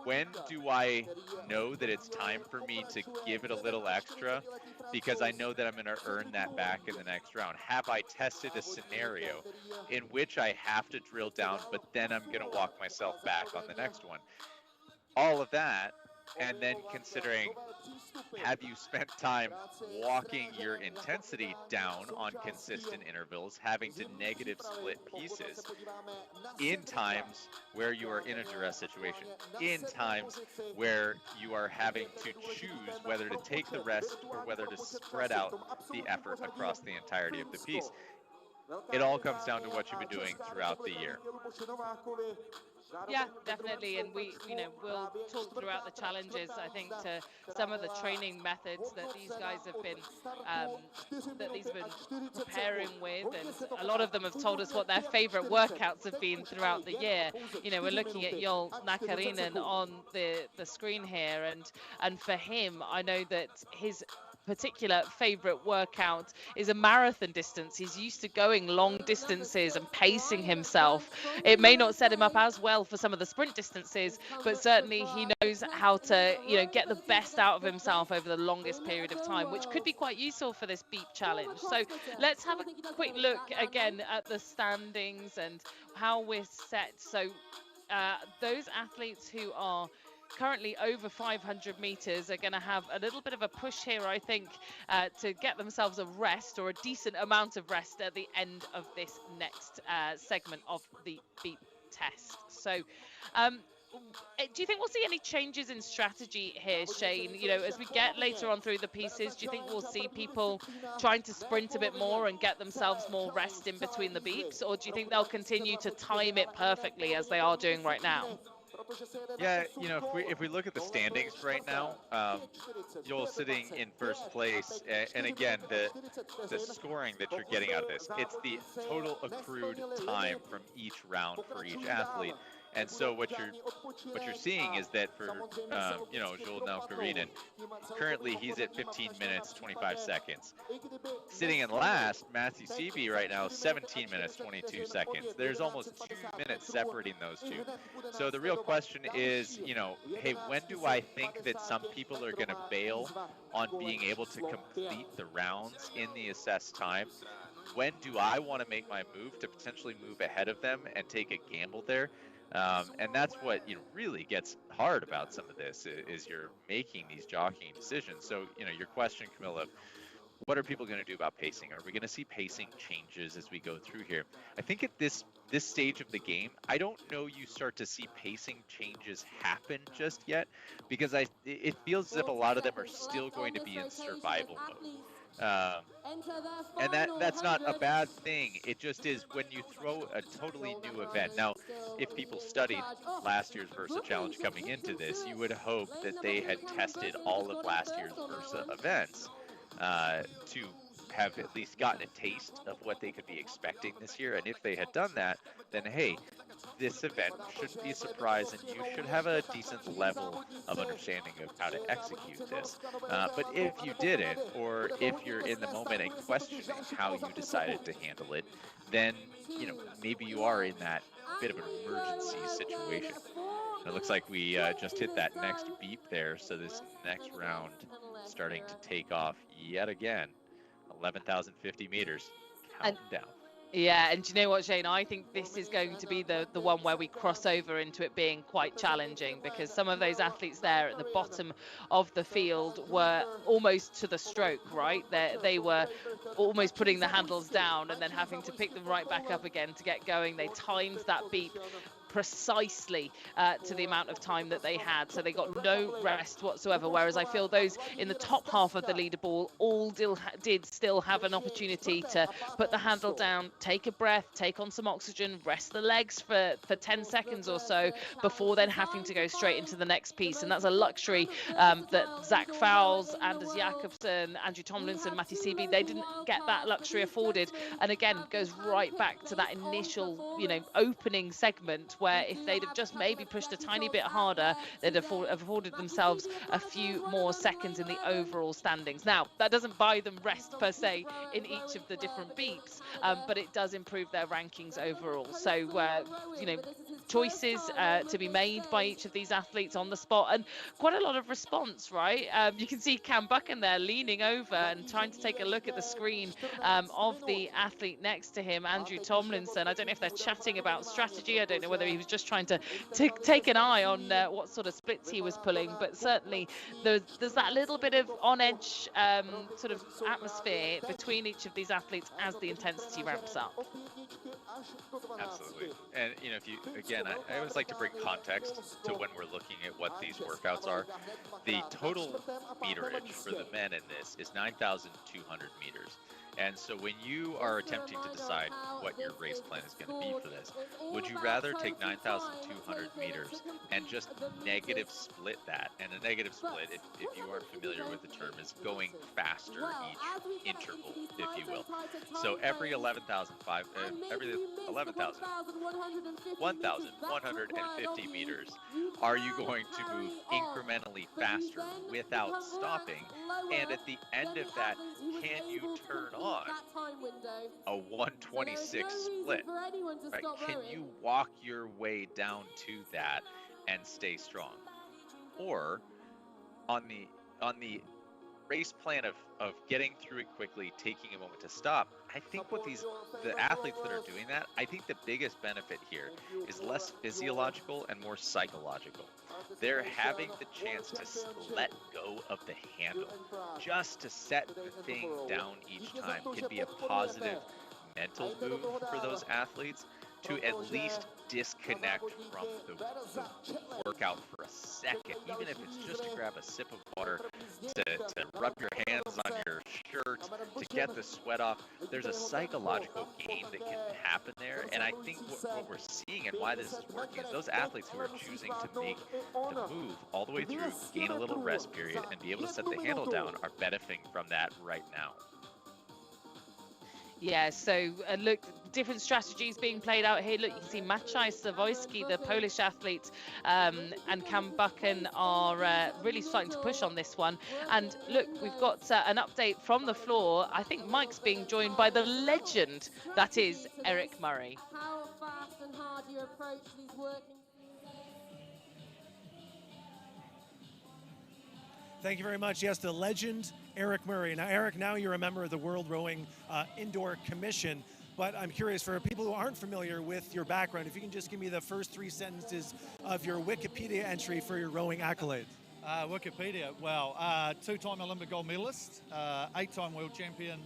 when do I know that it's time for me to give it a little extra, because I know that I'm going to earn that back in the next round? Have I tested a scenario in which I have to drill down, but then I'm going to walk myself back on the next one? All of that, and then considering, have you spent time walking your intensity down on consistent intervals, having to negative split pieces in times where you are in a duress situation, in times where you are having to choose whether to take the rest or whether to spread out the effort across the entirety of the piece? It all comes down to what you've been doing throughout the year. Yeah, definitely. And we'll talk throughout the challenges, I think, to some of the training methods that these guys have been preparing with, and a lot of them have told us what their favorite workouts have been throughout the year. You know, we're looking at Joel Nakarinen on the screen here, and for him, I know that his particular favorite workout is a marathon distance. He's used to going long distances and pacing himself. It may not set him up as well for some of the sprint distances, but certainly he knows how to, get the best out of himself over the longest period of time, which could be quite useful for this beep challenge. So let's have a quick look again at the standings and how we're set. So those athletes who are currently over 500 meters are going to have a little bit of a push here, I think, to get themselves a rest or a decent amount of rest at the end of this next segment of the beep test. So do you think we'll see any changes in strategy here, Shane? You know, as we get later on through the pieces, do you think we'll see people trying to sprint a bit more and get themselves more rest in between the beeps, or do you think they'll continue to time it perfectly as they are doing right now? Yeah, you know, if we look at the standings right now, Joel sitting in first place, and again, the scoring that you're getting out of this, it's the total accrued time from each round for each athlete. And so what you're seeing is that for you know, Joel Naukarinen, currently he's at 15 minutes 25 seconds. Sitting in last, Matthew Seavey right now, 17 minutes 22 seconds. There's almost 2 minutes separating those two. So the real question is, you know, hey, when do I think that some people are going to bail on being able to complete the rounds in the assessed time? When do I want to make my move to potentially move ahead of them and take a gamble there? And that's what, you know, really gets hard about some of this is you're making these jockeying decisions. So, you know, your question, Camilla, what are people going to do about pacing? Are we going to see pacing changes as we go through here? I think at this stage of the game, I don't know you start to see pacing changes happen just yet, because it feels as if a lot of them are still going to be in survival mode. And that's not a bad thing. It just is when you throw a totally new event. Now, if people studied last year's Versa Challenge coming into this, you would hope that they had tested all of last year's Versa events to have at least gotten a taste of what they could be expecting this year. And if they had done that, then hey, this event should be a surprise, and you should have a decent level of understanding of how to execute this. But if you didn't, or if you're in the moment and questioning how you decided to handle it, then, you know, maybe you are in that bit of an emergency situation. And it looks like we just hit that next beep there, so this next round starting to take off yet again. 11,050 meters. Count down. Yeah, and do you know what, Shane? I think this is going to be the one where we cross over into it being quite challenging, because some of those athletes there at the bottom of the field were almost to the stroke, right? They were almost putting the handles down and then having to pick them right back up again to get going. They timed that beep precisely to the amount of time that they had, so they got no rest whatsoever, whereas I feel those in the top half of the leaderboard all did still have an opportunity to put the handle down, take a breath, take on some oxygen, rest the legs for 10 seconds or so before then having to go straight into the next piece. And that's a luxury that Zach Fowles, Anders Jakobsen, Andrew Tomlinson, Matty Seavey, they didn't get that luxury afforded. And again, goes right back to that initial, you know, opening segment, where if they'd have just maybe pushed a tiny bit harder, they'd have afforded themselves a few more seconds in the overall standings. Now, that doesn't buy them rest per se in each of the different beeps, but it does improve their rankings overall. So, you know, choices to be made by each of these athletes on the spot, and quite a lot of response, right? You can see Cam Buchan there leaning over and trying to take a look at the screen of the athlete next to him, Andrew Tomlinson. I don't know if they're chatting about strategy. I don't know whether he was just trying to take an eye on what sort of splits he was pulling, but certainly there's that little bit of on edge sort of atmosphere between each of these athletes as the intensity ramps up. Absolutely. And, you know, if you, again, I always like to bring context to when we're looking at what these workouts are. The total meterage for the men in this is 9,200 meters. And so when you are attempting to decide what your race plan is going to be for this, would you rather take 9,200 meters and just negative split that? And a negative split, if you aren't familiar with the term, is going faster each interval, if you will. So every 1,150 meters, are you going to move incrementally faster without stopping? And at the end of that, can you turn on a 126 split? Right? Can you walk your way down to that and stay strong? Or on the race plan of getting through it quickly, taking a moment to stop, I think what the athletes that are doing that, I think the biggest benefit here is less physiological and more psychological. They're having the chance to let go of the handle. Just to set the thing down each time can be a positive mental move for those athletes, to at least disconnect from the workout for a second, even if it's just to grab a sip of water, to rub your hands on your shirt, to get the sweat off. There's a psychological gain that can happen there, and I think what we're seeing and why this is working is those athletes who are choosing to make the move all the way through, gain a little rest period, and be able to set the handle down are benefiting from that right now. Yeah, so look, different strategies being played out here. Look, you can see Maciej Sawojski, the Polish athlete, and Cam Buchan are really starting to push on this one. And look, we've got an update from the floor. I think Mike's being joined by the legend that is Eric Murray. How fast and hard you approach these working. Thank you very much. Yes, the legend, Eric Murray. Now, Eric, now you're a member of the World Rowing Indoor Commission, but I'm curious, for people who aren't familiar with your background, if you can just give me the first 3 sentences of your Wikipedia entry for your rowing accolades. Wikipedia, well, 2-time Olympic gold medalist, 8-time world champion,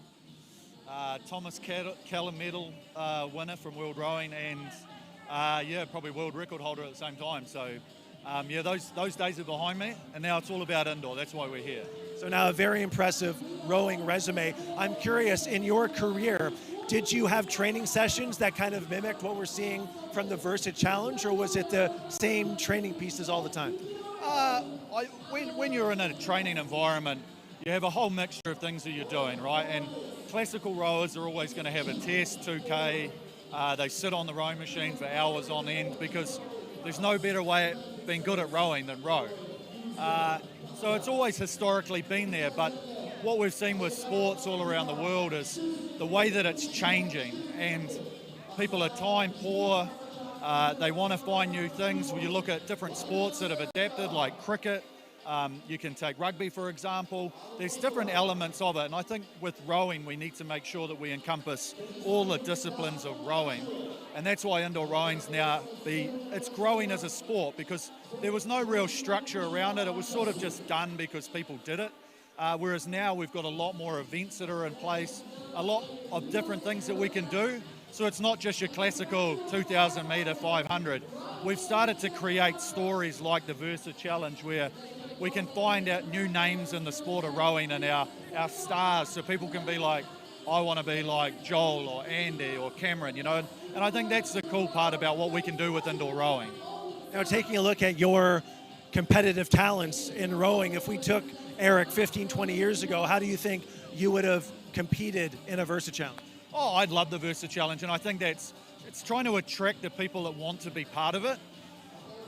Thomas Callum medal winner from World Rowing, and yeah, probably world record holder at the same time. So yeah, those days are behind me, and now it's all about indoor. That's why we're here. So now a very impressive rowing resume. I'm curious, in your career, did you have training sessions that kind of mimicked what we're seeing from the Versa Challenge, or was it the same training pieces all the time? When you're in a training environment, you have a whole mixture of things that you're doing, right? And classical rowers are always going to have a test, 2K. They sit on the rowing machine for hours on end because there's no better way of being good at rowing than row. So it's always historically been there, but what we've seen with sports all around the world is the way that it's changing, and people are time poor. They want to find new things. When you look at different sports that have adapted, like cricket, you can take rugby, for example. There's different elements of it, and I think with rowing, we need to make sure that we encompass all the disciplines of rowing. And that's why indoor rowing's now it's growing as a sport, because there was no real structure around it. It was sort of just done because people did it. Whereas now we've got a lot more events that are in place, a lot of different things that we can do. So it's not just your classical 2,000 metre 500. We've started to create stories like the Versa Challenge, where we can find out new names in the sport of rowing and our stars, so people can be like, I want to be like Joel or Andy or Cameron, you know. And I think that's the cool part about what we can do with indoor rowing. Now, taking a look at your competitive talents in rowing, if we took Eric 15, 20 years ago, how do you think you would have competed in a Versa Challenge? Oh, I'd love the Versa Challenge, and I think it's trying to attract the people that want to be part of it.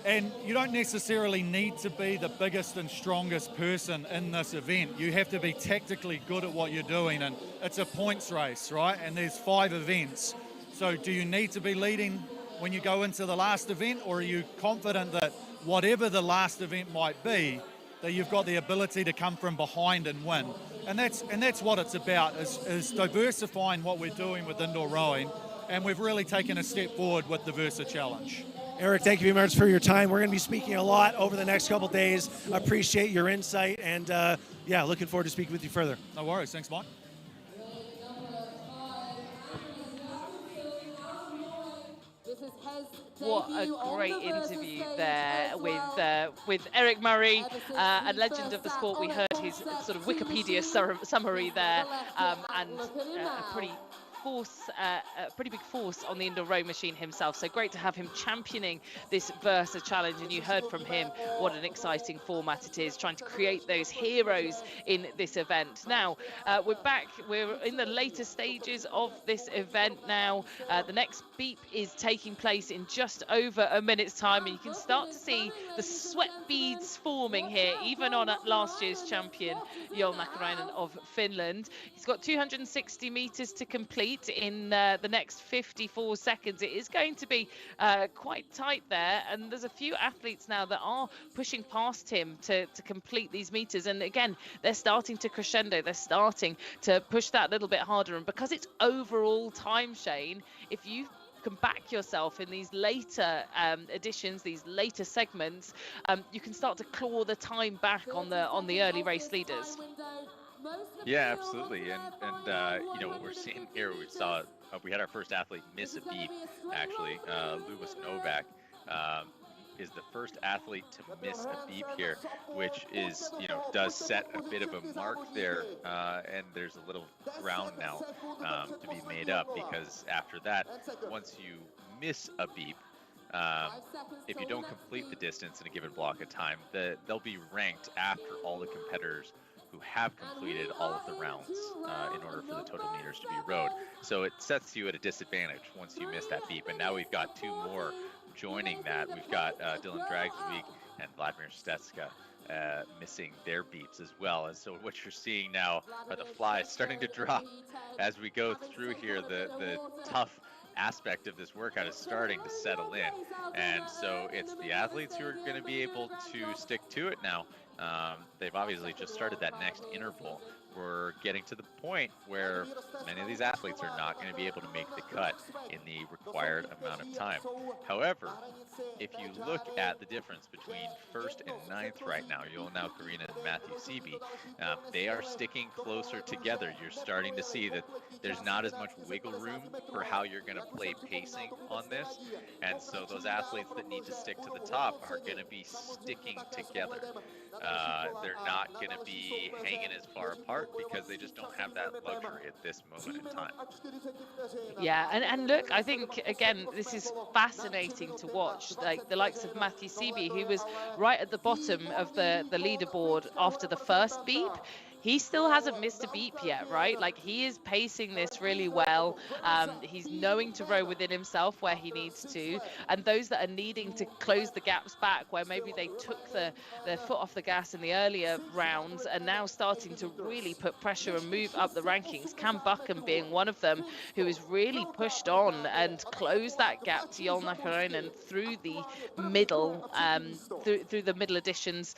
And you don't necessarily need to be the biggest and strongest person in this event. You have to be tactically good at what you're doing, and it's a points race, right? And there's 5 events. So do you need to be leading when you go into the last event, or are you confident that whatever the last event might be, that you've got the ability to come from behind and win? And that's what it's about, is diversifying what we're doing with indoor rowing, and we've really taken a step forward with the Versa Challenge. Eric, thank you very much for your time. We're going to be speaking a lot over the next couple of days. Appreciate your insight, and yeah, looking forward to speaking with you further. No worries. Thanks, Mike. What a great interview there with Eric Murray, a legend of the sport. We heard his sort of Wikipedia summary there, and a pretty big force on the indoor row machine himself. So great to have him championing this Versa Challenge, and you heard from him what an exciting format it is, trying to create those heroes in this event. Now we're back, we're in the later stages of this event now. The next beep is taking place in just over a minute's time, and you can start to see the sweat beads forming here, even on last year's champion Joel Nakarainen of Finland. He's got 260 meters to complete. lead in the next 54 seconds. It is going to be quite tight there, and there's a few athletes now that are pushing past him to complete these meters. And again, they're starting to crescendo. They're starting to push that a little bit harder. And because it's overall time, Shane, if you can back yourself in these later editions, these later segments, you can start to claw the time back on the early race leaders. Yeah, absolutely. And you know what we're seeing here, we had our first athlete miss a beep. Actually, Lewis Novak is the first athlete to miss a beep here, which is, you know, does set a bit of a mark there, and there's a little ground now to be made up, because after that, once you miss a beep, if you don't complete the distance in a given block of time, they'll be ranked after all the competitors who have completed all of the rounds in order for the total meters to be rowed. So it sets you at a disadvantage once you miss that beep. And now we've got two more joining that. We've got Dylan Dragsweek and Vladimir Stetska missing their beeps as well. And so what you're seeing now are the flies starting to drop as we go through here. The tough aspect of this workout is starting to settle in, and so it's the athletes who are going to be able to stick to it now. They've obviously just started that next interval. We're getting to the point where many of these athletes are not going to be able to make the cut in the required amount of time. However, if you look at the difference between first and ninth right now, Yoel Karina and Matthew Seaby, they are sticking closer together. You're starting to see that there's not as much wiggle room for how you're going to play pacing on this. And so those athletes that need to stick to the top are going to be sticking together. They're not going to be hanging as far apart because they just don't have that luxury at this moment in time. Yeah, and look, I think, again, this is fascinating to watch. Like the likes of Matthew Seaby, who was right at the bottom of the leaderboard after the first beep. He still hasn't missed a beep yet, right? Like, he is pacing this really well. He's knowing to row within himself where he needs to. And those that are needing to close the gaps back, where maybe they took their foot off the gas in the earlier rounds, are now starting to really put pressure and move up the rankings. Cam Buchan being one of them, who has really pushed on and closed that gap to Yoel Nakarainen through the middle, through the middle editions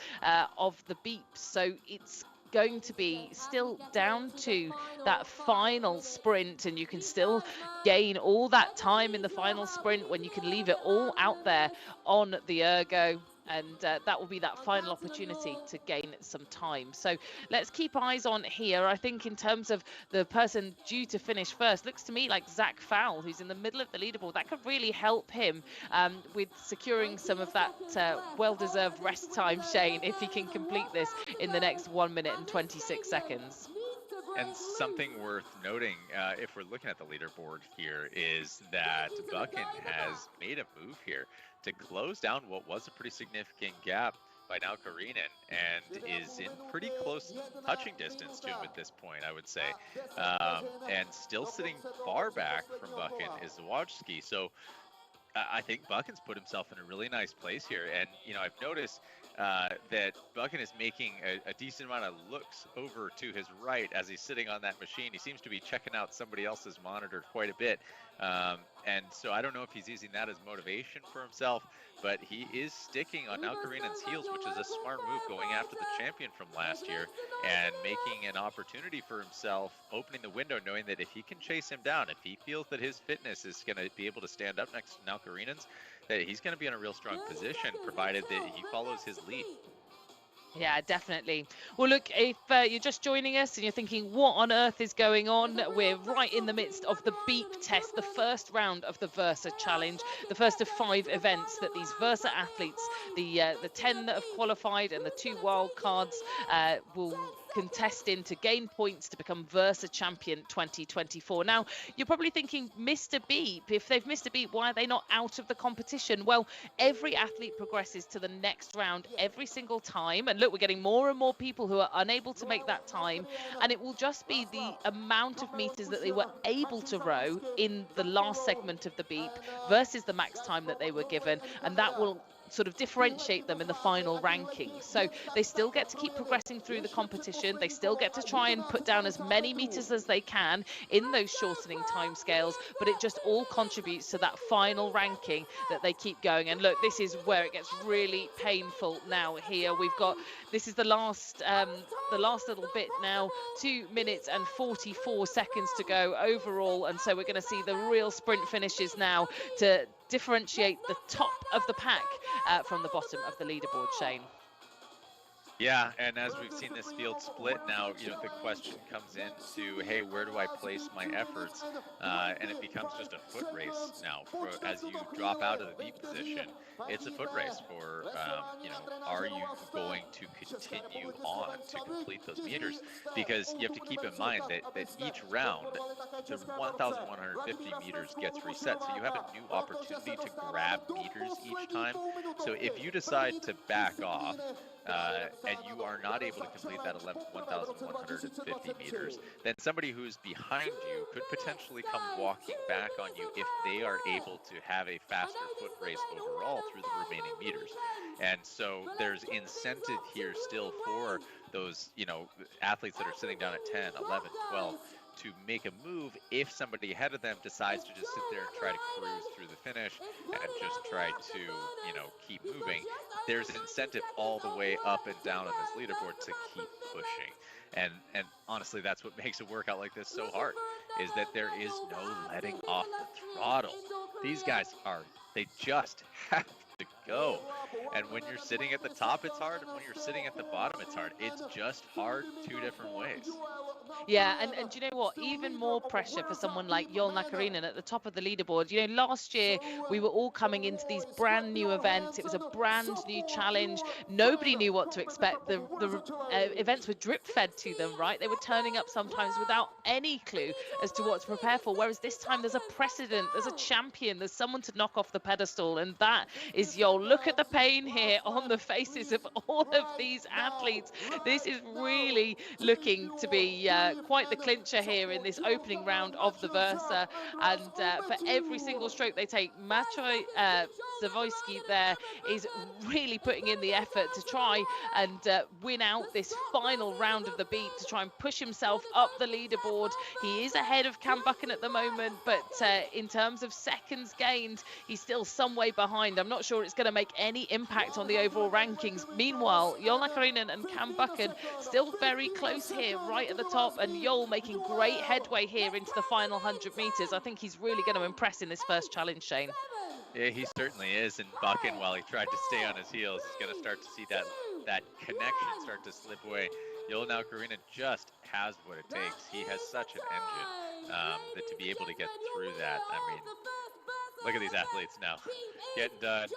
of the beeps. So it's going to be still down to that final sprint, and you can still gain all that time in the final sprint when you can leave it all out there on the ergo, and that will be that final opportunity to gain some time. So let's keep eyes on here. I think in terms of the person due to finish first, looks to me like Zach Fowle, who's in the middle of the leaderboard. That could really help him with securing some of that well-deserved rest time, Shane, if he can complete this in the next 1 minute and 26 seconds. And something worth noting, if we're looking at the leaderboard here, is that Buchan has made a move here to close down what was a pretty significant gap by now Karinen, and is in pretty close touching distance to him at this point, I would say. And still sitting far back from Buchan is Zawadzki. So I think Buchan's put himself in a really nice place here. And, you know, I've noticed that Buchan is making a decent amount of looks over to his right as he's sitting on that machine. He seems to be checking out somebody else's monitor quite a bit. And so I don't know if he's using that as motivation for himself, but he is sticking on now Karinen's heels, which is a smart move, going after the champion from last year and making an opportunity for himself, opening the window, knowing that if he can chase him down, if he feels that his fitness is going to be able to stand up next to now Karinen's, that he's going to be in a real strong position, provided that he follows his lead. Yeah, definitely. Well, look, if you're just joining us and you're thinking, what on earth is going on? We're right in the midst of the beep test, the first round of the Versa Challenge, the first of 5 events that these Versa athletes, the 10 that have qualified and the 2 wild cards, will contest in to gain points to become Versa Champion 2024. Now, you're probably thinking, Mr. Beep, if they've missed a beep, why are they not out of the competition? Well, every athlete progresses to the next round every single time. And look, we're getting more and more people who are unable to make that time. And it will just be the amount of meters that they were able to row in the last segment of the beep versus the max time that they were given. And that will sort of differentiate them in the final rankings. So they still get to keep progressing through the competition. They still get to try and put down as many meters as they can in those shortening timescales, but it just all contributes to that final ranking that they keep going. And look, this is where it gets really painful now here. We've got, this is the last little bit now, 2 minutes and 44 seconds to go overall. And so we're going to see the real sprint finishes now to differentiate the top of the pack from the bottom of the leaderboard, Shane. Yeah, and as we've seen this field split now, you know, the question comes into, hey, where do I place my efforts? And it becomes just a foot race now. As you drop out of the lead position, it's a foot race for, you know, are you going to continue on to complete those meters? Because you have to keep in mind that each round, the 1,150 meters gets reset. So you have a new opportunity to grab meters each time. So if you decide to back off, and you are not able to complete that 1,150 meters, then somebody who's behind you could potentially come walking back on you if they are able to have a faster foot race overall through the remaining meters. And so there's incentive here still for those, you know, athletes that are sitting down at 10, 11, 12, to make a move if somebody ahead of them decides to just sit there and try to cruise through the finish and just try to, you know, keep moving. There's incentive all the way up and down on this leaderboard to keep pushing. And honestly, that's what makes a workout like this so hard, is that there is no letting off the throttle. These guys they just have to go. And when you're sitting at the top, it's hard. And when you're sitting at the bottom, it's hard. It's just hard 2 different ways. Yeah, and do you know what? Even more pressure for someone like Jol Nakarinen at the top of the leaderboard. You know, last year we were all coming into these brand new events. It was a brand new challenge. Nobody knew what to expect. The events were drip fed to them, right? They were turning up sometimes without any clue as to what to prepare for. Whereas this time there's a precedent, there's a champion, there's someone to knock off the pedestal, and that is Jol. Look at the pain here on the faces of all of these athletes. This is really looking to be quite the clincher here in this opening round of the Versa, and for every single stroke they take, Maciej Zawojski there is really putting in the effort to try and win out this final round of the beat, to try and push himself up the leaderboard. He is ahead of Cam Buchan at the moment, but in terms of seconds gained, he's still some way behind. I'm not sure it's going to make any impact on the overall rankings. Meanwhile, Jol Nakarinen and Cam Buchan still very close here, right at the top, and Jol making great headway here into the final 100 meters. I think he's really going to impress in this first challenge, Shane. Yeah, he certainly is. And Buchan, while he tried to stay on his heels, is going to start to see that connection start to slip away. Jol Nakarinen just has what it takes. He has such an engine that to be able to get through that. I mean, look at these athletes now, getting done,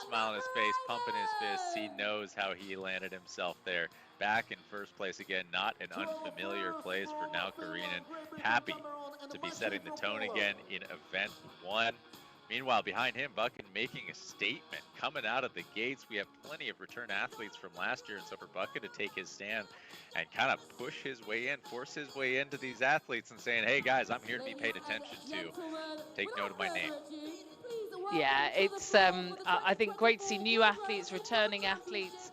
smile on his face, pumping his fists. He knows how he landed himself there. Back in first place again, not an unfamiliar place for Nakarinen. Happy to be setting the tone again in event 1. Meanwhile, behind him, Buchan making a statement coming out of the gates. We have plenty of return athletes from last year, and so for Buchan to take his stand and kind of push his way in, force his way into these athletes and saying, hey guys, I'm here to be paid attention to. Take note of my name. Yeah, it's I think great to see new athletes, returning athletes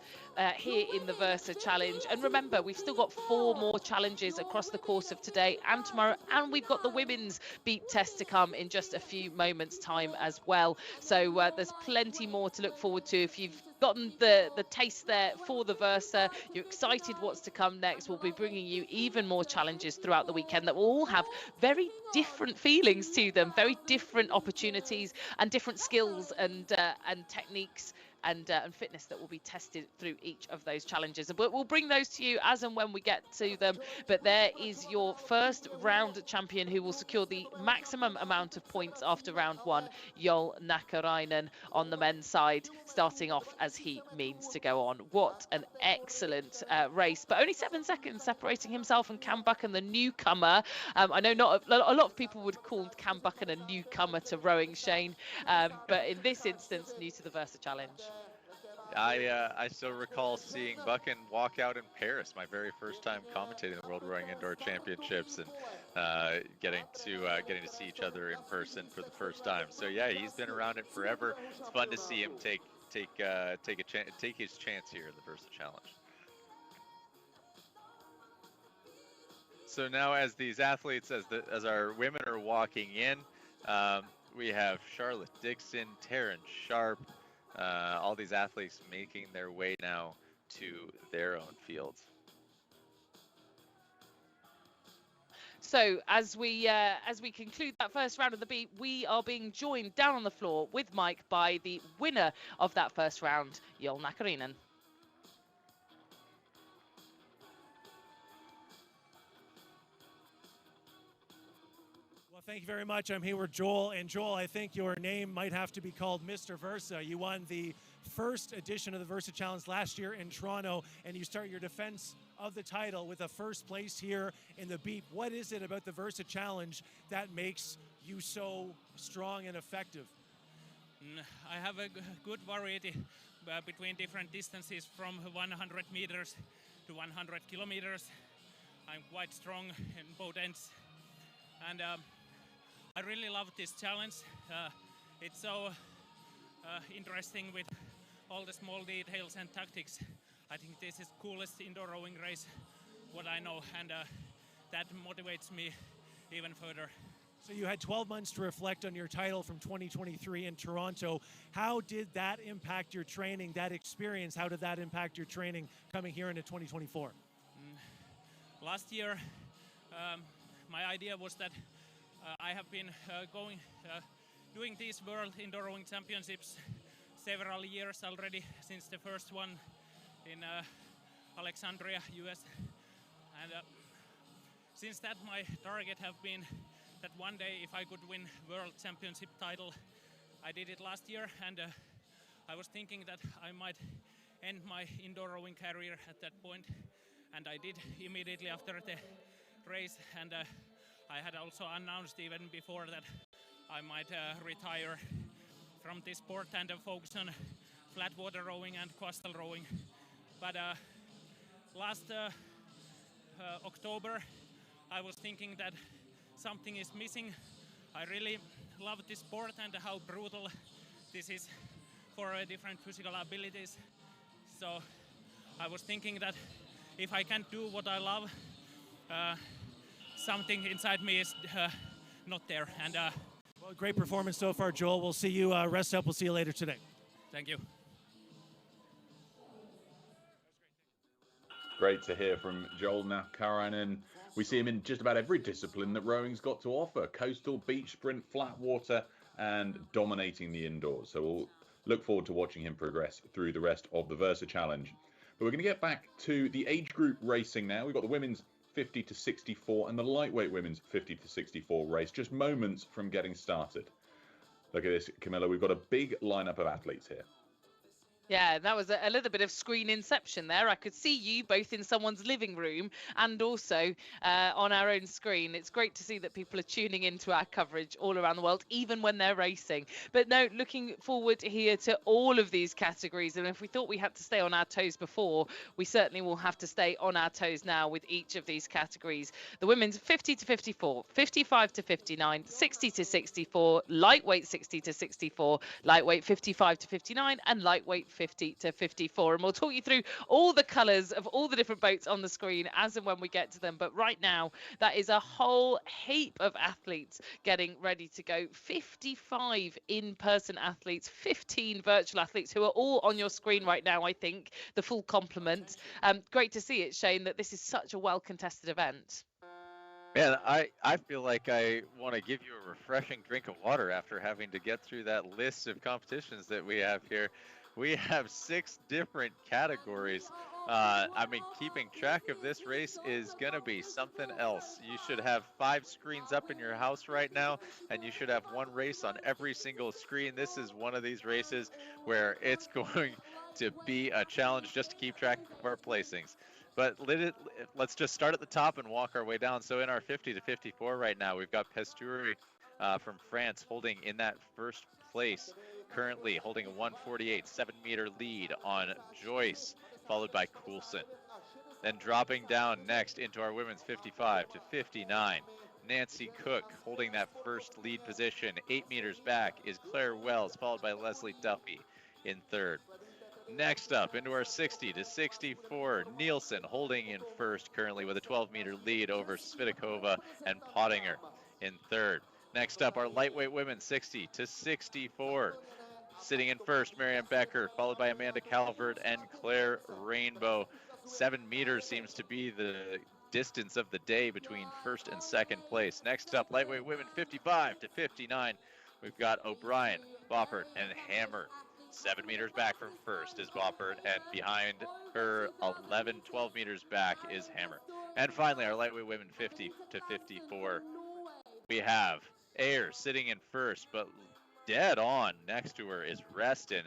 here in the Versa Challenge. And remember, we've still got 4 more challenges across the course of today and tomorrow, and we've got the women's beat test to come in just a few moments time as well. So there's plenty more to look forward to. If you've gotten the taste there for the Versa, you're excited what's to come next, we'll be bringing you even more challenges throughout the weekend that will all have very different feelings to them, very different opportunities and different skills and techniques and fitness that will be tested through each of those challenges. But we'll bring those to you as and when we get to them. But there is your first round champion who will secure the maximum amount of points after round 1, Jol Nakarinen on the men's side, starting off as he means to go on. What an excellent race, but only 7 seconds separating himself and Cam Buchan, the newcomer. I know not a lot of people would call Cam Buchan a newcomer to rowing, Shane, but in this instance, new to the Versa Challenge. I still recall seeing Buchan walk out in Paris, my very first time commentating the World Rowing Indoor Championships, and getting to see each other in person for the first time. So yeah, he's been around it forever. It's fun to see him take take his chance here in the Versa Challenge. So now, as these athletes, as our women are walking in, we have Charlotte Dixon, Taryn Sharp, all these athletes making their way now to their own fields. So as we conclude that first round of the beat, we are being joined down on the floor with Mike by the winner of that first round, Joel Nakarinen. Well, thank you very much. I'm here with Joel. And Joel, I think your name might have to be called Mr. Versa. You won the first edition of the Versa Challenge last year in Toronto, and you start your defense of the title with a first place here in the Beep. What is it about the Versa Challenge that makes you so strong and effective? I have a good variety between different distances from 100 meters to 100 kilometers. I'm quite strong in both ends. And I really love this challenge. It's so interesting with all the small details and tactics. I think this is coolest indoor rowing race what I know, and that motivates me even further. So you had 12 months to reflect on your title from 2023 in Toronto. How did that impact your training, that experience? How did that impact your training coming here into 2024? Last year, my idea was that I have been doing these World Indoor Rowing Championships several years already, since the first one in Alexandria, US. And since that, my target have been that one day if I could win World Championship title. I did it last year, and I was thinking that I might end my indoor rowing career at that point, and I did immediately after the race. And I had also announced even before that I might retire from this sport and focus on flat water rowing and coastal rowing. But last October, I was thinking that something is missing. I really love this sport and how brutal this is for different physical abilities. So I was thinking that if I can't do what I love, something inside me is not there. And well, great performance so far, Joel. We'll see you rest up. We'll see you later today. Thank you. Great to hear from Joel Nakarinen. We see him in just about every discipline that rowing's got to offer: coastal, beach sprint, flat water, and dominating the indoors. So we'll look forward to watching him progress through the rest of the Versa Challenge. But we're going to get back to the age group racing now. We've got the women's 50 to 64 and the lightweight women's 50 to 64 race just moments from getting started. Look at this, Camilla. We've got a big lineup of athletes here. Yeah, that was a little bit of screen inception there. I could see you both in someone's living room and also on our own screen. It's great to see that people are tuning into our coverage all around the world, even when they're racing. But no, looking forward here to all of these categories. And if we thought we had to stay on our toes before, we certainly will have to stay on our toes now with each of these categories. The women's 50 to 54, 55 to 59, 60 to 64, lightweight 60 to 64, lightweight 55 to 59, and lightweight 50 to 54. And we'll talk you through all the colours of all the different boats on the screen as and when we get to them. But right now, that is a whole heap of athletes getting ready to go. 55 in-person athletes, 15 virtual athletes who are all on your screen right now, I think, the full complement. Great to see it, Shane, that this is such a well-contested event. Man, I feel like I want to give you a refreshing drink of water after having to get through that list of competitions that we have here. We have 6 different categories. I mean, keeping track of this race is going to be something else. You should have 5 screens up in your house right now, and you should have one race on every single screen. This is one of these races where it's going to be a challenge just to keep track of our placings. But let's just start at the top and walk our way down. So in our 50 to 54 right now, we've got Pasturi from France holding in that first place, currently holding a 148 7-meter lead on Joyce, followed by Coulson. Then dropping down next into our women's 55 to 59, Nancy Cook holding that first lead position. 8 meters back is Claire Wells, followed by Leslie Duffy. in third. Next up, into our 60 to 64, Nielsen holding in first currently with a 12-meter lead over Svitakova and Pottinger in third. Next up, our lightweight women 60 to 64. Sitting in first, Marianne Becker, followed by Amanda Calvert and Claire Rainbow. 7 meters seems to be the distance of the day between first and second place. Next up, lightweight women 55 to 59. We've got O'Brien, Boppert, and Hammer. 7 meters back from first is Boppert, and behind her 12 meters back is Hammer. And finally, our lightweight women 50 to 54. We have Ayers sitting in first, but dead on next to her is Reston.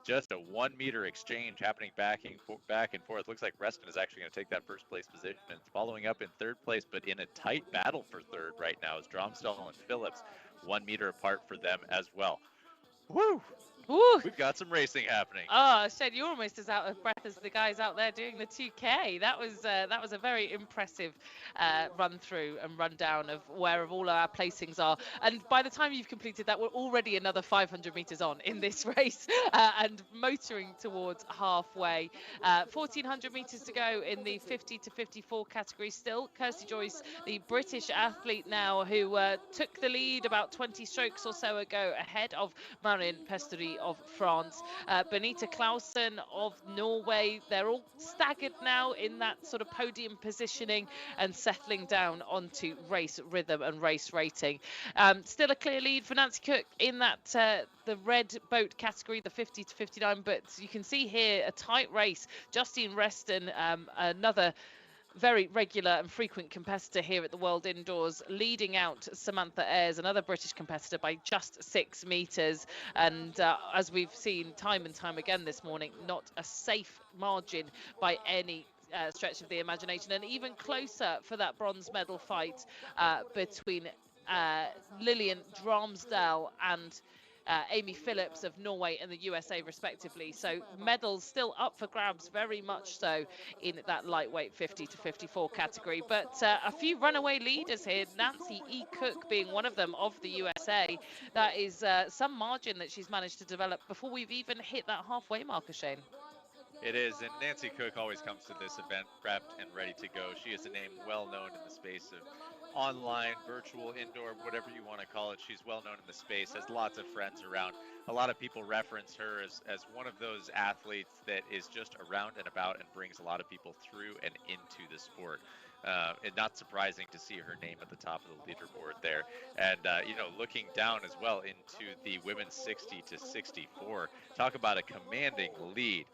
Just a 1 meter exchange happening back and forth. Looks like Reston is actually going to take that first place position, and following up in third place, but in a tight battle for third right now is Dromstall and Phillips, 1 meter apart for them as well. Woo! Woo. We've got some racing happening. Oh, Shed, you're almost as out of breath as the guys out there doing the 2K. That was a very impressive run through and rundown of where all our placings are. And by the time you've completed that, we're already another 500 meters on in this race and motoring towards halfway. 1,400 meters to go in the 50 to 54 category still. Kirsty Joyce, the British athlete now, who took the lead about 20 strokes or so ago ahead of Marion Pesturi of France. Benita Clausen of Norway, they're all staggered now in that sort of podium positioning and settling down onto race rhythm and race rating. Still a clear lead for Nancy Cook in that the red boat category, the 50 to 59, but you can see here a tight race. Justine Reston, another very regular and frequent competitor here at the World Indoors, leading out Samantha Ayres, another British competitor, by just 6 meters. And as we've seen time and time again this morning, not a safe margin by any stretch of the imagination, and even closer for that bronze medal fight between Lillian Dromsdal and Amy Phillips of Norway and the USA respectively. So medals still up for grabs, very much so in that lightweight 50 to 54 category. But a few runaway leaders here, Nancy E. Cook being one of them of the USA. That is some margin that she's managed to develop before we've even hit that halfway marker, Shane. It is, and Nancy Cook always comes to this event prepped and ready to go. She is a name well known in the space of online, virtual, indoor, whatever you want to call it. She's well known in the space, has lots of friends around. A lot of people reference her as one of those athletes that is just around and about and brings a lot of people through and into the sport. And not surprising to see her name at the top of the leaderboard there. And, looking down as well into the women's 60 to 64, talk about a commanding lead.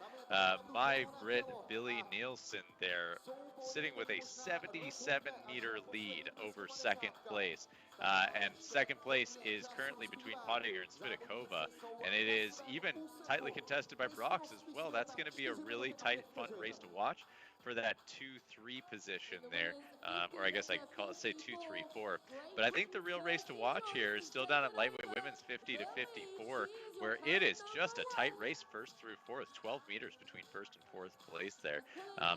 My Brit Billy Nielsen there, sitting with a 77-meter lead over second place. And second place is currently between Pottinger and Svitakova, and it is even tightly contested by Brox as well. That's going to be a really tight, fun race to watch for that 2-3 position there, or I guess I could say 2-3-4. But I think the real race to watch here is still down at lightweight women's 50 to 54, where it is just a tight race first through fourth, 12 meters between first and fourth place there.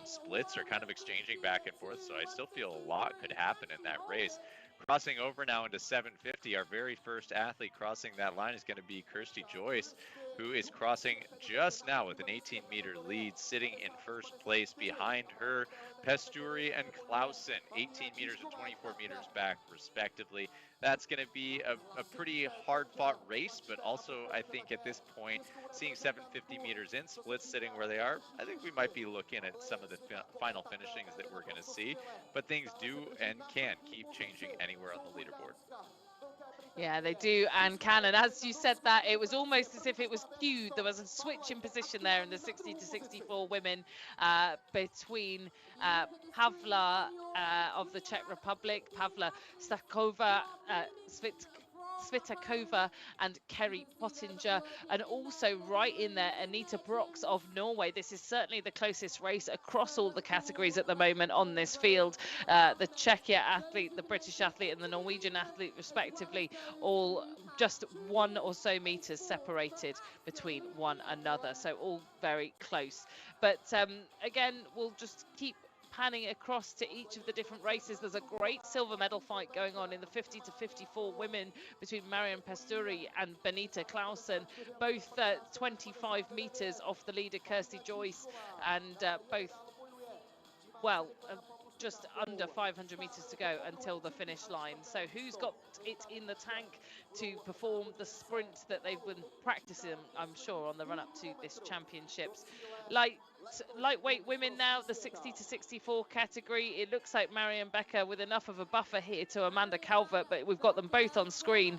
Splits are kind of exchanging back and forth, so I still feel a lot could happen in that race. Crossing over now into 750, our very first athlete crossing that line is going to be Kirsty Joyce, who is crossing just now with an 18-meter lead, sitting in first place. Behind her, Pesturi and Clausen, 18 meters and 24 meters back, respectively. That's going to be a pretty hard-fought race, but also, I think at this point, seeing 750 meters in, splits sitting where they are, I think we might be looking at some of the final finishings that we're going to see. But things do and can keep changing anywhere on the leaderboard. Yeah, they do and can. And as you said that, it was almost as if it was cued. There was a switch in position there in the 60 to 64 women between Pavla of the Czech Republic, Pavla Stakova, Svitakova and Kerry Pottinger, and also right in there Anita Brox of Norway. This is certainly the closest race across all the categories at the moment on this field. The Czechia athlete, the British athlete and the Norwegian athlete respectively, all just 1 or so meters separated between one another, so all very close. But again, we'll just keep panning across to each of the different races, there's a great silver medal fight going on in the 50 to 54 women between Marion Pasturi and Benita Clausen, both 25 meters off the leader Kirsty Joyce, and both just under 500 meters to go until the finish line. So who's got it in the tank to perform the sprint that they've been practicing, I'm sure, on the run up to this championships? Lightweight women now, the 60 to 64 category. It looks like Marion Becker with enough of a buffer here to Amanda Calvert, but we've got them both on screen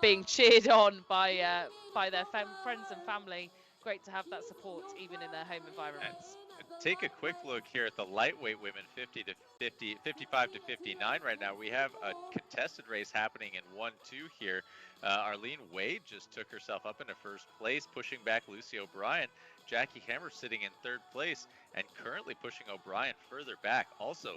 being cheered on by their friends and family. Great to have that support even in their home environments. Take a quick look here at the lightweight women, 50 to 50, 55 to 59 right now. We have a contested race happening in 1-2 here. Arlene Wade just took herself up into first place, pushing back Lucy O'Brien. Jackie Hammer sitting in third place and currently pushing O'Brien further back. Also,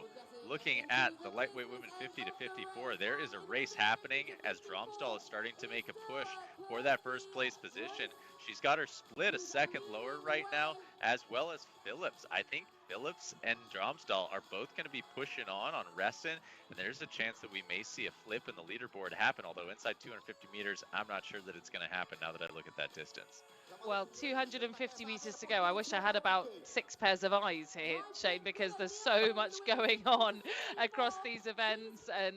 looking at the lightweight women 50 to 54, there is a race happening as Dromsdal is starting to make a push for that first place position. She's got her split a second lower right now, as well as Phillips. I think Phillips and Dromsdal are both going to be pushing on Reston, and there's a chance that we may see a flip in the leaderboard happen, although inside 250 meters, I'm not sure that it's going to happen now that I look at that distance. Well, 250 meters to go. I wish I had about 6 pairs of eyes here, Shane, because there's so much going on across these events, and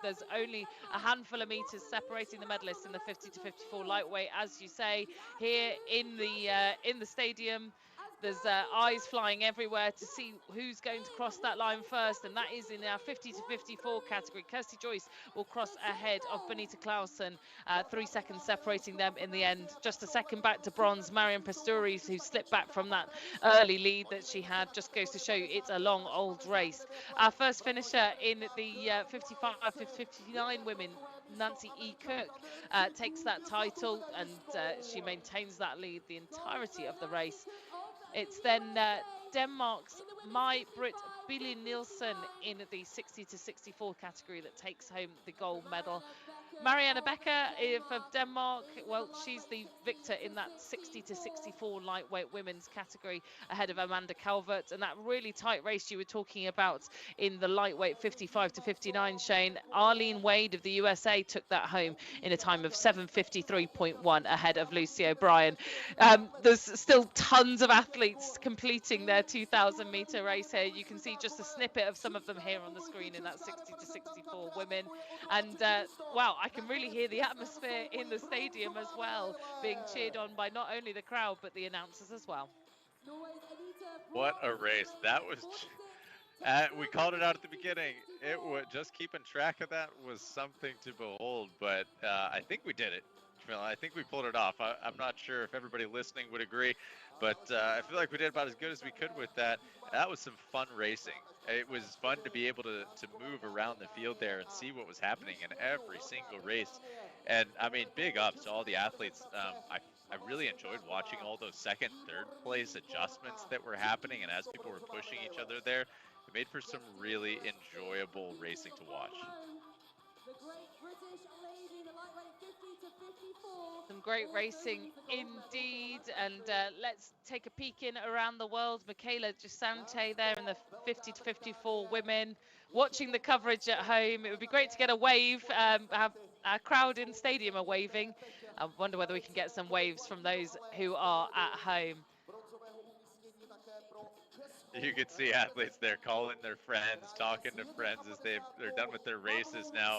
there's only a handful of meters separating the medalists in the 50 to 54 lightweight. As you say, here in the stadium, there's eyes flying everywhere to see who's going to cross that line first, and that is in our 50 to 54 category. Kirsty Joyce will cross ahead of Benita Clausen, 3 seconds separating them in the end. Just a second back to bronze, Marion Pasturi, who slipped back from that early lead that she had. Just goes to show you it's a long old race. Our first finisher in the 55 to 59 women, Nancy E. Cook, takes that title, and she maintains that lead the entirety of the race. It's then Denmark's Mai-Britt Billy Nielsen in the 60 to 64 category that takes home the gold medal. Marianne Becker for Denmark, well, she's the victor in that 60 to 64 lightweight women's category ahead of Amanda Calvert. And that really tight race you were talking about in the lightweight 55 to 59, Shane, Arlene Wade of the USA took that home in a time of 7:53.1 ahead of Lucy O'Brien. There's still tons of athletes completing their 2,000 meter race here. You can see just a snippet of some of them here on the screen in that 60 to 64 women. And wow, I can really hear the atmosphere in the stadium as well, being cheered on by not only the crowd but the announcers as well. What a race. That was, we called it out at the beginning. It was just keeping track of that was something to behold, but I think we did it. I think we pulled it off. I'm not sure if everybody listening would agree, but I feel like we did about as good as we could with that. That was some fun racing. It was fun to be able to move around the field there and see what was happening in every single race. And I mean, big ups to all the athletes. I really enjoyed watching all those second, third place adjustments that were happening, and as people were pushing each other there, it made for some really enjoyable racing to watch. Some great racing indeed, and let's take a peek in around the world. Michaela Gisante there in the 50 to 54 women, watching the coverage at home. It would be great to get a wave. Have our crowd in the stadium are waving. I wonder whether we can get some waves from those who are at home. You could see athletes there calling their friends, talking to friends as they're done with their races now,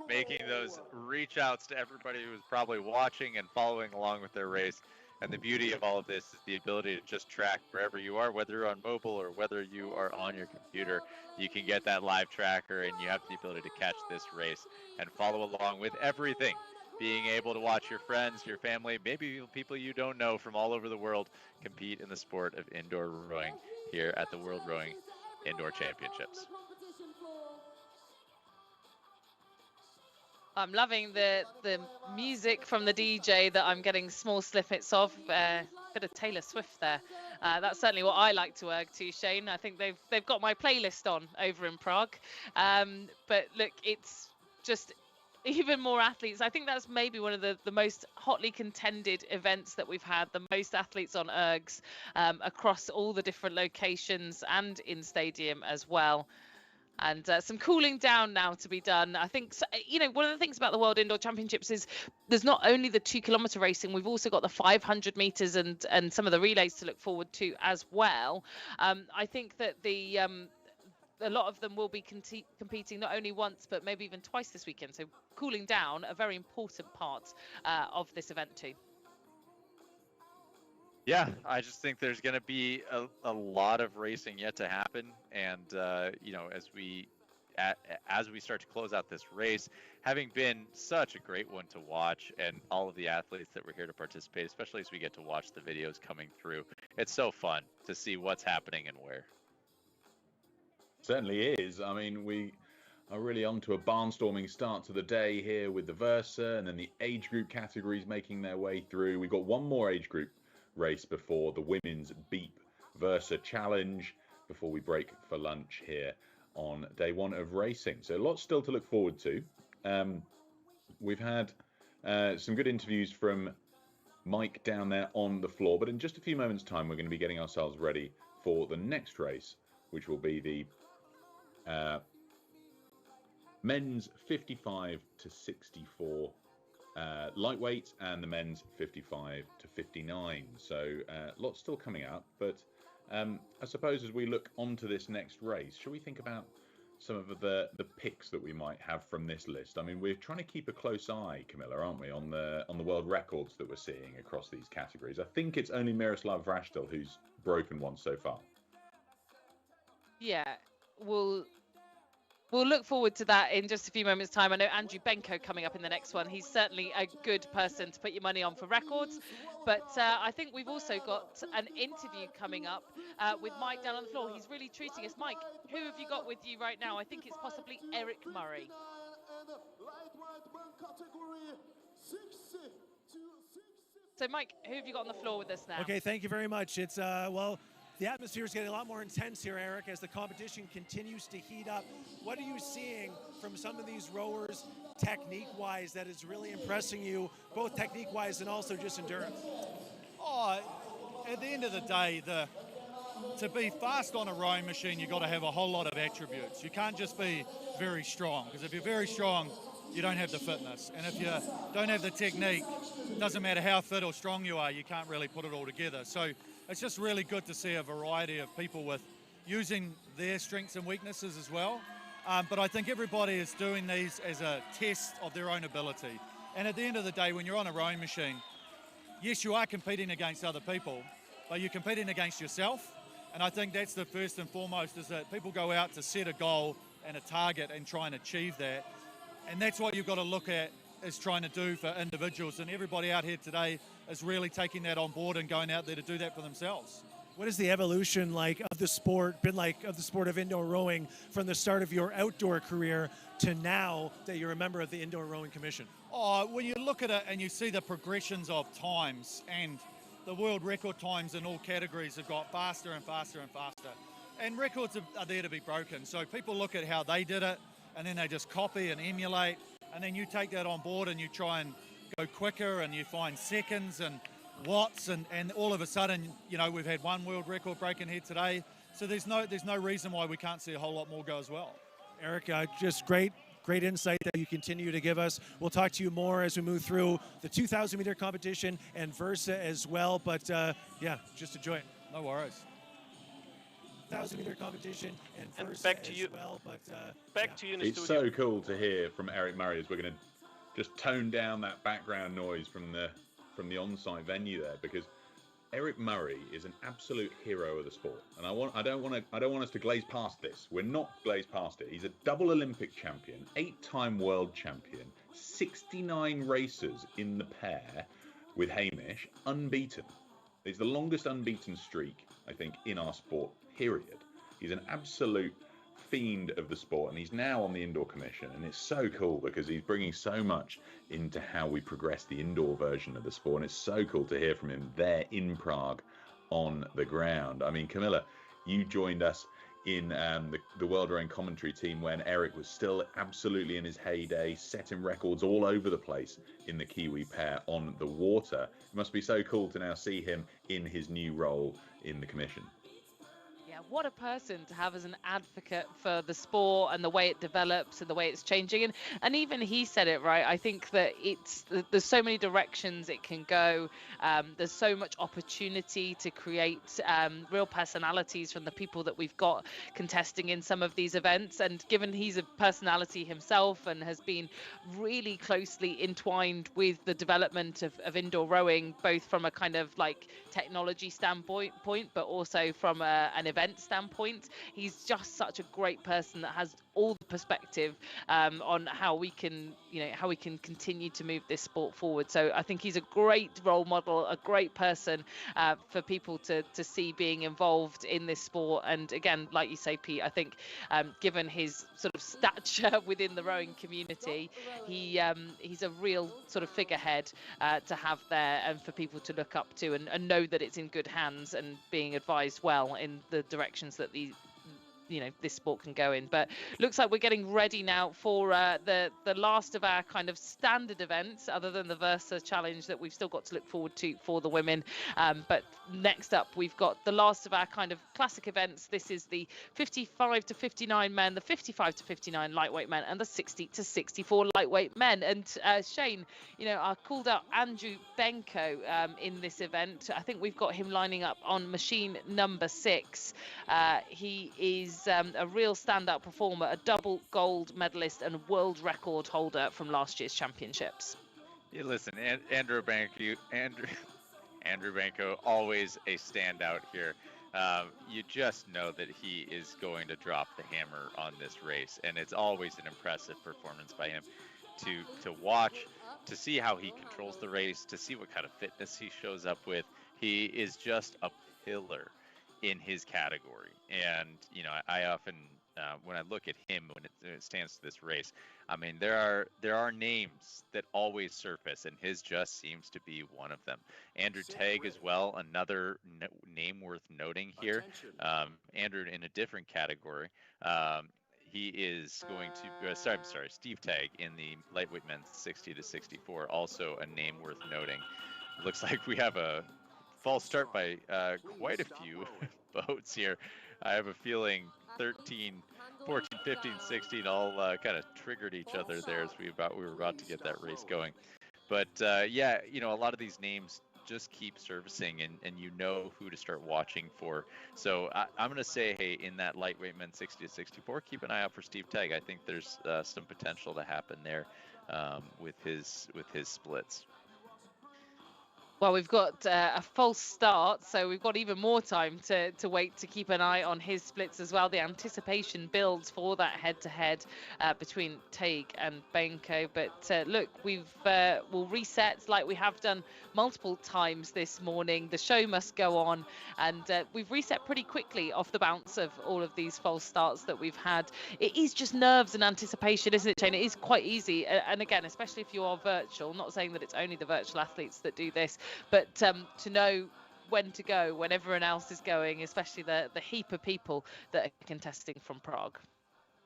making those reach outs to everybody who's probably watching and following along with their race. And the beauty of all of this is the ability to just track wherever you are, whether you're on mobile or whether you are on your computer. You can get that live tracker and you have the ability to catch this race and follow along with everything. Being able to watch your friends, your family, maybe people you don't know from all over the world compete in the sport of indoor rowing here at the World Rowing Indoor Championships. I'm loving the music from the DJ that I'm getting small snippets of. Bit of Taylor Swift there. That's certainly what I like to work to, Shane. I think they've got my playlist on over in Prague. But look, it's just even more athletes. I think that's maybe one of the most hotly contended events that we've had, the most athletes on ergs across all the different locations and in stadium as well. And some cooling down now to be done. I think, one of the things about the World Indoor Championships is there's not only the 2-kilometer racing, we've also got the 500 meters and some of the relays to look forward to as well. I think that a lot of them will be competing not only once, but maybe even twice this weekend. So cooling down, a very important part of this event too. Yeah, I just think there's going to be a lot of racing yet to happen. And, as we start to close out this race, having been such a great one to watch, and all of the athletes that were here to participate, especially as we get to watch the videos coming through, it's so fun to see what's happening and where. Certainly is. I mean, we are really on to a barnstorming start to the day here with the Versa, and then the age group categories making their way through. We've got one more age group race before the women's Beep Versa Challenge before we break for lunch here on day one of racing. So lots still to look forward to. We've had some good interviews from Mike down there on the floor, but in just a few moments' time, we're going to be getting ourselves ready for the next race, which will be the men's 55 to 64 lightweight and the men's 55 to 59. So lots still coming up, but I suppose as we look onto this next race, should we think about some of the picks that we might have from this list? I mean, we're trying to keep a close eye, Camilla, aren't we, on the world records that we're seeing across these categories. I think it's only Miroslav Vrashtil who's broken one so far. Yeah, we'll look forward to that in just a few moments' time. I know Andrew Benko coming up in the next one. He's certainly a good person to put your money on for records. But I think we've also got an interview coming up with Mike down on the floor. He's really treating us. Mike, who have you got with you right now? I think it's possibly Eric Murray. So, Mike, who have you got on the floor with us now? Okay, thank you very much. It's, the atmosphere is getting a lot more intense here, Eric, as the competition continues to heat up. What are you seeing from some of these rowers technique-wise that is really impressing you, both technique-wise and also just endurance? At the end of the day, to be fast on a rowing machine, you've got to have a whole lot of attributes. You can't just be very strong, because if you're very strong, you don't have the fitness. And if you don't have the technique, it doesn't matter how fit or strong you are, you can't really put it all together. So it's just really good to see a variety of people with using their strengths and weaknesses as well. But I think everybody is doing these as a test of their own ability. And at the end of the day, when you're on a rowing machine, yes, you are competing against other people, but you're competing against yourself. And I think that's the first and foremost, is that people go out to set a goal and a target and try and achieve that. And that's what you've got to look at, is trying to do for individuals. And everybody out here today is really taking that on board and going out there to do that for themselves. What is the evolution like of the sport, of the sport of indoor rowing from the start of your outdoor career to now that you're a member of the Indoor Rowing Commission? When you look at it and you see the progressions of times, and the world record times in all categories have got faster and faster and faster. And records are there to be broken. So people look at how they did it, and then they just copy and emulate. And then you take that on board and you try and go quicker, and you find seconds and watts, and all of a sudden, we've had one world record breaking here today. So there's no reason why we can't see a whole lot more go as well. Eric, just great insight that you continue to give us. We'll talk to you more as we move through the 2,000 meter competition and Versa as well. But just enjoy it. No worries. 1,000 meter competition and Versa back to you. As well. But back to you in the It's studio. so cool to hear from Eric Murray, as we're going to just tone down that background noise from the on-site venue there, because Eric Murray is an absolute hero of the sport, and I don't want us to glaze past this. We're not glaze past it. He's a double Olympic champion, 8-time world champion, 69 races in the pair with Hamish, unbeaten. It's the longest unbeaten streak, I think, in our sport, period. He's an absolute fiend of the sport, and he's now on the Indoor Commission, and it's so cool because he's bringing so much into how we progress the indoor version of the sport, and it's so cool to hear from him there in Prague on the ground. I mean, Camilla, you joined us in the World Rowing commentary team when Eric was still absolutely in his heyday, setting records all over the place in the Kiwi pair on the water. It must be so cool to now see him in his new role in the commission. Yeah, what a person to have as an advocate for the sport and the way it develops and the way it's changing. And even he said it, right? I think that there's so many directions it can go. There's so much opportunity to create real personalities from the people that we've got contesting in some of these events. And given he's a personality himself and has been really closely entwined with the development of indoor rowing, both from a kind of like technology standpoint, but also from an event standpoint, he's just such a great person that has all the perspective on how we can continue to move this sport forward. So I think he's a great role model, a great person for people to see being involved in this sport. And again, like you say, Pete, I think given his sort of stature within the rowing community, he's a real sort of figurehead to have there and for people to look up to and know that it's in good hands and being advised well in the directions that this sport can go in. But looks like we're getting ready now for the last of our kind of standard events, other than the Versa Challenge that we've still got to look forward to for the women. But next up, we've got the last of our kind of classic events. This is the 55 to 59 men, the 55 to 59 lightweight men, and the 60 to 64 lightweight men. And Shane, I called out Andrew Benko in this event. I think we've got him lining up on machine number 6. He is a real standout performer, a double gold medalist and world record holder from last year's championships. Yeah, listen, Andrew Benko, always a standout here. You just know that he is going to drop the hammer on this race, and it's always an impressive performance by him to watch, to see how he controls the race, to see what kind of fitness he shows up with. He is just a pillar in his category. And I often when I look at him when it stands to this race, I mean there are names that always surface, and his just seems to be one of them. Andrew Tagg as well, another name worth noting here. Andrew in a different category. He is going to Steve Tagg in the lightweight men's 60 to 64, also a name worth noting. Looks like we have a false start by quite a few boats here. I have a feeling 13, 14, 15, 16 all kind of triggered each other there as we were about to get that race going. But yeah, a lot of these names just keep surfacing, and you know who to start watching for. So I'm going to say, hey, in that lightweight men 60 to 64, keep an eye out for Steve Tagg. I think there's some potential to happen there with his splits. Well, we've got a false start, so we've got even more time to wait to keep an eye on his splits as well. The anticipation builds for that head-to-head between Tagg and Benko. But look, we'll reset like we have done multiple times this morning. The show must go on, and we've reset pretty quickly off the bounce of all of these false starts that we've had. It is just nerves and anticipation, isn't it, Shane? It is quite easy, and again, especially if you are virtual, not saying that it's only the virtual athletes that do this, but to know when to go when everyone else is going, especially the heap of people that are contesting from Prague.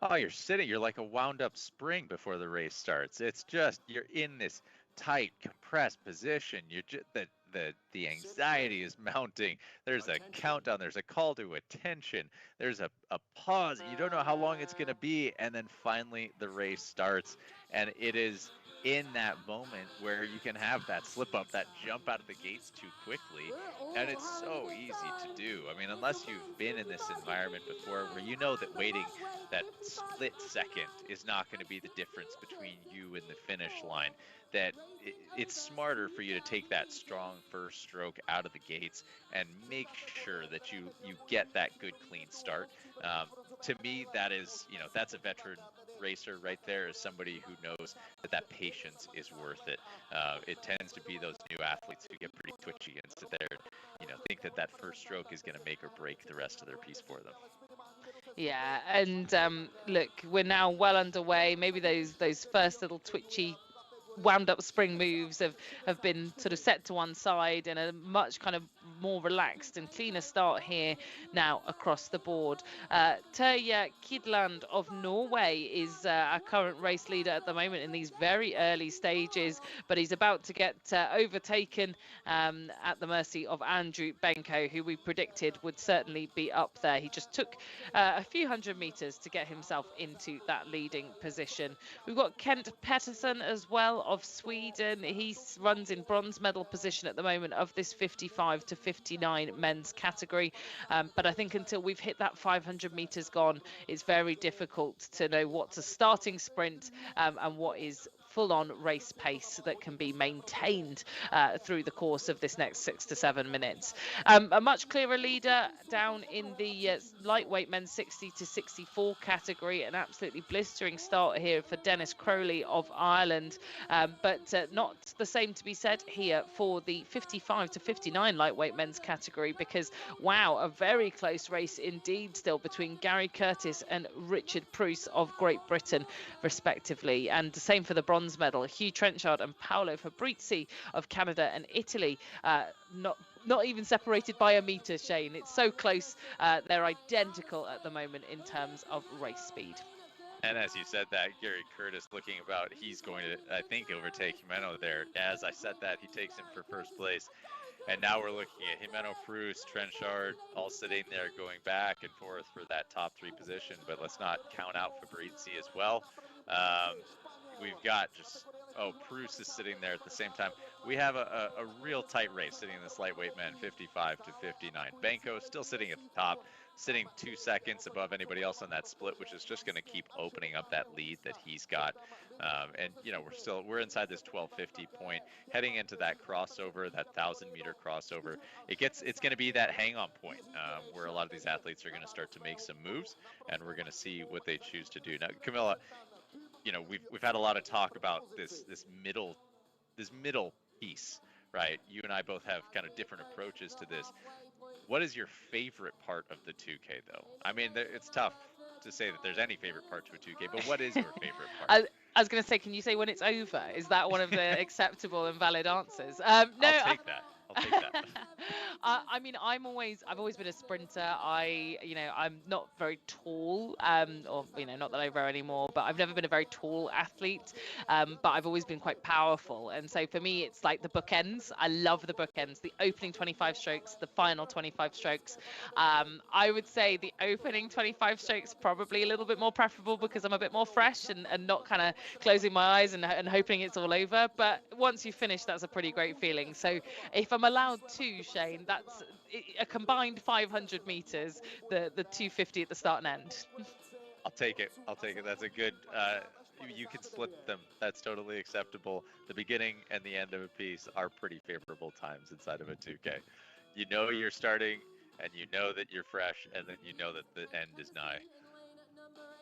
Oh, you're like a wound up spring before the race starts. It's just, you're in this tight, compressed position. You're just, the anxiety is mounting. There's a countdown. There's a call to attention. There's a pause. You don't know how long it's going to be. And then finally the race starts. And it is in that moment where you can have that slip up, that jump out of the gates too quickly. And it's so easy to do. I mean, unless you've been in this environment before where you know that waiting that split second is not going to be the difference between you and the finish line, that it's smarter for you to take that strong first stroke out of the gates and make sure that you get that good clean start. To me, that is, that's a veteran racer right there, is somebody who knows that patience is worth it. It tends to be those new athletes who get pretty twitchy and sit there, think that first stroke is going to make or break the rest of their piece for them. Yeah, and look, we're now well underway. Maybe those first little twitchy wound up spring moves have been sort of set to one side, and a much kind of more relaxed and cleaner start here now across the board. Terje Kidland of Norway is our current race leader at the moment in these very early stages, but he's about to get overtaken at the mercy of Andrew Benko, who we predicted would certainly be up there. He just took a few hundred meters to get himself into that leading position. We've got Kent Pettersson as well of Sweden. He runs in bronze medal position at the moment of this 55 to 59 men's category. But I think until we've hit that 500 meters gone, it's very difficult to know what's a starting sprint and what is full-on race pace that can be maintained through the course of this next 6 to 7 minutes. A much clearer leader down in the lightweight men's 60 to 64 category. An absolutely blistering start here for Dennis Crowley of Ireland, but not the same to be said here for the 55 to 59 lightweight men's category, because wow, a very close race indeed still between Gary Curtis and Richard Pruce of Great Britain respectively, and the same for the bronze medal. Hugh Trenchard and Paolo Fabrizi of Canada and Italy, not even separated by a metre, Shane. It's so close. They're identical at the moment in terms of race speed. And as you said that, Gary Curtis looking about, he's going to, I think, overtake Jimeno there. As I said that, he takes him for first place. And now we're looking at Jimeno, Pruce, Trenchard, all sitting there going back and forth for that top 3 position. But let's not count out Fabrizi as well. We've got Pruce is sitting there at the same time. We have a real tight race sitting in this lightweight men, 55 to 59. Benko still sitting at the top, sitting 2 seconds above anybody else on that split, which is just going to keep opening up that lead that he's got. And you know, we're inside this 1250 point, heading into that crossover, that 1,000-meter crossover. It's going to be that hang-on point where a lot of these athletes are going to start to make some moves, and we're going to see what they choose to do. Now, Camilla, you know, we've had a lot of talk about this middle piece, right? You and I both have kind of different approaches to this. What is your favorite part of the 2K, though? I mean, it's tough to say that there's any favorite part to a 2K, but what is your favorite part? I was going to say, can you say when it's over? Is that one of the acceptable and valid answers? No, I'll take that. I'll take that. I mean, I've always been a sprinter. I'm not very tall, or not that I row anymore, but I've never been a very tall athlete. But I've always been quite powerful, and so for me, it's like the bookends. I love the bookends, the opening 25 strokes, the final 25 strokes. I would say the opening 25 strokes probably a little bit more preferable because I'm a bit more fresh and not kind of closing my eyes and hoping it's all over. But once you finish, that's a pretty great feeling. So if I'm allowed to, Shane, that's a combined 500 meters, the 250 at the start and end. I'll take it. That's a good, you can split them. That's totally acceptable. The beginning and the end of a piece are pretty favorable times inside of a 2K. You know you're starting, and you know that you're fresh, and then you know that the end is nigh.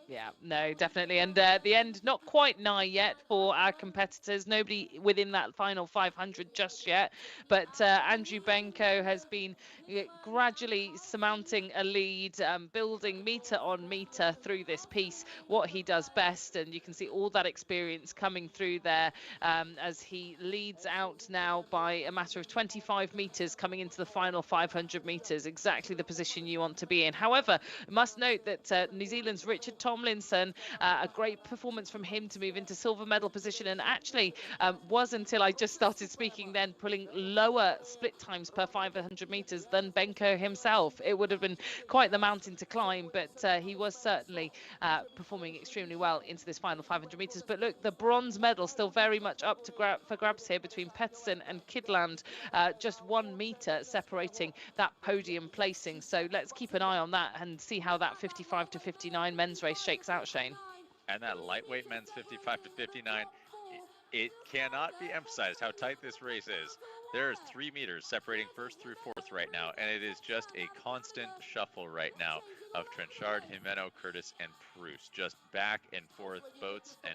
Yeah, no, definitely. And the end, not quite nigh yet for our competitors. Nobody within that final 500 just yet. But Andrew Benko has been gradually surmounting a lead, building metre on metre through this piece, what he does best. And you can see all that experience coming through there as he leads out now by a matter of 25 metres coming into the final 500 metres, exactly the position you want to be in. However, I must note that New Zealand's Richard Tomlinson, a great performance from him to move into silver medal position, and actually was, until I just started speaking then, pulling lower split times per 500 metres than Benko himself. It would have been quite the mountain to climb, but he was certainly performing extremely well into this final 500 metres. But look, the bronze medal still very much up for grabs here between Pettersson and Kidland, just 1 metre separating that podium placing. So let's keep an eye on that and see how that 55 to 59 men's race shakes out, Shane. And that lightweight men's 55 to 59, it cannot be emphasized how tight this race is. There is 3 meters separating first through fourth right now, and it is just a constant shuffle right now of Trenchard, Jimeno, Curtis, and Pruce. Just back and forth. Boats and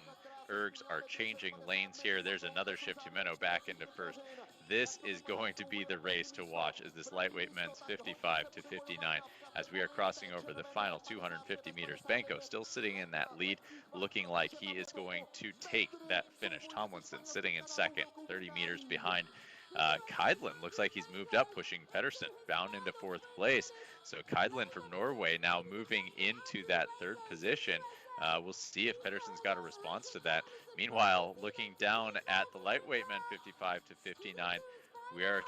ergs are changing lanes here. There's another shift, Jimeno back into first. This is going to be the race to watch, as this lightweight men's 55 to 59, as we are crossing over the final 250 meters. Benko still sitting in that lead, looking like he is going to take that finish. Tomlinson sitting in second, 30 meters behind. Keidlin looks like he's moved up, pushing Pedersen down into 4th place. So Keidlin from Norway now moving into that 3rd position. We'll see if Pedersen's got a response to that. Meanwhile, looking down at the lightweight men 55 to 59, we're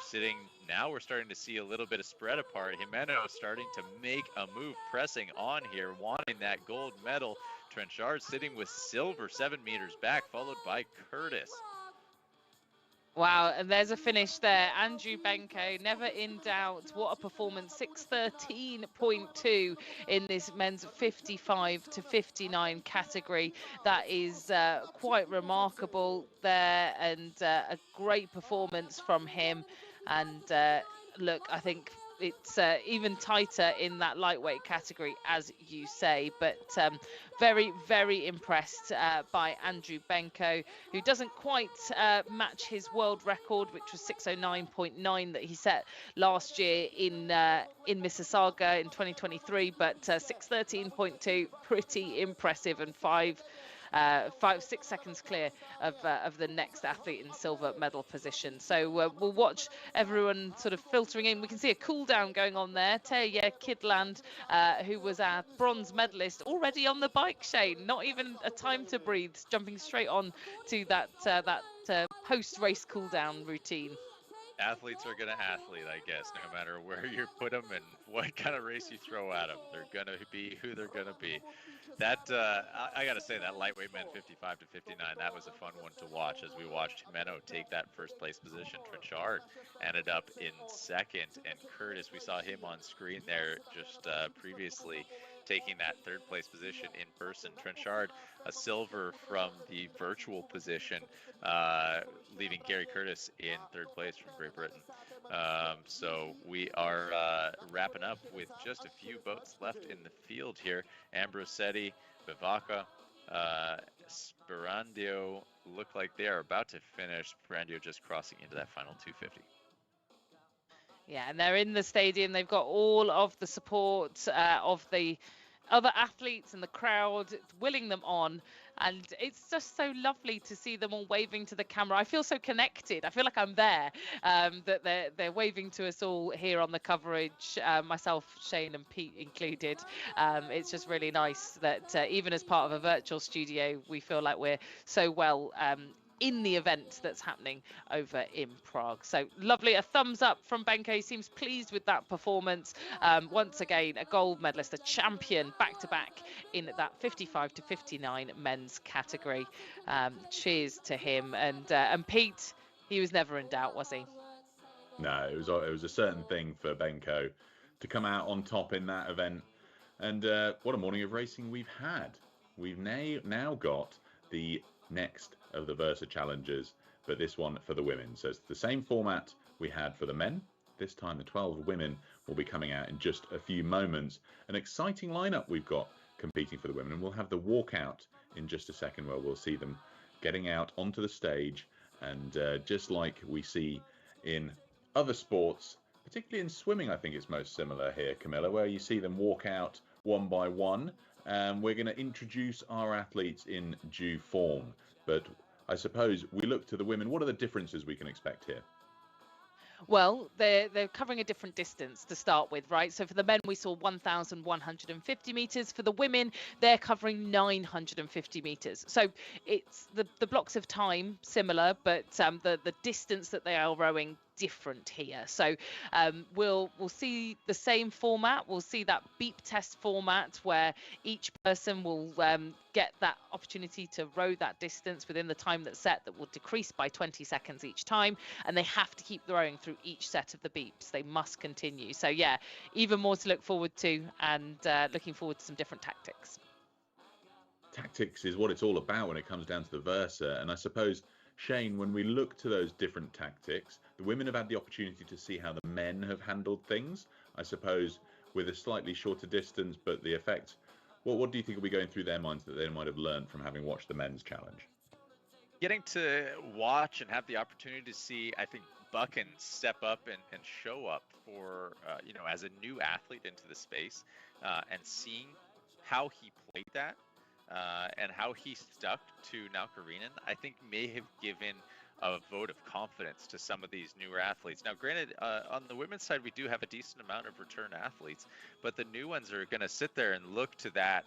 starting to see a little bit of spread apart. Jimeno starting to make a move, pressing on here, wanting that gold medal. Trenchard sitting with silver 7 meters back, followed by Curtis. Wow, and there's a finish there. Andrew Benko, never in doubt. What a performance. 6:13.2 in this men's 55 to 59 category. That is quite remarkable there, and a great performance from him. And look, I think it's even tighter in that lightweight category, as you say, but very, very impressed by Andrew Benko, who doesn't quite match his world record, which was 6:09.9 that he set last year in Mississauga in 2023, but 6:13.2, pretty impressive, and 6 seconds clear of the next athlete in silver medal position. So we'll watch everyone sort of filtering in. We can see a cool down going on there. Terje Kidland, who was our bronze medalist, already on the bike, Shane. Not even a time to breathe, jumping straight on to that post-race cool down routine. Athletes are going to athlete, I guess, no matter where you put them and what kind of race you throw at them. They're going to be who they're going to be. That I got to say, that lightweight men 55 to 59, that was a fun one to watch as we watched Jimeno take that 1st place position. Trenchard ended up in 2nd, and Curtis, we saw him on screen there just previously, taking that 3rd place position in person. Trenchard, a silver from the virtual position, leaving Gary Curtis in 3rd place from Great Britain. So we are wrapping up with just a few boats left in the field here. Ambrosetti, Bivacqua, Sperandio look like they are about to finish. Sperandio just crossing into that final 250. Yeah, and they're in the stadium. They've got all of the support of the other athletes and the crowd willing them on, and it's just so lovely to see them all waving to the camera. I feel so connected. I feel like I'm there, that they're waving to us all here on the coverage, myself, Shane and Pete included. It's just really nice that even as part of a virtual studio, we feel like we're so well in the event that's happening over in Prague. So lovely. A thumbs up from Benko. He seems pleased with that performance. Once again, a gold medalist, a champion back-to-back in that 55 to 59 men's category. Cheers to him. And Pete, he was never in doubt, was he? No, it was a certain thing for Benko to come out on top in that event. And what a morning of racing we've had. We've now got the next of the Versa Challengers, but this one for the women. So it's the same format we had for the men. This time the 12 women will be coming out in just a few moments. An exciting lineup we've got competing for the women, and we'll have the walkout in just a second where we'll see them getting out onto the stage. And just like we see in other sports, particularly in swimming, I think it's most similar here, Camilla, where you see them walk out one by one. We're going to introduce our athletes in due form, but I suppose we look to the women. What are the differences we can expect here? Well, they're covering a different distance to start with, right? So for the men, we saw 1,150 meters. For the women, they're covering 950 meters. So it's the blocks of time similar, but the distance that they are rowing different here. So we'll see the same format. We'll see that beep test format where each person will get that opportunity to row that distance within the time that's set, that will decrease by 20 seconds each time, and they have to keep rowing through each set of the beeps. They must continue. So yeah, even more to look forward to, and looking forward to some different tactics. Tactics is what it's all about when it comes down to the Versa, and I suppose, Shane, when we look to those different tactics, the women have had the opportunity to see how the men have handled things, I suppose, with a slightly shorter distance, but the effect, what do you think will be going through their minds that they might have learned from having watched the men's challenge? Getting to watch and have the opportunity to see, I think, Buchan step up and show up for, as a new athlete into the space, and seeing how he played that, and how he stuck to Naukarinen, I think may have given a vote of confidence to some of these newer athletes. Now, granted, on the women's side, we do have a decent amount of return athletes, but the new ones are going to sit there and look to that,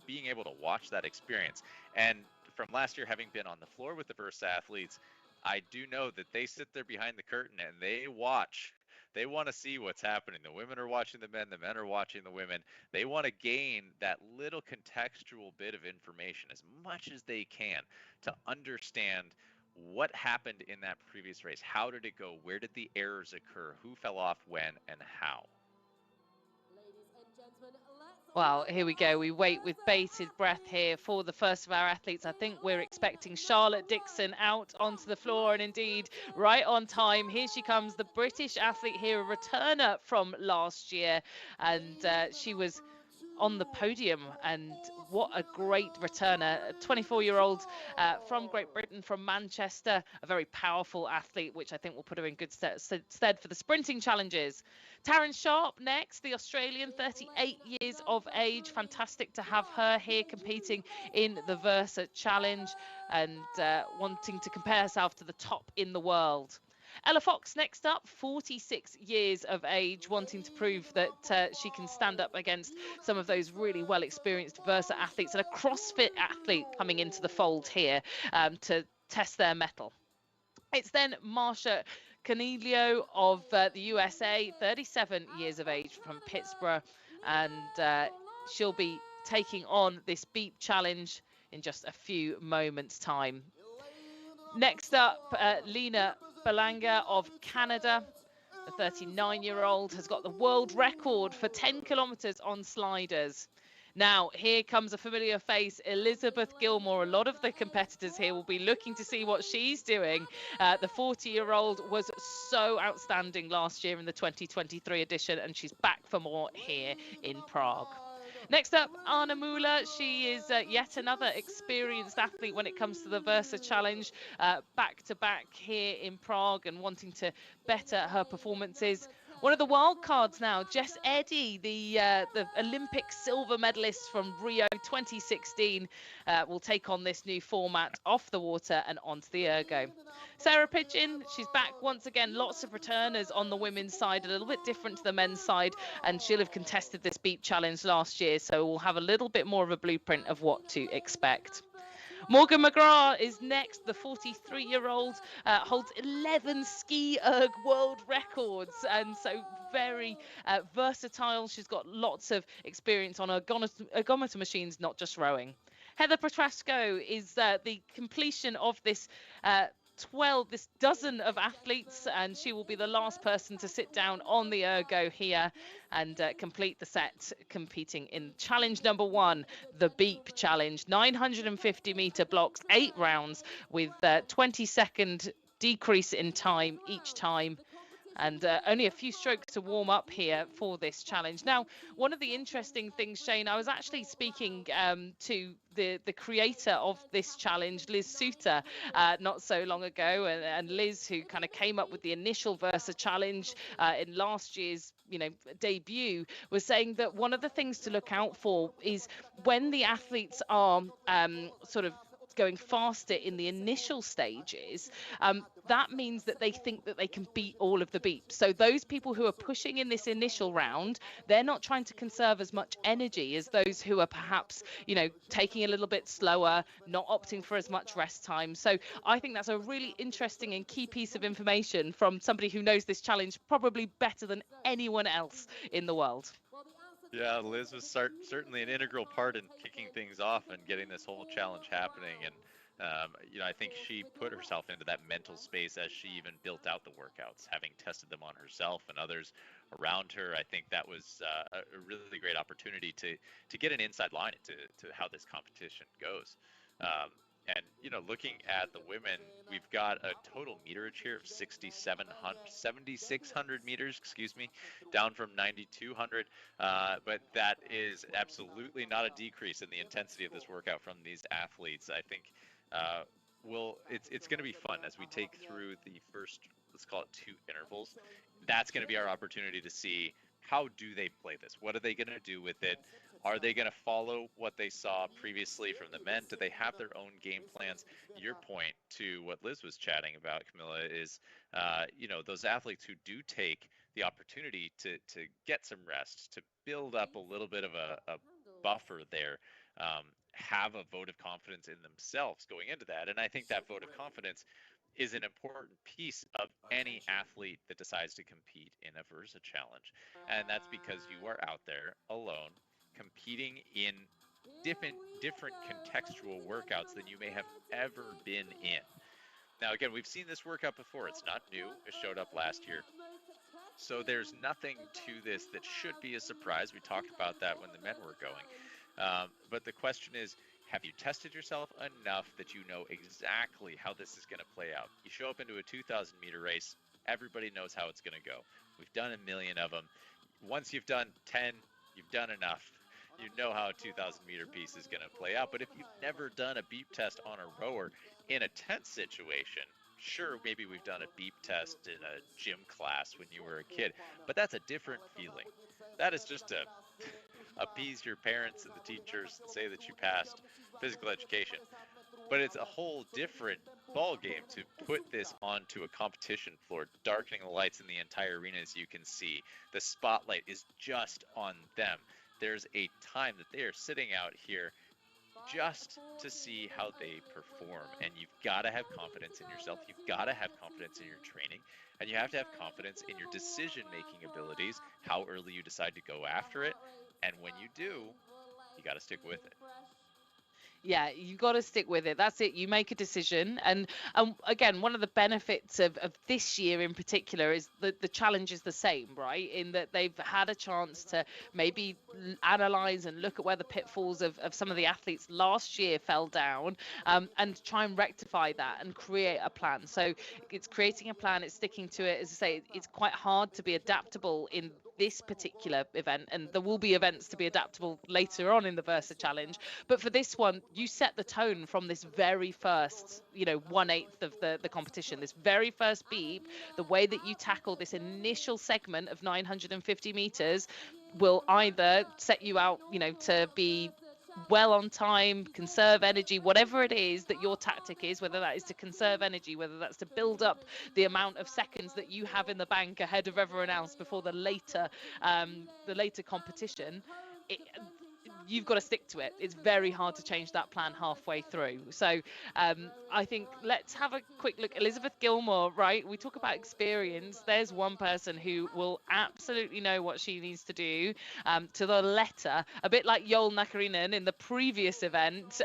being able to watch that experience. And from last year, having been on the floor with the Versa athletes, I do know that they sit there behind the curtain and they watch. They want to see what's happening. The women are watching the men are watching the women. They want to gain that little contextual bit of information as much as they can to understand what happened in that previous race. How did it go? Where did the errors occur? Who fell off when and how? Well, here we go. We wait with bated breath here for the first of our athletes. I think we're expecting Charlotte Dixon out onto the floor, and indeed right on time. Here she comes, the British athlete here, a returner from last year, and she was on the podium, and what a great returner. A 24-year-old from Great Britain, from Manchester, a very powerful athlete, which I think will put her in good stead for the sprinting challenges. Taryn Sharp next, the Australian, 38 years of age. Fantastic to have her here competing in the Versa Challenge and wanting to compare herself to the top in the world. Ella Fox next up, 46 years of age, wanting to prove that she can stand up against some of those really well-experienced Versa athletes, and a CrossFit athlete coming into the fold here to test their mettle. It's then Marsha Canelio of the USA, 37 years of age, from Pittsburgh, and she'll be taking on this beep challenge in just a few moments' time. Next up, Lena Belanga of Canada, the 39-year-old, has got the world record for 10 kilometers on sliders. Now, here comes a familiar face, Elizabeth Gilmore. A lot of the competitors here will be looking to see what she's doing. The 40-year-old was so outstanding last year in the 2023 edition, and she's back for more here in Prague. Next up, Anna Müller. She is yet another experienced athlete when it comes to the Versa Challenge, back-to-back here in Prague and wanting to better her performances. One of the wild cards now, Jess Eddy, the Olympic silver medalist from Rio 2016, will take on this new format off the water and onto the ergo. Sarah Pigeon, she's back once again. Lots of returners on the women's side, a little bit different to the men's side, and she'll have contested this beep challenge last year, so we'll have a little bit more of a blueprint of what to expect. Morgan McGrath is next. The 43-year-old holds 11 ski erg world records, and so very versatile. She's got lots of experience on ergometer machines, not just rowing. Heather Petrasco is the completion of this this dozen of athletes, and she will be the last person to sit down on the ergo here and complete the set, competing in challenge number 1, the beep challenge. 950-meter blocks, 8 rounds with 20-second decrease in time each time, and only a few strokes to warm up here for this challenge. Now, one of the interesting things, Shane, I was actually speaking to the creator of this challenge, Liz Suter, not so long ago, and Liz, who kind of came up with the initial Versa challenge in last year's debut, was saying that one of the things to look out for is when the athletes are sort of going faster in the initial stages, that means that they think that they can beat all of the beeps. So those people who are pushing in this initial round, they're not trying to conserve as much energy as those who are perhaps, taking a little bit slower, not opting for as much rest time. So I think that's a really interesting and key piece of information from somebody who knows this challenge probably better than anyone else in the world. Yeah, Liz was certainly an integral part in kicking things off and getting this whole challenge happening. And, I think she put herself into that mental space as she even built out the workouts, having tested them on herself and others around her. I think that was a really great opportunity to get an inside line to how this competition goes. And, looking at the women, we've got a total meterage here of 7,600 meters, down from 9,200. But that is absolutely not a decrease in the intensity of this workout from these athletes. I think it's going to be fun as we take through the first, let's call it 2 intervals. That's going to be our opportunity to see how do they play this? What are they going to do with it? Are they going to follow what they saw previously from the men? Do they have their own game plans? Your point to what Liz was chatting about, Camilla, is those athletes who do take the opportunity to get some rest, to build up a little bit of a buffer there, have a vote of confidence in themselves going into that. And I think that vote of confidence is an important piece of any athlete that decides to compete in a Versa challenge. And that's because you are out there alone competing in different contextual workouts than you may have ever been in. Now, again, we've seen this workout before. It's not new. It showed up last year. So there's nothing to this that should be a surprise. We talked about that when the men were going. But the question is, have you tested yourself enough that you know exactly how this is going to play out? You show up into a 2,000 meter race, everybody knows how it's going to go. We've done a million of them. Once you've done 10, you've done enough. You know how a 2,000 meter piece is going to play out. But if you've never done a beep test on a rower in a tent situation, sure, maybe we've done a beep test in a gym class when you were a kid, but that's a different feeling. That is just to appease your parents and the teachers and say that you passed physical education. But it's a whole different ball game to put this onto a competition floor, darkening the lights in the entire arena as you can see. The spotlight is just on them. There's a time that they are sitting out here just to see how they perform. And you've got to have confidence in yourself. You've got to have confidence in your training. And you have to have confidence in your decision-making abilities, how early you decide to go after it. And when you do, you got to stick with it. Yeah, you got to stick with it. That's it. You make a decision. And again, one of the benefits of this year in particular is that the challenge is the same, right? In that they've had a chance to maybe analyze and look at where the pitfalls of some of the athletes last year fell down, and try and rectify that and create a plan. So it's creating a plan, it's sticking to it. As I say, it's quite hard to be adaptable in this particular event, and there will be events to be adaptable later on in the Versa Challenge. But for this one, you set the tone from this very first, 1/8 of the competition, this very first beep. The way that you tackle this initial segment of 950 meters will either set you out, to be well on time, conserve energy, whatever it is that your tactic is, whether that is to conserve energy, whether that's to build up the amount of seconds that you have in the bank ahead of everyone else before the later competition. You've got to stick to it. It's very hard to change that plan halfway through. So I think let's have a quick look. Elizabeth Gilmore, right? We talk about experience. There's one person who will absolutely know what she needs to do to the letter, a bit like Joel Nakarinen in the previous event.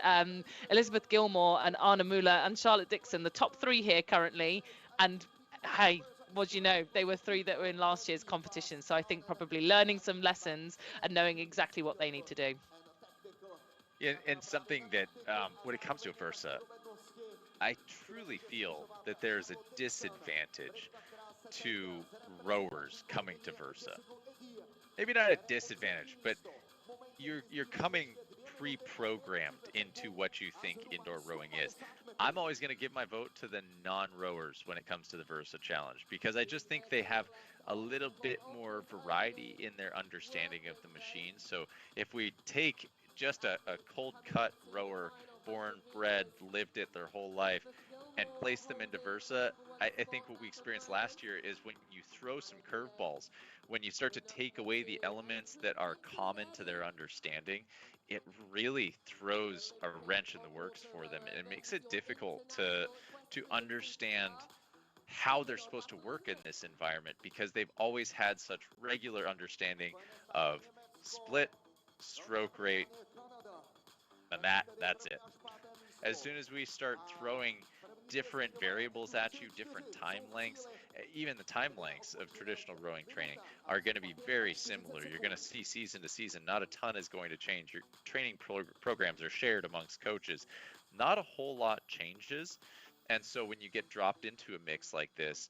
Elizabeth Gilmore and Anna Muller and Charlotte Dixon, the top three here currently. And hey, what do you know? They were three that were in last year's competition. So I think probably learning some lessons and knowing exactly what they need to do. Yeah, and something that when it comes to Versa, I truly feel that there's a disadvantage to rowers coming to Versa. Maybe not a disadvantage, but you're coming pre-programmed into what you think indoor rowing is. I'm always going to give my vote to the non-rowers when it comes to the Versa Challenge, because I just think they have a little bit more variety in their understanding of the machine. So if we take just a cold cut rower, born, bred, lived it their whole life, and place them into Versa, I think what we experienced last year is when you throw some curveballs, when you start to take away the elements that are common to their understanding, it really throws a wrench in the works for them, and it makes it difficult to understand how they're supposed to work in this environment, because they've always had such regular understanding of split, stroke rate, and that's it. As soon as we start throwing different variables at you, different time lengths, even the time lengths of traditional rowing training are going to be very similar. You're going to see season to season, not a ton is going to change. Your training programs are shared amongst coaches. Not a whole lot changes. And so when you get dropped into a mix like this,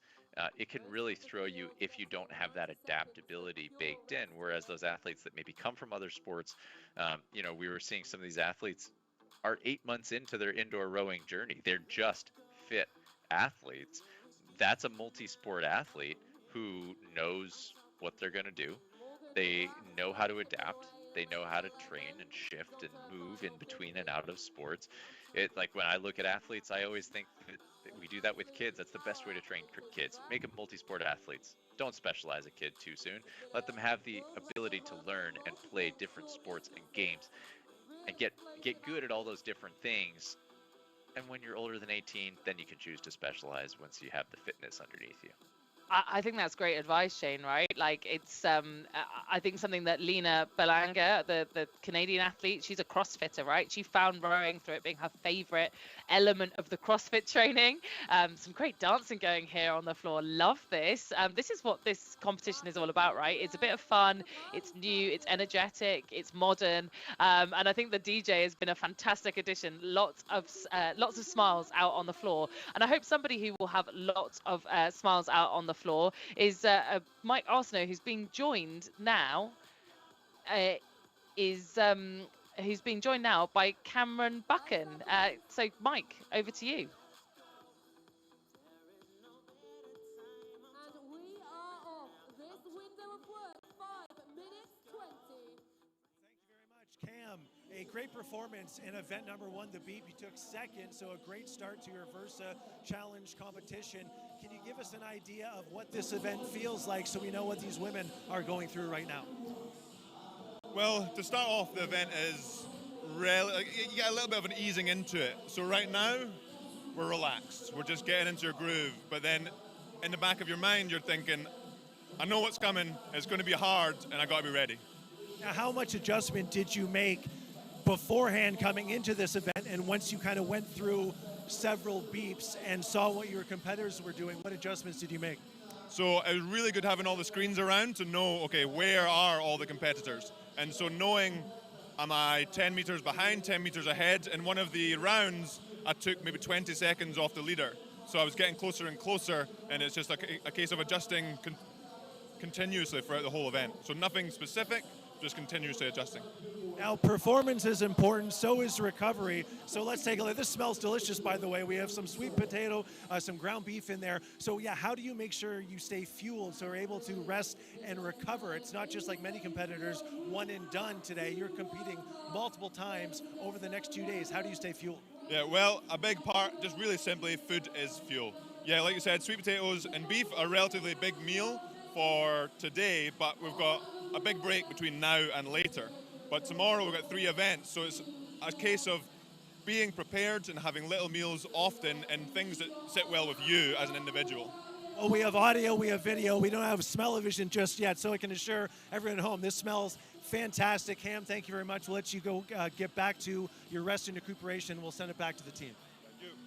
it can really throw you if you don't have that adaptability baked in. Whereas those athletes that maybe come from other sports, we were seeing some of these athletes are 8 months into their indoor rowing journey. They're just fit athletes. That's a multi-sport athlete who knows what they're going to do. They know how to adapt. They know how to train and shift and move in between and out of sports. Like when I look at athletes, I always think that we do that with kids. That's the best way to train kids. Make them multi-sport athletes. Don't specialize a kid too soon. Let them have the ability to learn and play different sports and games and get good at all those different things. And when you're older than 18, then you can choose to specialize once you have the fitness underneath you. I think that's great advice, Shane, right? Like it's I think something that Lena Belanga, the Canadian athlete, she's a CrossFitter, right? She found rowing through it being her favorite element of the CrossFit training. Some great dancing going here on the floor. Love this. This is what this competition is all about, right? It's a bit of fun, it's new, it's energetic, it's modern. And I think the DJ has been a fantastic addition. Lots of smiles out on the floor. And I hope somebody who will have lots of smiles out on the floor is Mike Arsenault, who's being joined now who's being joined now by Cameron Buchan. So Mike, over to you. And we are off. This window of work, 5 minutes 20. Thank you very much, Cam. A great performance in event number 1, the beep. You took second, so a great start to your Versa Challenge competition. Can you give us an idea of what this event feels like so we know what these women are going through right now? Well, to start off, the event is you get a little bit of an easing into it. So right now, we're relaxed. We're just getting into your groove. But then in the back of your mind, you're thinking, I know what's coming. It's going to be hard, and I got to be ready. Now, how much adjustment did you make beforehand coming into this event, and once you kind of went through several beeps and saw what your competitors were doing, what adjustments did you make? So it was really good having all the screens around to know, okay, where are all the competitors? And so knowing, am I 10 meters behind, 10 meters ahead? In one of the rounds, I took maybe 20 seconds off the leader. So I was getting closer and closer, and it's just a case of adjusting continuously throughout the whole event. So nothing specific, just continuously adjusting. Now, performance is important, so is recovery. So let's take a look. This smells delicious, by the way. We have some sweet potato, some ground beef in there. So yeah, how do you make sure you stay fueled so you're able to rest and recover? It's not just like many competitors, one and done today. You're competing multiple times over the next 2 days. How do you stay fueled? Yeah, well, a big part, just really simply, food is fuel. Yeah, like you said, sweet potatoes and beef are a relatively big meal for today, but we've got a big break between now and later. But tomorrow we've got 3 events, so it's a case of being prepared and having little meals often and things that sit well with you as an individual. Well, we have audio, we have video, we don't have smell-o-vision just yet, so I can assure everyone at home this smells fantastic. Cam, thank you very much. We'll let you go get back to your rest and recuperation. We'll send it back to the team. Thank you.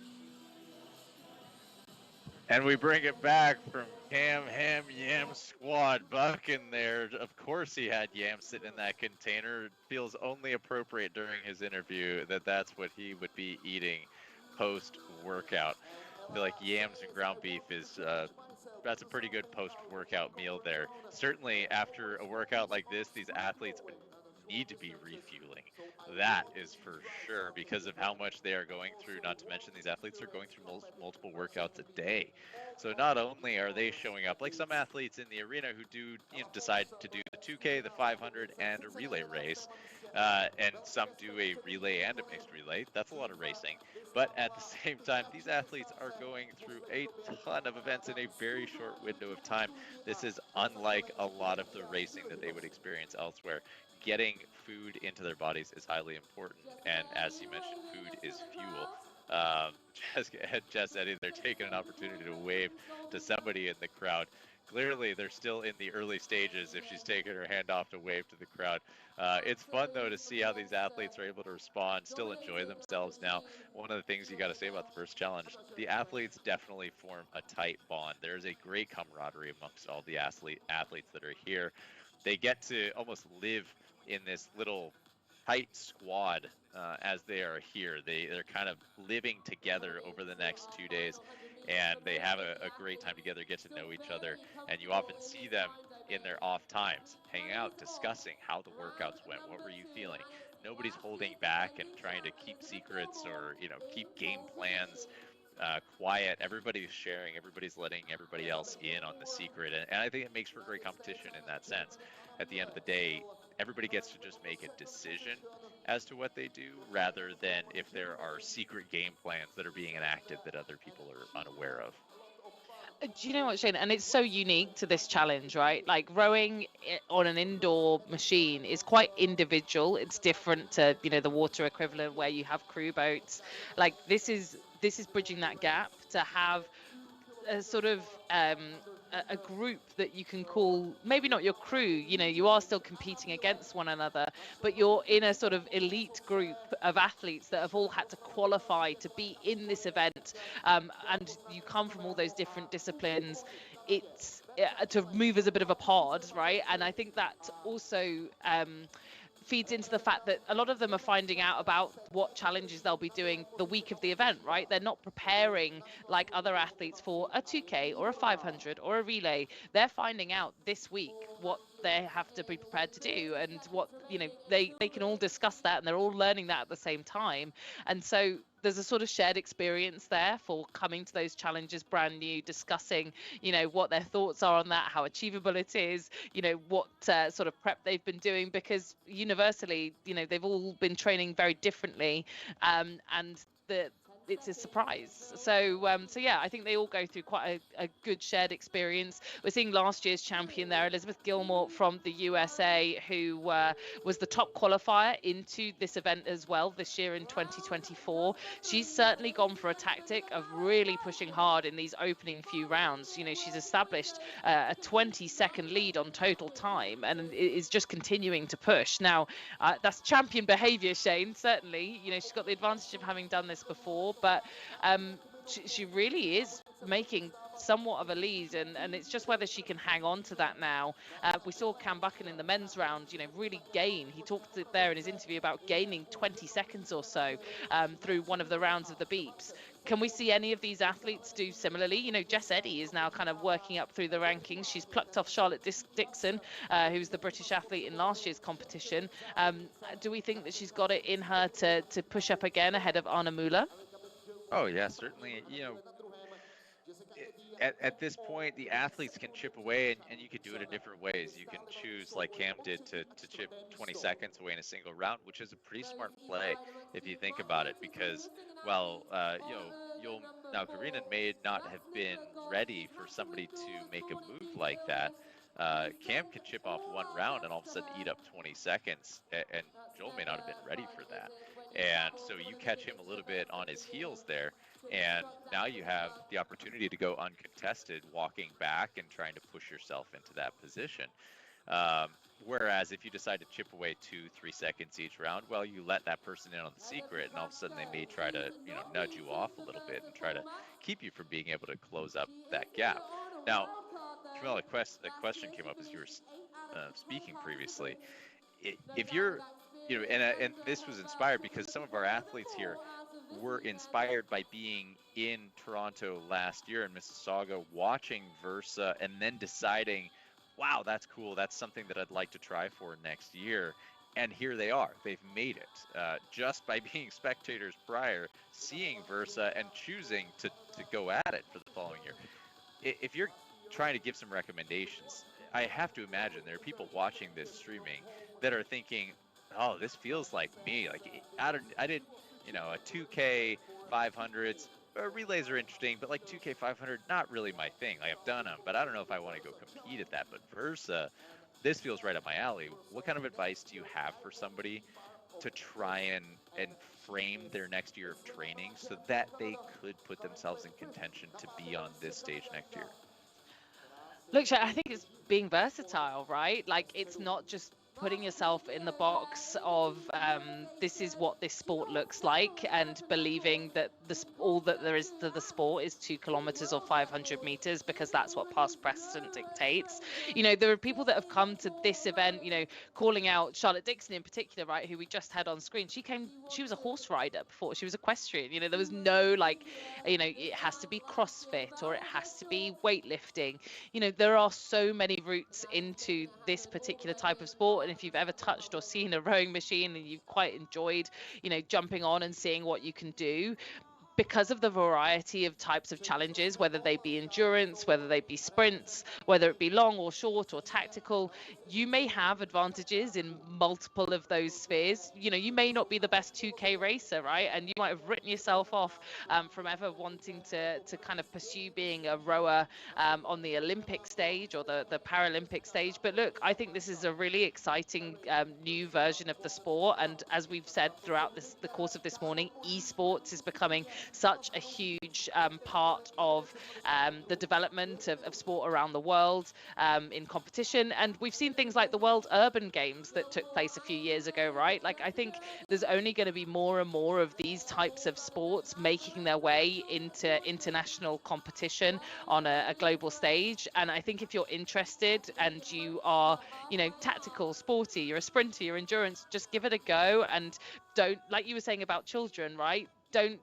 And we bring it back from Cam Ham Yam Squad. Buck in there. Of course he had yam sitting in that container. It feels only appropriate during his interview that that's what he would be eating post-workout. I feel like yams and ground beef is that's a pretty good post-workout meal there. Certainly after a workout like this, these athletes need to be refueling. That is for sure because of how much they are going through. Not to mention these athletes are going through multiple workouts a day. So not only are they showing up, like some athletes in the arena who do decide to do the 2K, the 500, and a relay race, and some do a relay and a mixed relay. That's a lot of racing. But at the same time, these athletes are going through a ton of events in a very short window of time. This is unlike a lot of the racing that they would experience elsewhere. Getting food into their bodies is highly important, and as you mentioned, food is fuel. Jess Eddie, they're taking an opportunity to wave to somebody in the crowd. Clearly, they're still in the early stages if she's taking her hand off to wave to the crowd. It's fun, though, to see how these athletes are able to respond, still enjoy themselves now. One of the things you got to say about the first challenge, the athletes definitely form a tight bond. There's a great camaraderie amongst all the athletes that are here. They get to almost live in this little tight squad as they are here. They're kind of living together over the next 2 days, and they have a great time together, get to know each other, and you often see them in their off times, hanging out, discussing how the workouts went. What were you feeling? Nobody's holding back and trying to keep secrets or keep game plans quiet. Everybody's sharing. Everybody's letting everybody else in on the secret, and I think it makes for great competition in that sense. At the end of the day, everybody gets to just make a decision as to what they do, rather than if there are secret game plans that are being enacted that other people are unaware of. Do you know what, Shane? And it's so unique to this challenge, right? Like rowing on an indoor machine is quite individual. It's different to, the water equivalent where you have crew boats. Like this is bridging that gap to have a sort of a group that you can call maybe not your crew, you are still competing against one another, but you're in a sort of elite group of athletes that have all had to qualify to be in this event, and you come from all those different disciplines. It's to move as a bit of a pod, right? And I think that also feeds into the fact that a lot of them are finding out about what challenges they'll be doing the week of the event, right? They're not preparing like other athletes for a 2K or a 500 or a relay. They're finding out this week what they have to be prepared to do, and what, they can all discuss that, and they're all learning that at the same time. And so there's a sort of shared experience there for coming to those challenges brand new, discussing, what their thoughts are on that, how achievable it is, what sort of prep they've been doing, because universally, they've all been training very differently, and it's a surprise. So yeah, I think they all go through quite a good shared experience. We're seeing last year's champion there, Elizabeth Gilmore from the USA, who was the top qualifier into this event as well this year in 2024. She's certainly gone for a tactic of really pushing hard in these opening few rounds. She's established a 20-second lead on total time, and is just continuing to push. Now, that's champion behavior, Shane, certainly. She's got the advantage of having done this before, but she really is making somewhat of a lead, and it's just whether she can hang on to that now. We saw Cam Buchan in the men's round, really gain. He talked there in his interview about gaining 20 seconds or so through one of the rounds of the beeps. Can we see any of these athletes do similarly? Jess Eddy is now kind of working up through the rankings. She's plucked off Charlotte Dixon, who's the British athlete in last year's competition. Do we think that she's got it in her to push up again ahead of Anna Müller? Oh yeah, certainly. At this point, the athletes can chip away, and you can do it in different ways. You can choose, like Cam did, to chip 20 seconds away in a single round, which is a pretty smart play if you think about it, because, Karina may not have been ready for somebody to make a move like that. Cam can chip off one round and all of a sudden eat up 20 seconds, and Joel may not have been ready for that. And so you catch him a little bit on his heels there, and now you have the opportunity to go uncontested, walking back and trying to push yourself into that position. Whereas if you decide to chip away 2-3 seconds each round, well, you let that person in on the secret, and all of a sudden they may try to, nudge you off a little bit and try to keep you from being able to close up that gap. Now, Jamel, a question came up as you were speaking previously. If you're, and this was inspired because some of our athletes here were inspired by being in Toronto last year in Mississauga, watching Versa, and then deciding, wow, that's cool. That's something that I'd like to try for next year. And here they are. They've made it just by being spectators prior, seeing Versa, and choosing to go at it for the following year. If you're trying to give some recommendations, I have to imagine there are people watching this streaming that are thinking, oh, this feels like me. Like I did, a 2K 500s. Relays are interesting, but like 2K 500, not really my thing. Like I've done them, but I don't know if I want to go compete at that. But Versa, this feels right up my alley. What kind of advice do you have for somebody to try and frame their next year of training so that they could put themselves in contention to be on this stage next year? Look, I think it's being versatile, right? Like it's not just putting yourself in the box of this is what this sport looks like, and believing that all that there is to the sport is 2 kilometers or 500 meters because that's what past precedent dictates. There are people that have come to this event, calling out Charlotte Dixon in particular, right, who we just had on screen. She was a horse rider before, she was equestrian. There was no it has to be CrossFit or it has to be weightlifting. There are so many routes into this particular type of sport. And if you've ever touched or seen a rowing machine and you've quite enjoyed, jumping on and seeing what you can do, because of the variety of types of challenges, whether they be endurance, whether they be sprints, whether it be long or short or tactical, you may have advantages in multiple of those spheres. You know, you may not be the best 2K racer, right? And you might have written yourself off from ever wanting to kind of pursue being a rower on the Olympic stage or the Paralympic stage. But look, I think this is a really exciting new version of the sport. And as we've said throughout the course of this morning, esports is becoming such a huge part of the development of sport around the world in competition. And we've seen things like the World Urban Games that took place a few years ago, right? Like, I think there's only going to be more and more of these types of sports making their way into international competition on a global stage. And I think if you're interested and you are, you know, tactical, sporty, you're a sprinter, you're endurance, just give it a go. And don't, like you were saying about children, right? Don't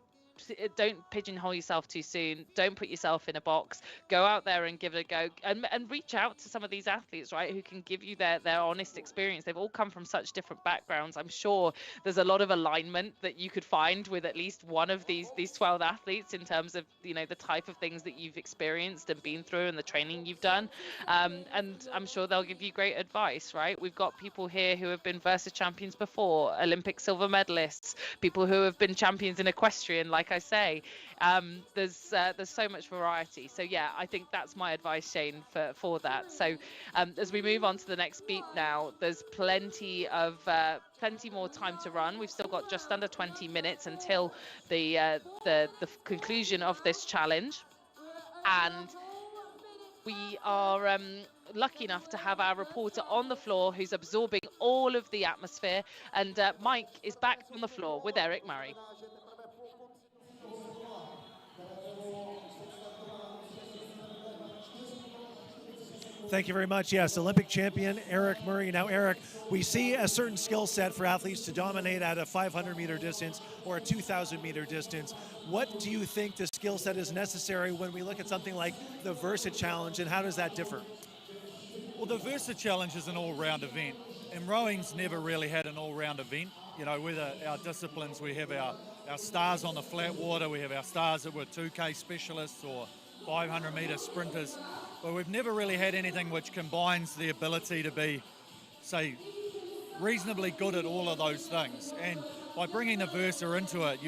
pigeonhole yourself too soon. Don't put yourself in a box. Go out there and give it a go, and reach out to some of these athletes, right, who can give you their honest experience. They've all come from such different backgrounds. I'm sure there's a lot of alignment that you could find with at least one of these 12 athletes in terms of, you know, the type of things that you've experienced and been through and the training you've done. And I'm sure they'll give you great advice, right? We've got people here who have been Versa champions before, Olympic silver medalists, people who have been champions in equestrian, like I say. There's so much variety. So yeah, I think that's my advice, Shane, for that. So as we move on to the next beat now, there's plenty more time to run. We've still got just under 20 minutes until the conclusion of this challenge, and we are lucky enough to have our reporter on the floor who's absorbing all of the atmosphere, and Mike is back on the floor with Eric Murray. Thank you very much. Yes, Olympic champion Eric Murray. Now, Eric, we see a certain skill set for athletes to dominate at a 500-meter distance or a 2,000-meter distance. What do you think the skill set is necessary when we look at something like the Versa Challenge, and how does that differ? Well, the Versa Challenge is an all-round event, and rowing's never really had an all-round event. You know, with our disciplines, we have our stars on the flat water, we have our stars that were 2K specialists or 500-meter sprinters, but we've never really had anything which combines the ability to be, say, reasonably good at all of those things. And by bringing the Versa into it,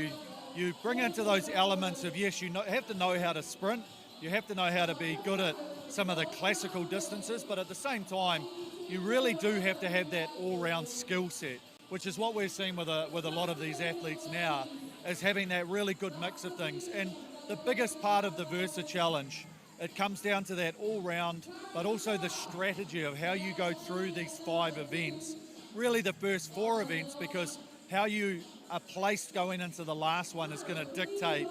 you bring into those elements of, yes, have to know how to sprint, you have to know how to be good at some of the classical distances, but at the same time, you really do have to have that all-round skill set, which is what we're seeing with a lot of these athletes now, is having that really good mix of things. And the biggest part of the Versa Challenge, it comes down to that all-round, but also the strategy of how you go through these 5 events, really the first 4 events, because how you are placed going into the last one is going to dictate,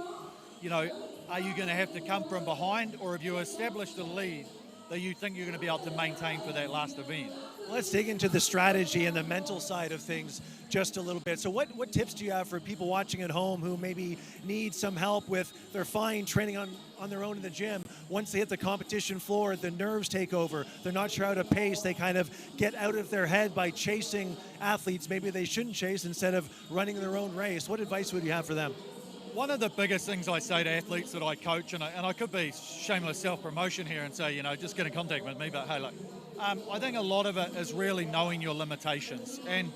you know, are you going to have to come from behind, or have you established a lead that you think you're going to be able to maintain for that last event? Let's dig into the strategy and the mental side of things just a little bit. So what tips do you have for people watching at home who maybe need some help with, they're fine training on their own in the gym. Once they hit the competition floor, the nerves take over. They're not sure how to pace. They kind of get out of their head by chasing athletes maybe they shouldn't chase instead of running their own race. What advice would you have for them? One of the biggest things I say to athletes that I coach, and I could be shameless self-promotion here and say, you know, just get in contact with me, but hey, look, I think a lot of it is really knowing your limitations. And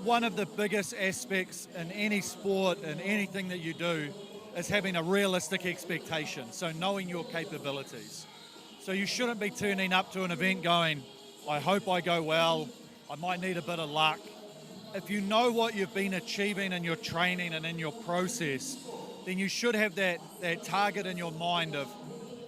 one of the biggest aspects in any sport and anything that you do is having a realistic expectation, so knowing your capabilities. So you shouldn't be turning up to an event going, I hope I go well, I might need a bit of luck. If you know what you've been achieving in your training and in your process, then you should have that target in your mind of,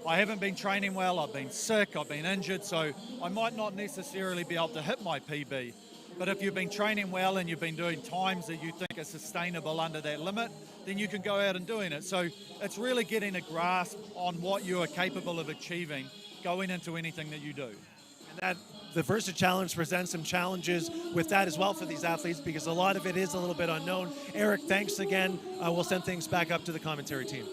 I haven't been training well, I've been sick, I've been injured, so I might not necessarily be able to hit my PB. But if you've been training well and you've been doing times that you think are sustainable under that limit, then you can go out and doing it. So it's really getting a grasp on what you are capable of achieving going into anything that you do. And that the Versa Challenge presents some challenges with that as well for these athletes, because a lot of it is a little bit unknown. Eric, thanks again. We'll send things back up to the commentary team.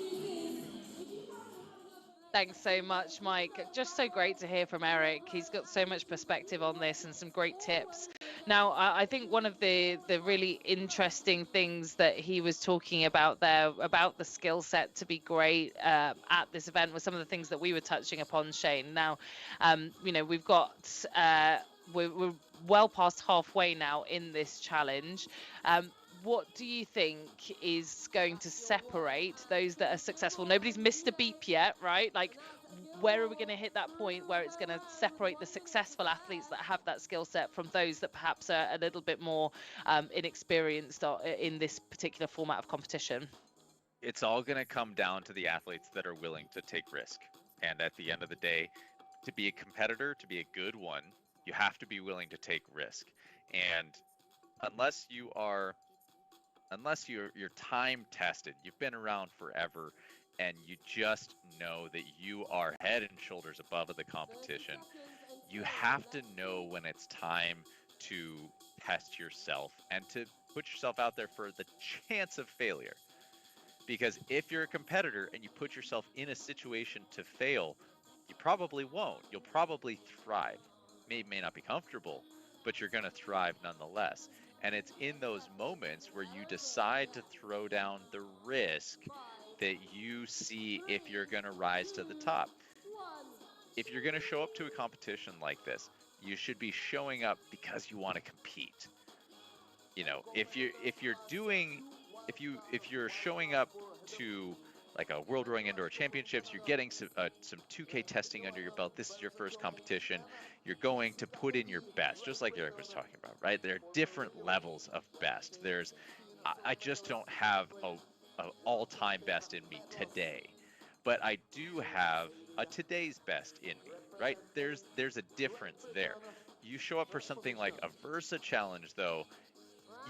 Thanks so much, Mike. Just so great to hear from Eric. He's got so much perspective on this and some great tips. Now, I think one of the really interesting things that he was talking about there, about the skill set to be great at this event, was some of the things that we were touching upon, Shane. Now, we've got, we're well past halfway now in this challenge. What do you think is going to separate those that are successful? Nobody's missed a beep yet, right? Like, where are we going to hit that point where it's going to separate the successful athletes that have that skill set from those that perhaps are a little bit more inexperienced in this particular format of competition? It's all going to come down to the athletes that are willing to take risk. And at the end of the day, to be a competitor, to be a good one, you have to be willing to take risk. And unless you're time tested, you've been around forever, and you just know that you are head and shoulders above the competition, you have to know when it's time to test yourself and to put yourself out there for the chance of failure. Because if you're a competitor and you put yourself in a situation to fail, you probably won't. You'll probably thrive. May not be comfortable, but you're going to thrive nonetheless. And it's in those moments where you decide to throw down the risk that you see if you're going to rise to the top. If you're going to show up to a competition like this, you should be showing up because you want to compete. You know, if you're showing up to like a World Rowing Indoor Championships, you're getting some 2K testing under your belt. This is your first competition. You're going to put in your best, just like Eric was talking about, right? There are different levels of best. I just don't have a all-time best in me today, but I do have a today's best in me, right? There's a difference there. You show up for something like a Versa Challenge, though,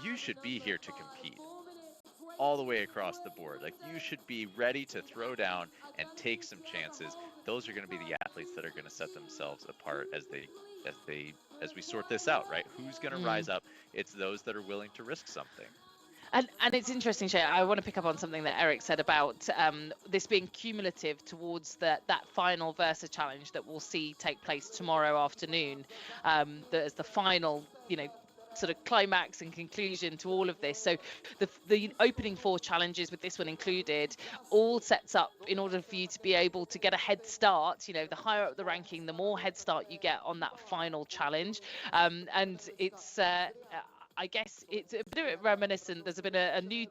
you should be here to compete all the way across the board. Like, you should be ready to throw down and take some chances. Those are going to be the athletes that are going to set themselves apart as we sort this out, right? Who's going to rise up? It's those that are willing to risk something. And it's interesting, Shay. I want to pick up on something that Eric said about this being cumulative towards that final Versa Challenge that we'll see take place tomorrow afternoon. As the final, sort of climax and conclusion to all of this. So the opening 4 challenges, with this one included, all sets up in order for you to be able to get a head start. The higher up the ranking, the more head start you get on that final challenge. And it's I guess it's a bit reminiscent. There's been a new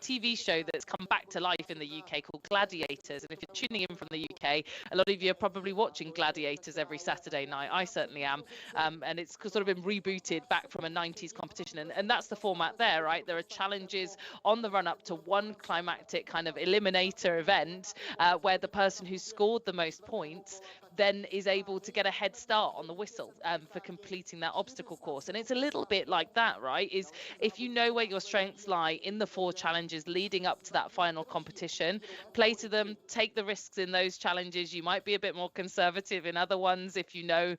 TV show that's come back to life in the UK called Gladiators. And if you're tuning in from the UK, a lot of you are probably watching Gladiators every Saturday night. I certainly am. And it's sort of been rebooted back from a 90s competition. And that's the format there, right? There are challenges on the run up to one climactic kind of eliminator event where the person who scored the most points then is able to get a head start on the whistle for completing that obstacle course. And it's a little bit like that, right? Is if you know where your strengths lie in the 4 challenges leading up to that final competition, play to them, take the risks in those challenges. You might be a bit more conservative in other ones if you know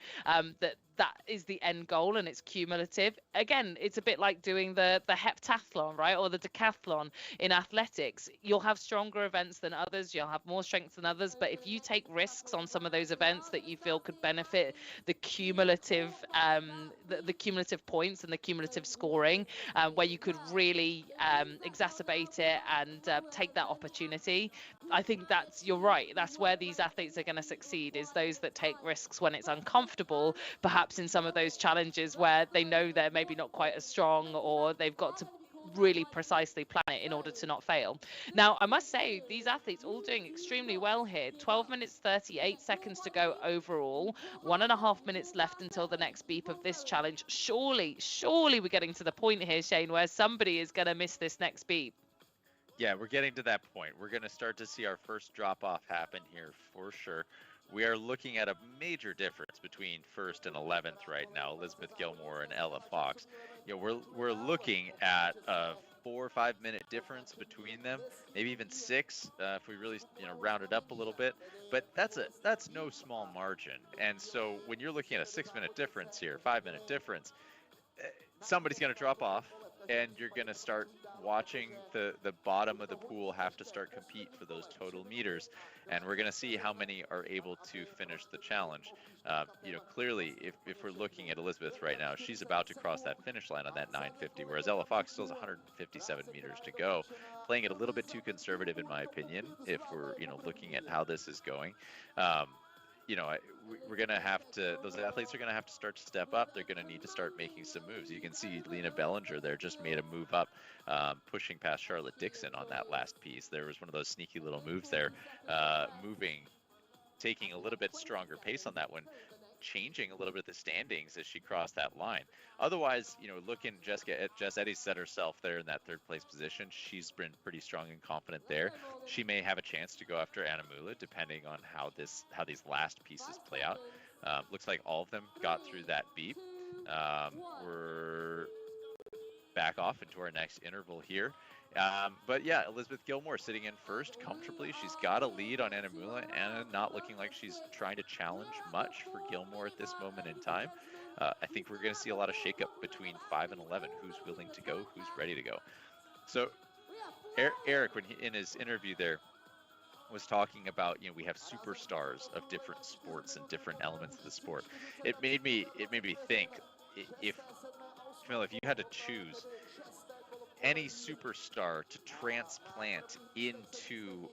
that is the end goal and it's cumulative. Again, it's a bit like doing the heptathlon, right? Or the decathlon in athletics. You'll have stronger events than others. You'll have more strengths than others. But if you take risks on some of those events that you feel could benefit the cumulative the cumulative points and the cumulative scoring, where you could really exacerbate it and take that opportunity, I think you're right. That's where these athletes are going to succeed, is those that take risks when it's uncomfortable, perhaps in some of those challenges where they know they're maybe not quite as strong, or they've got to really precisely plan it in order to not fail. Now, I must say, these athletes all doing extremely well here. 12 minutes 38 seconds to go overall, 1.5 minutes left until the next beep of this challenge. Surely we're getting to the point here, Shane, where somebody is going to miss this next beep. Yeah, we're getting to that point. We're going to start to see our first drop-off happen here for sure. We are looking at a major difference between 1st and 11th right now, Elizabeth Gilmore and Ella Fox. We're looking at a 4 or 5 minute difference between them, maybe even 6 if we really round it up a little bit. But that's no small margin. And so when you're looking at a 6 minute difference here, 5 minute difference, somebody's going to drop off. and you're going to start watching the bottom of the pool have to start compete for those total meters, and we're going to see how many are able to finish the challenge. Clearly, if we're looking at Elizabeth right now, she's about to cross that finish line on that 950, whereas Ella Fox still has 157 meters to go, playing it a little bit too conservative in my opinion if we're looking at how this is going. We're going to have to, those athletes are going to have to start to step up. They're going to need to start making some moves. You can see Lena Bellinger there just made a move up, pushing past Charlotte Dixon on that last piece. There was one of those sneaky little moves there, taking a little bit stronger pace on that one, changing a little bit the standings as she crossed that line. Otherwise, looking at Jess Eddy set herself there in that third place position. She's been pretty strong and confident there. She may have a chance to go after Anna Mula depending on how these last pieces play out. Looks like all of them got through that beep. We're back off into our next interval here. But yeah, Elizabeth Gilmore sitting in first comfortably. She's got a lead on Anna Mula. Anna not looking like she's trying to challenge much for Gilmore at this moment in time. I think we're going to see a lot of shakeup between 5 and 11. Who's willing to go? Who's ready to go? So Eric, when in his interview there, was talking about, we have superstars of different sports and different elements of the sport. It made me think, if Camilla, if you had to choose any superstar to transplant into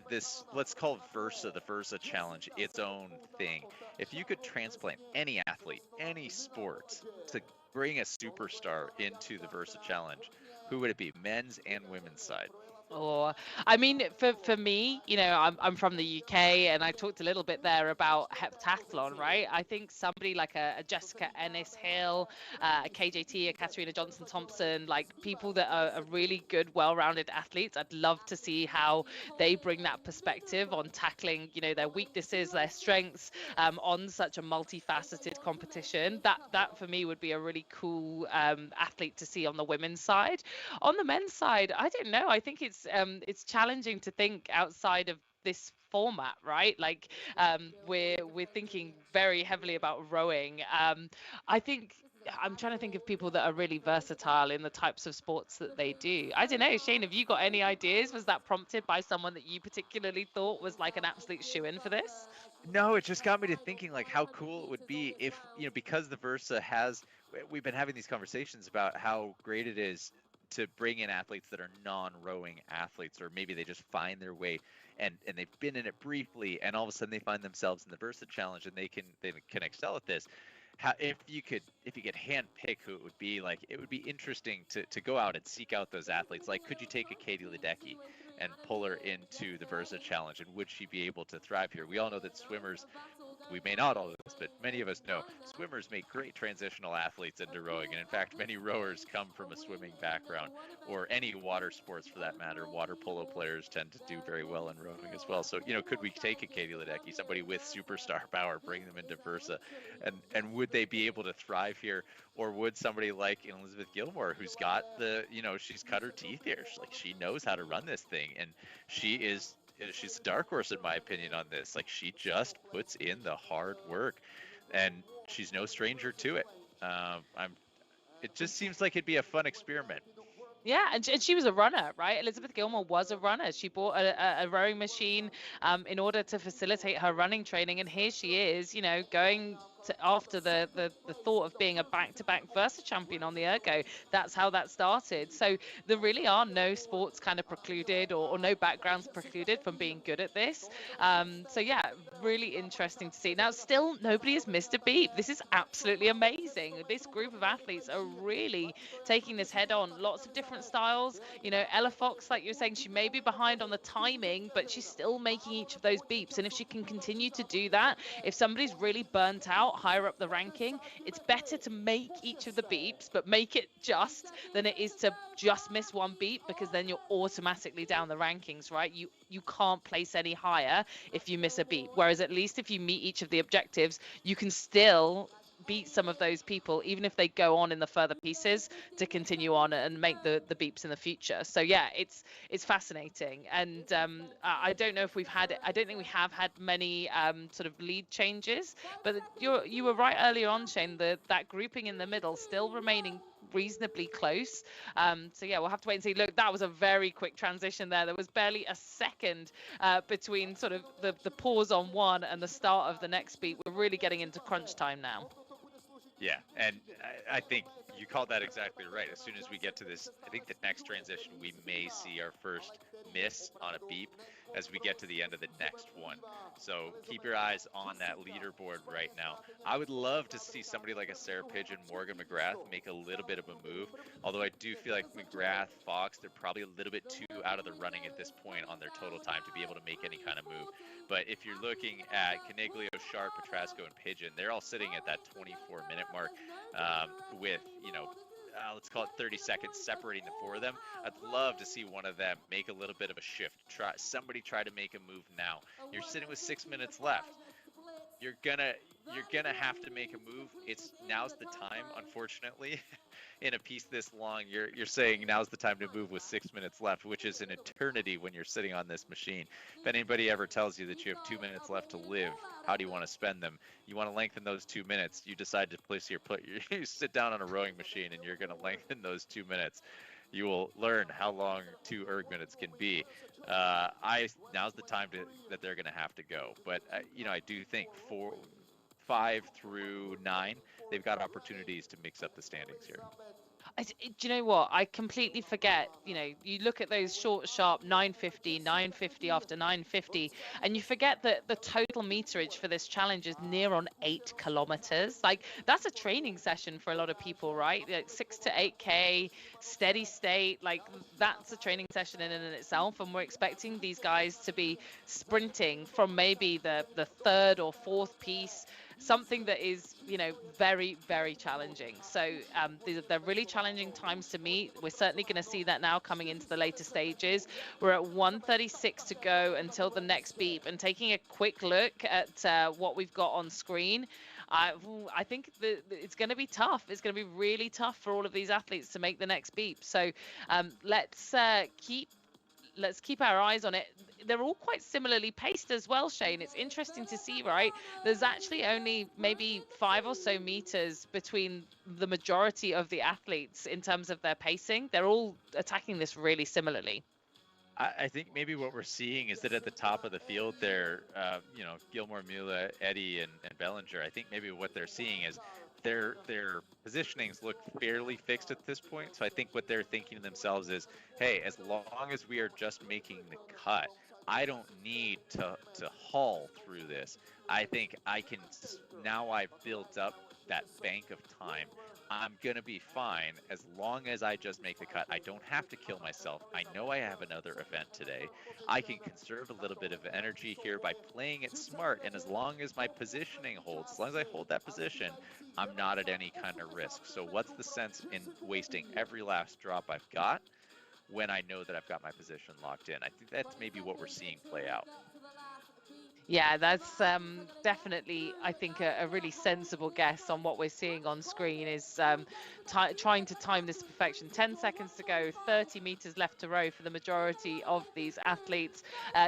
this, let's call it the Versa Challenge, its own thing. If you could transplant any athlete, any sport, to bring a superstar into the Versa Challenge, who would it be, men's and women's side? Or, I mean, for me, I'm from the UK, and I talked a little bit there about heptathlon, right? I think somebody like a Jessica Ennis-Hill, a KJT, a Katarina Johnson-Thompson, like people that are really good, well-rounded athletes. I'd love to see how they bring that perspective on tackling, their weaknesses, their strengths, on such a multifaceted competition. That for me would be a really cool athlete to see on the women's side. On the men's side, I don't know. I think it's challenging to think outside of this format, right? Like we're thinking very heavily about rowing. I think I'm trying to think of people that are really versatile in the types of sports that they do. I don't know, Shane, have you got any ideas? Was that prompted by someone that you particularly thought was like an absolute shoo-in for this? No, it just got me to thinking like how cool it would be if, because the Versa we've been having these conversations about how great it is to bring in athletes that are non-rowing athletes, or maybe they just find their way and they've been in it briefly, and all of a sudden they find themselves in the Versa Challenge and they can excel at this. If you could hand pick who it would be, like, it would be interesting to go out and seek out those athletes. Like, could you take a Katie Ledecky and pull her into the Versa Challenge, and would she be able to thrive here? We all know that swimmers, we may not all know this, but many of us know swimmers make great transitional athletes into rowing. And in fact, many rowers come from a swimming background, or any water sports for that matter. Water polo players tend to do very well in rowing as well. So, could we take a Katie Ledecky, somebody with superstar power, bring them into Versa, and would they be able to thrive here? Or would somebody like Elizabeth Gilmore, who's got she's cut her teeth here. She knows how to run this thing, and she's a dark horse in my opinion on this. Like, she just puts in the hard work, and she's no stranger to it. It just seems like it'd be a fun experiment. Yeah, and she was a runner, right? Elizabeth Gilmore was a runner. She bought a rowing machine in order to facilitate her running training, and here she is, going after the thought of being a back-to-back Versa champion on the ergo. That's how that started. So there really are no sports kind of precluded or no backgrounds precluded from being good at this. So yeah, really interesting to see. Now, still nobody has missed a beat. This is absolutely amazing. This group of athletes are really taking this head on. Lots of different styles. Ella Fox, like you were saying, she may be behind on the timing, but she's still making each of those beeps. And if she can continue to do that, if somebody's really burnt out higher up the ranking, it's better to make each of the beeps, but make it just, than it is to just miss one beep, because then you're automatically down the rankings, right? You can't place any higher if you miss a beep. Whereas at least if you meet each of the objectives, you can still beat some of those people, even if they go on in the further pieces to continue on and make the beeps in the future. So yeah, it's fascinating. And I don't know if I don't think we have had many sort of lead changes, but you were right earlier on, Shane, that grouping in the middle still remaining reasonably close. So yeah, we'll have to wait and see. Look, that was a very quick transition there. There was barely a second between sort of the pause on one and the start of the next beat. We're really getting into crunch time now. Yeah, and I think you called that exactly right. As soon as we get to this, I think the next transition, we may see our first miss on a beep as we get to the end of the next one. So keep your eyes on that leaderboard right now. I would love to see somebody like a Sarah Pigeon, Morgan McGrath make a little bit of a move, although I do feel like McGrath, Fox, they're probably a little bit too out of the running at this point on their total time to be able to make any kind of move. But if you're looking at Caniglio, Sharp, Petrasco, and Pigeon, they're all sitting at that 24-minute mark with, let's call it 30 seconds separating the four of them. I'd love to see one of them make a little bit of a shift. Somebody try to make a move now. You're sitting with 6 minutes left. You're gonna have to make a move. Now's the time, unfortunately. In a piece this long, you're saying now's the time to move with 6 minutes left, which is an eternity when you're sitting on this machine. If anybody ever tells you that you have 2 minutes left to live, how do you want to spend them? You want to lengthen those 2 minutes. You decide to place you sit down on a rowing machine and you're going to lengthen those 2 minutes. You will learn how long 2 erg minutes can be. Now's the time that they're going to have to go. But I do think 5 through 9, they've got opportunities to mix up the standings here. Do you know what? I completely forget. You look at those short, sharp 950 after 950, and you forget that the total meterage for this challenge is near on 8 kilometers. Like, that's a training session for a lot of people, right? Like 6 to 8K, steady state. Like, that's a training session in and itself. And we're expecting these guys to be sprinting from maybe the third or fourth piece, something that is, very, very challenging. So they're really challenging times to meet. We're certainly going to see that now coming into the later stages. We're at 1:36 to go until the next beep, and taking a quick look at what we've got on screen, I think it's going to be tough. It's going to be really tough for all of these athletes to make the next beep. So let's keep our eyes on it. They're all quite similarly paced as well, Shane. It's interesting to see, right? There's actually only maybe 5 or so meters between the majority of the athletes in terms of their pacing. They're all attacking this really similarly. I think maybe what we're seeing is that at the top of the field there, Gilmore, Mula, Eddy, and Bellinger, I think maybe what they're seeing is their positionings look fairly fixed at this point. So I think what they're thinking to themselves is, hey, as long as we are just making the cut, I don't need to haul through this. I think now I've built up that bank of time. I'm going to be fine as long as I just make the cut. I don't have to kill myself. I know I have another event today. I can conserve a little bit of energy here by playing it smart. And as long as my positioning holds, as long as I hold that position, I'm not at any kind of risk. So what's the sense in wasting every last drop I've got when I know that I've got my position locked in? I think that's maybe what we're seeing play out. Yeah, that's definitely, I think, a really sensible guess on what we're seeing on screen is trying to time this to perfection. 10 seconds to go, 30 meters left to row for the majority of these athletes.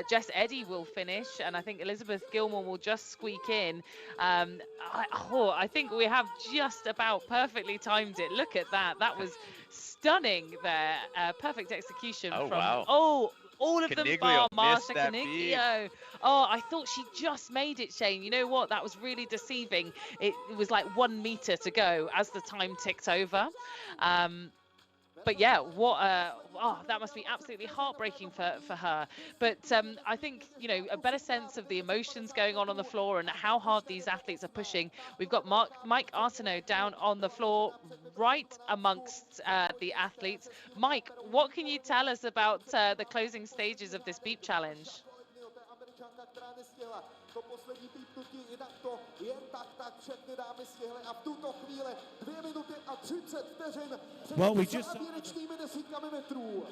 Jess Eddy will finish, and I think Elizabeth Gilmore will just squeak in. I think we have just about perfectly timed it. Look at that. That was stunning there. Perfect execution from... Wow. All of them Caniglio bar missed Marsha that Caniglio. Oh, I thought she just made it, Shane. You know what? That was really deceiving. It was like 1 meter to go as the time ticked over. But yeah, that must be absolutely heartbreaking for her. But I think, a better sense of the emotions going on the floor and how hard these athletes are pushing. We've got Mike Arsenault down on the floor right amongst the athletes. Mike, what can you tell us about the closing stages of this beep challenge? To poslední pípnutí, jinak to jen tak všechny dámy stihly a v tuto chvíli 2 minuty a 30 vteřin před závěrečnými desítkami metrů.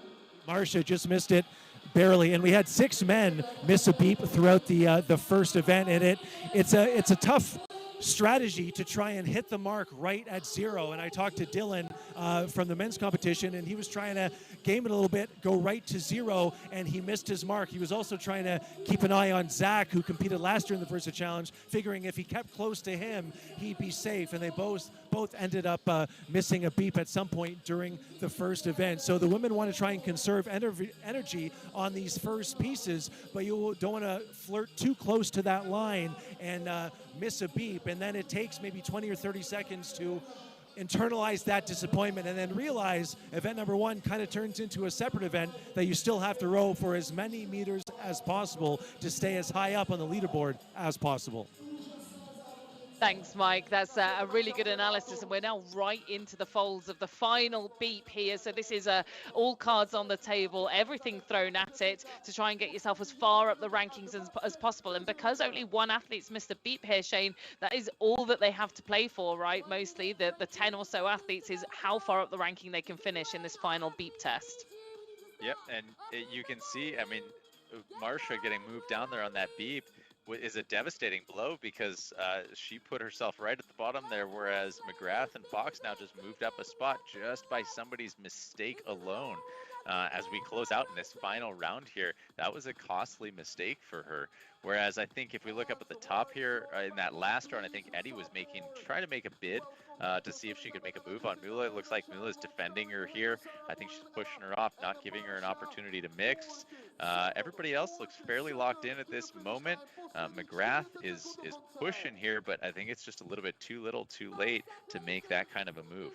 Marsha just missed it barely, and we had 6 men miss a beep throughout the first event, and it's a tough strategy to try and hit the mark right at 0. And I talked to Dylan from the men's competition, and he was trying to game it a little bit, go right to 0, and he missed his mark. He was also trying to keep an eye on Zach, who competed last year in the Versa Challenge, figuring if he kept close to him, he'd be safe. And they both ended up missing a beep at some point during the first event. So the women want to try and conserve energy on these first pieces, but you don't want to flirt too close to that line and miss a beep. And then it takes maybe 20 or 30 seconds to internalize that disappointment and then realize event number 1 kind of turns into a separate event that you still have to row for as many meters as possible to stay as high up on the leaderboard as possible. Thanks, Mike. That's a really good analysis, and we're now right into the folds of the final beep here. So this is all cards on the table, everything thrown at it to try and get yourself as far up the rankings as possible. And because only one athlete's missed a beep here, Shane, that is all that they have to play for, right? Mostly the 10 or so athletes is how far up the ranking they can finish in this final beep test. Yep, and you can see, I mean, Marsha getting moved down there on that beep is a devastating blow, because she put herself right at the bottom there, whereas McGrath and Fox now just moved up a spot just by somebody's mistake alone. As we close out in this final round here, that was a costly mistake for her. Whereas I think if we look up at the top here in that last round, I think Eddie was trying to make a bid to see if she could make a move on Mula. It looks like Mula's defending her here. I think she's pushing her off, not giving her an opportunity to mix. Everybody else looks fairly locked in at this moment. McGrath is pushing here, but I think it's just a little bit too little too late to make that kind of a move.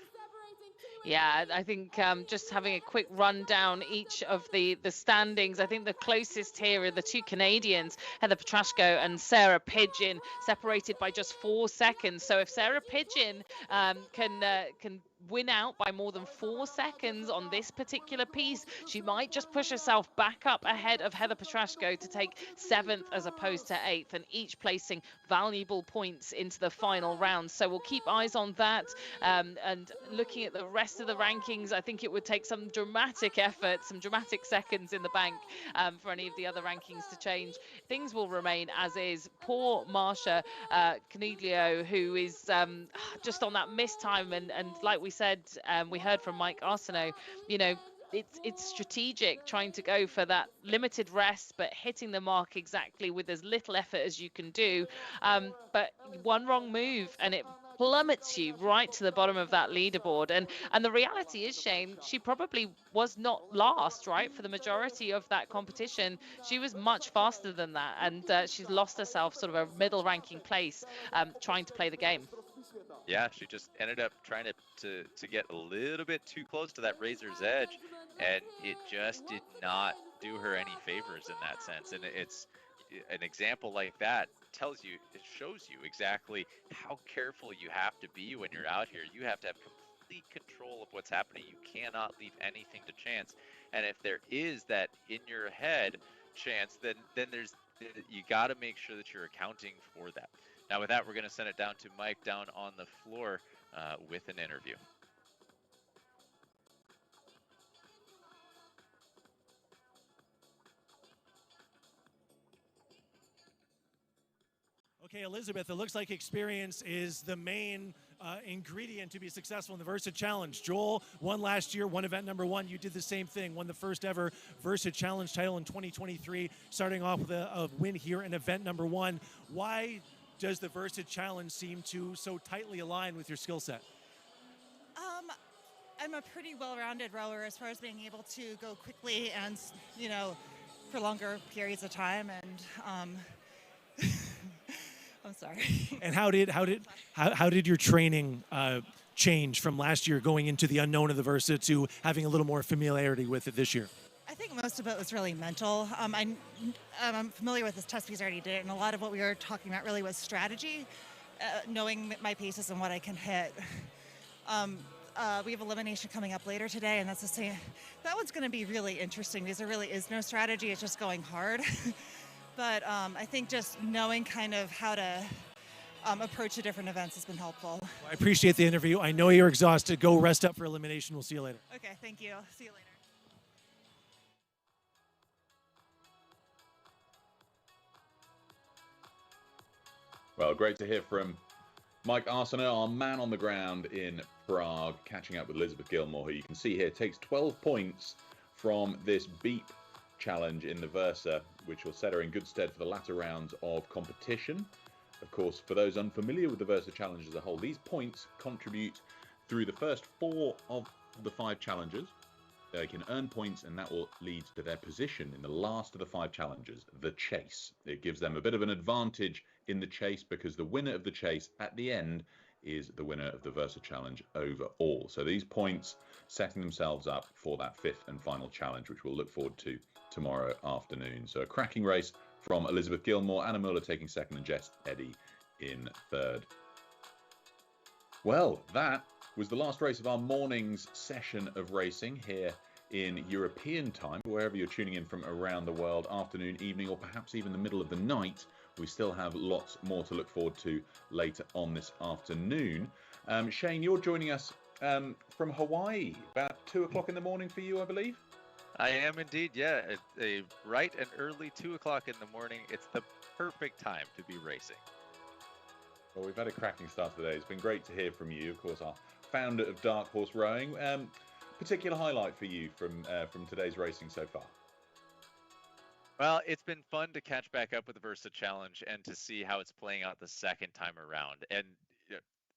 Yeah, I think just having a quick run down each of the standings, I think the closest here are the two Canadians, Heather Petrashko and Sarah Pidgeon, separated by just 4 seconds. So if Sarah Pidgeon can win out by more than 4 seconds on this particular piece, she might just push herself back up ahead of Heather Petrashko to take 7th as opposed to 8th, and each placing valuable points into the final round. So we'll keep eyes on that, and looking at the rest of the rankings, I think it would take some dramatic effort, some dramatic seconds in the bank for any of the other rankings to change. Things will remain as is. Poor Marsha Caniglio, who is just on that missed time, and like we said, we heard from Mike Arsenault, you know, it's strategic trying to go for that limited rest, but hitting the mark exactly with as little effort as you can do. But one wrong move and it plummets you right to the bottom of that leaderboard. And the reality is, Shane, she probably was not last, right? For the majority of that competition, she was much faster than that, and she's lost herself sort of a middle ranking place trying to play the game. Yeah, she just ended up trying to get a little bit too close to that razor's edge, and it just did not do her any favors in that sense. And it's an example like that it shows you exactly how careful you have to be when you're out here. You have to have complete control of what's happening. You cannot leave anything to chance. And if there is that in your head chance, then you got to make sure that you're accounting for that. Now, with that, we're going to send it down to Mike down on the floor with an interview. Okay, Elizabeth, it looks like experience is the main ingredient to be successful in the Versa Challenge. Joel won last year, won event number 1. You did the same thing, won the first ever Versa Challenge title in 2023, starting off with a win here in event number 1. Why does the Versa Challenge seem to so tightly align with your skill set? I'm a pretty well-rounded rower as far as being able to go quickly and, you know, for longer periods of time. And I'm sorry. And how did your training change from last year, going into the unknown of the Versa, to having a little more familiarity with it this year? I think most of it was really mental. I'm familiar with this test because I already did it, and a lot of what we were talking about really was strategy, knowing my paces and what I can hit. We have elimination coming up later today, and that's the same. That one's going to be really interesting because there really is no strategy. It's just going hard. But I think just knowing kind of how to approach the different events has been helpful. Well, I appreciate the interview. I know you're exhausted. Go rest up for elimination. We'll see you later. Okay, thank you. See you later. Well, great to hear from Mike Arsenault, our man on the ground in Prague, catching up with Elizabeth Gilmore, who you can see here takes 12 points from this beep challenge in the Versa, which will set her in good stead for the latter rounds of competition. Of course, for those unfamiliar with the Versa Challenge as a whole, these points contribute through the first 4 of the 5 challenges. They can earn points, and that will lead to their position in the last of the 5 challenges, the chase. It gives them a bit of an advantage in the chase because the winner of the chase at the end is the winner of the Versa Challenge overall. So these points setting themselves up for that 5th and final challenge, which we'll look forward to tomorrow afternoon. So a cracking race from Elizabeth Gilmore, Anna Muller taking 2nd, and Jess Eddy in 3rd. Well, that was the last race of our morning's session of racing here in European time. Wherever you're tuning in from around the world, afternoon, evening, or perhaps even the middle of the night, we still have lots more to look forward to later on this afternoon. Shane, you're joining us from Hawaii, about 2 o'clock in the morning for you, I believe. I am indeed, yeah. It's a bright and early 2 o'clock in the morning. It's the perfect time to be racing. Well, we've had a cracking start today. It's been great to hear from you, of course, our founder of Dark Horse Rowing. Particular highlight for you from today's racing so far? Well, it's been fun to catch back up with the Versa Challenge and to see how it's playing out the second time around. And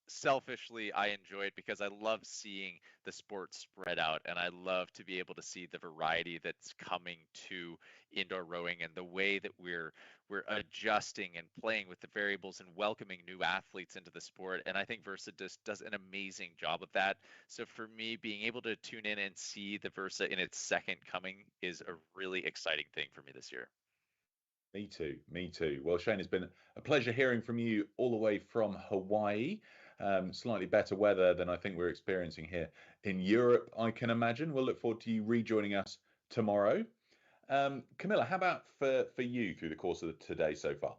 selfishly, I enjoy it because I love seeing the sport spread out, and I love to be able to see the variety that's coming to indoor rowing and the way that we're adjusting and playing with the variables and welcoming new athletes into the sport. And I think Versa does an amazing job of that. So for me, being able to tune in and see the Versa in its second coming is a really exciting thing for me this year. Me too, me too. Well, Shane, it's been a pleasure hearing from you all the way from Hawaii. Slightly better weather than I think we're experiencing here in Europe, I can imagine. We'll look forward to you rejoining us tomorrow. Camilla, how about for you through the course of today so far?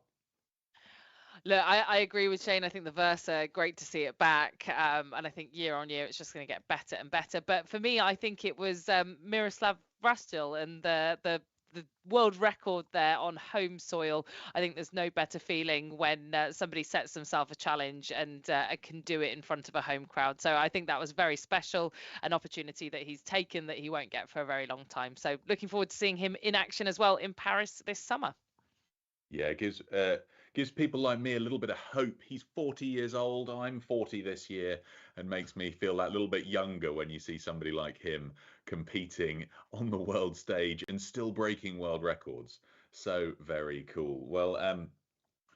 Look, I agree with Shane. I think the Versa, great to see it back. And I think year on year, it's just going to get better and better. But for me, I think it was Miroslav Rastil and the world record there on home soil. I think there's no better feeling when somebody sets themselves a challenge and can do it in front of a home crowd. So I think that was very special, an opportunity that he's taken that he won't get for a very long time. So looking forward to seeing him in action as well in Paris this summer. Yeah, it gives people like me a little bit of hope. He's 40 years old. I'm 40 this year, and makes me feel that little bit younger when you see somebody like him competing on the world stage and still breaking world records. So very cool. Well,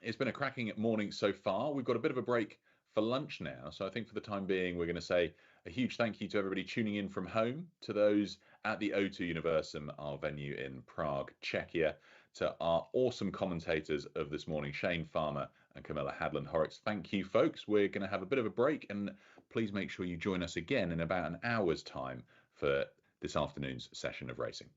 it's been a cracking morning so far. We've got a bit of a break for lunch now. So I think for the time being, we're going to say a huge thank you to everybody tuning in from home, to those at the O2 Universum, our venue in Prague, Czechia, to our awesome commentators of this morning, Shane Farmer and Camilla Hadland-Horrocks. Thank you, folks. We're going to have a bit of a break, and please make sure you join us again in about an hour's time for this afternoon's session of racing.